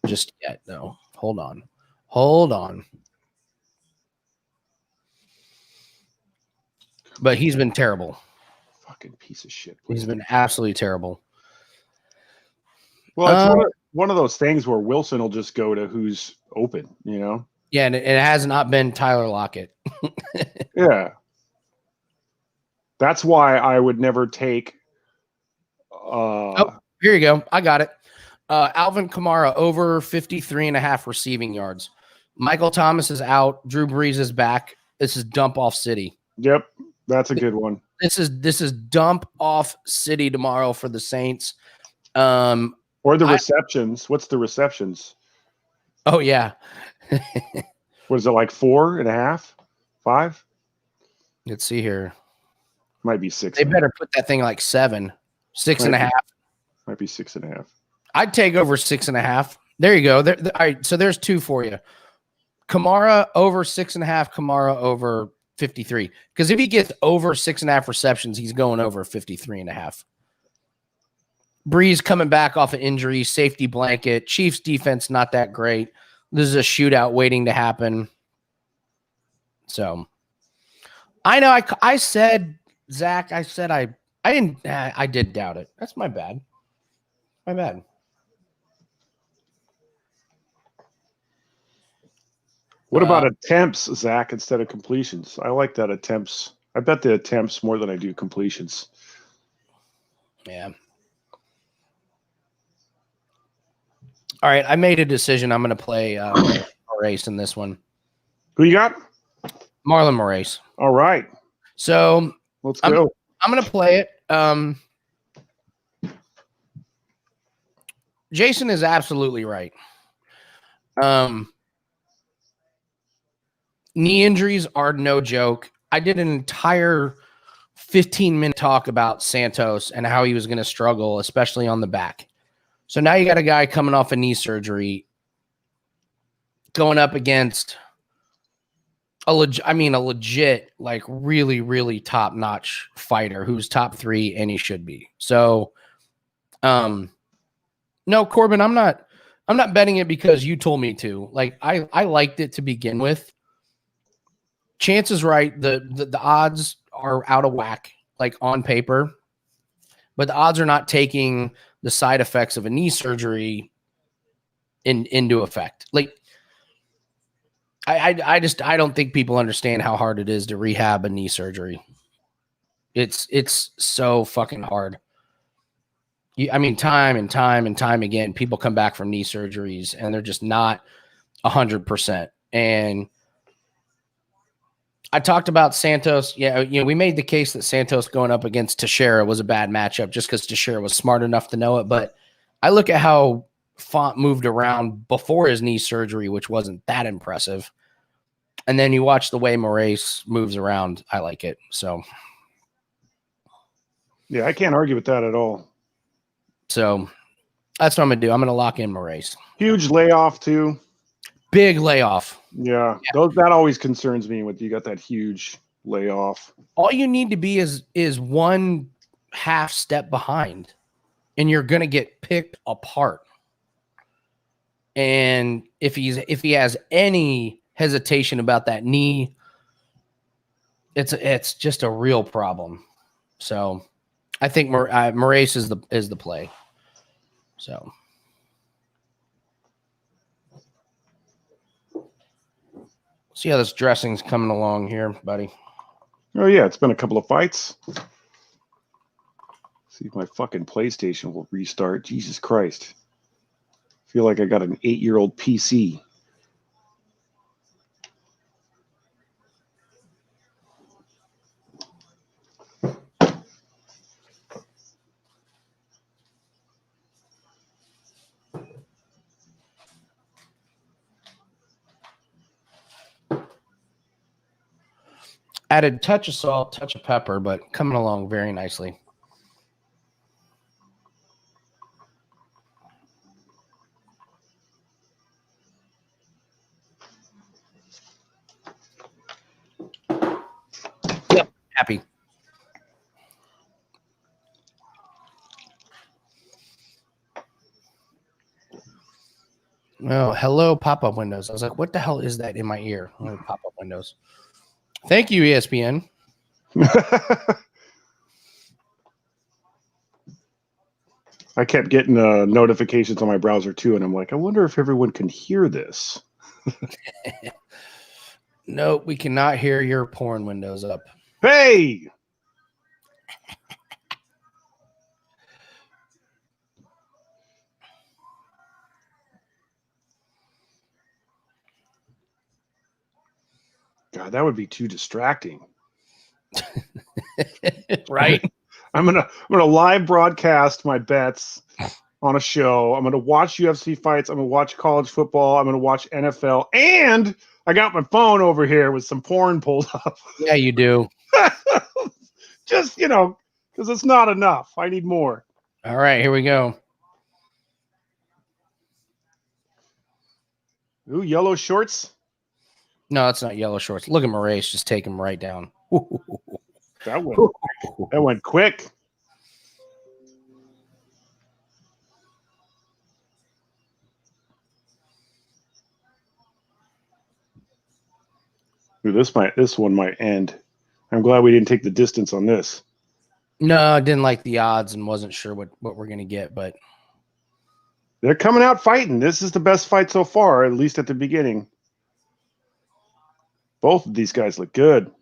just yet, though. Hold on. But he's been terrible. Fucking piece of shit. He's been absolutely terrible. Well, it's one of those things where Wilson will just go to who's open, you know? Yeah, and it has not been Tyler Lockett. Yeah. That's why I would never take. Here you go. I got it. Alvin Kamara over 53.5 receiving yards. Michael Thomas is out. Drew Brees is back. This is dump off city. Yep, that's a good one. This is dump off city tomorrow for the Saints. Or the receptions. What's the receptions? Oh yeah. What is it, like 4.5, 5? Let's see here. Might be 6. They better put that thing like 7, 6.5. Might be 6.5. I'd take over 6.5. There you go. All right, so there's 2 for you. Kamara over 6.5. Kamara over 53. Because if he gets over 6.5 receptions, he's going over 53.5. Breeze coming back off an injury, safety blanket. Chiefs defense not that great. This is a shootout waiting to happen. So I know I said, Zach, I said I did doubt it. That's my bad. My bad. What about attempts, Zach, instead of completions? I like that attempts. I bet the attempts more than I do completions. Yeah. All right, I made a decision. I'm going to play Moraes in this one. Who you got? Marlon Moraes. All right. So let's go. I'm going to play it. Jason is absolutely right. Knee injuries are no joke. I did an entire 15-minute talk about Santos and how he was going to struggle, especially on the back. So now you got a guy coming off a knee surgery going up against a legit, like really, really top-notch fighter who's top 3 and he should be. So, no, Corbin, I'm not betting it because you told me to. Like I liked it to begin with. Chance is right. The odds are out of whack, like on paper, but the odds are not taking the side effects of a knee surgery into effect. Like I don't think people understand how hard it is to rehab a knee surgery. It's so fucking hard. Time and time again, people come back from knee surgeries and they're just not 100%. And I talked about Santos. Yeah, we made the case that Santos going up against Teixeira was a bad matchup just because Teixeira was smart enough to know it. But I look at how Font moved around before his knee surgery, which wasn't that impressive. And then you watch the way Moraes moves around. I like it. So, yeah, I can't argue with that at all. So that's what I'm going to do. I'm going to lock in Moraes. Huge layoff, too. Big layoff. Yeah. That always concerns me when you got that huge layoff. All you need to be is one half step behind, and you're going to get picked apart. And if he has any hesitation about that knee, it's just a real problem. So I think Moraes is the play. So see how this dressing's coming along here, buddy. Oh yeah, it's been a couple of fights. See if my fucking PlayStation will restart. Jesus Christ. I feel like I got an 8-year-old PC. Added touch of salt, touch of pepper, but coming along very nicely. Yep, happy. Oh, hello, pop-up windows. I was like, what the hell is that in my ear? Pop-up windows. Thank you, ESPN. I kept getting notifications on my browser too, and I'm like, I wonder if everyone can hear this. No, we cannot hear your porn windows up. Hey! God, that would be too distracting. Right? I'm gonna live broadcast my bets on a show. I'm gonna watch UFC fights. I'm gonna watch college football. I'm gonna watch NFL, and I got my phone over here with some porn pulled up. Yeah, you do. Just because it's not enough. I need more. All right, here we go. Ooh, yellow shorts. No, it's not yellow shorts. Look at Moraes. Just take him right down. That went quick. Ooh, this one might end. I'm glad we didn't take the distance on this. No, I didn't like the odds and wasn't sure what we're going to get, but they're coming out fighting. This is the best fight so far, at least at the beginning. Both of these guys look good.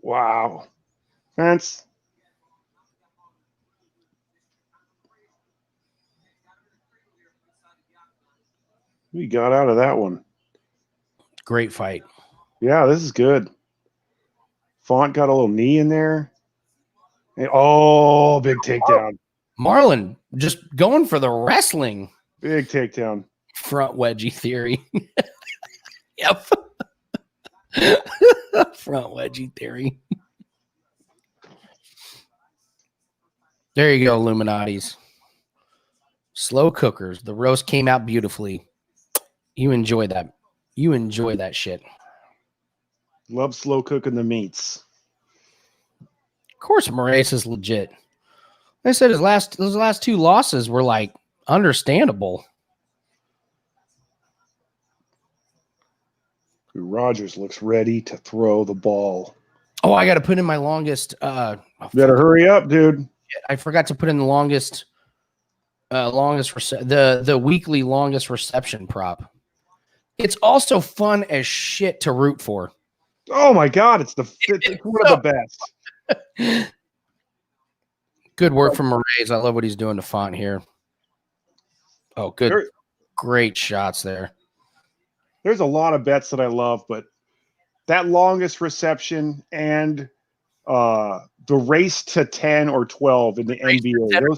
Wow. Fence. We got out of that one. great fight. Yeah, this is good. Font got a little knee in there. Oh, big takedown. Marlon just going for the wrestling. Big takedown. Front wedgie theory. Yep. Front wedgie theory. There you go, Illuminatis. Slow cookers. The roast came out beautifully. You enjoy that. You enjoy that shit. Love slow cooking the meats. Of course, Moraes is legit. I said his last two losses were like understandable. Rogers looks ready to throw the ball. Oh, I got to put in my longest. Better hurry up, dude. I forgot to put in the longest the weekly longest reception prop. It's also fun as shit to root for. Oh my God, it's one of the best. Good work from Moraes. I love what he's doing to Font here. Oh, good. Great shots there. There's a lot of bets that I love, but that longest reception and the race to 10 or 12 in the NBA,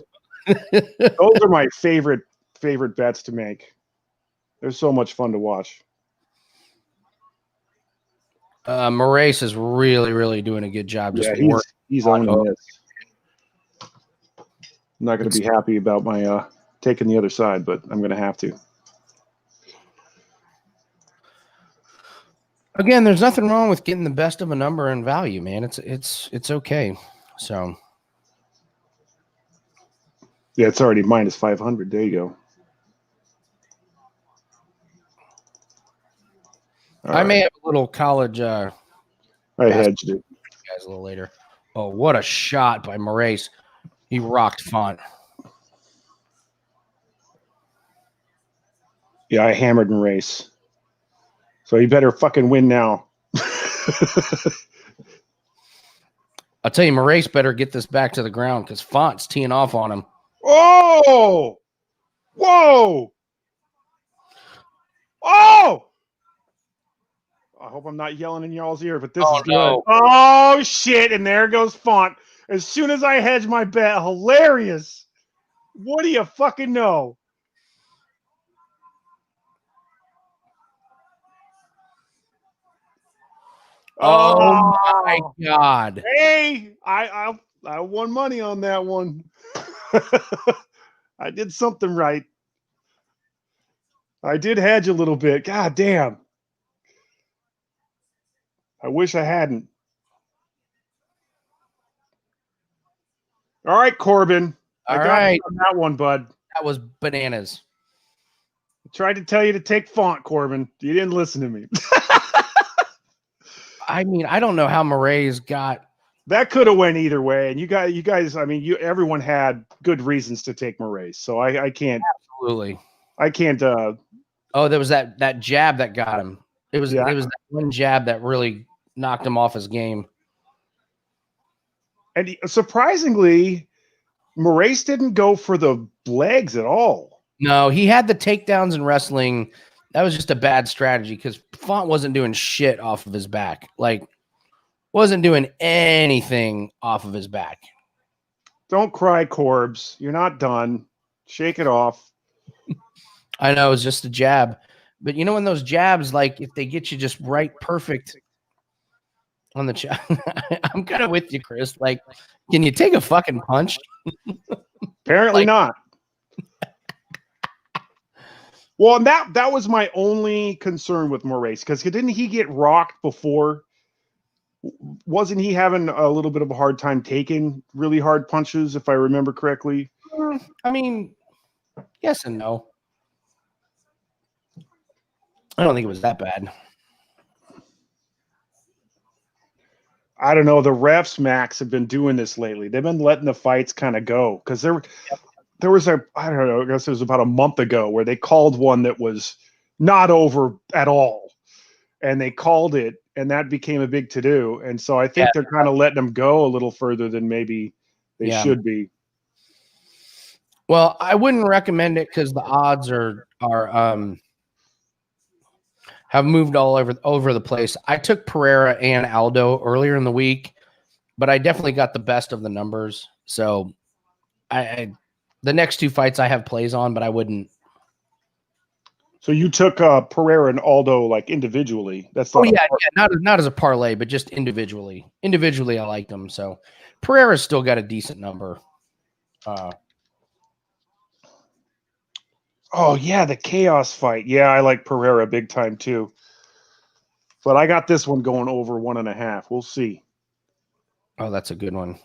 those are my favorite bets to make. They're so much fun to watch. Moraes is really, really doing a good job. Just he's owning this. I'm not going to be happy about my taking the other side, but I'm going to have to. Again, there's nothing wrong with getting the best of a number and value, man. It's okay. So yeah, it's already minus 500. There you go. I may have a little college. I hedged it. Guys, a little later. Oh, what a shot by Moraes! He rocked Font. Yeah, I hammered Moraes. So he better fucking win now. I'll tell you, Moraes better get this back to the ground because Font's teeing off on him. Oh! Whoa! Oh! I hope I'm not yelling in y'all's ear, but this is good. No. Oh, shit. And there goes Font. As soon as I hedge my bet, hilarious. What do you fucking know? Oh my God. Hey, I won money on that one. I did something right. I did hedge a little bit. God damn. I wish I hadn't. All right, Corbin. I got you on that one, bud. That was bananas. I tried to tell you to take Font, Corbin. You didn't listen to me. I mean, I don't know how Moraes got. That could have went either way. And you guys, I mean, everyone had good reasons to take Moraes. So I can't. Absolutely. I can't Oh, there was that jab that got him. It was Yeah. that one jab that really knocked him off his game. And surprisingly, Moraes didn't go for the legs at all. No, he had the takedowns in wrestling. That was just a bad strategy because Font wasn't doing shit off of his back. Like, wasn't doing anything off of his back. Don't cry, Corbs. You're not done. Shake it off. I know, it was just a jab. But you know when those jabs, like, if they get you just right perfect on the jab, I'm kind of with you, Chris. Like, can you take a fucking punch? Apparently not. Well, and that was my only concern with Moraes, because didn't he get rocked before? Wasn't he having a little bit of a hard time taking really hard punches, if I remember correctly? I mean, yes and no. I don't think it was that bad. I don't know. The refs, Max, have been doing this lately. They've been letting the fights kind of go, because there was I don't know, I guess it was about a month ago where they called one that was not over at all, and they called it, and that became a big to-do. And so I think they're kind of letting them go a little further than maybe they should be. Well, I wouldn't recommend it because the odds are have moved all over the place. I took Pereira and Aldo earlier in the week, but I definitely got the best of the numbers. So I the next two fights I have plays on, but I wouldn't. So you took Pereira and Aldo like individually. That's not not as a parlay, but just individually. Individually, I like them. So Pereira's still got a decent number. Oh, yeah, the Khaos fight. Yeah, I like Pereira big time too. But I got this one going over 1.5. We'll see. Oh, that's a good one.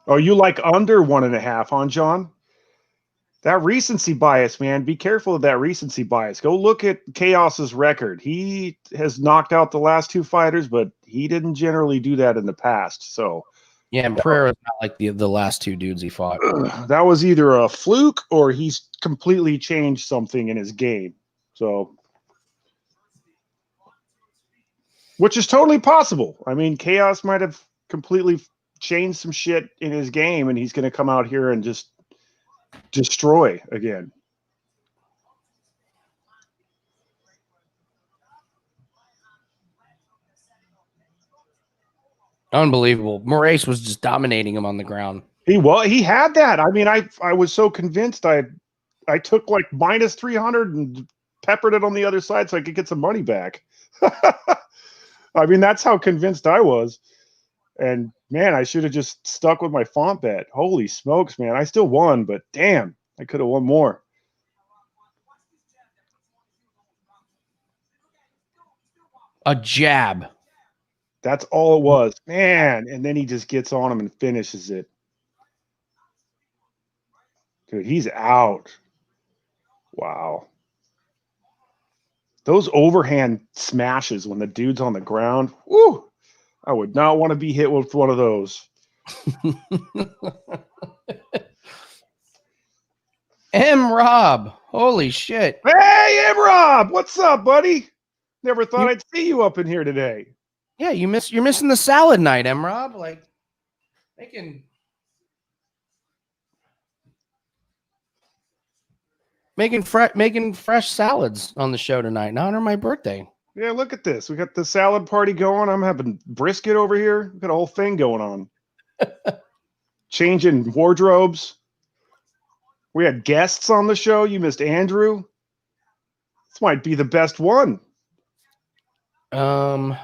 Oh, you like under 1.5, huh, John? That recency bias, man. Be careful of that recency bias. Go look at Khaos's record. He has knocked out the last two fighters, but he didn't generally do that in the past. So yeah, and Pereira's not like the last two dudes he fought. That was either a fluke or he's completely changed something in his game. So, which is totally possible. I mean, Khaos might have completely changed some shit in his game, and he's going to come out here and just destroy again. Unbelievable. Moraes was just dominating him on the ground. He had that. I mean, I was so convinced. I took like minus 300 and peppered it on the other side so I could get some money back. I mean, that's how convinced I was. And man, I should have just stuck with my Font bet. Holy smokes, man. I still won, but damn, I could have won more. A jab. That's all it was. Man, and then he just gets on him and finishes it. Dude, he's out. Wow. Those overhand smashes when the dude's on the ground. Woo! I would not want to be hit with one of those. Rob. Holy shit. Hey, Rob. What's up, buddy? Never thought I'd see you up in here today. Yeah, you're missing the salad night, Rob. Like making fresh salads on the show tonight in honor of my birthday. Yeah, look at this. We got the salad party going. I'm having brisket over here. We got a whole thing going on. Changing wardrobes. We had guests on the show. You missed Andrew. This might be the best one. All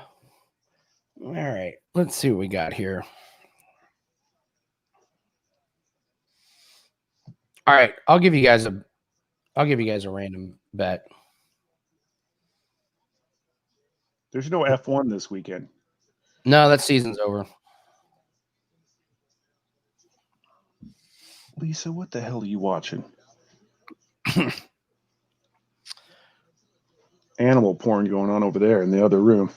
right. Let's see what we got here. All right, I'll give you guys a random bet. There's no F1 this weekend. No, that season's over. Lisa, what the hell are you watching? Animal porn going on over there in the other room.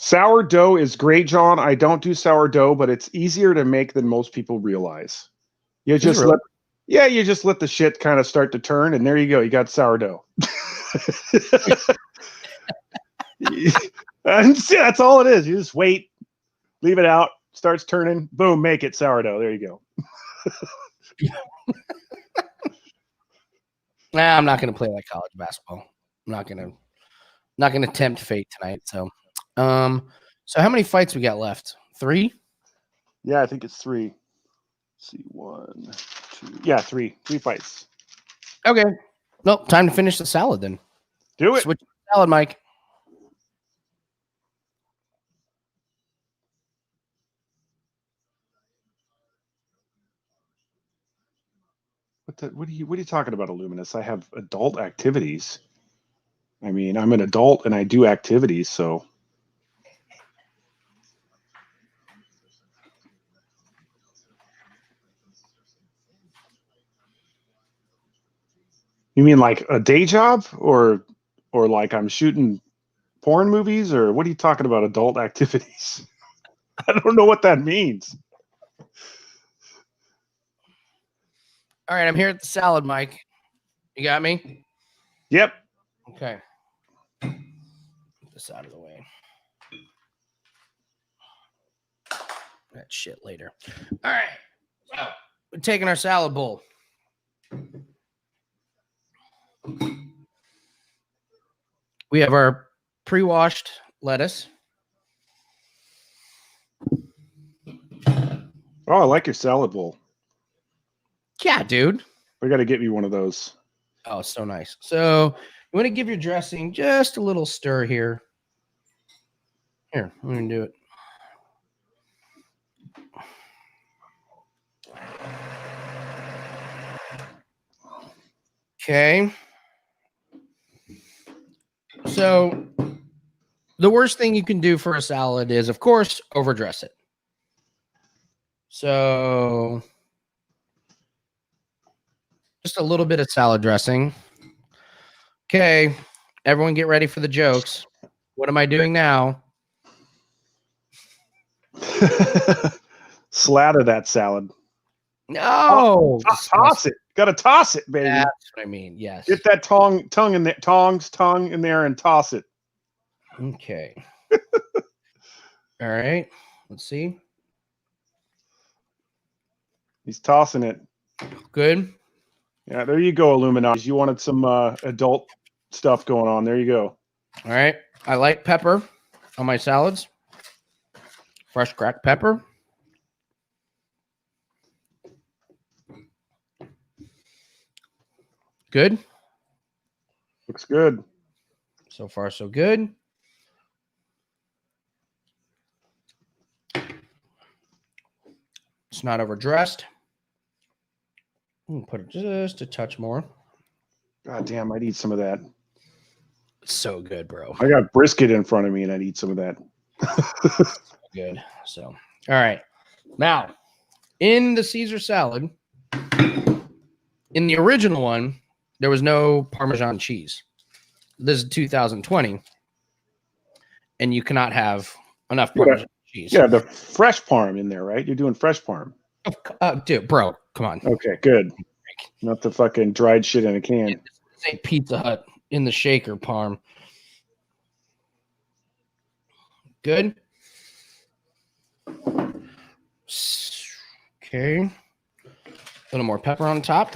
Sourdough is great, John. I don't do sourdough, but it's easier to make than most people realize. You just really? you just let the shit kind of start to turn, and there you go. You got sourdough. And that's all it is. You just wait, leave it out, starts turning, boom, make it sourdough. There you go. Nah, I'm not going to play like college basketball. I'm not going to tempt fate tonight. So how many fights we got left? 3? Yeah, I think it's 3. Let's see, 1, 2. Yeah, 3 fights. Okay. Nope. Time to finish the salad then. Do it. Switch to salad, Mike. What are you talking about, Illuminous? I have adult activities. I mean, I'm an adult and I do activities, so. You mean like a day job, or like I'm shooting porn movies, or what are you talking about, adult activities? I don't know what that means. All right, I'm here at the salad, Mike. You got me? Yep. Okay. Get this out of the way. That shit later. All right. So we're taking our salad bowl. We have our pre-washed lettuce. Oh, I like your salad bowl. Yeah, dude. I got to get me one of those. Oh, so nice. So you want to give your dressing just a little stir here. Here, I'm going to do it. Okay. So the worst thing you can do for a salad is, of course, overdress it. So just a little bit of salad dressing. Okay. Everyone get ready for the jokes. What am I doing now? Slather that salad. No. Toss it. Got to toss it, baby. That's what I mean. Yes. Get that tongue in there, tongue in there, and toss it. Okay. All right. Let's see. He's tossing it. Good. Yeah, there you go, Illuminati. You wanted some adult stuff going on. There you go. All right. I like pepper on my salads. Fresh cracked pepper. Good. Looks good. So far, so good. It's not overdressed. Put it just a touch more. God damn, I'd eat some of that. So good, bro. I got brisket in front of me, and I'd eat some of that. Good. So, all right. Now, in the Caesar salad, in the original one, there was no Parmesan cheese. This is 2020, and you cannot have enough Parmesan cheese. Yeah, the fresh parm in there, right? You're doing fresh parm. Dude, bro, come on. Okay, good. Not the fucking dried shit in a can. This ain't Pizza Hut in the shaker parm. Good. Okay. A little more pepper on top.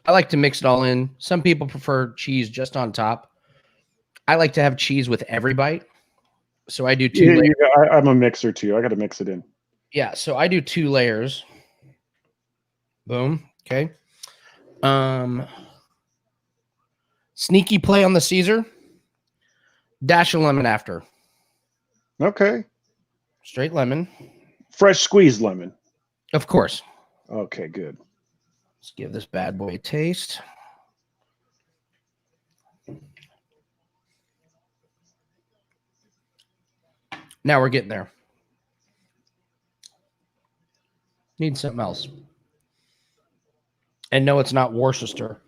I like to mix it all in. Some people prefer cheese just on top. I like to have cheese with every bite. So I do 2 layers. I'm a mixer too. I got to mix it in. Yeah, so I do 2 layers. Boom. Okay. Sneaky play on the Caesar. Dash of lemon after. Okay. Straight lemon. Fresh squeezed lemon. Of course. Okay, good. Let's give this bad boy a taste. Now we're getting there. Need something else. And no, it's not Worcester.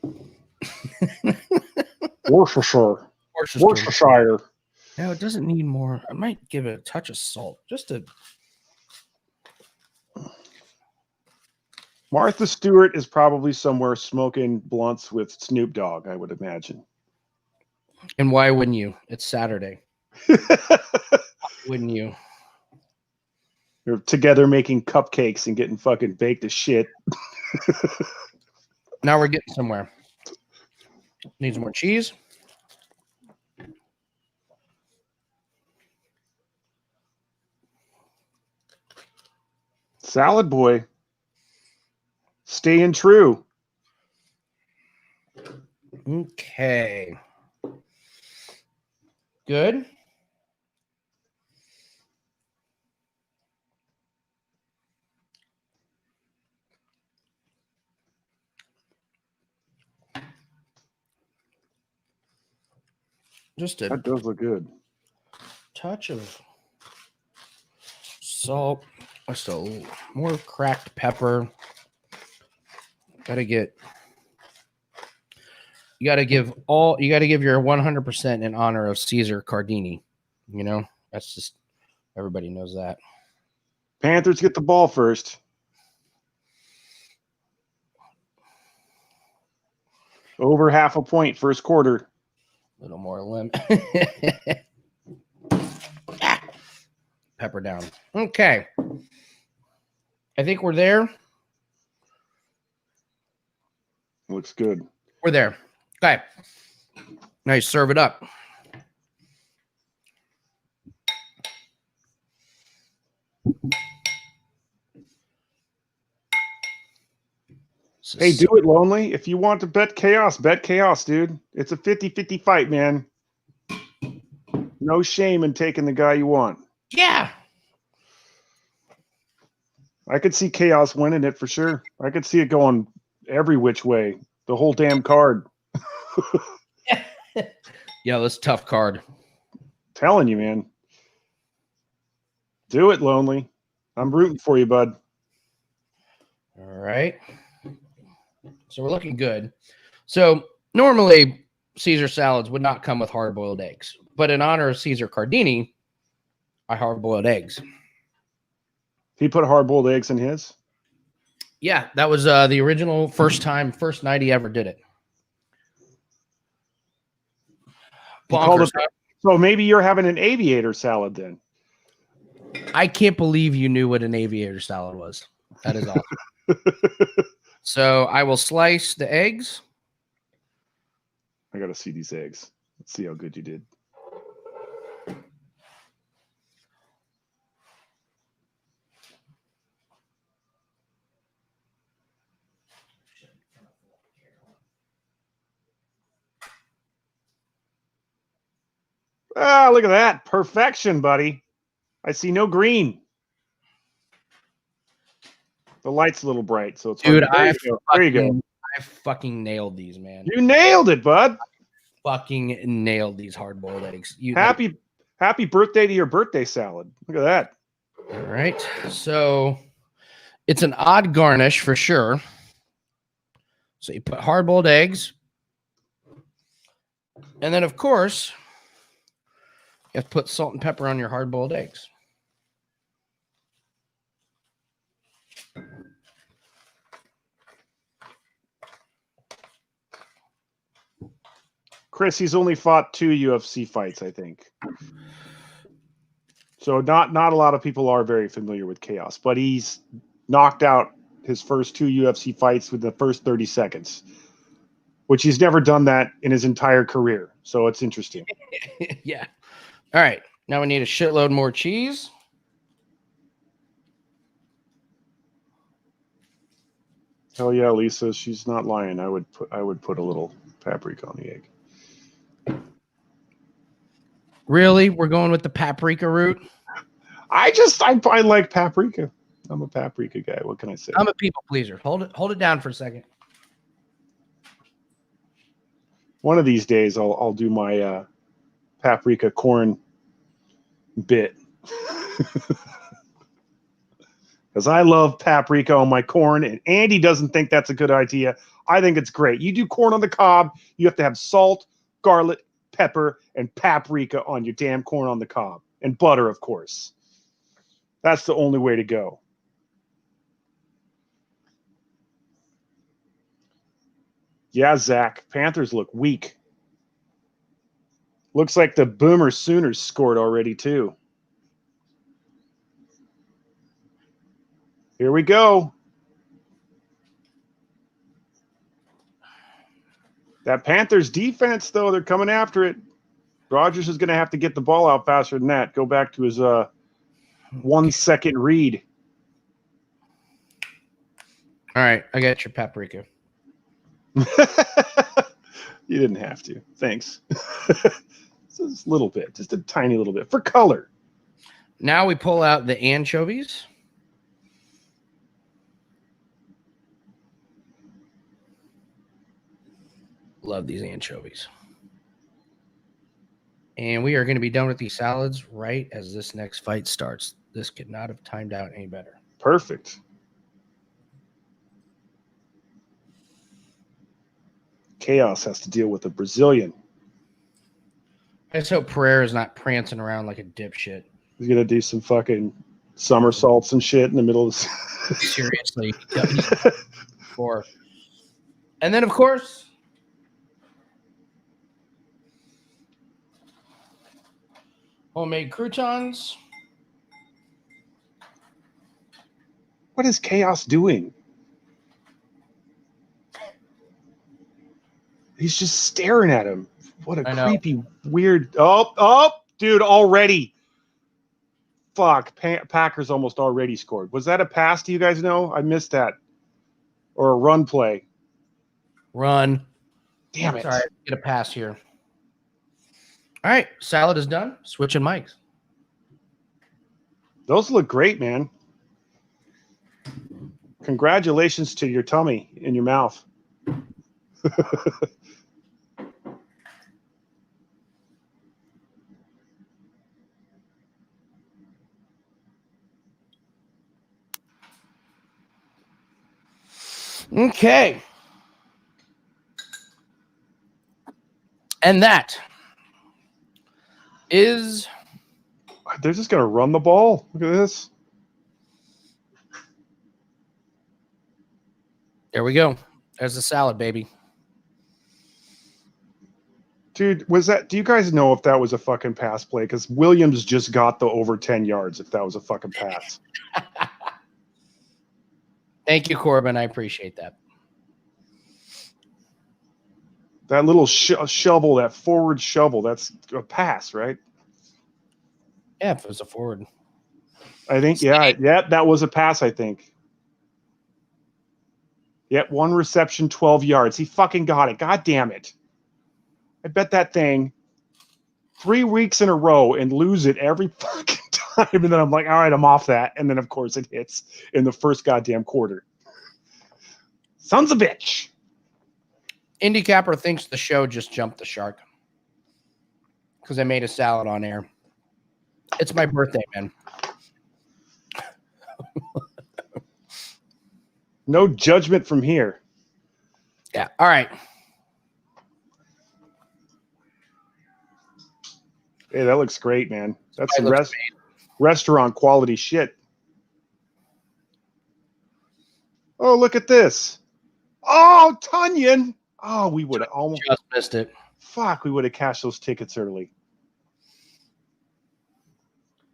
Worcestershire. Worcestershire. No, it doesn't need more. I might give it a touch of salt just to. Martha Stewart is probably somewhere smoking blunts with Snoop Dogg, I would imagine. And why wouldn't you? It's Saturday. Wouldn't you? They're together making cupcakes and getting fucking baked to shit. Now we're getting somewhere. Needs more cheese. Salad boy. Staying true. Okay. Good. Just a That does look good. touch of salt. Just a little more cracked pepper. You gotta give your 100% in honor of Caesar Cardini. You know, that's just everybody knows that. Panthers get the ball first. Over half a point first quarter. A little more lemon. Pepper down. Okay. I think we're there. Looks good. We're there. Okay. Now you serve it up. Hey, do it, Lonely. If you want to bet Khaos, dude. It's a 50-50 fight, man. No shame in taking the guy you want. Yeah. I could see Khaos winning it for sure. I could see it going every which way. The whole damn card. Yeah, that's a tough card. Telling you, man. Do it, Lonely. I'm rooting for you, bud. All right. So we're looking good. So normally Caesar salads would not come with hard-boiled eggs. But in honor of Caesar Cardini, I hard-boiled eggs. He put hard-boiled eggs in his? Yeah, that was the original first night he ever did it. Bonkers. So maybe you're having an aviator salad then. I can't believe you knew what an aviator salad was. That is awesome. So I will slice the eggs. I got to see these eggs. Let's see how good you did. Ah, look at that. Perfection, buddy. I see no green. The light's a little bright, so it's dude. hard. There you go. I fucking nailed these, man. You nailed it, bud. Fucking nailed these hard-boiled eggs. Happy birthday to your birthday salad. Look at that. All right. So it's an odd garnish for sure. So you put hard-boiled eggs. And then, of course, you have to put salt and pepper on your hard-boiled eggs. Chris, he's only fought 2 UFC fights, I think. So not a lot of people are very familiar with Khaos, but he's knocked out his first 2 UFC fights with the first 30 seconds, which he's never done that in his entire career. So it's interesting. Yeah. All right. Now we need a shitload more cheese. Hell yeah, Lisa, she's not lying. I would put a little paprika on the egg. Really? We're going with the paprika route? I like paprika. I'm a paprika guy. What can I say? I'm a people pleaser. Hold it down for a second. One of these days I'll do my paprika corn bit. Because I love paprika on my corn, and Andy doesn't think that's a good idea. I think it's great. You do corn on the cob, you have to have salt, garlic, pepper, and paprika on your damn corn on the cob. And butter, of course. That's the only way to go. Yeah, Zach. Panthers look weak. Looks like the Boomer Sooners scored already, too. Here we go. That Panthers defense, though, they're coming after it. Rodgers is going to have to get the ball out faster than that. Go back to his 1 second read. All right, I got your paprika. You didn't have to. Thanks. Just a little bit, just a tiny little bit for color. Now we pull out the anchovies. Love these anchovies. And we are going to be done with these salads right as this next fight starts. This could not have timed out any better. Perfect. Khaos has to deal with a Brazilian. I just hope Pereira is not prancing around like a dipshit. He's going to do some fucking somersaults and shit in the middle of Seriously. And then, of course, homemade croutons. What is Khaos doing? He's just staring at him. What a creepy, weird. Oh, dude, already. Fuck. Packers almost already scored. Was that a pass? Do you guys know? I missed that. Or a run play. Run. Damn it. Sorry, get a pass here. All right, salad is done. Switching mics. Those look great, man. Congratulations to your tummy and your mouth. Okay. And that is... They're just going to run the ball. Look at this. There we go. There's the salad, baby. Dude, was that... Do you guys know if that was a fucking pass play? Because Williams just got the over 10 yards if that was a fucking pass. Thank you, Corbin. I appreciate that. That little shovel, that forward shovel, that's a pass, right? Yeah, if it was a forward. I think, yeah, that was a pass, I think. Yep, 1 reception, 12 yards. He fucking got it. God damn it. I bet that thing 3 weeks in a row and lose it every fucking time. And then I'm like, all right, I'm off that. And then, of course, it hits in the first goddamn quarter. Sons of a bitch. Indy Capper thinks the show just jumped the shark because I made a salad on air. It's my birthday, man. No judgment from here. Yeah. All right. Hey, that looks great, man. That's some restaurant quality shit. Oh, look at this. Oh, Tunyon. Oh, we would have almost just missed it. Fuck, we would have cashed those tickets early.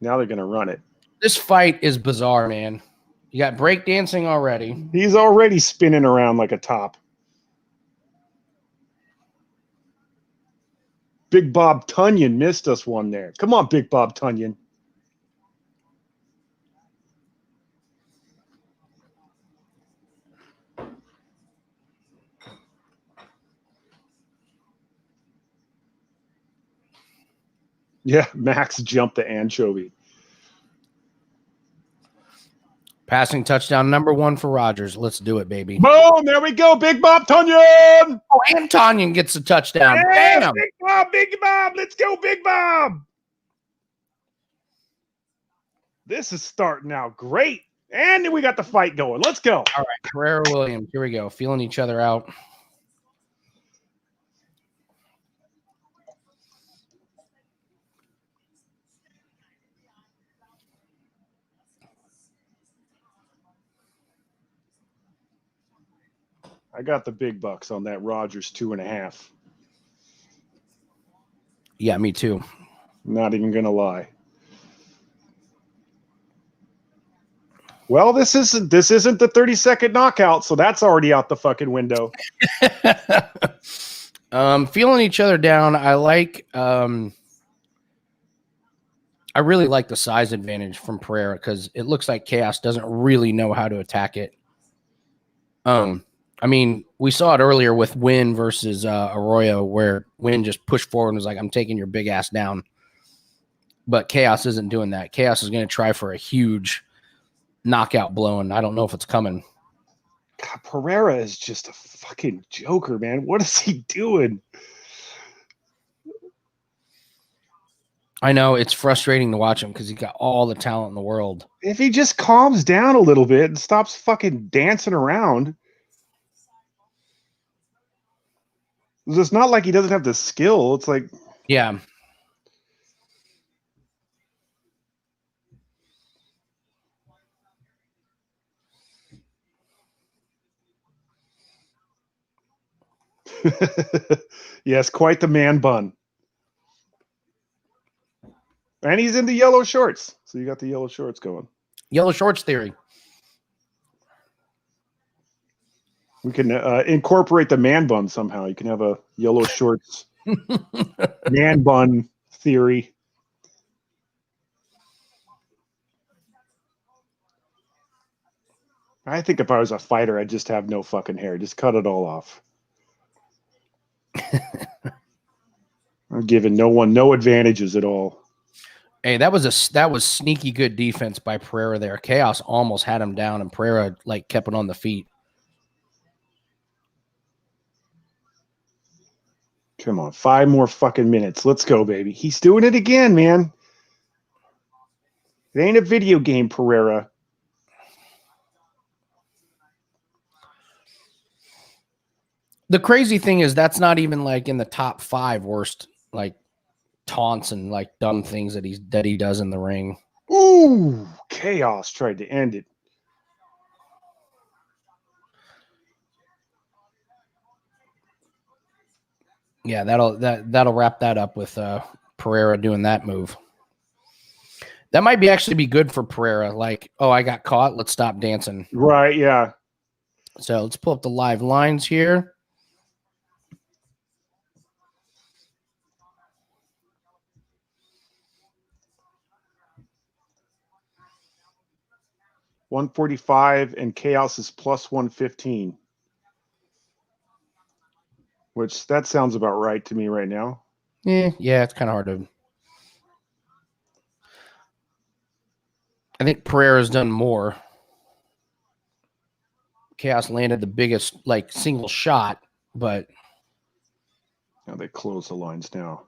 Now they're going to run it. This fight is bizarre, man. You got breakdancing already. He's already spinning around like a top. Big Bob Tunyon missed us one there. Come on, Big Bob Tunyon. Yeah, Max jumped the anchovy. Passing touchdown number 1 for Rodgers. Let's do it, baby. Boom! There we go, Big Bob Tunyon! Oh, and Tunyon gets the touchdown. Yeah, Damn! Big Bob! Let's go, Big Bob! This is starting out great. And we got the fight going. Let's go. All right, Pereira Williams. Here we go. Feeling each other out. I got the big bucks on that Rogers 2.5. Yeah, me too. Not even gonna lie. Well, this isn't the 30-second knockout, so that's already out the fucking window. Feeling each other down. I like. I really like the size advantage from Pereira because it looks like Khaos doesn't really know how to attack it. I mean, we saw it earlier with Winn versus Arroyo, where Winn just pushed forward and was like, "I'm taking your big ass down." But Khaos isn't doing that. Khaos is going to try for a huge knockout blow, and I don't know if it's coming. God, Pereira is just a fucking joker, man. What is he doing? I know it's frustrating to watch him because he's got all the talent in the world. If he just calms down a little bit and stops fucking dancing around. It's not like he doesn't have the skill. It's like, yeah. yes, quite the man bun. And he's in the yellow shorts. So you got the yellow shorts going. Yellow shorts theory. We can incorporate the man bun somehow. You can have a yellow shorts man bun theory. I think if I was a fighter, I'd just have no fucking hair. Just cut it all off. I'm giving no one no advantages at all. Hey, that was sneaky good defense by Pereira there. Khaos almost had him down, and Pereira kept it on the feet. Come on, 5 more fucking minutes. Let's go, baby. He's doing it again, man. It ain't a video game, Pereira. The crazy thing is that's not even in the top 5 worst taunts and dumb things that he does in the ring. Ooh, Khaos tried to end it. Yeah, that'll wrap that up with Pereira doing that move. That might actually be good for Pereira. Oh, I got caught. Let's stop dancing. Right, yeah. So let's pull up the live lines here. $145 and Khaos is plus 115. Which that sounds about right to me right now. Yeah, it's kind of hard to. I think Pereira's done more. Khaos landed the biggest single shot, but now they close the lines now.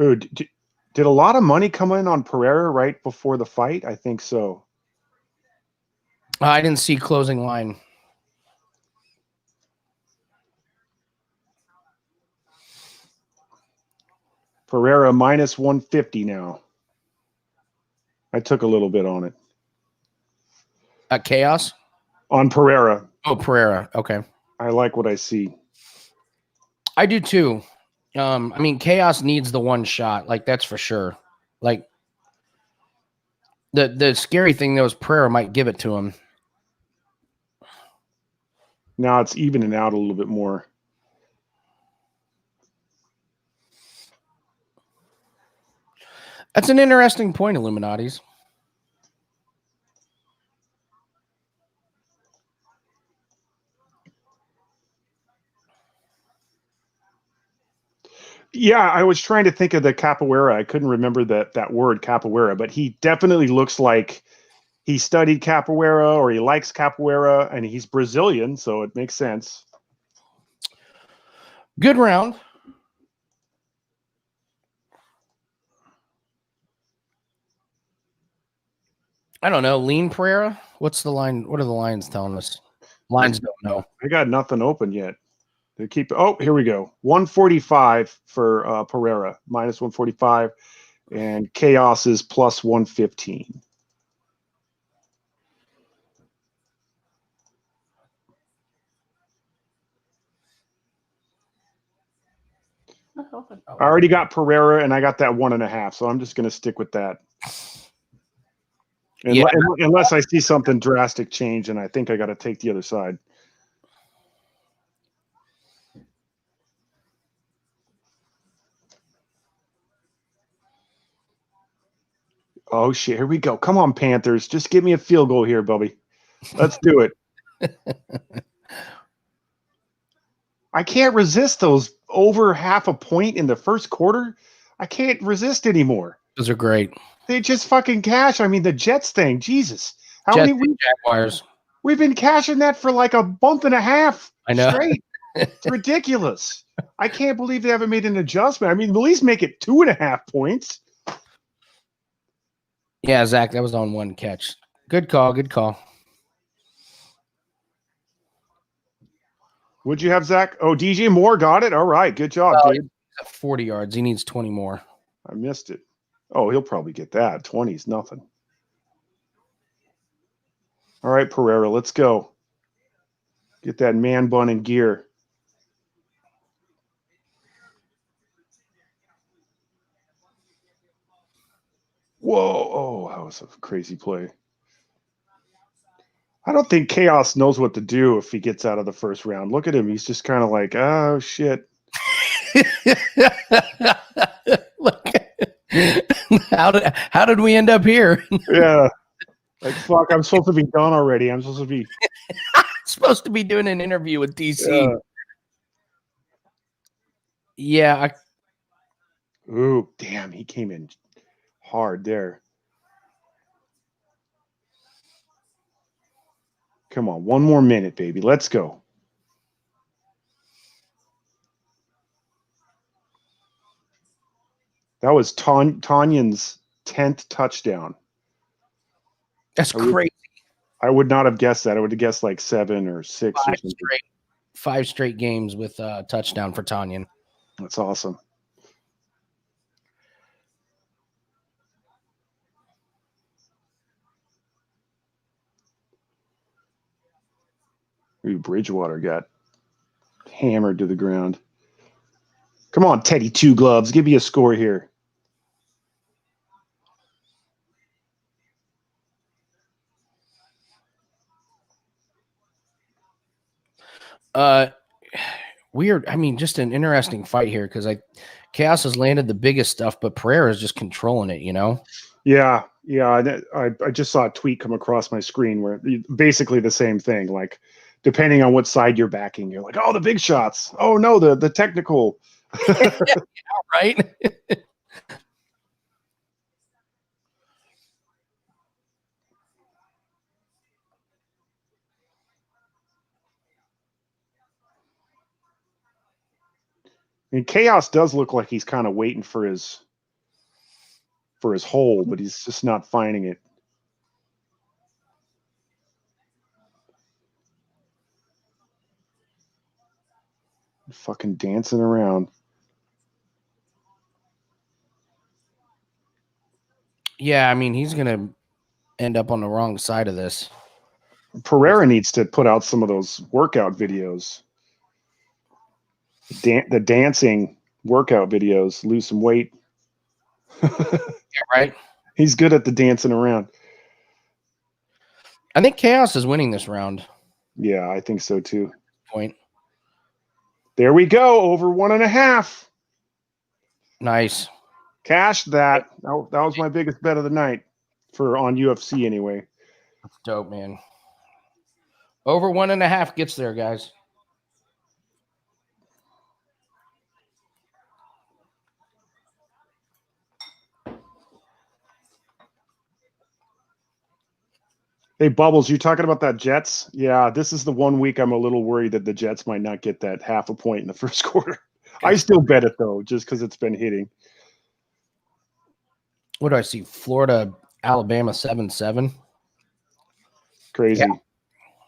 Ooh, did a lot of money come in on Pereira right before the fight? I think so. I didn't see closing line. Pereira minus 150 now. I took a little bit on it. Khaos? On Pereira. Oh, Pereira. Okay. I like what I see. I do too. I mean, Khaos needs the one shot. That's for sure. The scary thing though is Pereira might give it to him. Now it's evening out a little bit more. That's an interesting point, Illuminatis. Yeah, I was trying to think of the capoeira. I couldn't remember that word capoeira, but he definitely looks like he studied capoeira or he likes capoeira, and he's Brazilian, so it makes sense. Good round. I don't know. Lean Pereira. What's the line? What are the lines telling us? Lines don't know. I got nothing open yet. They keep. Oh, here we go. 145 for Pereira, minus 145, and Khaos is plus 115. I already got Pereira, and I got that 1.5, so I'm just going to stick with that. Unless I see something drastic change, and I think I got to take the other side. Oh, shit. Here we go. Come on, Panthers. Just give me a field goal here, Bubby. Let's do it. I can't resist those over half a point in the first quarter. I can't resist anymore. Those are great. They just fucking cash. I mean, the Jets thing. Jesus. How Jets many Jaguars? We've been cashing that for like a month and a half. I know. Straight. It's ridiculous. I can't believe they haven't made an adjustment. I mean, at least make it 2.5 points. Yeah, Zach, that was on one catch. Good call. Good call. Would you have, Zach? Oh, DJ Moore got it. All right. Good job, dude. 40 yards. He needs 20 more. I missed it. Oh, he'll probably get that. 20 is nothing. All right, Pereira, let's go. Get that man bun in gear. Whoa. Oh, that was a crazy play. I don't think Khaos knows what to do if he gets out of the first round. Look at him. He's just kind of like, oh, shit. Look. How did we end up here? Yeah. Like, fuck, I'm supposed to be done already. I'm supposed to be doing an interview with DC. Yeah. Ooh, damn, he came in hard there. Come on, one more minute, baby. Let's go. That was Tanyan's 10th touchdown. That's crazy. I would not have guessed that. I would have guessed like 7 or 6 or something. 5 straight games with a touchdown for Tanyan. That's awesome. Ooh, Bridgewater got hammered to the ground. Come on, Teddy Two Gloves. Give me a score here. Weird. I mean, just an interesting fight here because Khaos has landed the biggest stuff, but Pereira is just controlling it, you know? Yeah. I just saw a tweet come across my screen where basically the same thing. Like, depending on what side you're backing, you're like, oh, the big shots. Oh no, the technical. Yeah, right. I mean, Khaos does look like he's kind of waiting for his hole, but he's just not finding it. Fucking dancing around. Yeah, I mean, he's gonna end up on the wrong side of this. Pereira needs to put out some of those workout videos. The dancing workout videos, lose some weight. Yeah, right. He's good at the dancing around. I think Khaos is winning this round. Yeah, I think so too. Point. There we go. Over 1.5. Nice. Cash that. That was my biggest bet of the night on UFC anyway. That's dope, man. Over 1.5 gets there, guys. Hey, Bubbles, you talking about that Jets? Yeah, this is the one week I'm a little worried that the Jets might not get that half a point in the first quarter. I still bet it, though, just because it's been hitting. What do I see? Florida, Alabama 7-7. crazy. Yeah.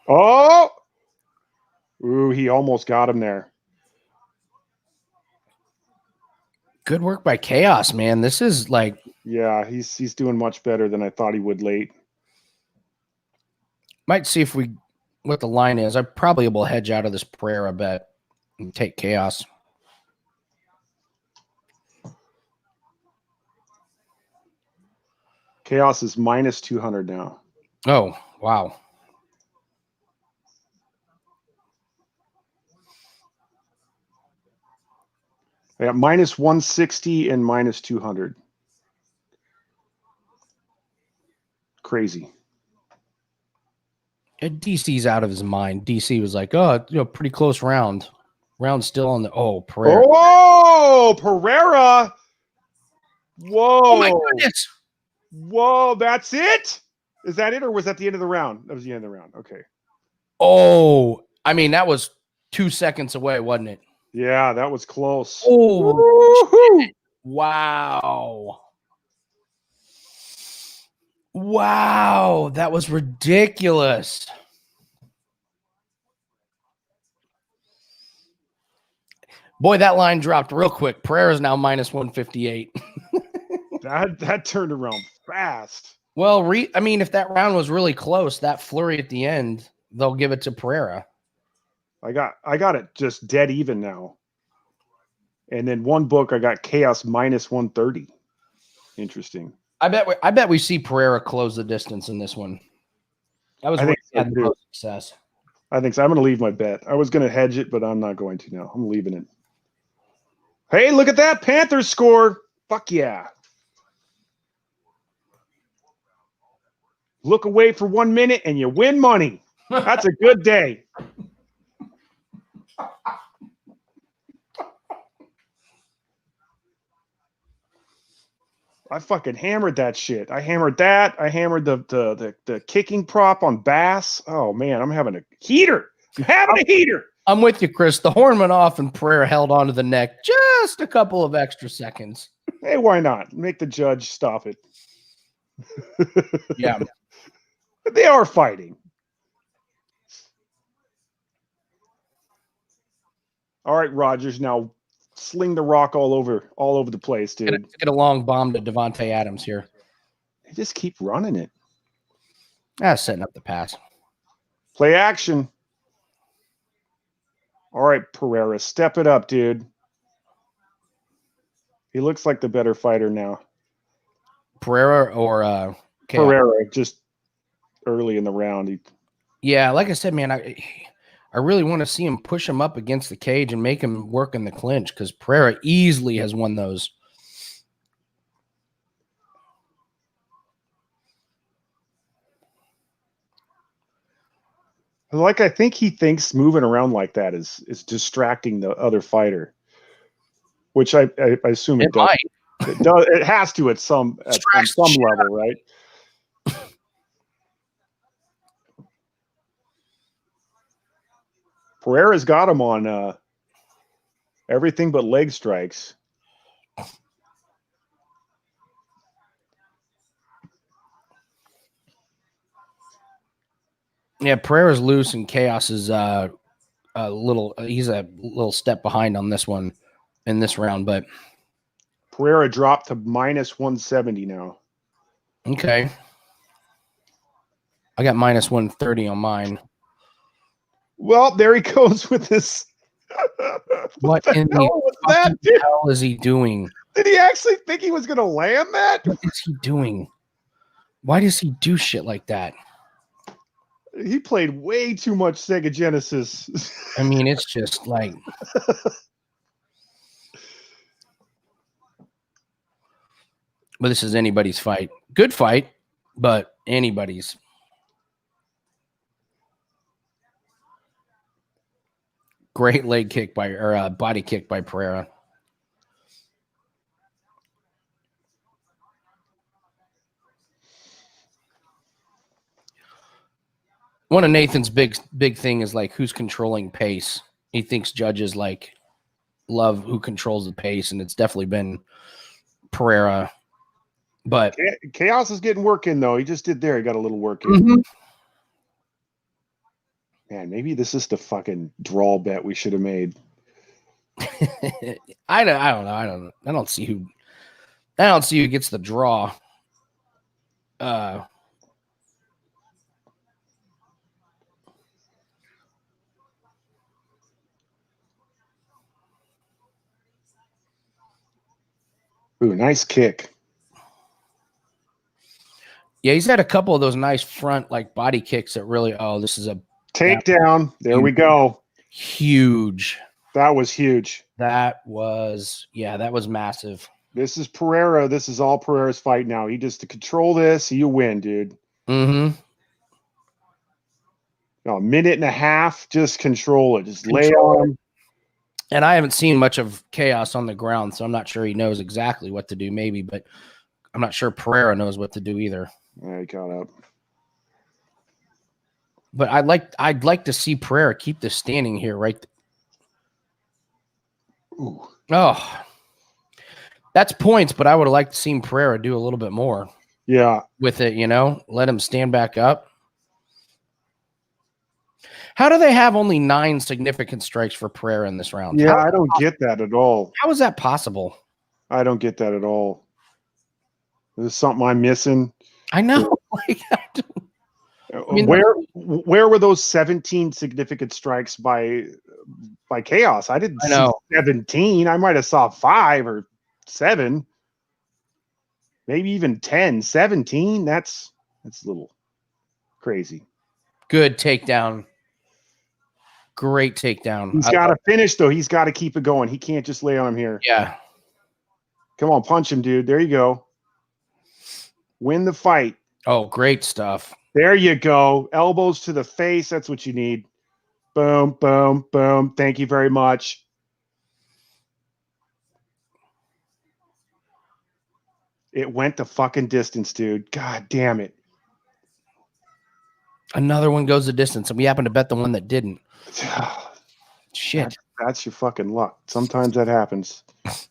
Oh! Ooh, he almost got him there. Good work by Khaos, man. This is like, Yeah, he's doing much better than I thought he would late. might see what the line is. I probably will hedge out of this Pereira bet and take Khaos. Khaos is minus 200 now. Oh, wow. I got minus 160 and minus 200. Crazy. DC's out of his mind. DC was like, oh, pretty close round. Round still on the Pereira. Oh, Pereira. Whoa. Oh my goodness. Whoa, that's it? Is that it, or was that the end of the round? That was the end of the round. Okay. Oh, I mean, that was 2 seconds away, wasn't it? Yeah, that was close. Oh, wow. Wow, that was ridiculous. Boy, that line dropped real quick. Pereira's now minus 158. That turned around fast. Well, I mean, if that round was really close, that flurry at the end, they'll give it to Pereira. I got it just dead even now. And then one book, I got Khaos minus 130. Interesting. I bet we see Pereira close the distance in this one. That was I where think he had so, the too. most success. I think so. I'm going to leave my bet. I was going to hedge it, but I'm not going to now. I'm leaving it. Hey, look at that Panthers score. Fuck yeah. Look away for 1 minute and you win money. That's a good day. I fucking hammered that shit. I hammered that. I hammered the kicking prop on Bass. Oh man, I'm having a heater. I'm having a heater. I'm with you, Chris. The horn went off and Pereira held onto the neck just a couple of extra seconds. Hey, why not? Make the judge stop it. Yeah. They are fighting. All right, Rogers. Now sling the rock all over the place, dude. Get a long bomb to Devontae Adams here. They just keep running it. Setting up the pass. Play action. All right, Pereira, step it up, dude. He looks like the better fighter now. Pereira or Khaos? Pereira, just early in the round. Yeah, like I said, man, I really want to see him push him up against the cage and make him work in the clinch because Pereira easily has won those. I think he thinks moving around like that is distracting the other fighter, which I assume it does. Might. It does. It has to at some level, right? Pereira's got him on everything but leg strikes. Yeah, Pereira's loose and Khaos is he's a little step behind on this one in this round, but Pereira dropped to minus 170 now. okay. I got minus 130 on mine. Well, there he goes with this. What in the hell is he doing? Did he actually think he was going to land that? What is he doing? Why does he do shit like that? He played way too much Sega Genesis. I mean, it's just like but this is anybody's fight. Good fight, but anybody's. Great leg kick body kick by Pereira. One of Nathan's big thing is like who's controlling pace. He thinks judges like love who controls the pace, and it's definitely been Pereira. But Khaos is getting work in though. He just did there. He got a little work in. Mm-hmm. Man, maybe this is the fucking draw bet we should have made. I don't know. I don't see who gets the draw. Ooh, nice kick. Yeah, he's had a couple of those nice front like body kicks that really. Oh, this is a takedown. There we go. Huge. That was huge. That was massive. This is Pereira. This is all Pereira's fight now. He just to control this, you win, dude. Mm-hmm. A minute and a half, just control it. Just lay on him. And I haven't seen much of Khaos on the ground, so I'm not sure he knows exactly what to do, maybe, but I'm not sure Pereira knows what to do either. I got up. But I'd like to see Pereira keep this standing here, right? Ooh. Oh, that's points, but I would have liked to see Pereira do a little bit more. Yeah. With it, let him stand back up. How do they have only 9 significant strikes for Pereira in this round? Yeah, I don't get that at all. How is that possible? I don't get that at all. There's something I'm missing. I know. Where were those 17 significant strikes by Khaos? I didn't see 17. I might have saw 5 or 7. Maybe even 10. 17. That's a little crazy. Good takedown. Great takedown. He's got to finish, though. He's got to keep it going. He can't just lay on him here. Yeah. Come on, punch him, dude. There you go. Win the fight. Oh, great stuff. There you go. Elbows to the face. That's what you need. Boom, boom, boom. Thank you very much. It went the fucking distance, dude. God damn it. Another one goes the distance, and we happen to bet the one that didn't. Shit. That's your fucking luck. Sometimes that happens.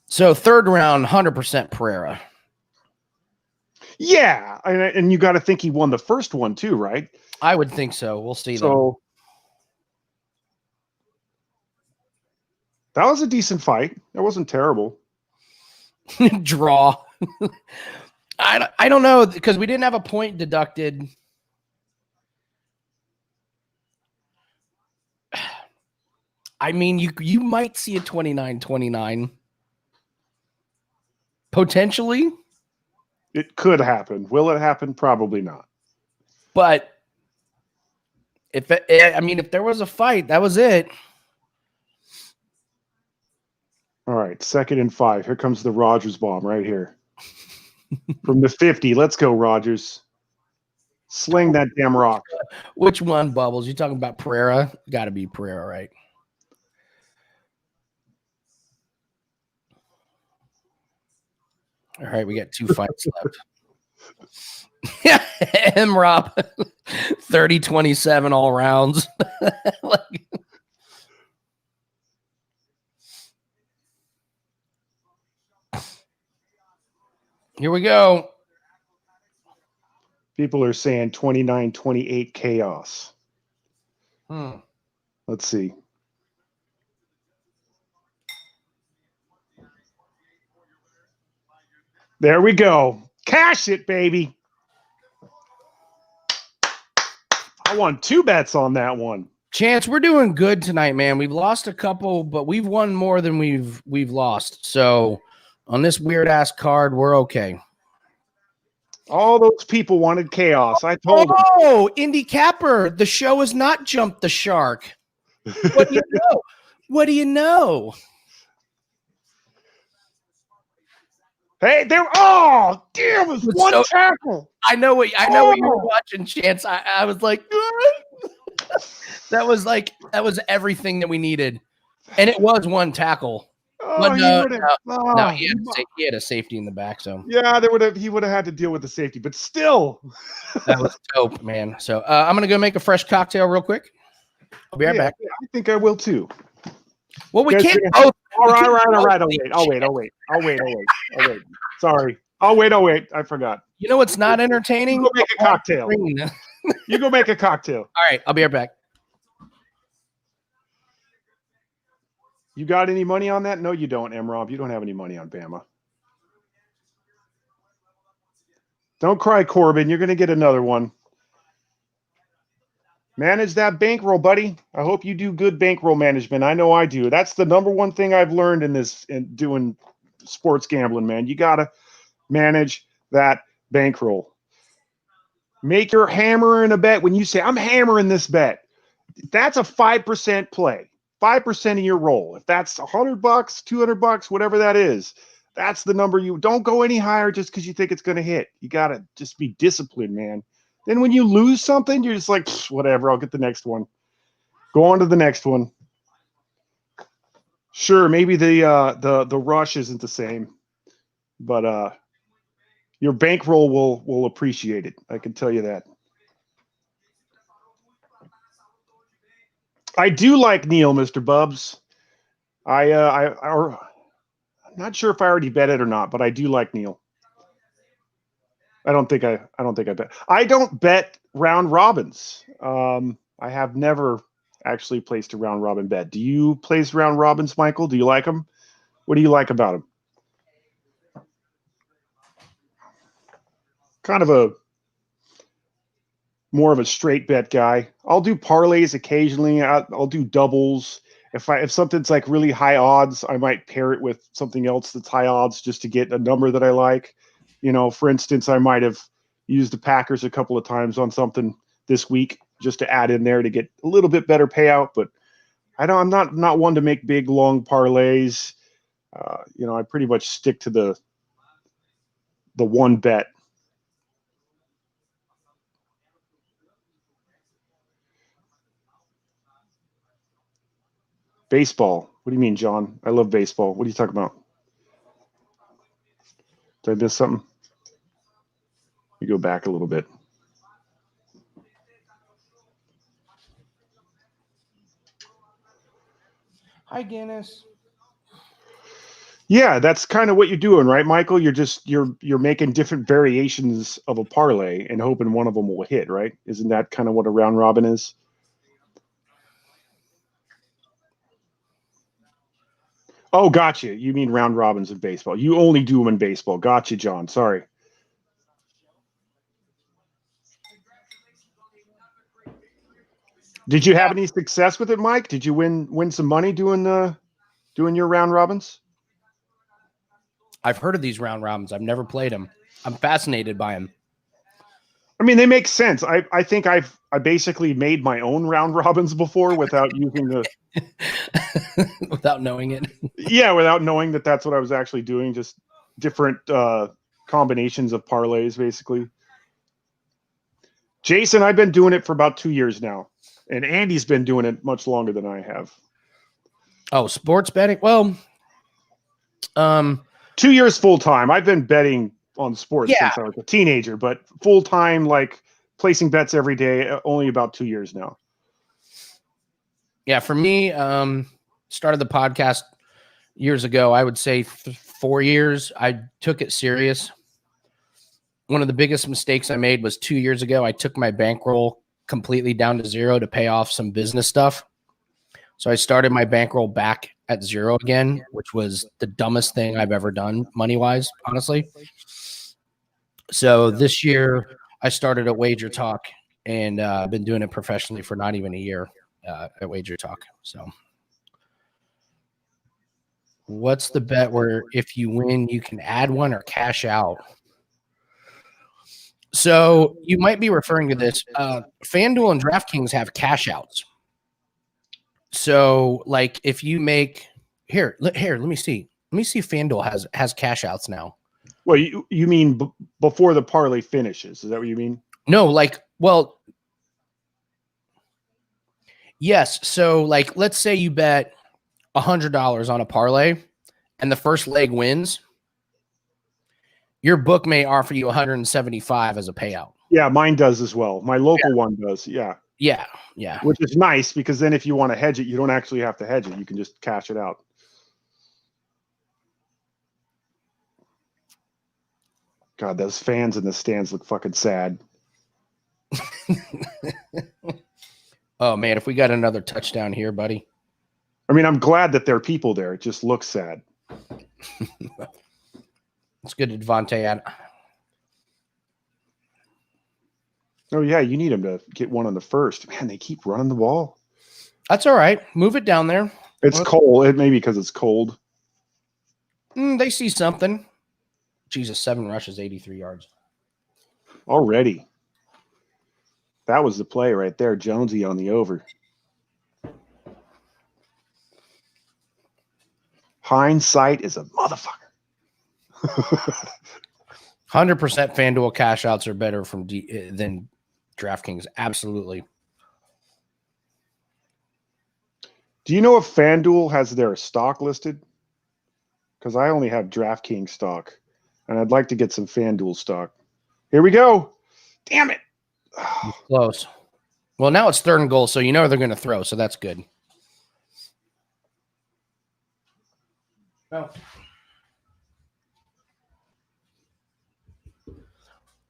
So third round, 100% Pereira. Yeah, and you got to think he won the first one too, right? I would think so. We'll see. So that was a decent fight. That wasn't terrible. Draw. I don't know, because we didn't have a point deducted. I mean, you might see a 29-29. Potentially. It could happen. Will it happen? Probably not. But if there was a fight, that was it. All right, 2nd and 5. Here comes the Rogers bomb right here. From the 50. Let's go, Rogers. Sling that damn rock. Which one, Bubbles? You talking about Pereira? Got to be Pereira, right? All right, we got 2 fights left. Rob, 30-27 all rounds. Here we go. People are saying 29-28 Khaos. Let's see. There we go. Cash it, baby. I won 2 bets on that one. Chance, we're doing good tonight, man. We've lost a couple, but we've won more than we've lost. So on this weird ass card, we're okay. All those people wanted Khaos. I told them. Oh, Indy Capper, the show has not jumped the shark. What do you know? What do you know? Hey, there! Oh, damn! It was one tackle. I know what you were watching, Chance. I was like, that was everything that we needed, and it was one tackle. But no, he had a safety in the back. So yeah, he would have had to deal with the safety, but still, that was dope, man. So I'm gonna go make a fresh cocktail real quick. I'll be right back. I think I will too. Well, we can't both. All right. I'll wait. Sorry. I'll wait. I forgot. You know what's not entertaining? You go make a cocktail. You go make a cocktail. All right. I'll be right back. You got any money on that? No, you don't, M-Rob. You don't have any money on Bama. Don't cry, Corbin. You're going to get another one. Manage that bankroll, buddy. I hope you do good bankroll management. I know I do. That's the number one thing I've learned in doing sports gambling, man. You got to manage that bankroll. Make your hammer in a bet when you say, I'm hammering this bet. That's a 5% play. 5% of your roll. If that's $100, $200, whatever that is, that's the number. You don't go any higher just because you think it's going to hit. You got to just be disciplined, man. Then when you lose something, you're just like, whatever, I'll get the next one. Go on to the next one. Sure, maybe the rush isn't the same, but your bankroll will appreciate it. I can tell you that. I do like Neal, Mr. Bubs. I'm not sure if I already bet it or not, but I do like Neal. I don't think I bet. I don't bet round robins. I have never actually placed a round robin bet. Do you place round robins, Michael? Do you like them? What do you like about them? Kind of a more of a straight bet guy. I'll do parlays occasionally. I'll do doubles. If something's like really high odds, I might pair it with something else that's high odds just to get a number that I like. You know, for instance, I might have used the Packers a couple of times on something this week just to add in there to get a little bit better payout. But I'm not one to make big long parlays. You know, I pretty much stick to the one bet. Baseball. What do you mean, John? I love baseball. What are you talking about? Did I miss something? Let me go back a little bit. Hi, Guinness. Yeah, that's kind of what you're doing, right, Michael? You're making different variations of a parlay and hoping one of them will hit, right? Isn't that kind of what a round robin is? Oh, gotcha. You mean round robins in baseball. You only do them in baseball. Gotcha, John. Sorry. Did you have any success with it, Mike? Did you win some money doing your round robins? I've heard of these round robins. I've never played them. I'm fascinated by them. I mean, they make sense. I think I basically made my own round robins before without using the without knowing it. Yeah, without knowing that that's what I was actually doing. Just different combinations of parlays, basically. Jason, I've been doing it for about 2 years now, and Andy's been doing it much longer than I have. Oh, sports betting? Well, 2 years full time. I've been betting on sports since I was a teenager, but full time, like placing bets every day, only about 2 years now. Yeah, for me, started the podcast years ago. I would say 4 years. I took it serious. One of the biggest mistakes I made was 2 years ago. I took my bankroll completely down to zero to pay off some business stuff. So I started my bankroll back at zero again, which was the dumbest thing I've ever done money-wise, honestly. So this year I started at Wager Talk, and I've been doing it professionally for not even a year at Wager Talk. So what's the bet where if you win, you can add one or cash out? So you might be referring to this. FanDuel and DraftKings have cash outs. So like if you make here, let me see. Let me see if FanDuel has cash outs now. Well, you mean before the parlay finishes? Is that what you mean? No, like, well, yes. So like, let's say you bet $100 on a parlay and the first leg wins. Your book may offer you 175 as a payout. Yeah, mine does as well. My local one does. Yeah. Yeah. Yeah. Which is nice because then if you want to hedge it, you don't actually have to hedge it. You can just cash it out. God, those fans in the stands look fucking sad. Oh, man, if we got another touchdown here, buddy. I mean, I'm glad that there are people there. It just looks sad. It's good to Devontae. Oh, yeah, you need him to get one on the first. Man, they keep running the ball. That's all right. Move it down there. It's cold. It may be because it's cold. They see something. Jesus, 7 rushes, 83 yards. Already. That was the play right there. Jonesy on the over. Hindsight is a motherfucker. 100% FanDuel cash outs are better than DraftKings. Absolutely. Do you know if FanDuel has their stock listed? Because I only have DraftKings stock, and I'd like to get some FanDuel stock. Here we go. Damn it. Close. Well, now it's 3rd and goal, so you know they're going to throw, so that's good. Oh.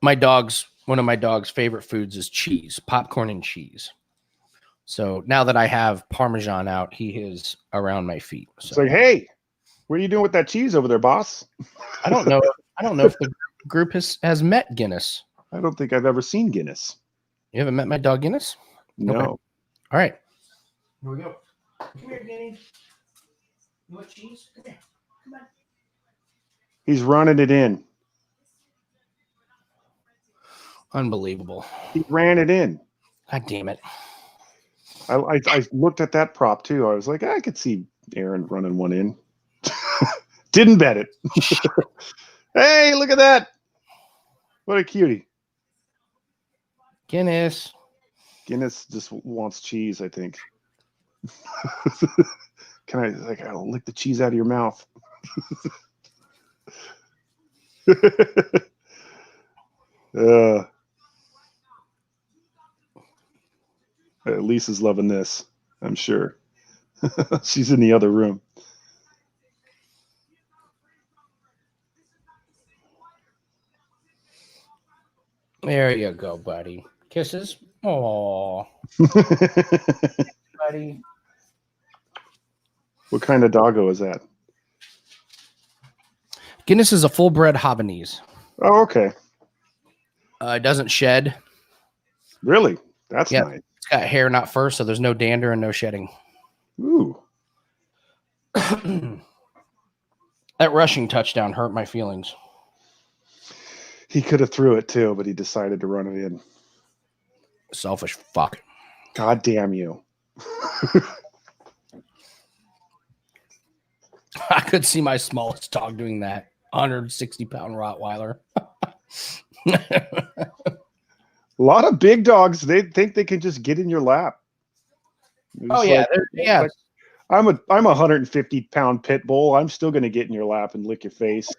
One of my dog's favorite foods is cheese, popcorn and cheese. So now that I have Parmesan out, he is around my feet. So. It's like, hey, what are you doing with that cheese over there, boss? I don't know. I don't know if the group has met Guinness. I don't think I've ever seen Guinness. You haven't met my dog Guinness? No. Okay. All right. Here we go. Come here, Guinea. You want cheese? Come here. Come on. He's running it in. Unbelievable. He ran it in. God damn it. I looked at that prop too. I was like, I could see Aaron running one in. Didn't bet it. Hey, look at that. What a cutie. Guinness. Guinness just wants cheese, I think. I'll lick the cheese out of your mouth. Lisa's loving this, I'm sure. She's in the other room. There you go, buddy. Kisses. Aww. Buddy. What kind of doggo is that? Guinness is a full-bred Havanese. Oh, okay. It doesn't shed. Really? That's nice. It's got hair, not fur, so there's no dander and no shedding. Ooh. That rushing touchdown hurt my feelings. He could have threw it too, but he decided to run it in. Selfish fuck. God damn you. I could see my smallest dog doing that. 160-pound Rottweiler. A lot of big dogs, they think they can just get in your lap. Oh, yeah. Like, I'm a 150-pound pit bull. I'm still going to get in your lap and lick your face.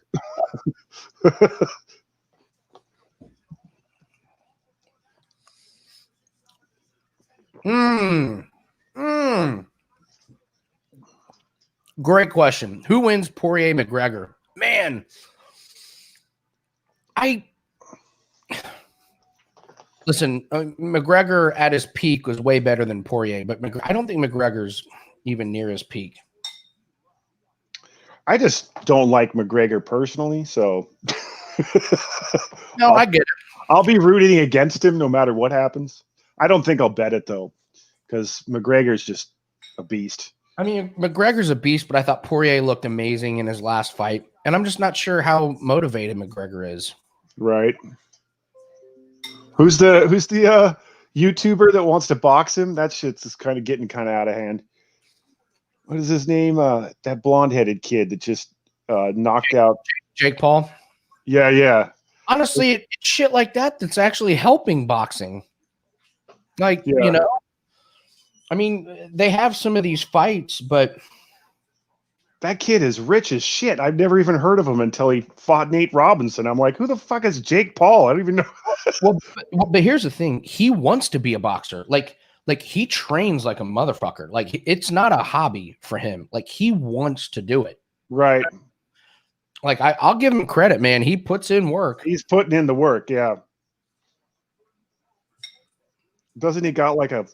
Great question. Who wins Poirier McGregor? Man, listen, McGregor at his peak was way better than Poirier, but I don't think McGregor's even near his peak. I just don't like McGregor personally, so No, I get it. I'll be rooting against him no matter what happens. I don't think I'll bet it though, because McGregor's just a beast. I mean, McGregor's a beast, but I thought Poirier looked amazing in his last fight, and I'm just not sure how motivated McGregor is. Right. Who's the YouTuber that wants to box him? That shit's just kind of getting kind of out of hand. What is his name? That blonde-headed kid that just knocked out Jake Paul. Yeah. Honestly, it's shit like that's actually helping boxing. Like, you know, I mean, they have some of these fights, but that kid is rich as shit. I've never even heard of him until he fought Nate Robinson. I'm like, who the fuck is Jake Paul? I don't even know. but here's the thing. He wants to be a boxer. Like he trains like a motherfucker. Like it's not a hobby for him. Like he wants to do it. Right. Like I'll give him credit, man. He puts in work. He's putting in the work. Yeah. Doesn't he got like a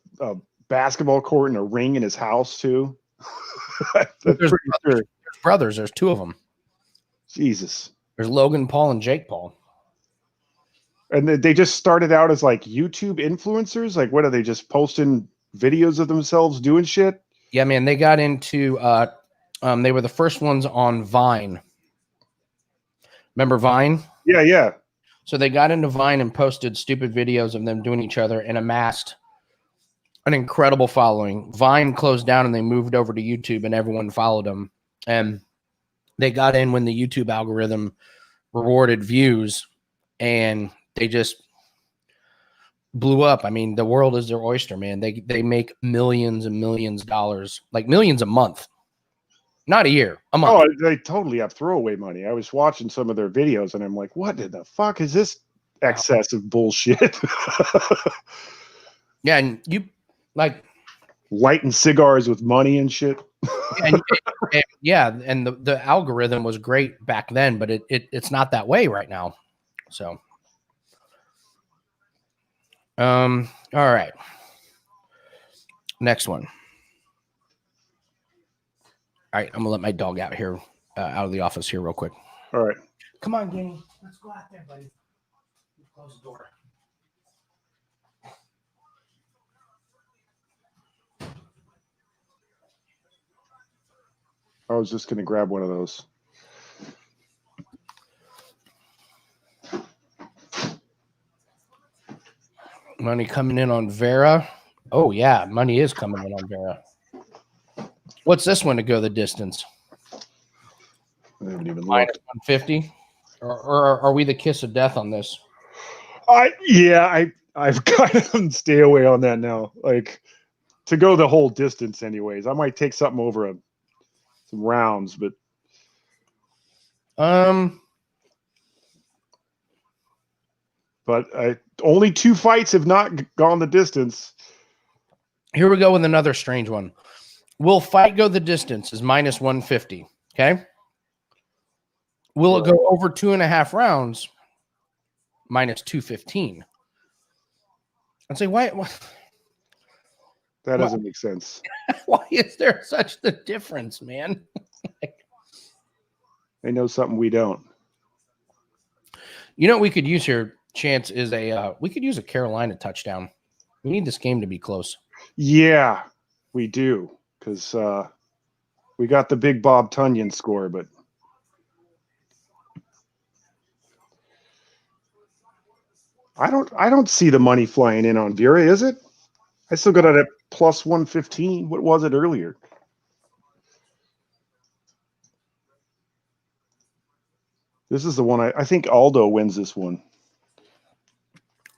basketball court and a ring in his house too? That's There's pretty sure. There's brothers. There's two of them. Jesus. There's Logan Paul and Jake Paul. And they just started out as like YouTube influencers. Like, what are they just posting videos of themselves doing shit? Yeah, man. They got into. They were the first ones on Vine. Remember Vine? Yeah, yeah. So they got into Vine and posted stupid videos of them doing each other and amassed an incredible following. Vine closed down and they moved over to YouTube and everyone followed them. And they got in when the YouTube algorithm rewarded views and they just blew up. I mean, the world is their oyster, man. They make millions and millions of dollars, like millions a month. Not a year, a month. Oh, they totally have throwaway money. I was watching some of their videos and I'm like, what in the fuck is this excessive bullshit? Yeah, and you like lighting cigars with money and shit. and the algorithm was great back then, but it's not that way right now. So all right. Next one. All right, I'm gonna let my dog out here, out of the office here real quick. All right. Come on, Guinea. Let's go out there, buddy. Close the door. I was just going to grab one of those. Money coming in on Vera. Oh, yeah. Money is coming in on Vera. What's this one to go the distance? I haven't even Minus looked. 150? Or are we the kiss of death on this? I've kind of stay away on that now. Like, to go the whole distance anyways. I might take something over some rounds, but only 2 fights have not gone the distance. Here we go with another strange one. Will fight go the distance is minus 150. Okay. Will it go over 2.5 rounds? Minus 215. I'd say why That doesn't make sense. why is there such the difference, man? They know something we don't. You know what we could use here, Chance, is we could use a Carolina touchdown. We need this game to be close. Yeah, we do. Because we got the big Bob Tunyon score, but I don't see the money flying in on Vera, is it? I still got it at plus 115. What was it earlier? This is the one I think Aldo wins this one.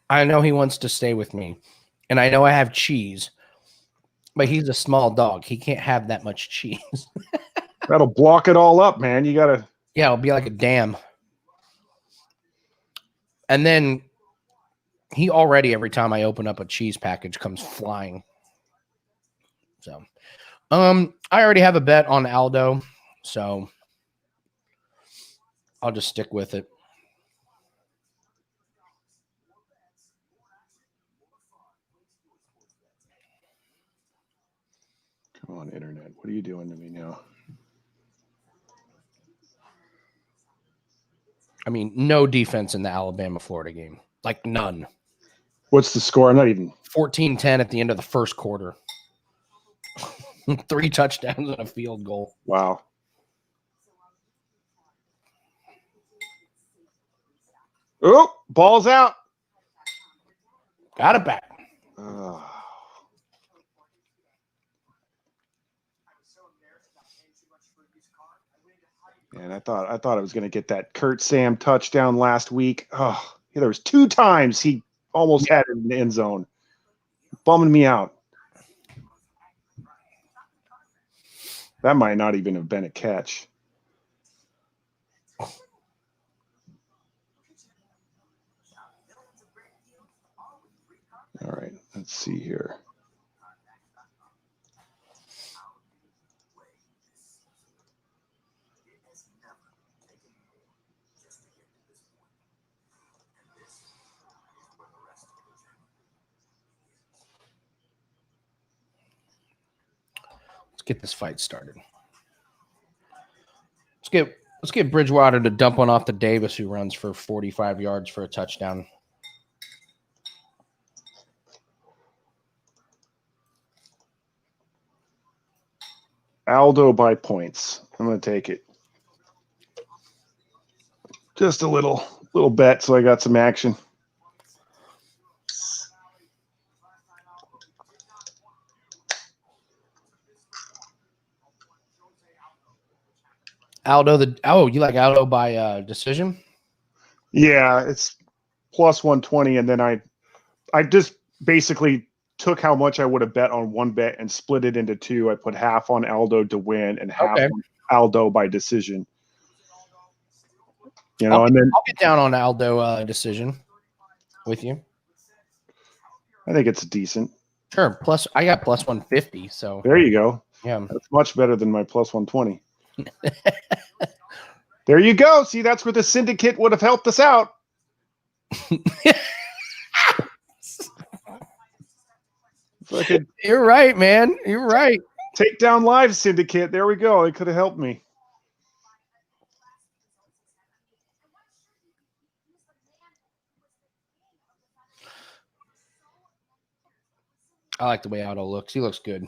I know he wants to stay with me, and I know I have cheese, but he's a small dog. He can't have that much cheese. That'll block it all up, man. You gotta. Yeah, it'll be like a dam. And then he already, every time I open up a cheese package, comes flying. So, I already have a bet on Aldo, so I'll just stick with it. Come on, internet. What are you doing to me now? I mean, no defense in the Alabama-Florida game. Like, none. What's the score? I'm not even. 14-10 at the end of the first quarter. 3 touchdowns and a field goal. Wow. Oh, ball's out. Got it back. And I thought I was going to get that Kurt Sam touchdown last week. Oh, yeah, there was 2 times he almost had it in the end zone. Bumming me out. That might not even have been a catch. All right, let's see here. get this fight started. Let's get Bridgewater to dump one off to Davis, who runs for 45 yards for a touchdown. Aldo by points. I'm going to take it. Just a little bet, so I got some action. Aldo, you like Aldo by decision? Yeah, it's plus 120, and then I just basically took how much I would have bet on one bet and split it into two. I put half on Aldo to win and half on Aldo by decision. You know, I'll get down on Aldo decision with you. I think it's decent. Sure. Plus, I got plus 150. So there you go. Yeah, that's much better than my plus 120. There you go. See, that's where the syndicate would have helped us out. You're right, man. You're right. Take down live syndicate. There we go. It could have helped me. I like the way Aldo looks. He looks good.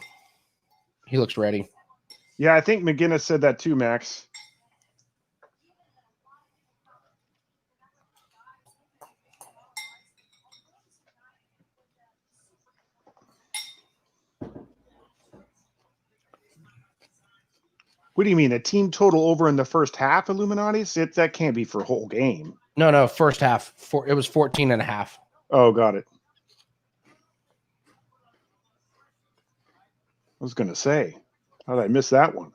He looks ready. Yeah, I think McGinnis said that too, Max. What do you mean? A team total over in the first half, Illuminati's? That can't be for a whole game. No, first half. It was 14.5. Oh, got it. I was going to say, how did I miss that one?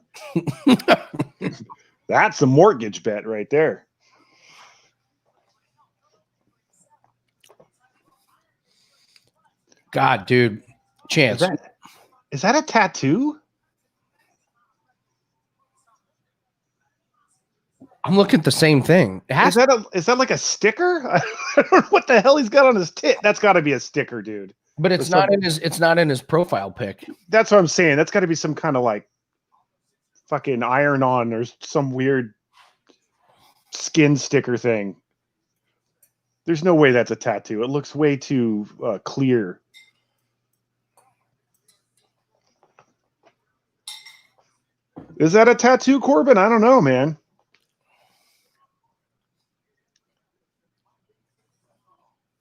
That's a mortgage bet right there. God, dude. Chance. Is that a tattoo? I'm looking at the same thing. Is that like a sticker? I don't know what the hell he's got on his tit. That's got to be a sticker, dude. But it's not in his profile pic. That's what I'm saying. That's got to be some kind of like fucking iron-on or some weird skin sticker thing. There's no way that's a tattoo. It looks way too clear. Is that a tattoo, Corbin? I don't know, man.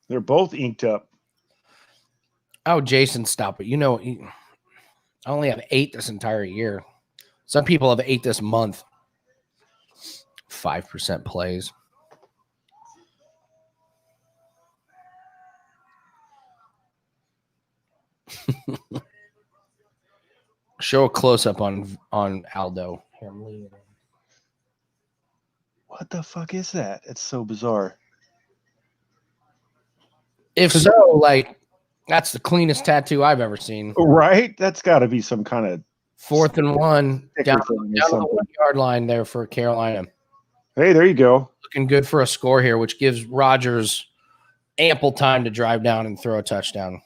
They're both inked up. Oh, Jason, stop it. You know, I only have 8 this entire year. Some people have 8 this month. 5% plays. Show a close-up on Aldo. Here, I'm leaving. What the fuck is that? It's so bizarre. If so, like, that's the cleanest tattoo I've ever seen. Right? That's got to be some kind of 4th and 1 down the 1 yard line there for Carolina. Hey, there you go. Looking good for a score here, which gives Rodgers ample time to drive down and throw a touchdown.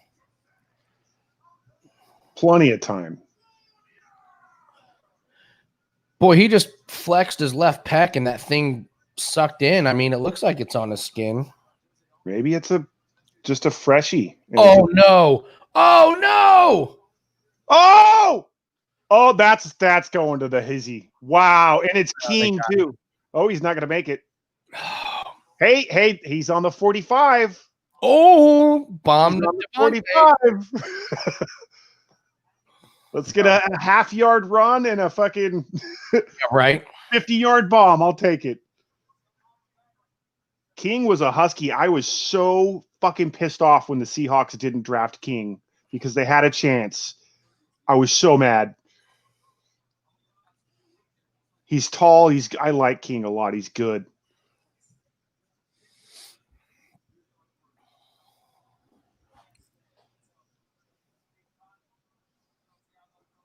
Plenty of time. Boy, he just flexed his left pec and that thing sucked in. I mean, it looks like it's on his skin. Maybe it's just a freshie. Oh, no. Oh, no. Oh, that's going to the hizzy. Wow. And it's King, too. Oh, he's not going to make it. Hey, he's on the 45. Oh, bombed on the 45. Let's get a half-yard run and a fucking 50-yard bomb. I'll take it. King was a Husky. I was so fucking pissed off when the Seahawks didn't draft King because they had a chance. I was so mad. He's tall. I like King a lot. He's good.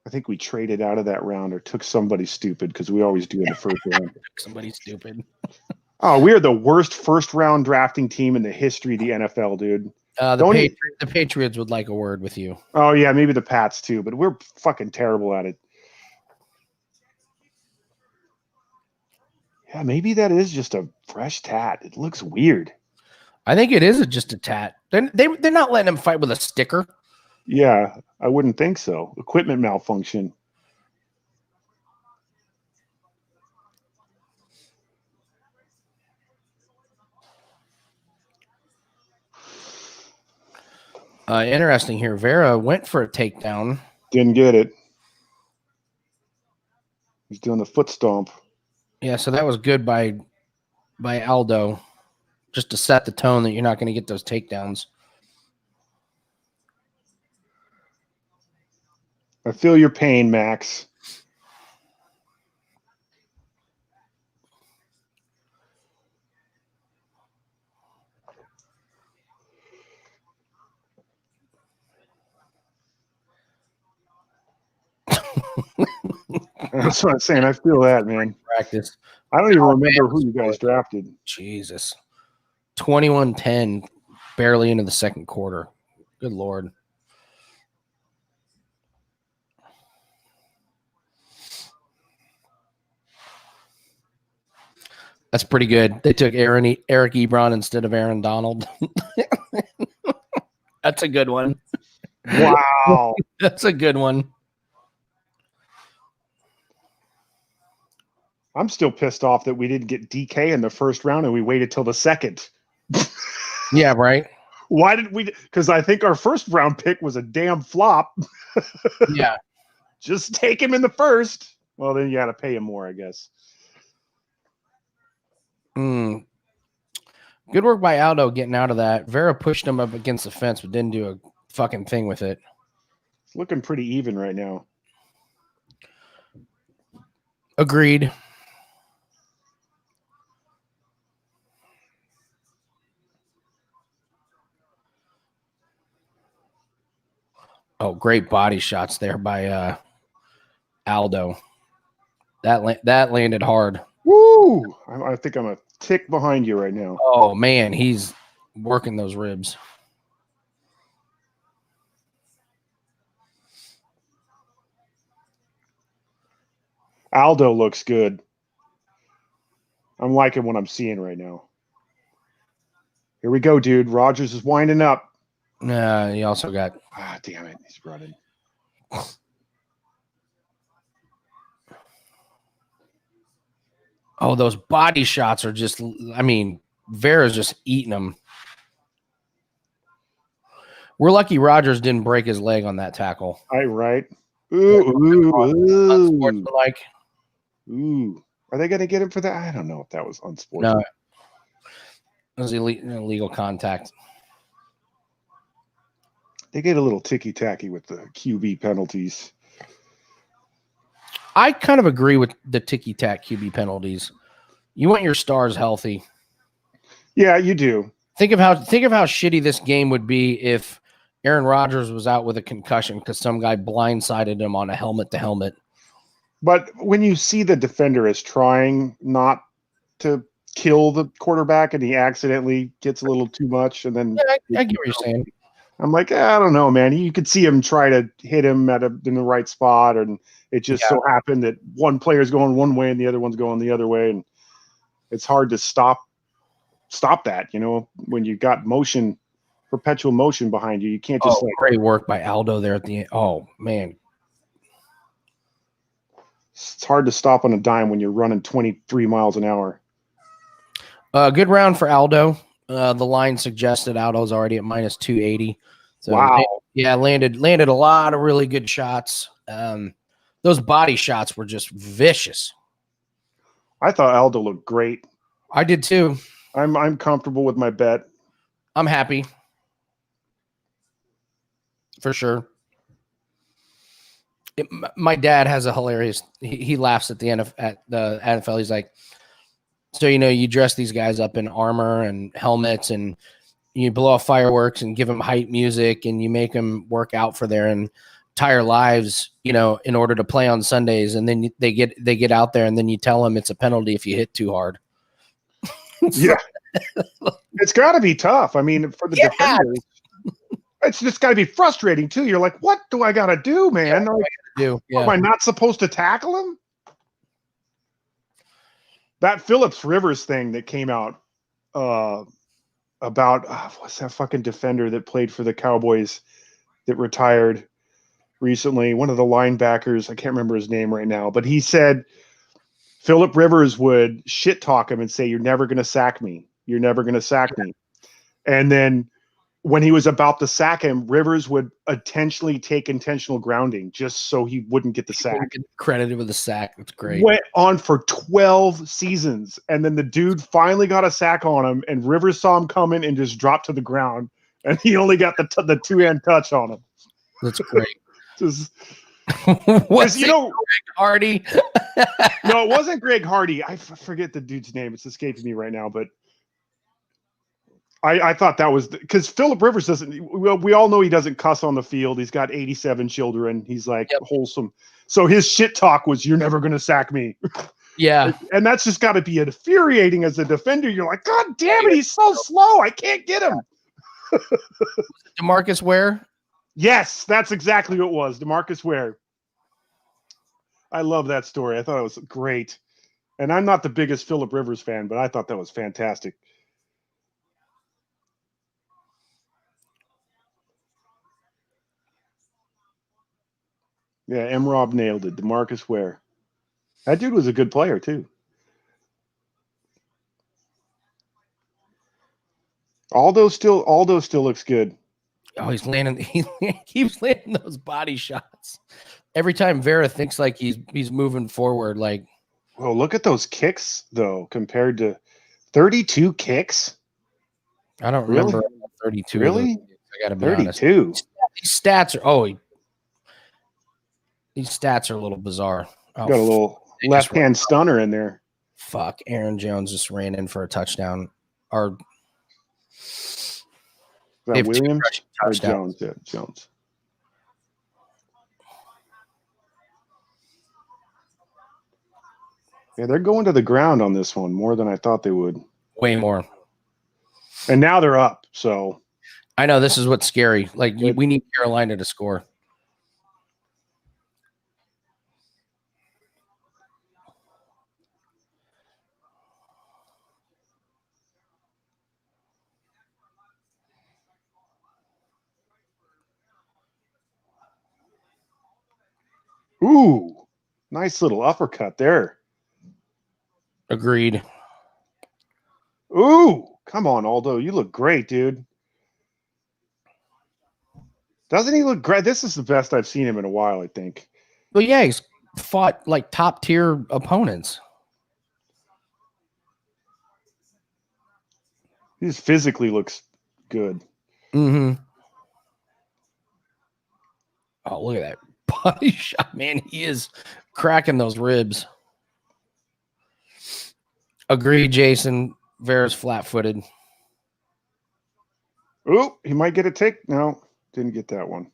I think we traded out of that round or took somebody stupid because we always do in the first round. Somebody stupid. Oh, we are the worst first-round drafting team in the history of the NFL, dude. The Patriots would like a word with you. Oh, yeah, maybe the Pats, too, but we're fucking terrible at it. Yeah, maybe that is just a fresh tat. It looks weird. I think it is just a tat. They're not letting him fight with a sticker. Yeah, I wouldn't think so. Equipment malfunction. Interesting here. Vera went for a takedown. Didn't get it. He's doing the foot stomp. Yeah, so that was good by Aldo, just to set the tone that you're not going to get those takedowns. I feel your pain, Max. That's what I'm saying. I feel that, man. Practice. I don't even remember who you guys drafted. Jesus. 21-10, barely into the second quarter. Good Lord. That's pretty good. They took Eric Ebron instead of Aaron Donald. That's a good one. Wow. That's a good one. I'm still pissed off that we didn't get DK in the first round and we waited till the second. Yeah, right. Why did we? Because I think our first round pick was a damn flop. Yeah. Just take him in the first. Well, then you got to pay him more, I guess. Good work by Aldo getting out of that. Vera pushed him up against the fence, but didn't do a fucking thing with it. It's looking pretty even right now. Agreed. Oh, great body shots there by Aldo. That landed hard. Woo! I think I'm a tick behind you right now. Oh, man, he's working those ribs. Aldo looks good. I'm liking what I'm seeing right now. Here we go, dude. Rogers is winding up. He also got... Ah, damn it. He's running. Oh, those body shots are just... I mean, Vera's just eating them. We're lucky Rogers didn't break his leg on that tackle. Right. Unsportsmanlike. Ooh. Are they going to get him for that? I don't know if that was unsportsmanlike. No. It was illegal contact. They get a little ticky-tacky with the QB penalties. I kind of agree with the ticky-tack QB penalties. You want your stars healthy. Yeah, you do. Think of how shitty this game would be if Aaron Rodgers was out with a concussion because some guy blindsided him on a helmet-to-helmet. But when you see the defender is trying not to kill the quarterback and he accidentally gets a little too much, and then I get what you're saying. I'm like, I don't know, man. You could see him try to hit him in the right spot, and it just so happened that one player's going one way and the other one's going the other way, and it's hard to stop that. You know, when you got motion, perpetual motion behind you, you can't just great work by Aldo there at the end. Oh man, it's hard to stop on a dime when you're running 23 miles an hour. Good round for Aldo. The line suggested Aldo's already at minus 280. So wow. Landed a lot of really good shots. Those body shots were just vicious. I thought Aldo looked great. I did too. I'm comfortable with my bet. I'm happy. For sure. My dad has a hilarious. He laughs at the end at the NFL. He's like, so you dress these guys up in armor and helmets, and you blow off fireworks and give them hype music, and you make them work out for their entire lives, in order to play on Sundays, and then they get out there, and then you tell them it's a penalty if you hit too hard. Yeah, it's got to be tough. I mean, for the defenders. It's just got to be frustrating too. You're like, what do I got to do, man? Am I not supposed to tackle him? That Phillips Rivers thing that came out about what's that fucking defender that played for the Cowboys that retired recently? One of the linebackers, I can't remember his name right now, but he said Philip Rivers would shit talk him and say, "You're never going to sack me. You're never going to sack me." And then when he was about to sack him, Rivers would intentionally take intentional grounding just so he wouldn't get the sack. Credited with the sack. That's great. Went on for 12 seasons. And then the dude finally got a sack on him, and Rivers saw him coming and just dropped to the ground. And he only got the two-hand touch on him. That's great. Just, was you know, Greg Hardy? No, it wasn't Greg Hardy. I forget the dude's name. It's escaping me right now, but I thought that was because Philip Rivers doesn't. Well, we all know he doesn't cuss on the field. He's got 87 children. He's like wholesome. So his shit talk was, "You're never going to sack me." Yeah, and that's just got to be infuriating as a defender. You're like, "God damn it, he's so slow. I can't get him." DeMarcus Ware. Yes, that's exactly what it was. DeMarcus Ware. I love that story. I thought it was great. And I'm not the biggest Philip Rivers fan, but I thought that was fantastic. Yeah, M-Rob nailed it. DeMarcus Ware. That dude was a good player, too. Aldo still looks good. Oh, he keeps landing those body shots. Every time Vera thinks like he's moving forward, like, well, look at those kicks though, compared to 32 kicks. I don't remember 32. Really? I gotta be 32. Honest. These stats are these stats are a little bizarre. Got a little left-hand stunner in there. Fuck, Aaron Jones just ran in for a touchdown. Or is that Williams or Jones? Yeah, Jones. Yeah, they're going to the ground on this one more than I thought they would. Way more. And now they're up, so. I know, this is what's scary. Like, we need Carolina to score. Ooh, nice little uppercut there. Agreed. Ooh, come on, Aldo. You look great, dude. Doesn't he look great? This is the best I've seen him in a while, I think. Well, yeah, he's fought like top tier opponents. He just physically looks good. Mm-hmm. Oh, look at that body shot, man. He is cracking those ribs. Agreed, Jason. Vera's flat-footed. Ooh, he might get a take. No, didn't get that one.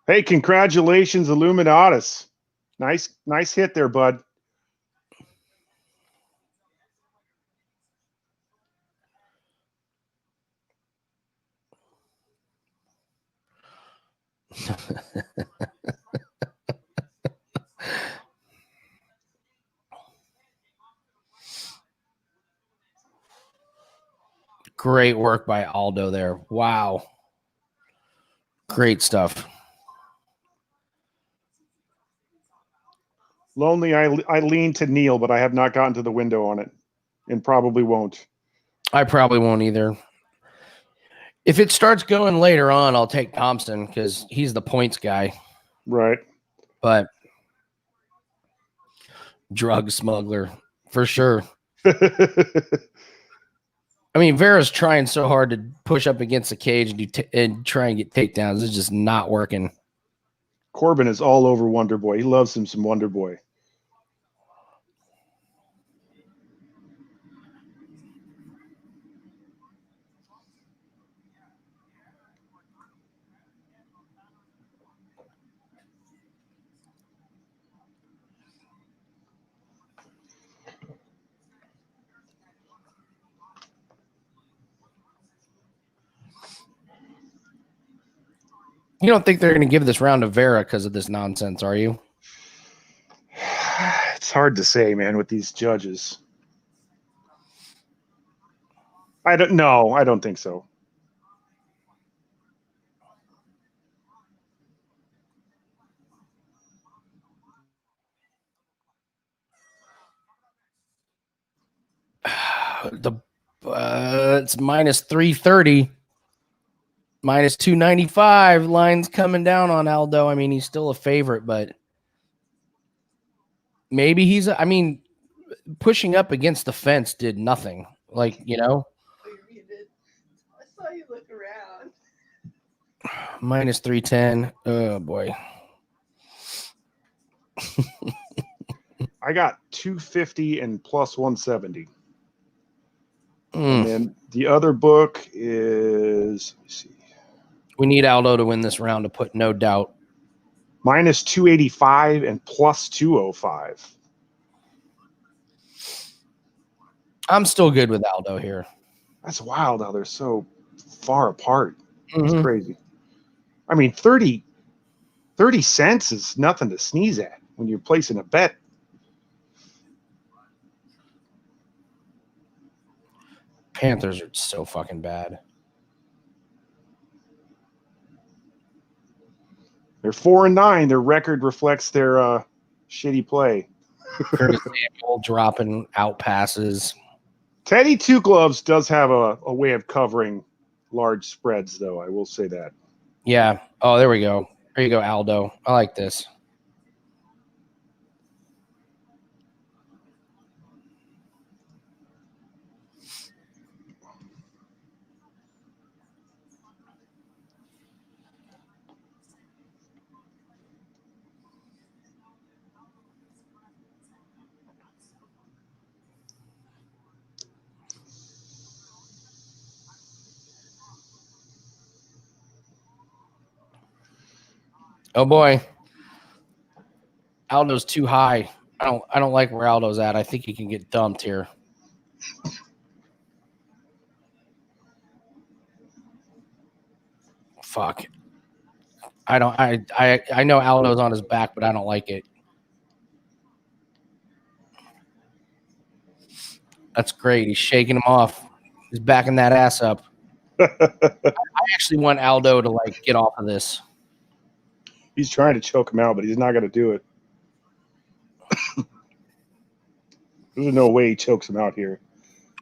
Hey, congratulations, Illuminatus. Nice hit there, bud. Great work by Aldo there. Wow. Great stuff. Lonely, I lean to Neal, but I have not gotten to the window on it and probably won't. I probably won't either. If it starts going later on, I'll take Thompson because he's the points guy. Right. But drug smuggler, for sure. I mean, Vera's trying so hard to push up against the cage and try and get takedowns. It's just not working. Corbin is all over Wonder Boy. He loves him some Wonder Boy. You don't think they're going to give this round to Vera because of this nonsense, are you? It's hard to say, man, with these judges. I don't think so. It's minus 330, minus 295. Line's coming down on Aldo. I mean, he's still a favorite, but maybe pushing up against the fence did nothing. Like, I saw you look around. minus 310. Oh boy. I got 250 and plus 170. And then the other book is, let me see. We need Aldo to win this round to put no doubt. Minus 285 and plus 205. I'm still good with Aldo here. That's wild how they're so far apart. It's crazy. I mean, 30 cents is nothing to sneeze at when you're placing a bet. Panthers are so fucking bad. They're 4-9. Their record reflects their shitty play. Curtis Samuel dropping out passes. Teddy Two Gloves does have a way of covering large spreads, though. I will say that. Yeah. Oh, there we go. There you go, Aldo. I like this. Oh boy. Aldo's too high. I don't like where Aldo's at. I think he can get dumped here. Fuck. I know Aldo's on his back, but I don't like it. That's great. He's shaking him off. He's backing that ass up. I actually want Aldo to get off of this. He's trying to choke him out, but he's not going to do it. There's no way he chokes him out here.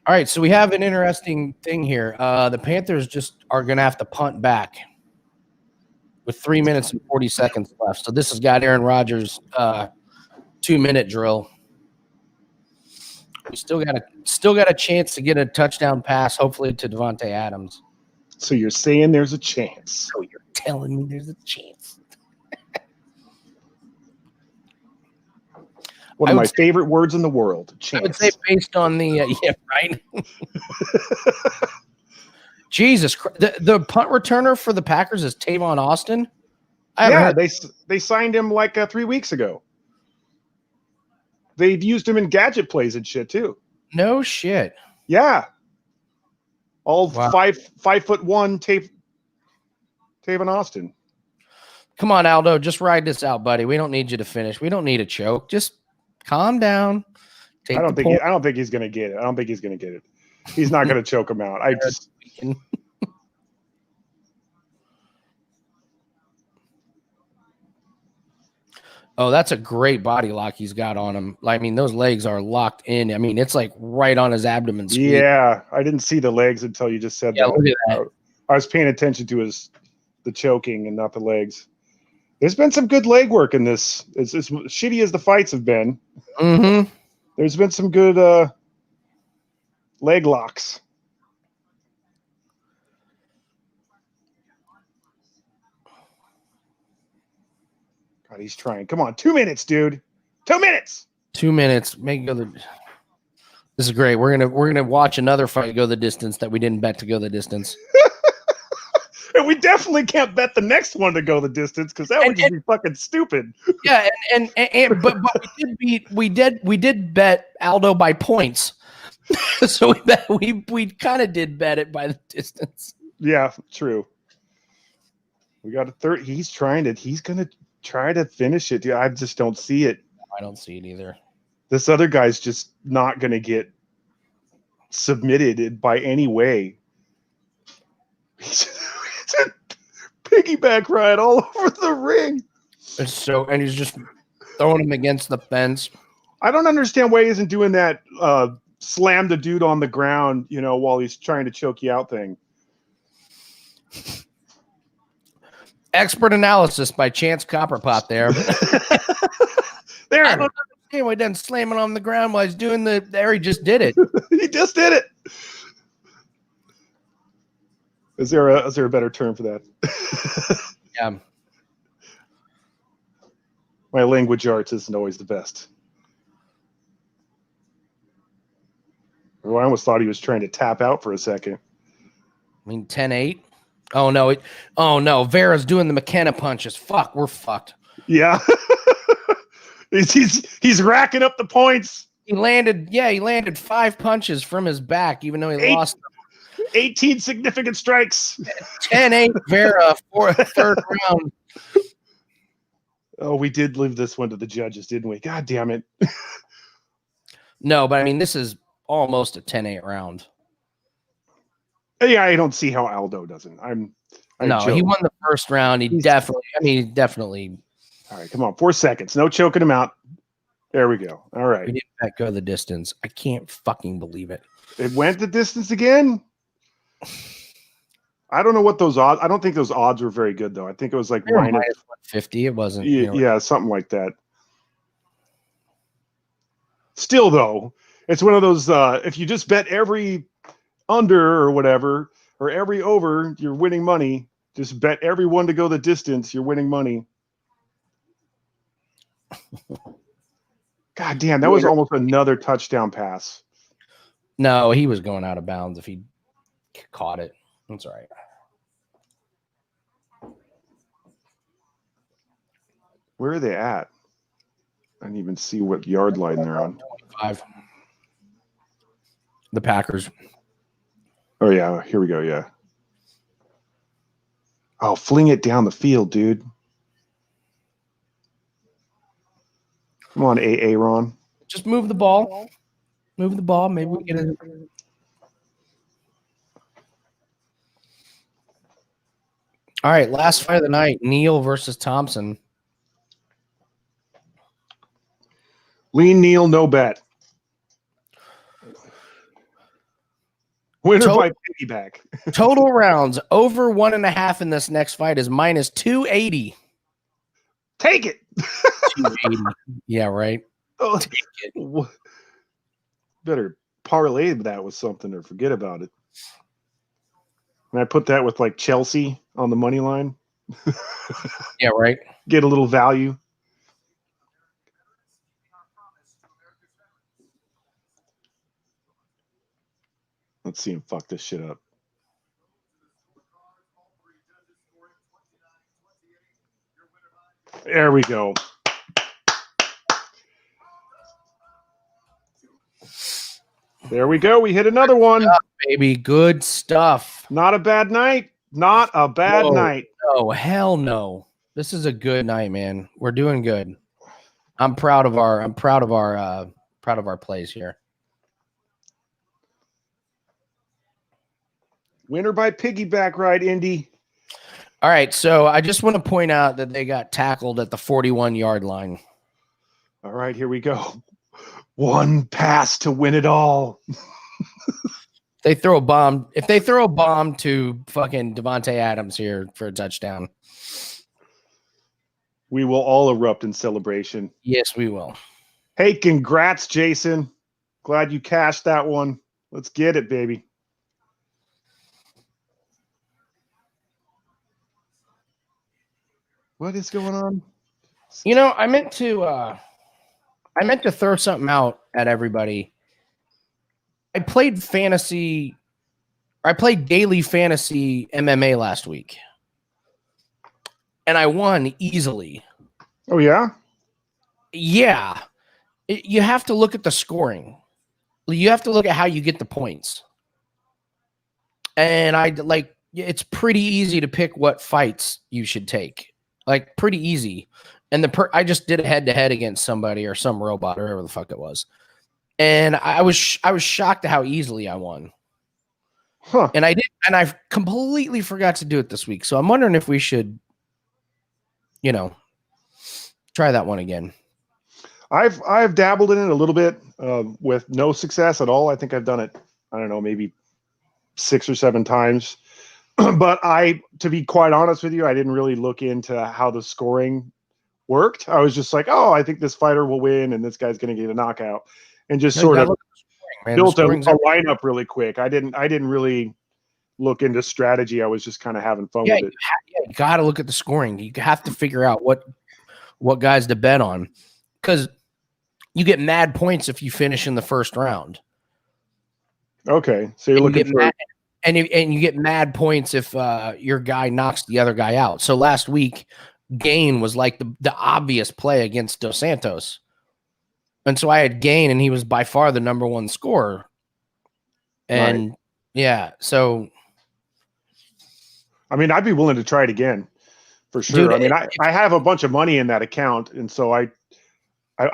All right, so we have an interesting thing here. The Panthers just are going to have to punt back with 3 minutes and 40 seconds left. So this has got Aaron Rodgers' 2-minute drill. We still got a chance to get a touchdown pass, hopefully to Devontae Adams. So you're saying there's a chance? So you're telling me there's a chance? One of my favorite words in the world. Chance. I would say based on the yeah, right. Jesus Christ. The punt returner for the Packers is Tavon Austin. They signed him 3 weeks ago. They've used him in gadget plays and shit too. No shit. Yeah. All 5'1" Tavon Austin. Come on, Aldo. Just ride this out, buddy. We don't need you to finish. We don't need a choke. Just calm down. I don't think he's going to get it. I don't think he's going to get it. He's not going to choke him out. Oh, that's a great body lock he's got on him. I mean, those legs are locked in. I mean, it's right on his abdomen. Yeah, I didn't see the legs until you just said that. Look at that. I was paying attention to the choking and not the legs. There's been some good leg work in this. As shitty as the fights have been, there's been some good leg locks. God, he's trying. Come on, 2 minutes, dude. 2 minutes. 2 minutes. Make go the. This is great. We're gonna watch another fight go the distance that we didn't bet to go the distance. And we definitely can't bet the next one to go the distance because that would just be fucking stupid. Yeah, but we did bet Aldo by points, so we kind of did bet it by the distance. Yeah, true. We got a third. He's going to try to finish it. Dude, I just don't see it. I don't see it either. This other guy's just not going to get submitted by any way. It's a piggyback ride all over the ring. And he's just throwing him against the fence. I don't understand why he isn't doing that slam the dude on the ground, while he's trying to choke you out thing. Expert analysis by Chance Copperpot there. There. I don't understand why he doesn't slam it on the ground while he's doing there. He just did it. He just did it. Is there a better term for that? Yeah. My language arts isn't always the best. Well, I almost thought he was trying to tap out for a second. I mean, 10-8. Oh no. Vera's doing the McKenna punches. Fuck, we're fucked. Yeah. He's racking up the points. He landed 5 punches from his back, even though he lost 18 significant strikes. 10-8 Vera for third round. Oh, we did leave this one to the judges, didn't we? God damn it. No, but I mean, this is almost a 10-8 round. Yeah, I don't see how Aldo doesn't. He won the first round. He definitely. All right, come on. 4 seconds. No choking him out. There we go. All right. We didn't let go the distance. I can't fucking believe it. It went the distance again. I don't know what those odds. I don't think those odds were very good though. I think it was like minus 150. It wasn't. Yeah, something like that. Still though, it's one of those. If you just bet every under or whatever, or every over, you're winning money. Just bet everyone to go the distance. You're winning money. God damn, that was almost another touchdown pass. No, he was going out of bounds if he caught it. That's all right. Where are they at? I didn't even see what yard line they're on. 5. The Packers. Oh, yeah. Here we go. Yeah. Oh, fling it down the field, dude. Come on, Ron. Just move the ball. Move the ball. Maybe we get it. All right, last fight of the night, Neal versus Thompson. Lean Neal, no bet. Winner by piggyback. Total rounds over 1.5 in this next fight is minus 280. Take it. 280. Yeah, right. Oh, take it. Better parlay that with something or forget about it. And I put that with like Chelsea on the money line. Yeah, right. Get a little value. Let's see him fuck this shit up. There we go. There we go. We hit another one. Baby, good stuff. Not a bad night. Not a bad night. Oh, hell no. This is a good night, man. We're doing good. I'm proud of our plays here. Winner by piggyback ride, Indy. All right, so I just want to point out that they got tackled at the 41-yard line. All right, here we go. One pass to win it all. They throw a bomb. If they throw a bomb to fucking Devontae Adams here for a touchdown, we will all erupt in celebration. Yes, we will. Hey, congrats, Jason. Glad you cashed that one. Let's get it, baby. What is going on? You know, I meant to throw something out at everybody. I played daily fantasy MMA last week. And I won easily. Oh, yeah? Yeah. You have to look at the scoring. You have to look at how you get the points. And it's pretty easy to pick what fights you should take. Like pretty easy. And I just did a head-to-head against somebody or some robot or whatever the fuck it was. And I was shocked at how easily I won. Huh. And I completely forgot to do it this week. So I'm wondering if we should, try that one again. I've dabbled in it a little bit with no success at all. I think I've done it, I don't know, maybe 6 or 7 times. But to be quite honest with you, I didn't really look into how the scoring worked. I was just like, oh, I think this fighter will win and this guy's going to get a knockout, and just sort of built a lineup really quick. I didn't really look into strategy. I was just kind of having fun with it. You got to look at the scoring. You have to figure out what guys to bet on, because you get mad points if you finish in the first round. Okay, so you're looking for and you get mad points if your guy knocks the other guy out. So last week, Gain was like the obvious play against Dos Santos. And so I had Gain, and he was by far the number 1 scorer. And right. Yeah, so I mean, I'd be willing to try it again for sure. Dude, I mean, I have a bunch of money in that account, and so I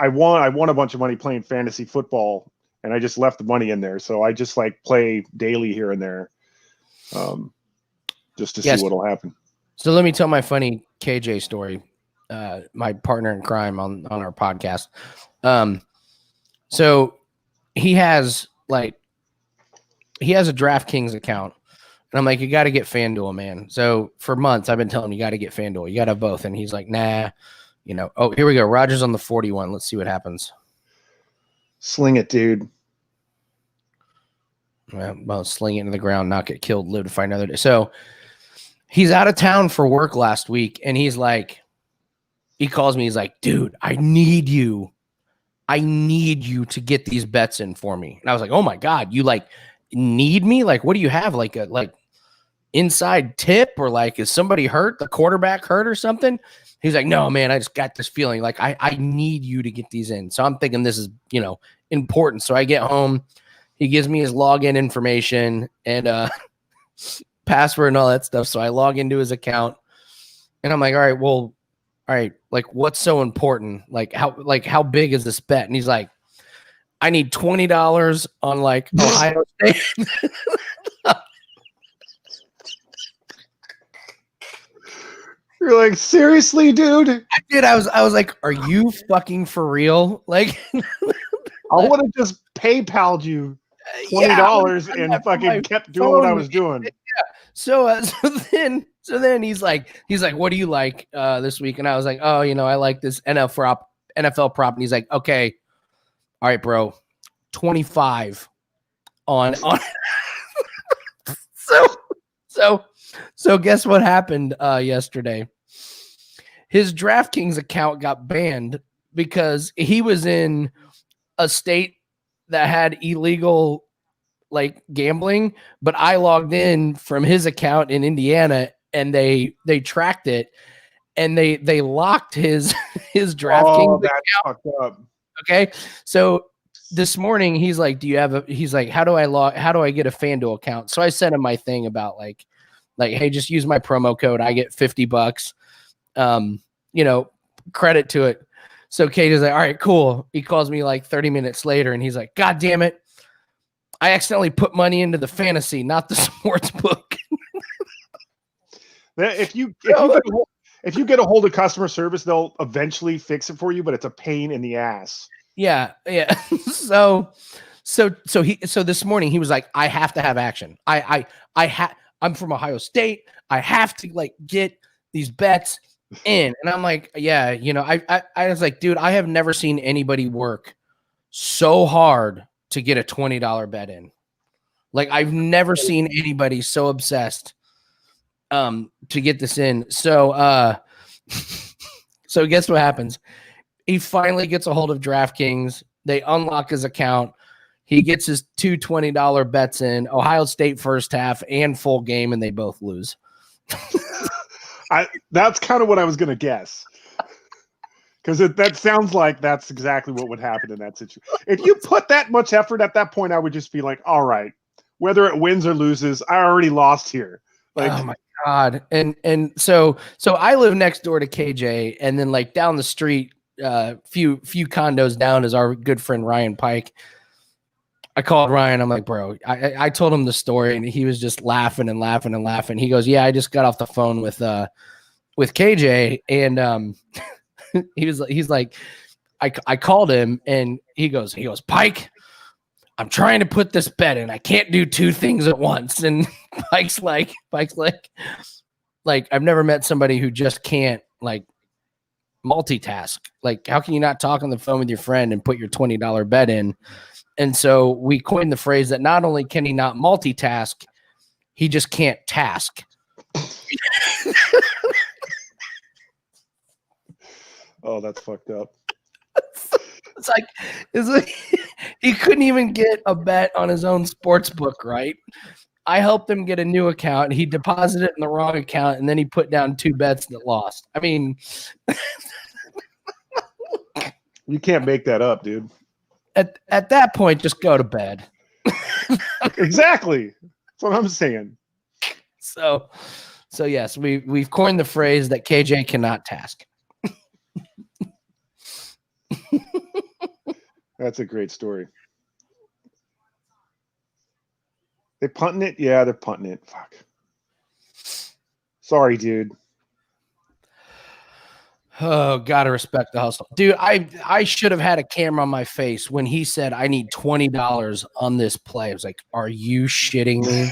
won a bunch of money playing fantasy football, and I just left the money in there. So I just like play daily here and there, just to see what'll happen. So let me tell my funny KJ story, my partner in crime on our podcast. So he has a DraftKings account, and I'm like, you got to get FanDuel, man. So for months I've been telling him, you got to get FanDuel. You got to have both. And he's like, nah, oh, here we go. Rogers on the 41. Let's see what happens. Sling it, dude. Well, sling it into the ground, not get killed, live to fight another day. So he's out of town for work last week, and he calls me. He's like, dude, I need you to get these bets in for me. And I was like, oh my God, you need me? Like, what do you have? Like inside tip, or is somebody hurt? The quarterback hurt or something? He's like, no, man, I just got this feeling like I need you to get these in. So I'm thinking this is, important. So I get home, he gives me his login information and password and all that stuff. So I log into his account, and I'm like, all right, what's so important? How big is this bet? And he's like, I need $20 on Ohio State. You're like, seriously, dude? I did. I was like, are you fucking for real? I would have just PayPal'd you $20 and fucking kept doing what I was doing. Yeah. So then he's like, what do you like this week? And I was like, oh, I like this NFL prop. And he's like, okay, all right, bro, 25 on. So guess what happened yesterday? His DraftKings account got banned because he was in a state that had illegal gambling, but I logged in from his account in Indiana, and they tracked it, and they locked his DraftKings account. Fucked up. Okay, so this morning he's like, he's like, how do I get a FanDuel account? So I sent him my thing about hey, just use my promo code. I get $50. Credit to it. So Kate is like, all right, cool. He calls me 30 minutes later, and he's like, God damn it, I accidentally put money into the fantasy, not the sports book. If you get a hold of customer service, they'll eventually fix it for you, but it's a pain in the ass. Yeah. So this morning he was like, I have to have action. I'm from Ohio State. I have to get these bets in. And I'm like, yeah, I was like, dude, I have never seen anybody work so hard to get a $20 bet in. I've never seen anybody so obsessed to get this in. So so guess what happens? He finally gets a hold of DraftKings. They unlock his account. He gets his two $20 bets in, Ohio State first half and full game, and they both lose. That's kind of what I was going to guess. Because that sounds like that's exactly what would happen in that situation. If you put that much effort at that point, I would just be like, all right, whether it wins or loses, I already lost here. Like, oh my God. And so I live next door to KJ, and then like down the street, few condos down is our good friend Ryan Pike. I called Ryan. I'm like, bro, I told him the story, and he was just laughing and laughing and laughing. He goes, yeah, I just got off the phone with KJ, and he's like, I called him, and he goes, Pike, I'm trying to put this bet in. I can't do two things at once. And Pike's like, I've never met somebody who just can't like multitask. Like, how can you not talk on the phone with your friend and put your $20 bet in? And so we coined the phrase that not only can he not multitask, he just can't task. oh, that's fucked up. It's like he couldn't even get a bet on his own sports book, right? I helped him get a new account. He deposited it in the wrong account, and then he put down 2 bets that lost. I mean, you can't make that up, dude. At that point, just go to bed. Exactly. That's what I'm saying. So yes, we've coined the phrase that KJ cannot task. That's a great story. They punting it? Yeah, they're punting it. Fuck. Sorry, dude. Oh, gotta respect the hustle. Dude, I should have had a camera on my face when he said I need $20 on this play. I was like, are you shitting me?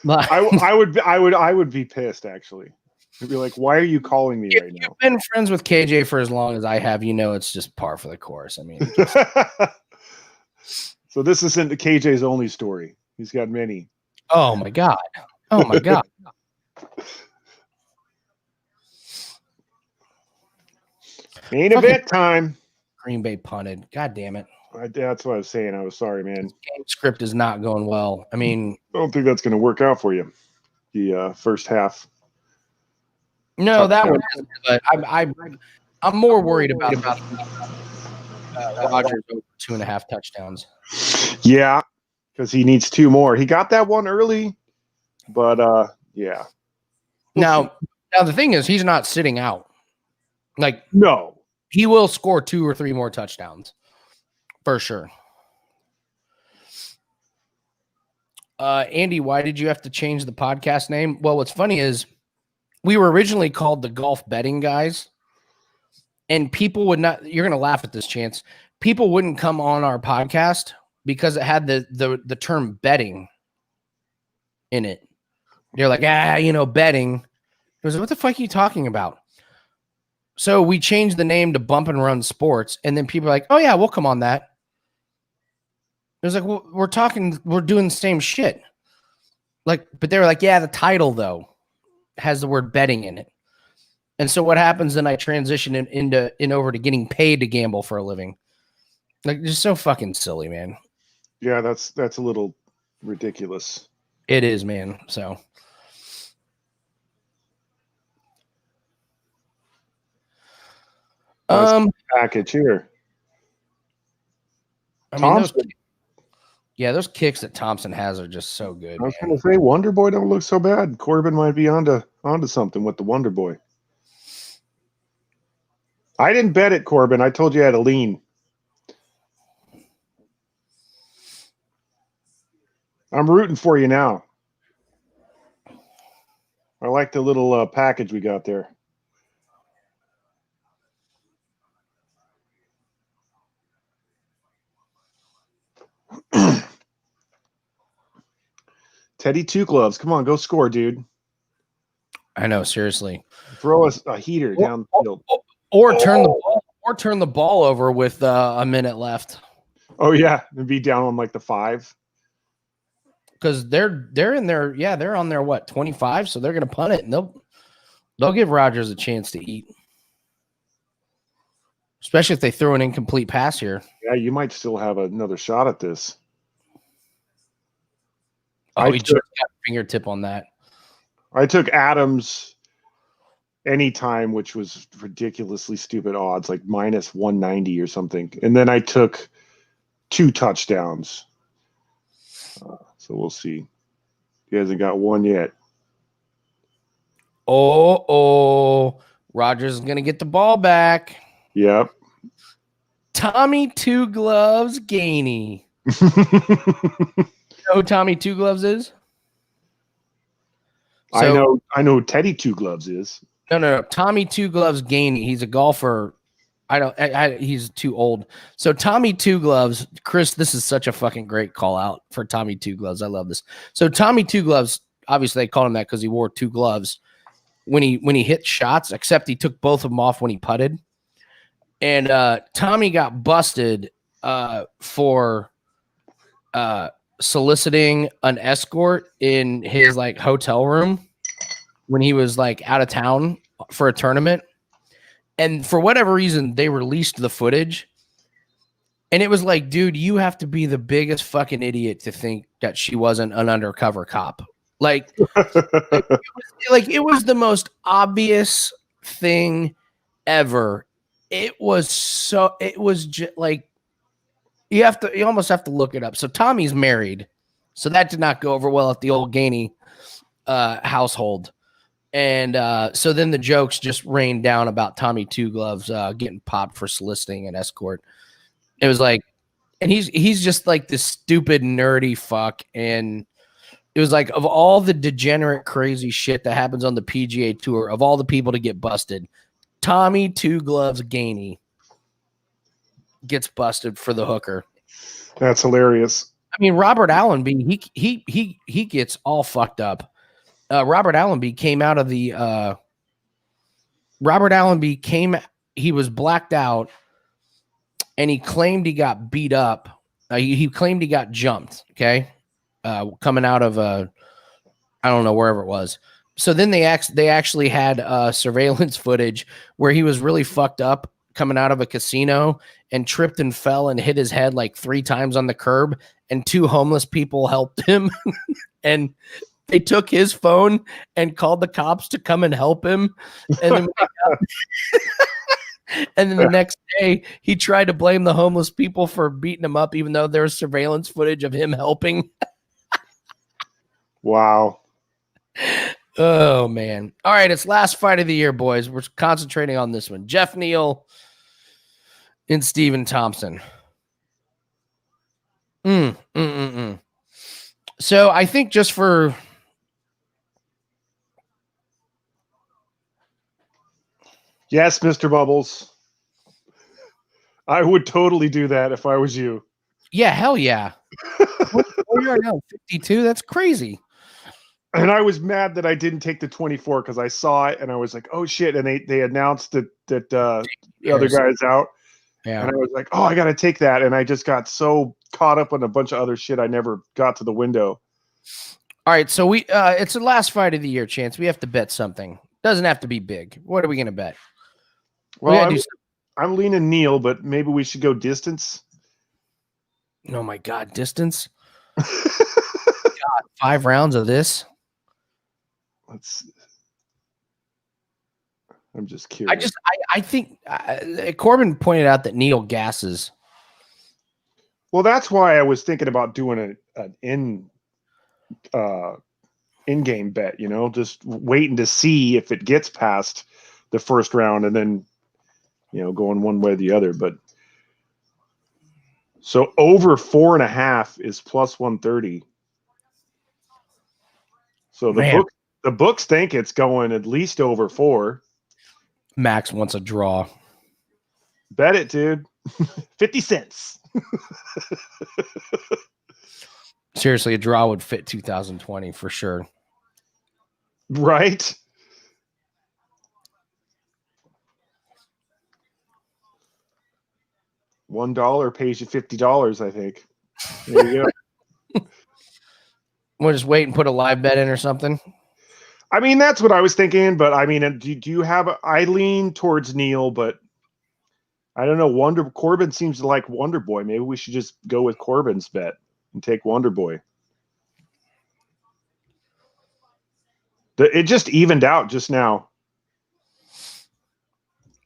I would be pissed, actually. I'd be like, why are you calling me right now? You've been friends with KJ for as long as I have. You know it's just par for the course. I mean, so this isn't the KJ's only story. He's got many. Oh my God. Oh my God. Main event time. Green Bay punted. God damn it. That's what I was saying. I was sorry, man. This game script is not going well. I mean, I don't think that's going to work out for you. The first half. No, that one isn't. But I'm more worried about Rodgers over 2.5 touchdowns. Yeah, because he needs 2 more. He got that one early, but yeah. Now the thing is, he's not sitting out. Like, no, he will score 2 or 3 more touchdowns for sure. Andy, why did you have to change the podcast name? Well, what's funny is we were originally called the Golf Betting Guys, and people would not. You're going to laugh at this, Chance. People wouldn't come on our podcast because it had the term betting in it. They're like, betting. I was like, what the fuck are you talking about? So we changed the name to Bump and Run Sports, and then people are like, oh yeah, we'll come on that. It was like, well, we're doing the same shit. Like, but they were like, yeah, the title though has the word betting in it. And so what happens then I transition over to getting paid to gamble for a living. Like, just so fucking silly, man. Yeah, that's a little ridiculous. It is, man. So package here. I mean, those kicks that Thompson has are just so good. I was going to say, Wonder Boy don't look so bad. Corbin might be onto something with the Wonder Boy. I didn't bet it, Corbin. I told you I had a lean. I'm rooting for you now. I like the little package we got there. Teddy Two Gloves. Come on, go score, dude. I know, seriously. Throw us a heater down the field. Or turn the ball over with a minute left. Oh yeah, and be down on like the 5. Because they're in their they're on their 25, so they're gonna punt it and they'll give Rodgers a chance to eat. Especially if they throw an incomplete pass here. Yeah, you might still have another shot at this. Oh, he just got a fingertip on that. I took Adams anytime, which was ridiculously stupid odds, like minus 190 or something. And then I took 2 touchdowns. So we'll see. He hasn't got one yet. Rogers is going to get the ball back. Yep. Tommy Two Gloves Gainey. You know who Tommy Two Gloves is? I know who Teddy Two Gloves is. No. Tommy Two Gloves Gainey. He's a golfer. He's too old. So Tommy Two Gloves, Chris, this is such a fucking great call out for Tommy Two Gloves. I love this. So Tommy Two Gloves, obviously they called him that because he wore two gloves when he hit shots, except he took both of them off when he putted. And Tommy got busted for soliciting an escort in his like hotel room when he was like out of town for a tournament. And for whatever reason, they released the footage. And it was like, dude, you have to be the biggest fucking idiot to think that she wasn't an undercover cop. Like, it was the most obvious thing ever. It was just like, you almost have to look it up. So Tommy's married. So that did not go over well at the old Gainey household. And so then the jokes just rained down about Tommy Two Gloves getting popped for soliciting an escort. It was like, and he's just like this stupid nerdy fuck. And it was like, of all the degenerate crazy shit that happens on the PGA Tour, of all the people to get busted, Tommy Two Gloves Gainey gets busted for the hooker. That's hilarious. I mean, Robert Allenby, he gets all fucked up. Robert Allenby came out of the he was blacked out and he claimed he got beat up. He claimed he got jumped, okay? Coming out of I don't know, wherever it was. So then they actually had surveillance footage where he was really fucked up coming out of a casino and tripped and fell and hit his head like 3 times on the curb, and 2 homeless people helped him. And they took his phone and called the cops to come and help him. And then, the next day, he tried to blame the homeless people for beating him up, even though there was surveillance footage of him helping. Wow. Oh, man. All right, it's last fight of the year, boys. We're concentrating on this one. Geoff Neal and Stephen Thompson. So I think just for... Yes, Mr. Bubbles. I would totally do that if I was you. Yeah, hell yeah. What are you now, 52? That's crazy. And I was mad that I didn't take the 24 because I saw it and I was like, oh shit. And they announced that the other guy's out. Yeah. And I was like, oh, I got to take that. And I just got so caught up on a bunch of other shit I never got to the window. All right. So it's the last fight of the year, Chance. We have to bet something. Doesn't have to be big. What are we going to bet? Well, I'm leaning Neal, but maybe we should go distance. Oh my God, distance. God, 5 rounds of this. I'm just curious. I think Corbin pointed out that Neal gasses. Well, that's why I was thinking about doing an in-game bet, just waiting to see if it gets past the first round and then, going one way or the other. But so over 4.5 is plus 130. So the books think it's going at least over 4. Max wants a draw. Bet it, dude. 50 cents. Seriously, a draw would fit 2020 for sure. Right? $1 pays you $50, I think. There you go. We'll just wait and put a live bet in or something. I mean, that's what I was thinking, but I mean, do you have I lean towards Neal, but I don't know. Corbin seems to like Wonder Boy. Maybe we should just go with Corbin's bet and take Wonder Boy. It just evened out just now.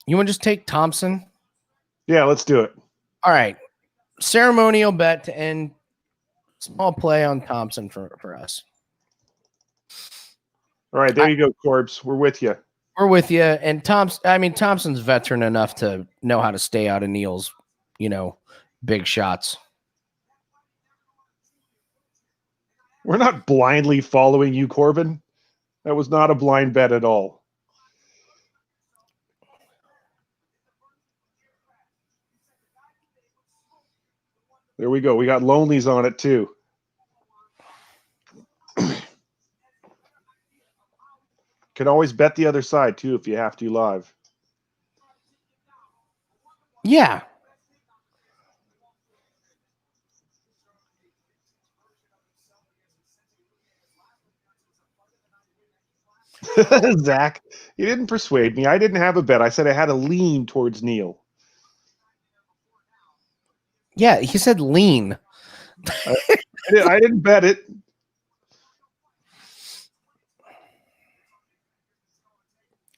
You want to just take Thompson? Yeah, let's do it. All right. Ceremonial bet to end. Small play on Thompson for us. All right, there you go, Corbs. We're with you. We're with you. And Thompson's veteran enough to know how to stay out of Neal's, big shots. We're not blindly following you, Corbin. That was not a blind bet at all. There we go. We got Lonelies on it too. Can always bet the other side too if you have to live. Yeah. Zach, you didn't persuade me. I didn't have a bet. I said I had a lean towards Neal. Yeah, he said lean. I didn't bet it.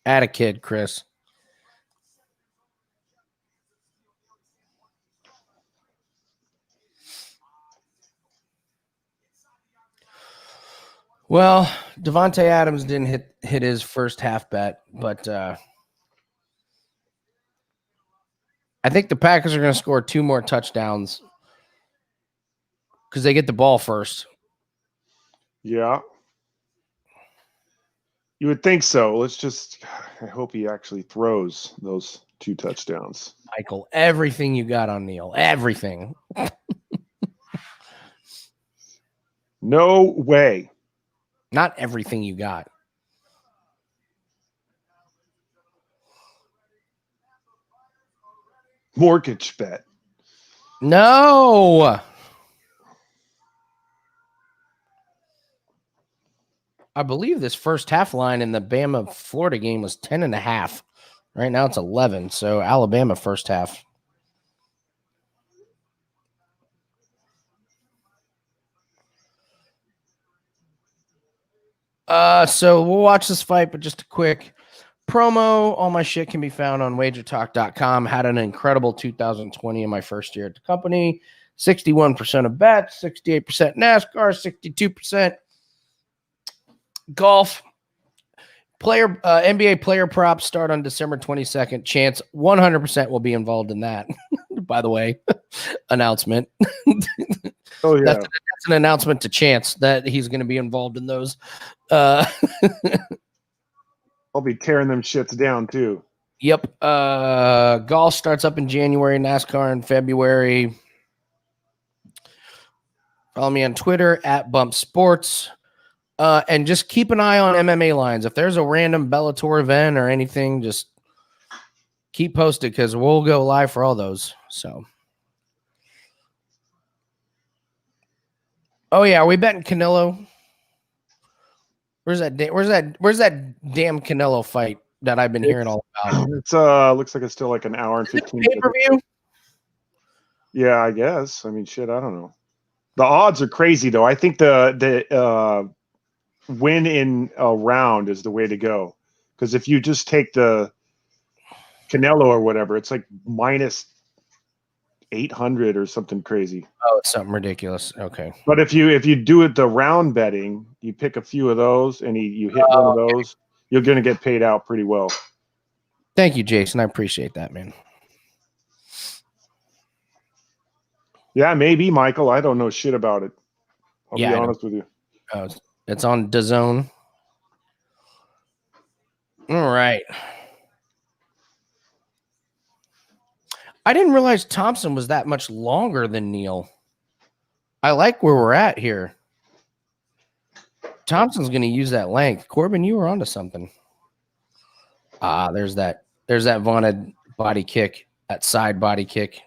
Add a kid, Chris. Well, Devontae Adams didn't hit his first half bet, but I think the Packers are going to score 2 more touchdowns because they get the ball first. Yeah. You would think so. I hope he actually throws those 2 touchdowns. Michael, everything you got on Neal. Everything. No way. Not everything you got. Mortgage bet. No. I believe this first half line in the Bama Florida game was 10.5. Right now it's 11. So Alabama first half. So we'll watch this fight, but just a quick promo. All my shit can be found on wagertalk.com. Had an incredible 2020 in my first year at the company. 61% of bets, 68% NASCAR, 62% golf. NBA player props start on December 22nd. Chance 100% will be involved in that. By the way, announcement. Oh yeah, that's an announcement to Chance that he's going to be involved in those. I'll be tearing them shits down too. Yep. Golf starts up in January, NASCAR in February. Follow me on Twitter at Bump Sports. And just keep an eye on MMA lines. If there's a random Bellator event or anything, just keep posted because we'll go live for all those. So, oh yeah, are we betting Canelo? Where's that damn Canelo fight that I've been hearing all about? It's looks like it's still like an hour and 15 minutes. Pay-per-view? Yeah, I guess. I mean, shit, I don't know. The odds are crazy though. I think the win in a round is the way to go. Because if you just take the Canelo or whatever, it's like minus 800 or something crazy. Oh, it's something ridiculous. Okay. But if you do it the round betting, you pick a few of those and you hit one of those, you're going to get paid out pretty well. Thank you, Jason. I appreciate that, man. Yeah, maybe, Michael. I don't know shit about it. I'll be honest with you. It's on DAZN. All right. I didn't realize Thompson was that much longer than Neal. I like where we're at here. Thompson's going to use that length. Corbin, you were onto something. There's that vaunted body kick, that side body kick.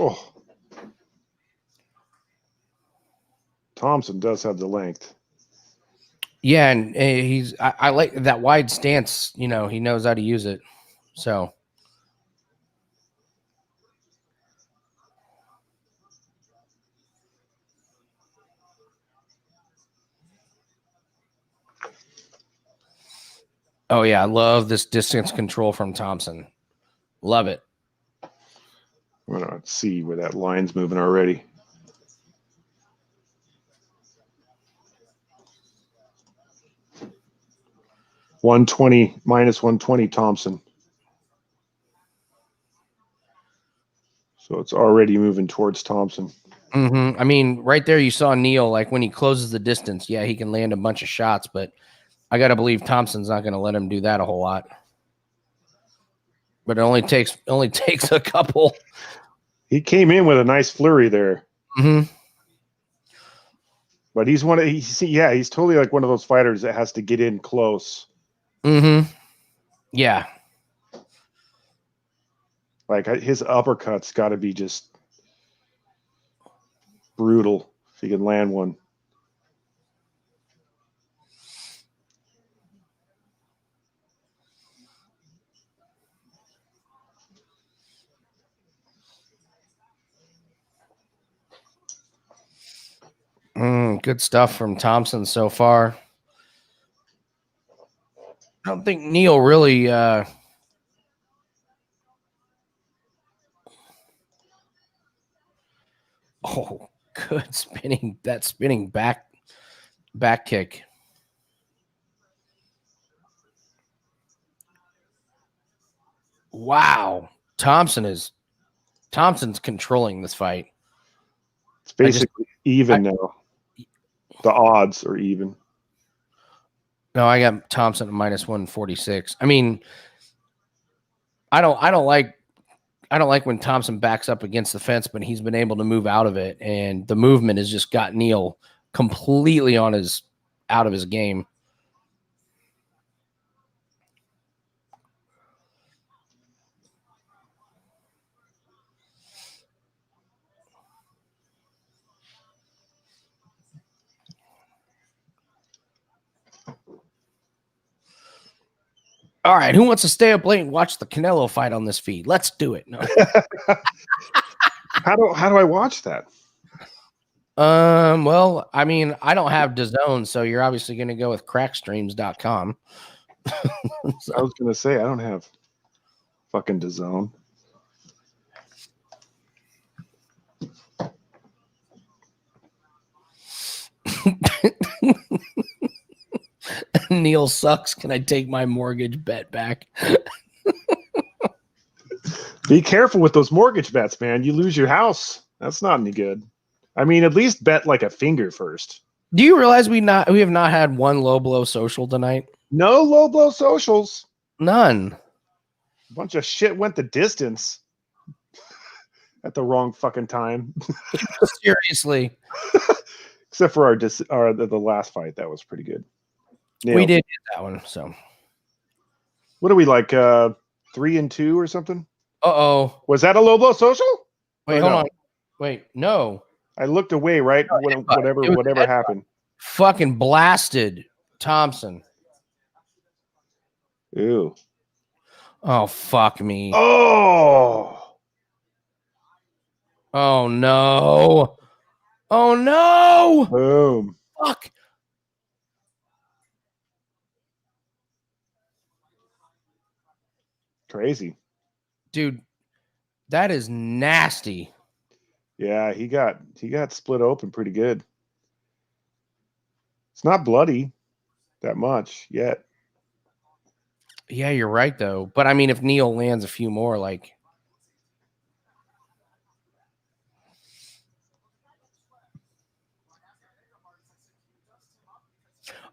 Oh. Thompson does have the length. Yeah, and I like that wide stance. He knows how to use it. So. Oh, yeah, I love this distance control from Thompson. Love it. I'm gonna see where that line's moving already. -120 -120 Thompson. So it's already moving towards Thompson. I mean, right there, you saw Neal, like when he closes the distance, yeah, he can land a bunch of shots, but I got to believe Thompson's not going to let him do that a whole lot. But it only takes a couple. He came in with a nice flurry there. But he's he's totally like one of those fighters that has to get in close. Yeah. Like his uppercuts got to be just brutal if he can land one. Good stuff from Thompson so far. I don't think Neal really oh, good spinning back kick. Wow. Thompson's controlling this fight. It's basically even now. The odds are even. No, I got Thompson at -146. I mean, I don't like when Thompson backs up against the fence, but he's been able to move out of it, and the movement has just got Neal completely out of his game. All right, who wants to stay up late and watch the Canelo fight on this feed? Let's do it. No. How do I watch that? Well, I mean, I don't have DAZN, so you're obviously going to go with crackstreams.com. So. I was going to say I don't have fucking DAZN. Neal sucks. Can I take my mortgage bet back? Be careful with those mortgage bets, man. You lose your house. That's not any good. I mean, at least bet like a finger first. Do you realize we have not had one low blow social tonight? No low blow socials. None. A bunch of shit went the distance at the wrong fucking time. Seriously. Except for the last fight, that was pretty good. Nailed. We did get that one. So, what are we like? 3-2 or something? Uh-oh. Was that a low blow social? Wait, hold on. Wait, no. I looked away right when whatever happened. Fucking blasted Thompson. Ew. Oh, fuck me. Oh. Oh, no. Oh, no. Boom. Fuck. Crazy. Dude, that is nasty. Yeah, he got split open pretty good. It's not bloody that much yet. Yeah, you're right, though. But, I mean, if Neal lands a few more, like...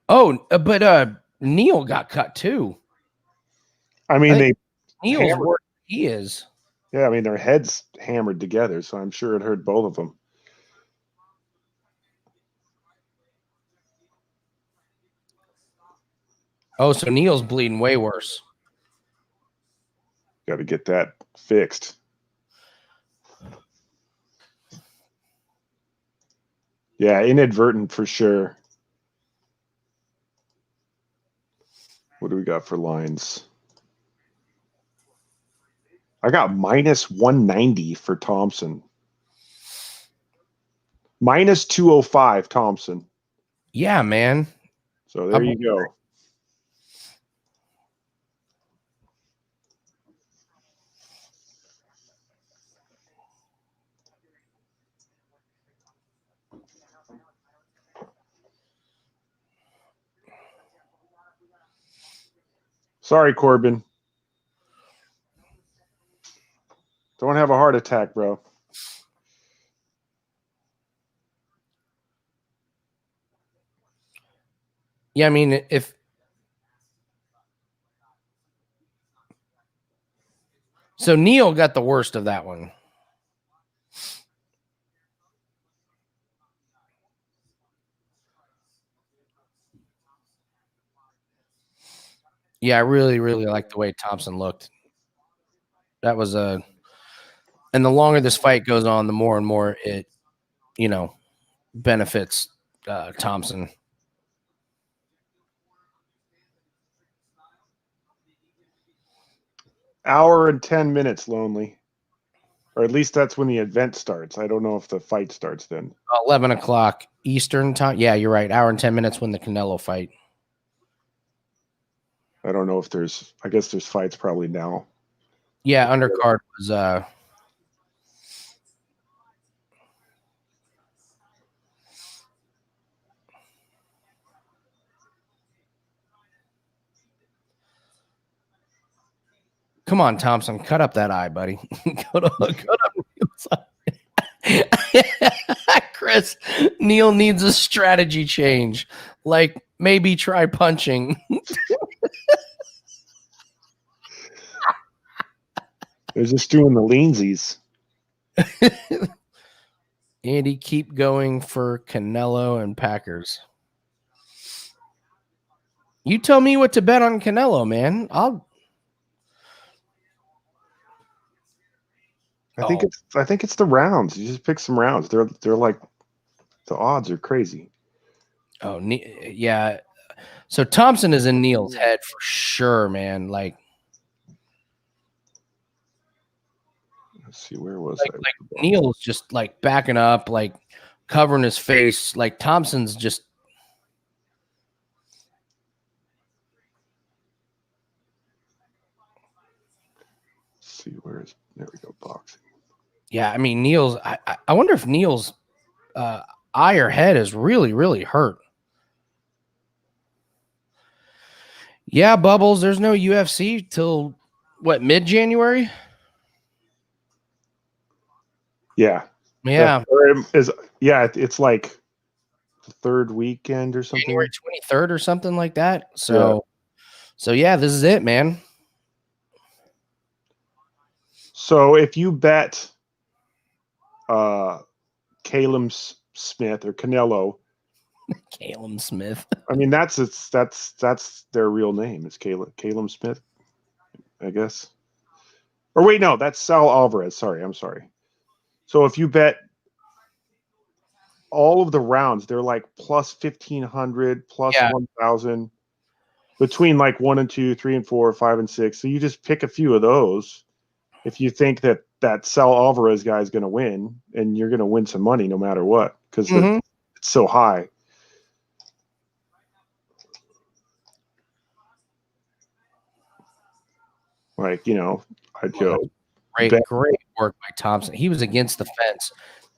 Oh, but Neal got cut, too. I mean, Neal's where he is. Yeah, I mean, their heads hammered together, so I'm sure it hurt both of them. Oh, so Neal's bleeding way worse. Got to get that fixed. Yeah, inadvertent for sure. What do we got for lines? I got -190 for Thompson. -205 Thompson. Yeah, man. So there you go. Sorry, Corbin. Don't have a heart attack, bro. Yeah, I mean, if so, Neal got the worst of that one. Yeah, I really, really like the way Thompson looked. That was and the longer this fight goes on, the more and more it, benefits Thompson. Hour and 10 minutes, Lonely. Or at least that's when the event starts. I don't know if the fight starts then. 11 o'clock Eastern time. Yeah, you're right. Hour and 10 minutes when the Canelo fight. I don't know if there's, I guess there's fights probably now. Yeah, undercard was come on, Thompson, cut up that eye, buddy. cut up. Chris, Neal needs a strategy change. Like maybe try punching. They're just doing the leansies. Andy, keep going for Canelo and Packers. You tell me what to bet on Canelo, man. I think it's the rounds. You just pick some rounds. They're like the odds are crazy. Oh, yeah. So Thompson is in Neal's head for sure, man. Like, let's see, where was I? Like Neal's just like backing up, like covering his face. Like Thompson's just. Let's see, there we go, boxing. Yeah, I mean Neal's. I wonder if Neal's eye or head is really, really hurt. Yeah, Bubbles. There's no UFC till what, mid-January? Yeah. Yeah. It's like the third weekend or something. January 23rd or something like that. So yeah, this is it, man. So if you bet Calum Smith or Canelo, Calum Smith. I mean that's their real name. It's Calum Smith, I guess. Or wait, no, that's Sal Alvarez. I'm sorry. So if you bet all of the rounds, they're like plus 1,500, plus 1,000, between like 1 and 2, 3 and 4, 5 and 6. So you just pick a few of those. If you think that Sal Alvarez guy is going to win, and you're going to win some money no matter what, because it's so high. Like, I'd go. Great work by Thompson. He was against the fence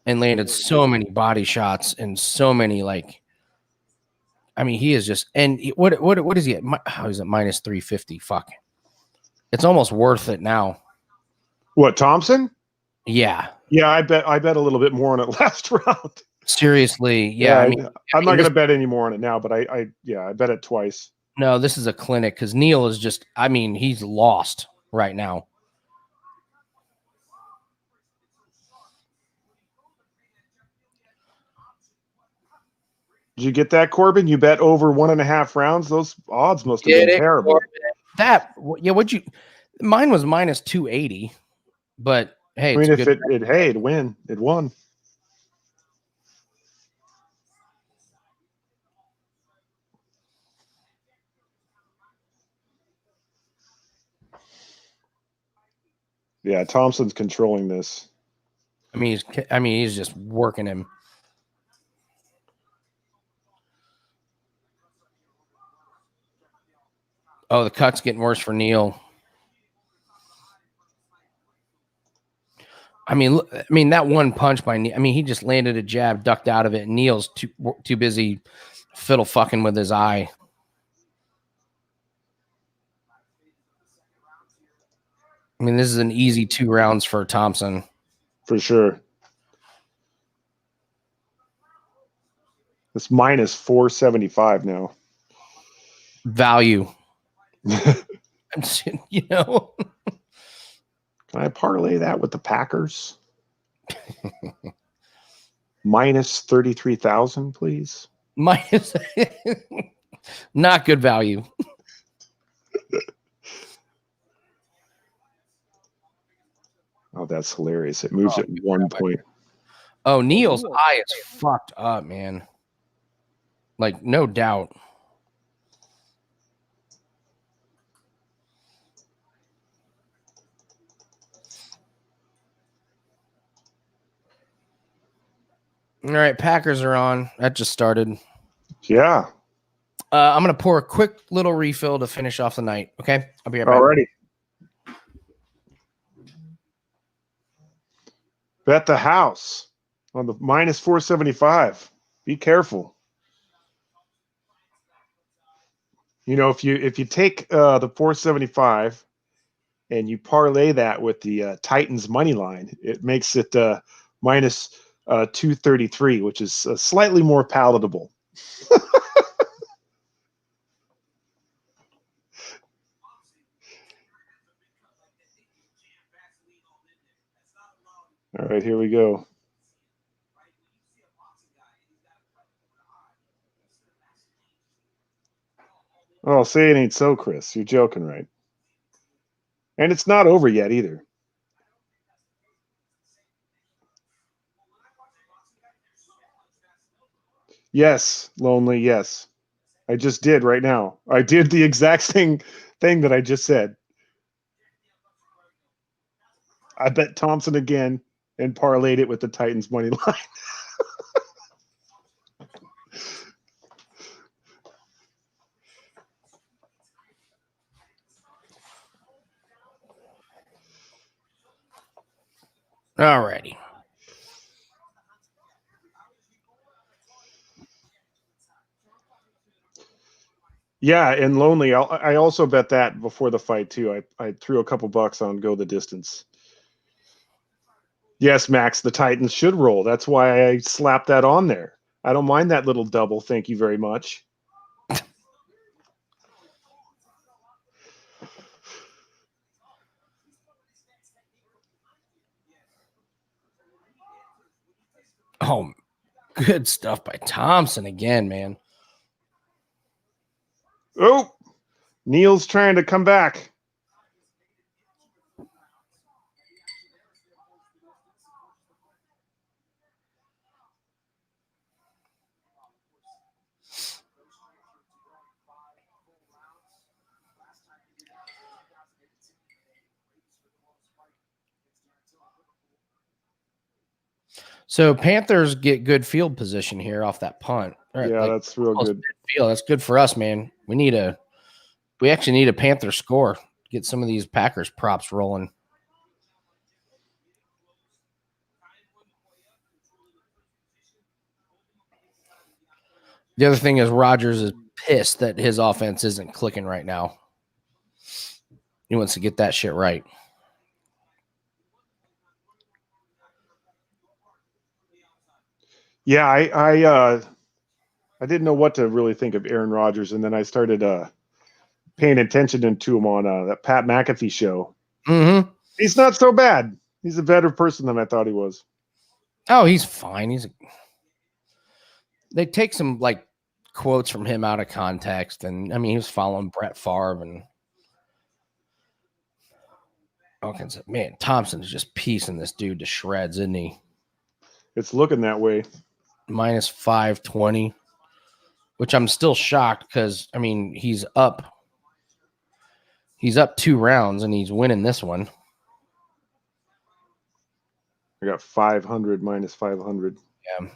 and landed so many body shots and so many he is just, and what is he at? How is it minus 350? Fuck. It's almost worth it now. What, Thompson? Yeah. Yeah, I bet a little bit more on it last round. Seriously, yeah. I'm not going to bet any more on it now, but I bet it twice. No, this is a clinic because Neal is just, he's lost right now. Did you get that, Corbin? You bet over 1.5 rounds? Those odds must have been terrible. Corbin. Mine was minus 280, but hey, it'd win. It won. Yeah, Thompson's controlling this. He's just working him. Oh, the cut's getting worse for Neal. That one punch by Neal. He just landed a jab, ducked out of it. And Neal's too busy fiddle fucking with his eye. I mean, this is an easy 2 rounds for Thompson. For sure. It's minus 475 now. Value. You know. Can I parlay that with the Packers? Minus 33,000, please. Minus not good value. Oh, that's hilarious. It moves at 1 point. Oh, Neal's eye is fucked up, man. Like, no doubt. All right, Packers are on. That just started. Yeah. I'm going to pour a quick little refill to finish off the night. Okay? I'll be right back. Alrighty. Bet the house on the minus 475. Be careful. You know, if you take the 475 and you parlay that with the Titans money line, it makes it minus 233, which is slightly more palatable. All right, here we go. Oh, say it ain't so, Chris. You're joking, right? And it's not over yet either. Yes, lonely, yes. I just did right now. I did the exact same thing that I just said. I bet Thompson again and parlayed it with the Titans money line. All righty. Yeah, and lonely. I also bet that before the fight too. I threw a couple bucks on go the distance. Yes, Max, the Titans should roll. That's why I slapped that on there. I don't mind that little double. Thank you very much. Oh, good stuff by Thompson again, man. Oh, Neal's trying to come back. So Panthers get good field position here off that punt. Right, Yeah, that's real good. Field. That's good for us, man. We actually need a Panther score. Get some of these Packers props rolling. The other thing is Rodgers is pissed that his offense isn't clicking right now. He wants to get that shit right. Yeah, I didn't know what to really think of Aaron Rodgers, and then I started paying attention to him on that Pat McAfee show. Mm-hmm. He's not so bad. He's a better person than I thought he was. Oh, he's fine. They take some like quotes from him out of context, and I mean he was following Brett Favre and all kinds of man. Thompson's just piecing this dude to shreds, isn't he? It's looking that way. Minus 520, which I'm still shocked because I mean he's up 2 rounds and he's winning this one. I got 500 minus 500. Yeah.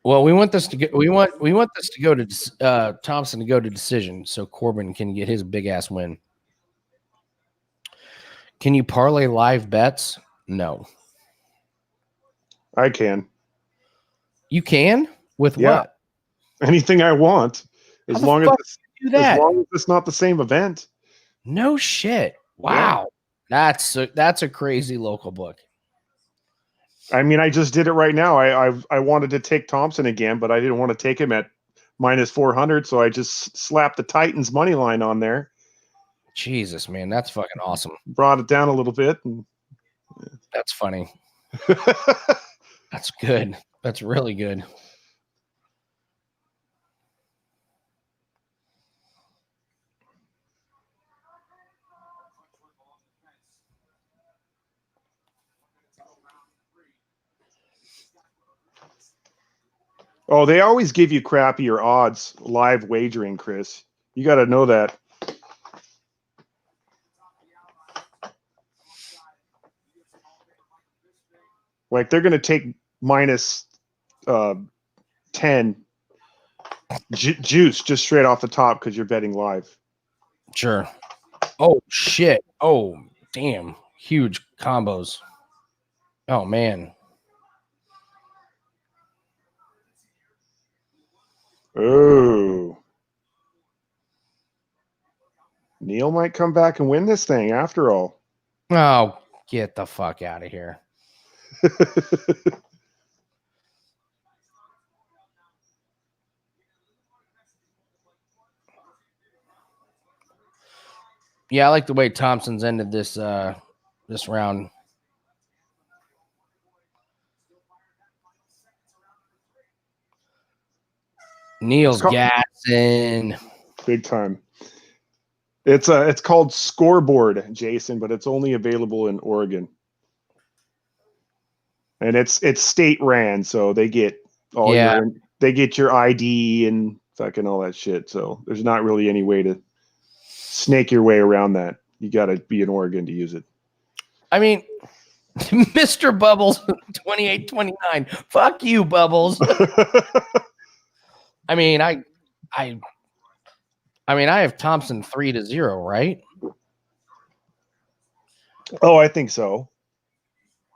Well, we want this to get we want this to go to Thompson to go to decision so Corbin can get his big ass win. Can you parlay live bets? No. I can. You can? With what? Anything I want, How as the long as fuck it's, do that? as long as it's not the same event. No shit. Wow. That's a crazy local book. I mean, I just did it right now. I wanted to take Thompson again, but I didn't want to take him at minus 400, so I just slapped the Titans money line on there. Jesus, man, that's fucking awesome. Brought it down a little bit. And... That's funny. That's good. That's really good. Oh, they always give you crappier odds live wagering, Chris. You got to know that. Like they're going to take minus 10 juice just straight off the top because you're betting live. Sure. Oh, shit. Oh, damn. Huge combos. Oh, man. Oh. Neal might come back and win this thing after all. Oh, get the fuck out of here. Yeah, I like the way Thompson's ended this this round. Neal's gassing. Big time. It's called Scoreboard, Jason, but it's only available in Oregon. And it's state ran, so they get all your ID and fucking all that shit. So there's not really any way to snake your way around that. You got to be in Oregon to use it. I mean, Mr. Bubbles 28-29. Fuck you, Bubbles. I mean, I have Thompson 3-0, right? Oh, I think so.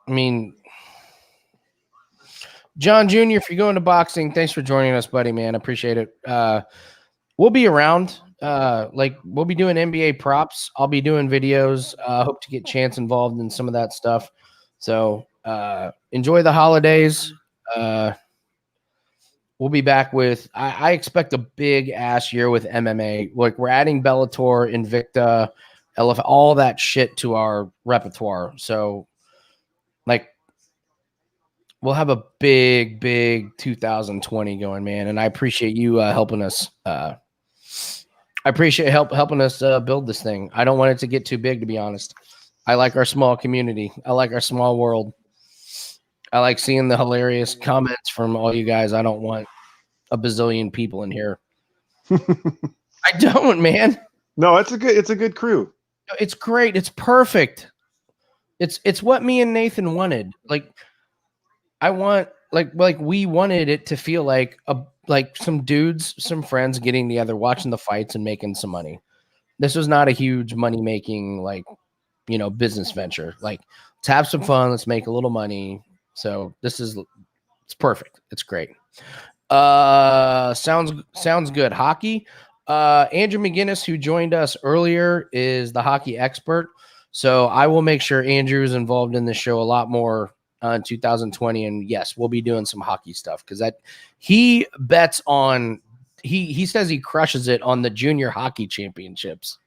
I mean, John Jr., if you're going to boxing, thanks for joining us, buddy, man. I appreciate it. We'll be around. We'll be doing NBA props. I'll be doing videos. Hope to get Chance involved in some of that stuff. So enjoy the holidays. We'll be back with, I expect a big ass year with MMA. Like we're adding Bellator, Invicta, LF, all that shit to our repertoire. So like we'll have a big 2020 going, man. And I appreciate you helping us. I appreciate helping us build this thing. I don't want it to get too big, to be honest. I like our small community. I like our small world. I like seeing the hilarious comments from all you guys. I don't want a bazillion people in here. I don't, man. No, it's a good crew. It's great. It's perfect. It's what me and Nathan wanted. Like I want like we wanted it to feel like some dudes, some friends getting together, watching the fights and making some money. This was not a huge money making business venture. Like let's have some fun. Let's make a little money. So it's perfect. It's great. Sounds good. Hockey. Andrew McGinnis, who joined us earlier, is the hockey expert. So I will make sure Andrew is involved in this show a lot more in 2020. And yes, we'll be doing some hockey stuff because he bets on. He says he crushes it on the junior hockey championships.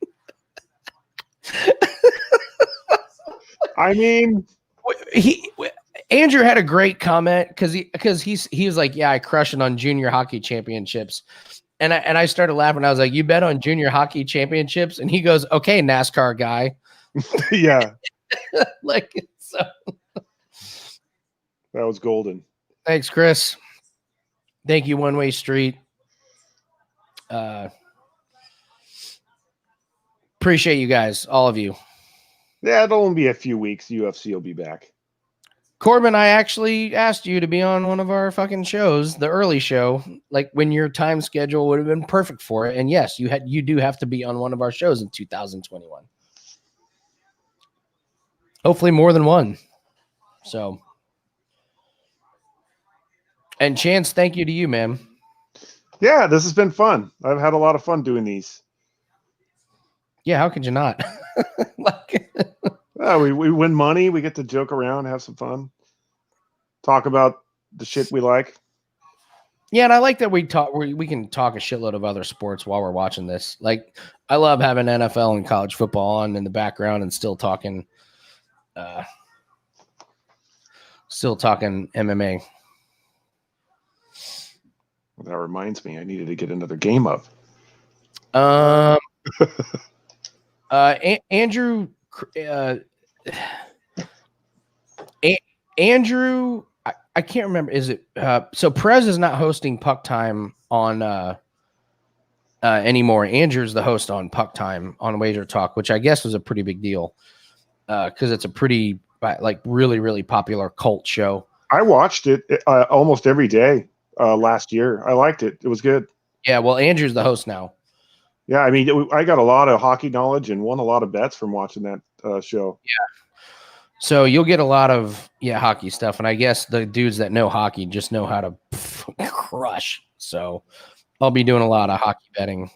I mean, Andrew had a great comment because he was like, yeah, I crush it on junior hockey championships. And I started laughing. I was like, you bet on junior hockey championships? And he goes, okay, NASCAR guy. Yeah. So. That was golden. Thanks, Chris. Thank you, One Way Street. Appreciate you guys, all of you. Yeah, it'll only be a few weeks. UFC will be back. Corbin, I actually asked you to be on one of our fucking shows, the early show, like when your time schedule would have been perfect for it. And yes, you do have to be on one of our shows in 2021. Hopefully more than one. So, and Chance, thank you to you, man. Yeah, this has been fun. I've had a lot of fun doing these. Yeah, how could you not? Like, We win money. We get to joke around, have some fun, talk about the shit we like. yeah, and I like that we can talk a shitload of other sports while we're watching this. Like, I love having NFL and college football on in the background and still talking MMA. Well, that reminds me, I needed to get another game up. Andrew, Andrew, I can't remember. Is it so? Perez is not hosting Puck Time on anymore. Andrew's the host on Puck Time on Wager Talk, which I guess was a pretty big deal because it's a pretty really popular cult show. I watched it almost every day last year. I liked it. It was good. Yeah, well, Andrew's the host now. Yeah, I mean, I got a lot of hockey knowledge and won a lot of bets from watching that show. Yeah. So you'll get a lot of hockey stuff, and I guess the dudes that know hockey just know how to crush. So I'll be doing a lot of hockey betting.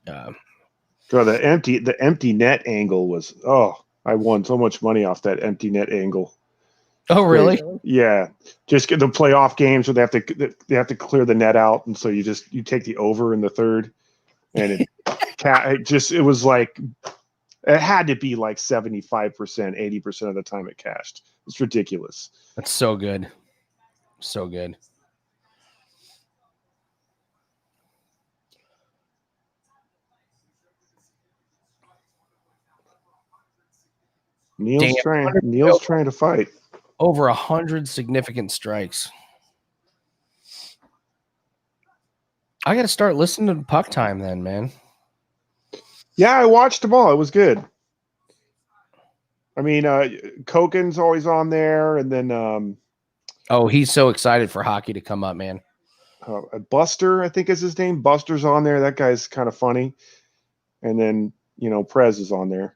So the empty net angle was I won so much money off that empty net angle. Oh, really? Yeah, just get the playoff games where they have to clear the net out, and so you take the over in the third, and it was like it had to be like 75%, 80% of the time it cashed. It's ridiculous. That's so good, so good. Neal's trying to fight. Over 100 significant strikes. I got to start listening to Puck Time then, man. Yeah, I watched them all. It was good. I mean, Koken's always on there, and then he's so excited for hockey to come up, man. Buster, I think is his name. Buster's on there. That guy's kind of funny. And then, Prez is on there.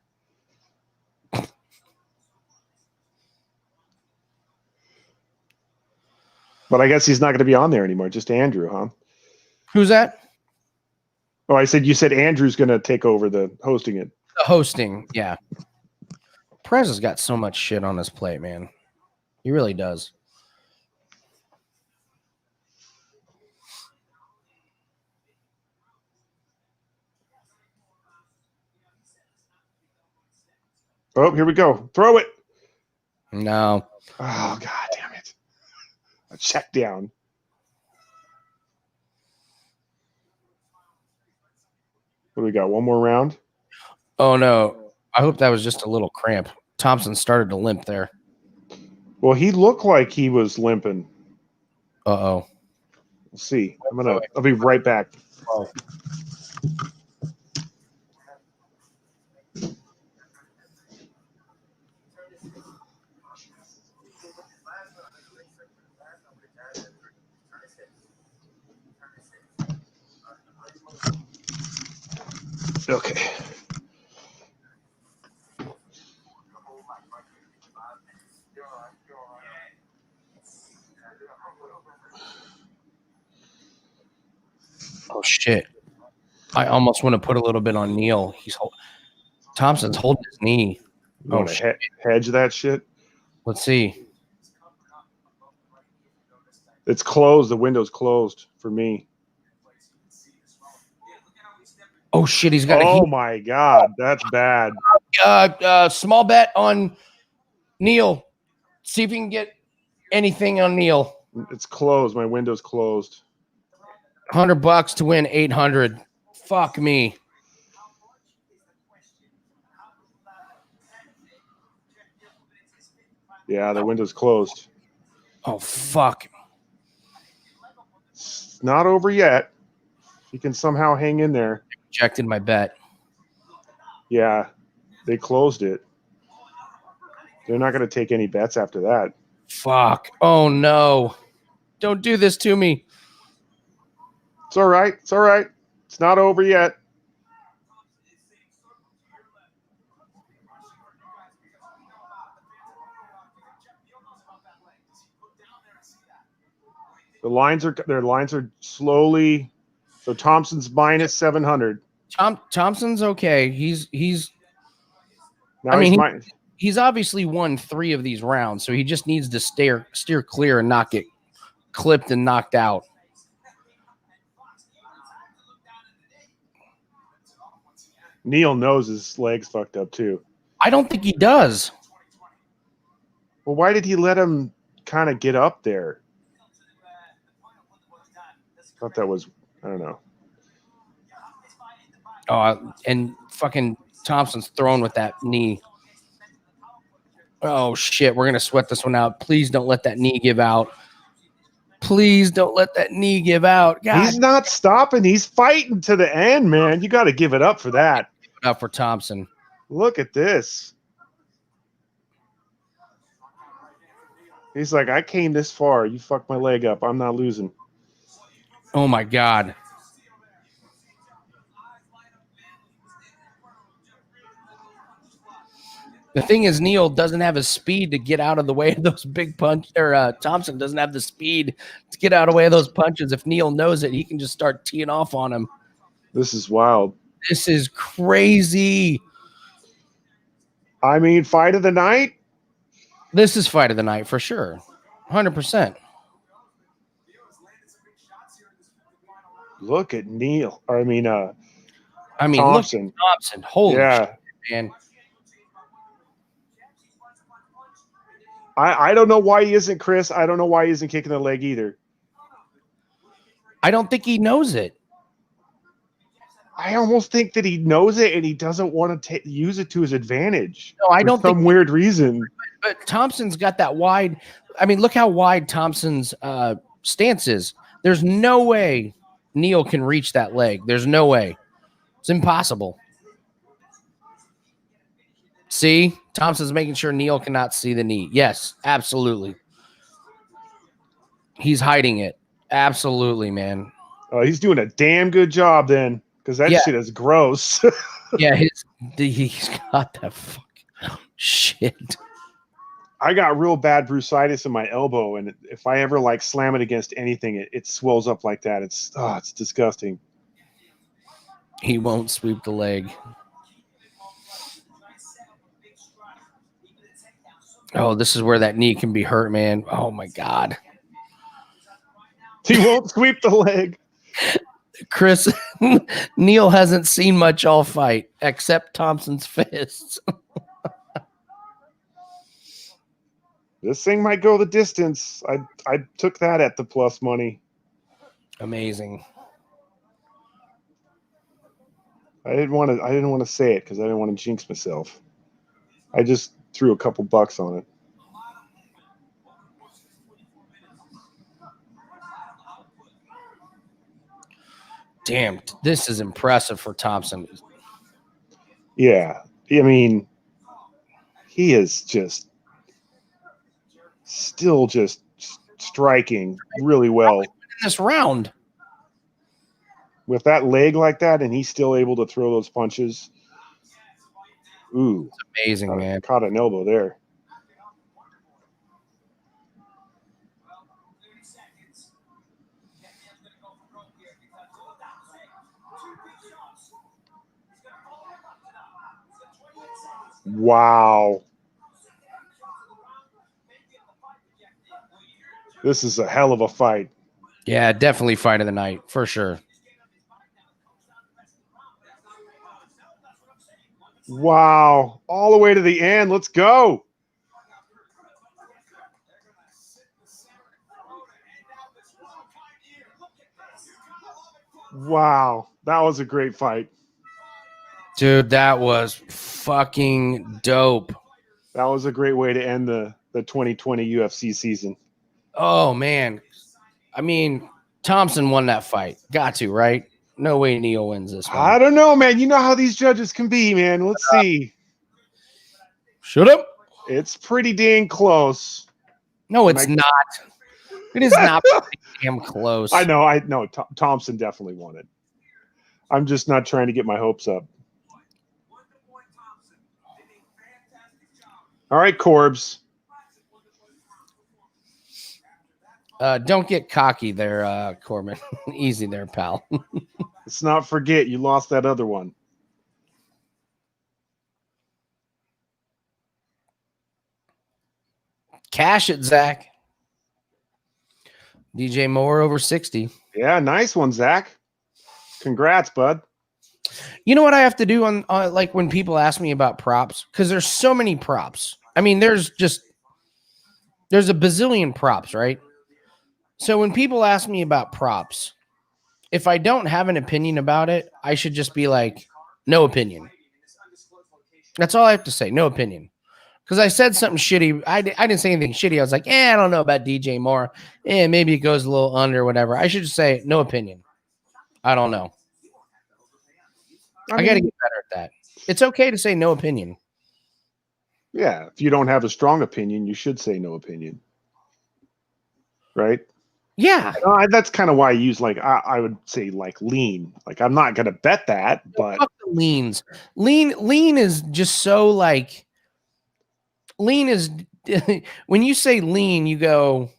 But I guess he's not going to be on there anymore. Just Andrew, huh? Who's that? Oh, you said Andrew's going to take over the hosting it. The hosting, yeah. Prez has got so much shit on his plate, man. He really does. Oh, here we go. Throw it. No. Oh, God damn it. A check down. What do we got? One more round? Oh, no. I hope that was just a little cramp. Thompson started to limp there. Well, he looked like he was limping. Uh-oh. We'll see. I'll be right back. Oh. Okay. Oh, shit. I almost want to put a little bit on Neal. Thompson's holding his knee. Oh, shit. Hedge that shit? Let's see. It's closed. The window's closed for me. Oh, shit. He's got Oh, my God. That's bad. Small bet on Neal. See if you can get anything on Neal. It's closed. My window's closed. $100 to win 800. Fuck me. Yeah, the window's closed. Oh, fuck. It's not over yet. If you can somehow hang in there. Rejected my bet. Yeah, they closed it. They're not going to take any bets after that. Fuck. Oh, no. Don't do this to me. It's all right. It's all right. It's not over yet. Their lines are slowly. So Thompson's minus 700. Thompson's okay. He's Now he's obviously won 3 of these rounds, so he just needs to steer clear and not get clipped and knocked out. Neal knows his legs fucked up too. I don't think he does. Well, why did he let him kind of get up there? Thought that was, I don't know. Oh, and fucking Thompson's thrown with that knee. Oh, shit. We're going to sweat this one out. Please don't let that knee give out. Please don't let that knee give out. God. He's not stopping. He's fighting to the end, man. You got to give it up for that. Give it up for Thompson. Look at this. He's like, I came this far. You fucked my leg up. I'm not losing. Oh, my God. The thing is, Neal doesn't have his speed to get out of the way of those big punches. Or Thompson doesn't have the speed to get out of the way of those punches. If Neal knows it, he can just start teeing off on him. This is wild. This is crazy. I mean, fight of the night? This is fight of the night for sure. 100%. Look at Neal. I mean, Thompson. Look at Thompson. Holy shit, man. I don't know why he isn't, Chris. I don't know why he isn't kicking the leg either. I don't think he knows it. I almost think that he knows it and he doesn't want to use it to his advantage. No, I don't think some weird reason. But Thompson's got that wide. I mean, look how wide Thompson's stance is. There's no way Neal can reach that leg. There's no way. It's impossible. See? Thompson's making sure Neal cannot see the knee. Yes, absolutely. He's hiding it. Absolutely, man. Oh, he's doing a damn good job then, because that shit is gross. Yeah, he's got that fucking shit. I got real bad bursitis in my elbow, and if I ever like slam it against anything, it swells up like that. It's disgusting. He won't sweep the leg. Oh, this is where that knee can be hurt, man. Oh, my God. He won't sweep the leg. Chris, Neal hasn't seen much all fight except Thompson's fists. This thing might go the distance. I took that at the plus money. Amazing. I didn't want to say it because I didn't want to jinx myself. I just threw a couple bucks on it. Damn, this is impressive for Thompson. Yeah. I mean, he is just still just striking really well. In this round. With that leg like that, and he's still able to throw those punches. Ooh. It's amazing, man. Caught an elbow there. Wow. This is a hell of a fight. Yeah, definitely fight of the night, for sure. Wow. All the way to the end. Let's go. Wow. That was a great fight. Dude, that was fucking dope. That was a great way to end the 2020 UFC season. Oh, man. I mean, Thompson won that fight. Got to, right? No way Neal wins this one. I don't know, man. You know how these judges can be, man. Let's see. Shut up. It's pretty dang close. No, it's not. It is not pretty damn close. I know. Thompson definitely won it. I'm just not trying to get my hopes up. All right, Corbs. Don't get cocky there, Corbin. Easy there, pal. Let's not forget you lost that other one. Cash it, Zach. DJ Moore over 60. Yeah, nice one, Zach. Congrats, bud. You know what I have to do on like when people ask me about props? Because there's so many props. I mean, there's a bazillion props, right? So when people ask me about props, if I don't have an opinion about it, I should just be like, no opinion. That's all I have to say. No opinion. Because I said something shitty. I didn't say anything shitty. I was like, I don't know about DJ Moore. Maybe it goes a little under or whatever. I should just say no opinion. I don't know. I got to get better at that. It's okay to say no opinion. Yeah. If you don't have a strong opinion, you should say no opinion. Right? Yeah. That's kind of why I use I would say lean. Like I'm not going to bet that, but fuck the leans. Lean is just so lean is when you say lean, you go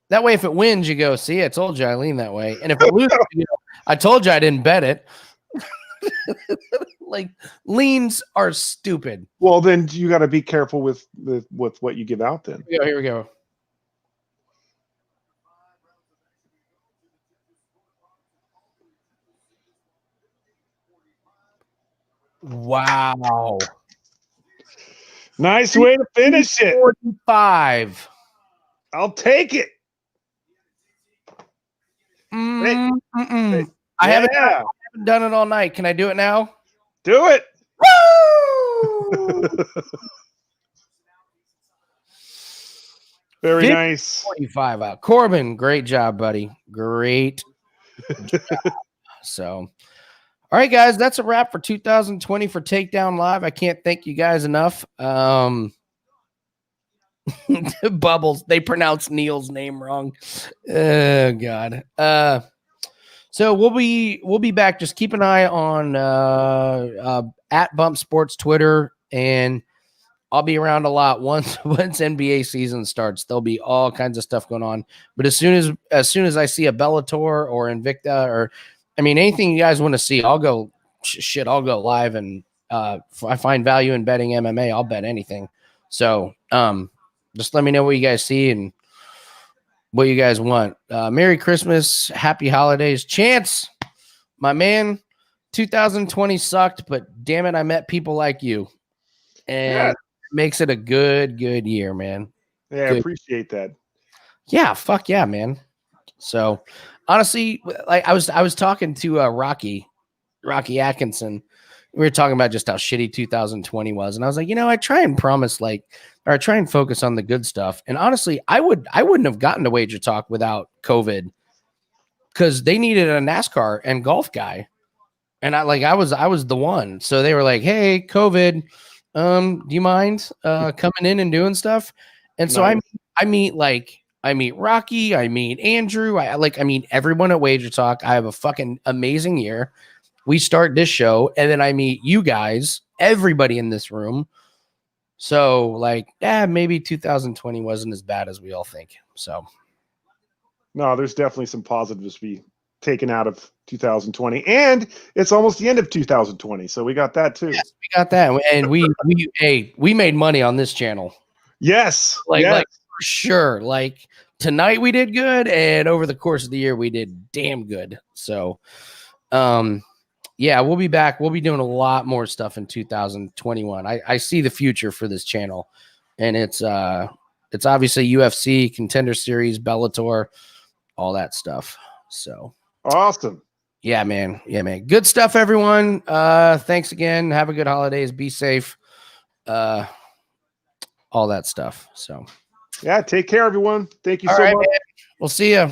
that way. If it wins, you go, see, I told you I lean that way. And if it loses, you go, I told you I didn't bet it. Leans are stupid. Well, then you got to be careful with what you give out then. Here we go. Wow. Nice way to finish it. 45. I'll take it. I haven't done it all night. Can I do it now? Do it. Woo! Very nice. 45 out. Corbin, great job, buddy. Great job. So, all right, guys, that's a wrap for 2020 for Takedown Live. I can't thank you guys enough. Bubbles, they pronounced Neal's name wrong. Oh God. So we'll be back. Just keep an eye on at Bump Sports Twitter, and I'll be around a lot once NBA season starts. There'll be all kinds of stuff going on. But as soon as I see a Bellator or Invicta or anything you guys want to see, I'll go I'll go live, and if I find value in betting MMA, I'll bet anything. So just let me know what you guys see and what you guys want. Merry Christmas, happy holidays. Chance, my man, 2020 sucked, but damn it, I met people like you. And it makes it a good year, man. Yeah, I appreciate that. Yeah, fuck yeah, man. So honestly, I was talking to Rocky Atkinson. We were talking about just how shitty 2020 was, and I was like, I try and promise or I try and focus on the good stuff. And honestly, I wouldn't have gotten to Wager Talk without COVID, because they needed a NASCAR and golf guy, and I was the one. So they were like, hey, COVID, do you mind coming in and doing stuff? And so nice. I meet Rocky, I meet Andrew, I meet everyone at Wager Talk. I have a fucking amazing year. We start this show, and then I meet you guys, everybody in this room. So maybe 2020 wasn't as bad as we all think. So no, there's definitely some positives to be taken out of 2020, and it's almost the end of 2020. So we got that too. Yes, we got that. And we made money on this channel. Yes. Like for sure. Tonight we did good, and over the course of the year we did damn good. So yeah, we'll be back. We'll be doing a lot more stuff in 2021. I see the future for this channel, and it's obviously UFC, Contender Series, Bellator, all that stuff. So awesome. Yeah, man. Yeah, man. Good stuff, everyone. Thanks again. Have a good holidays. Be safe. All that stuff. So yeah, take care, everyone. Thank you all so right, much. Man. We'll see you.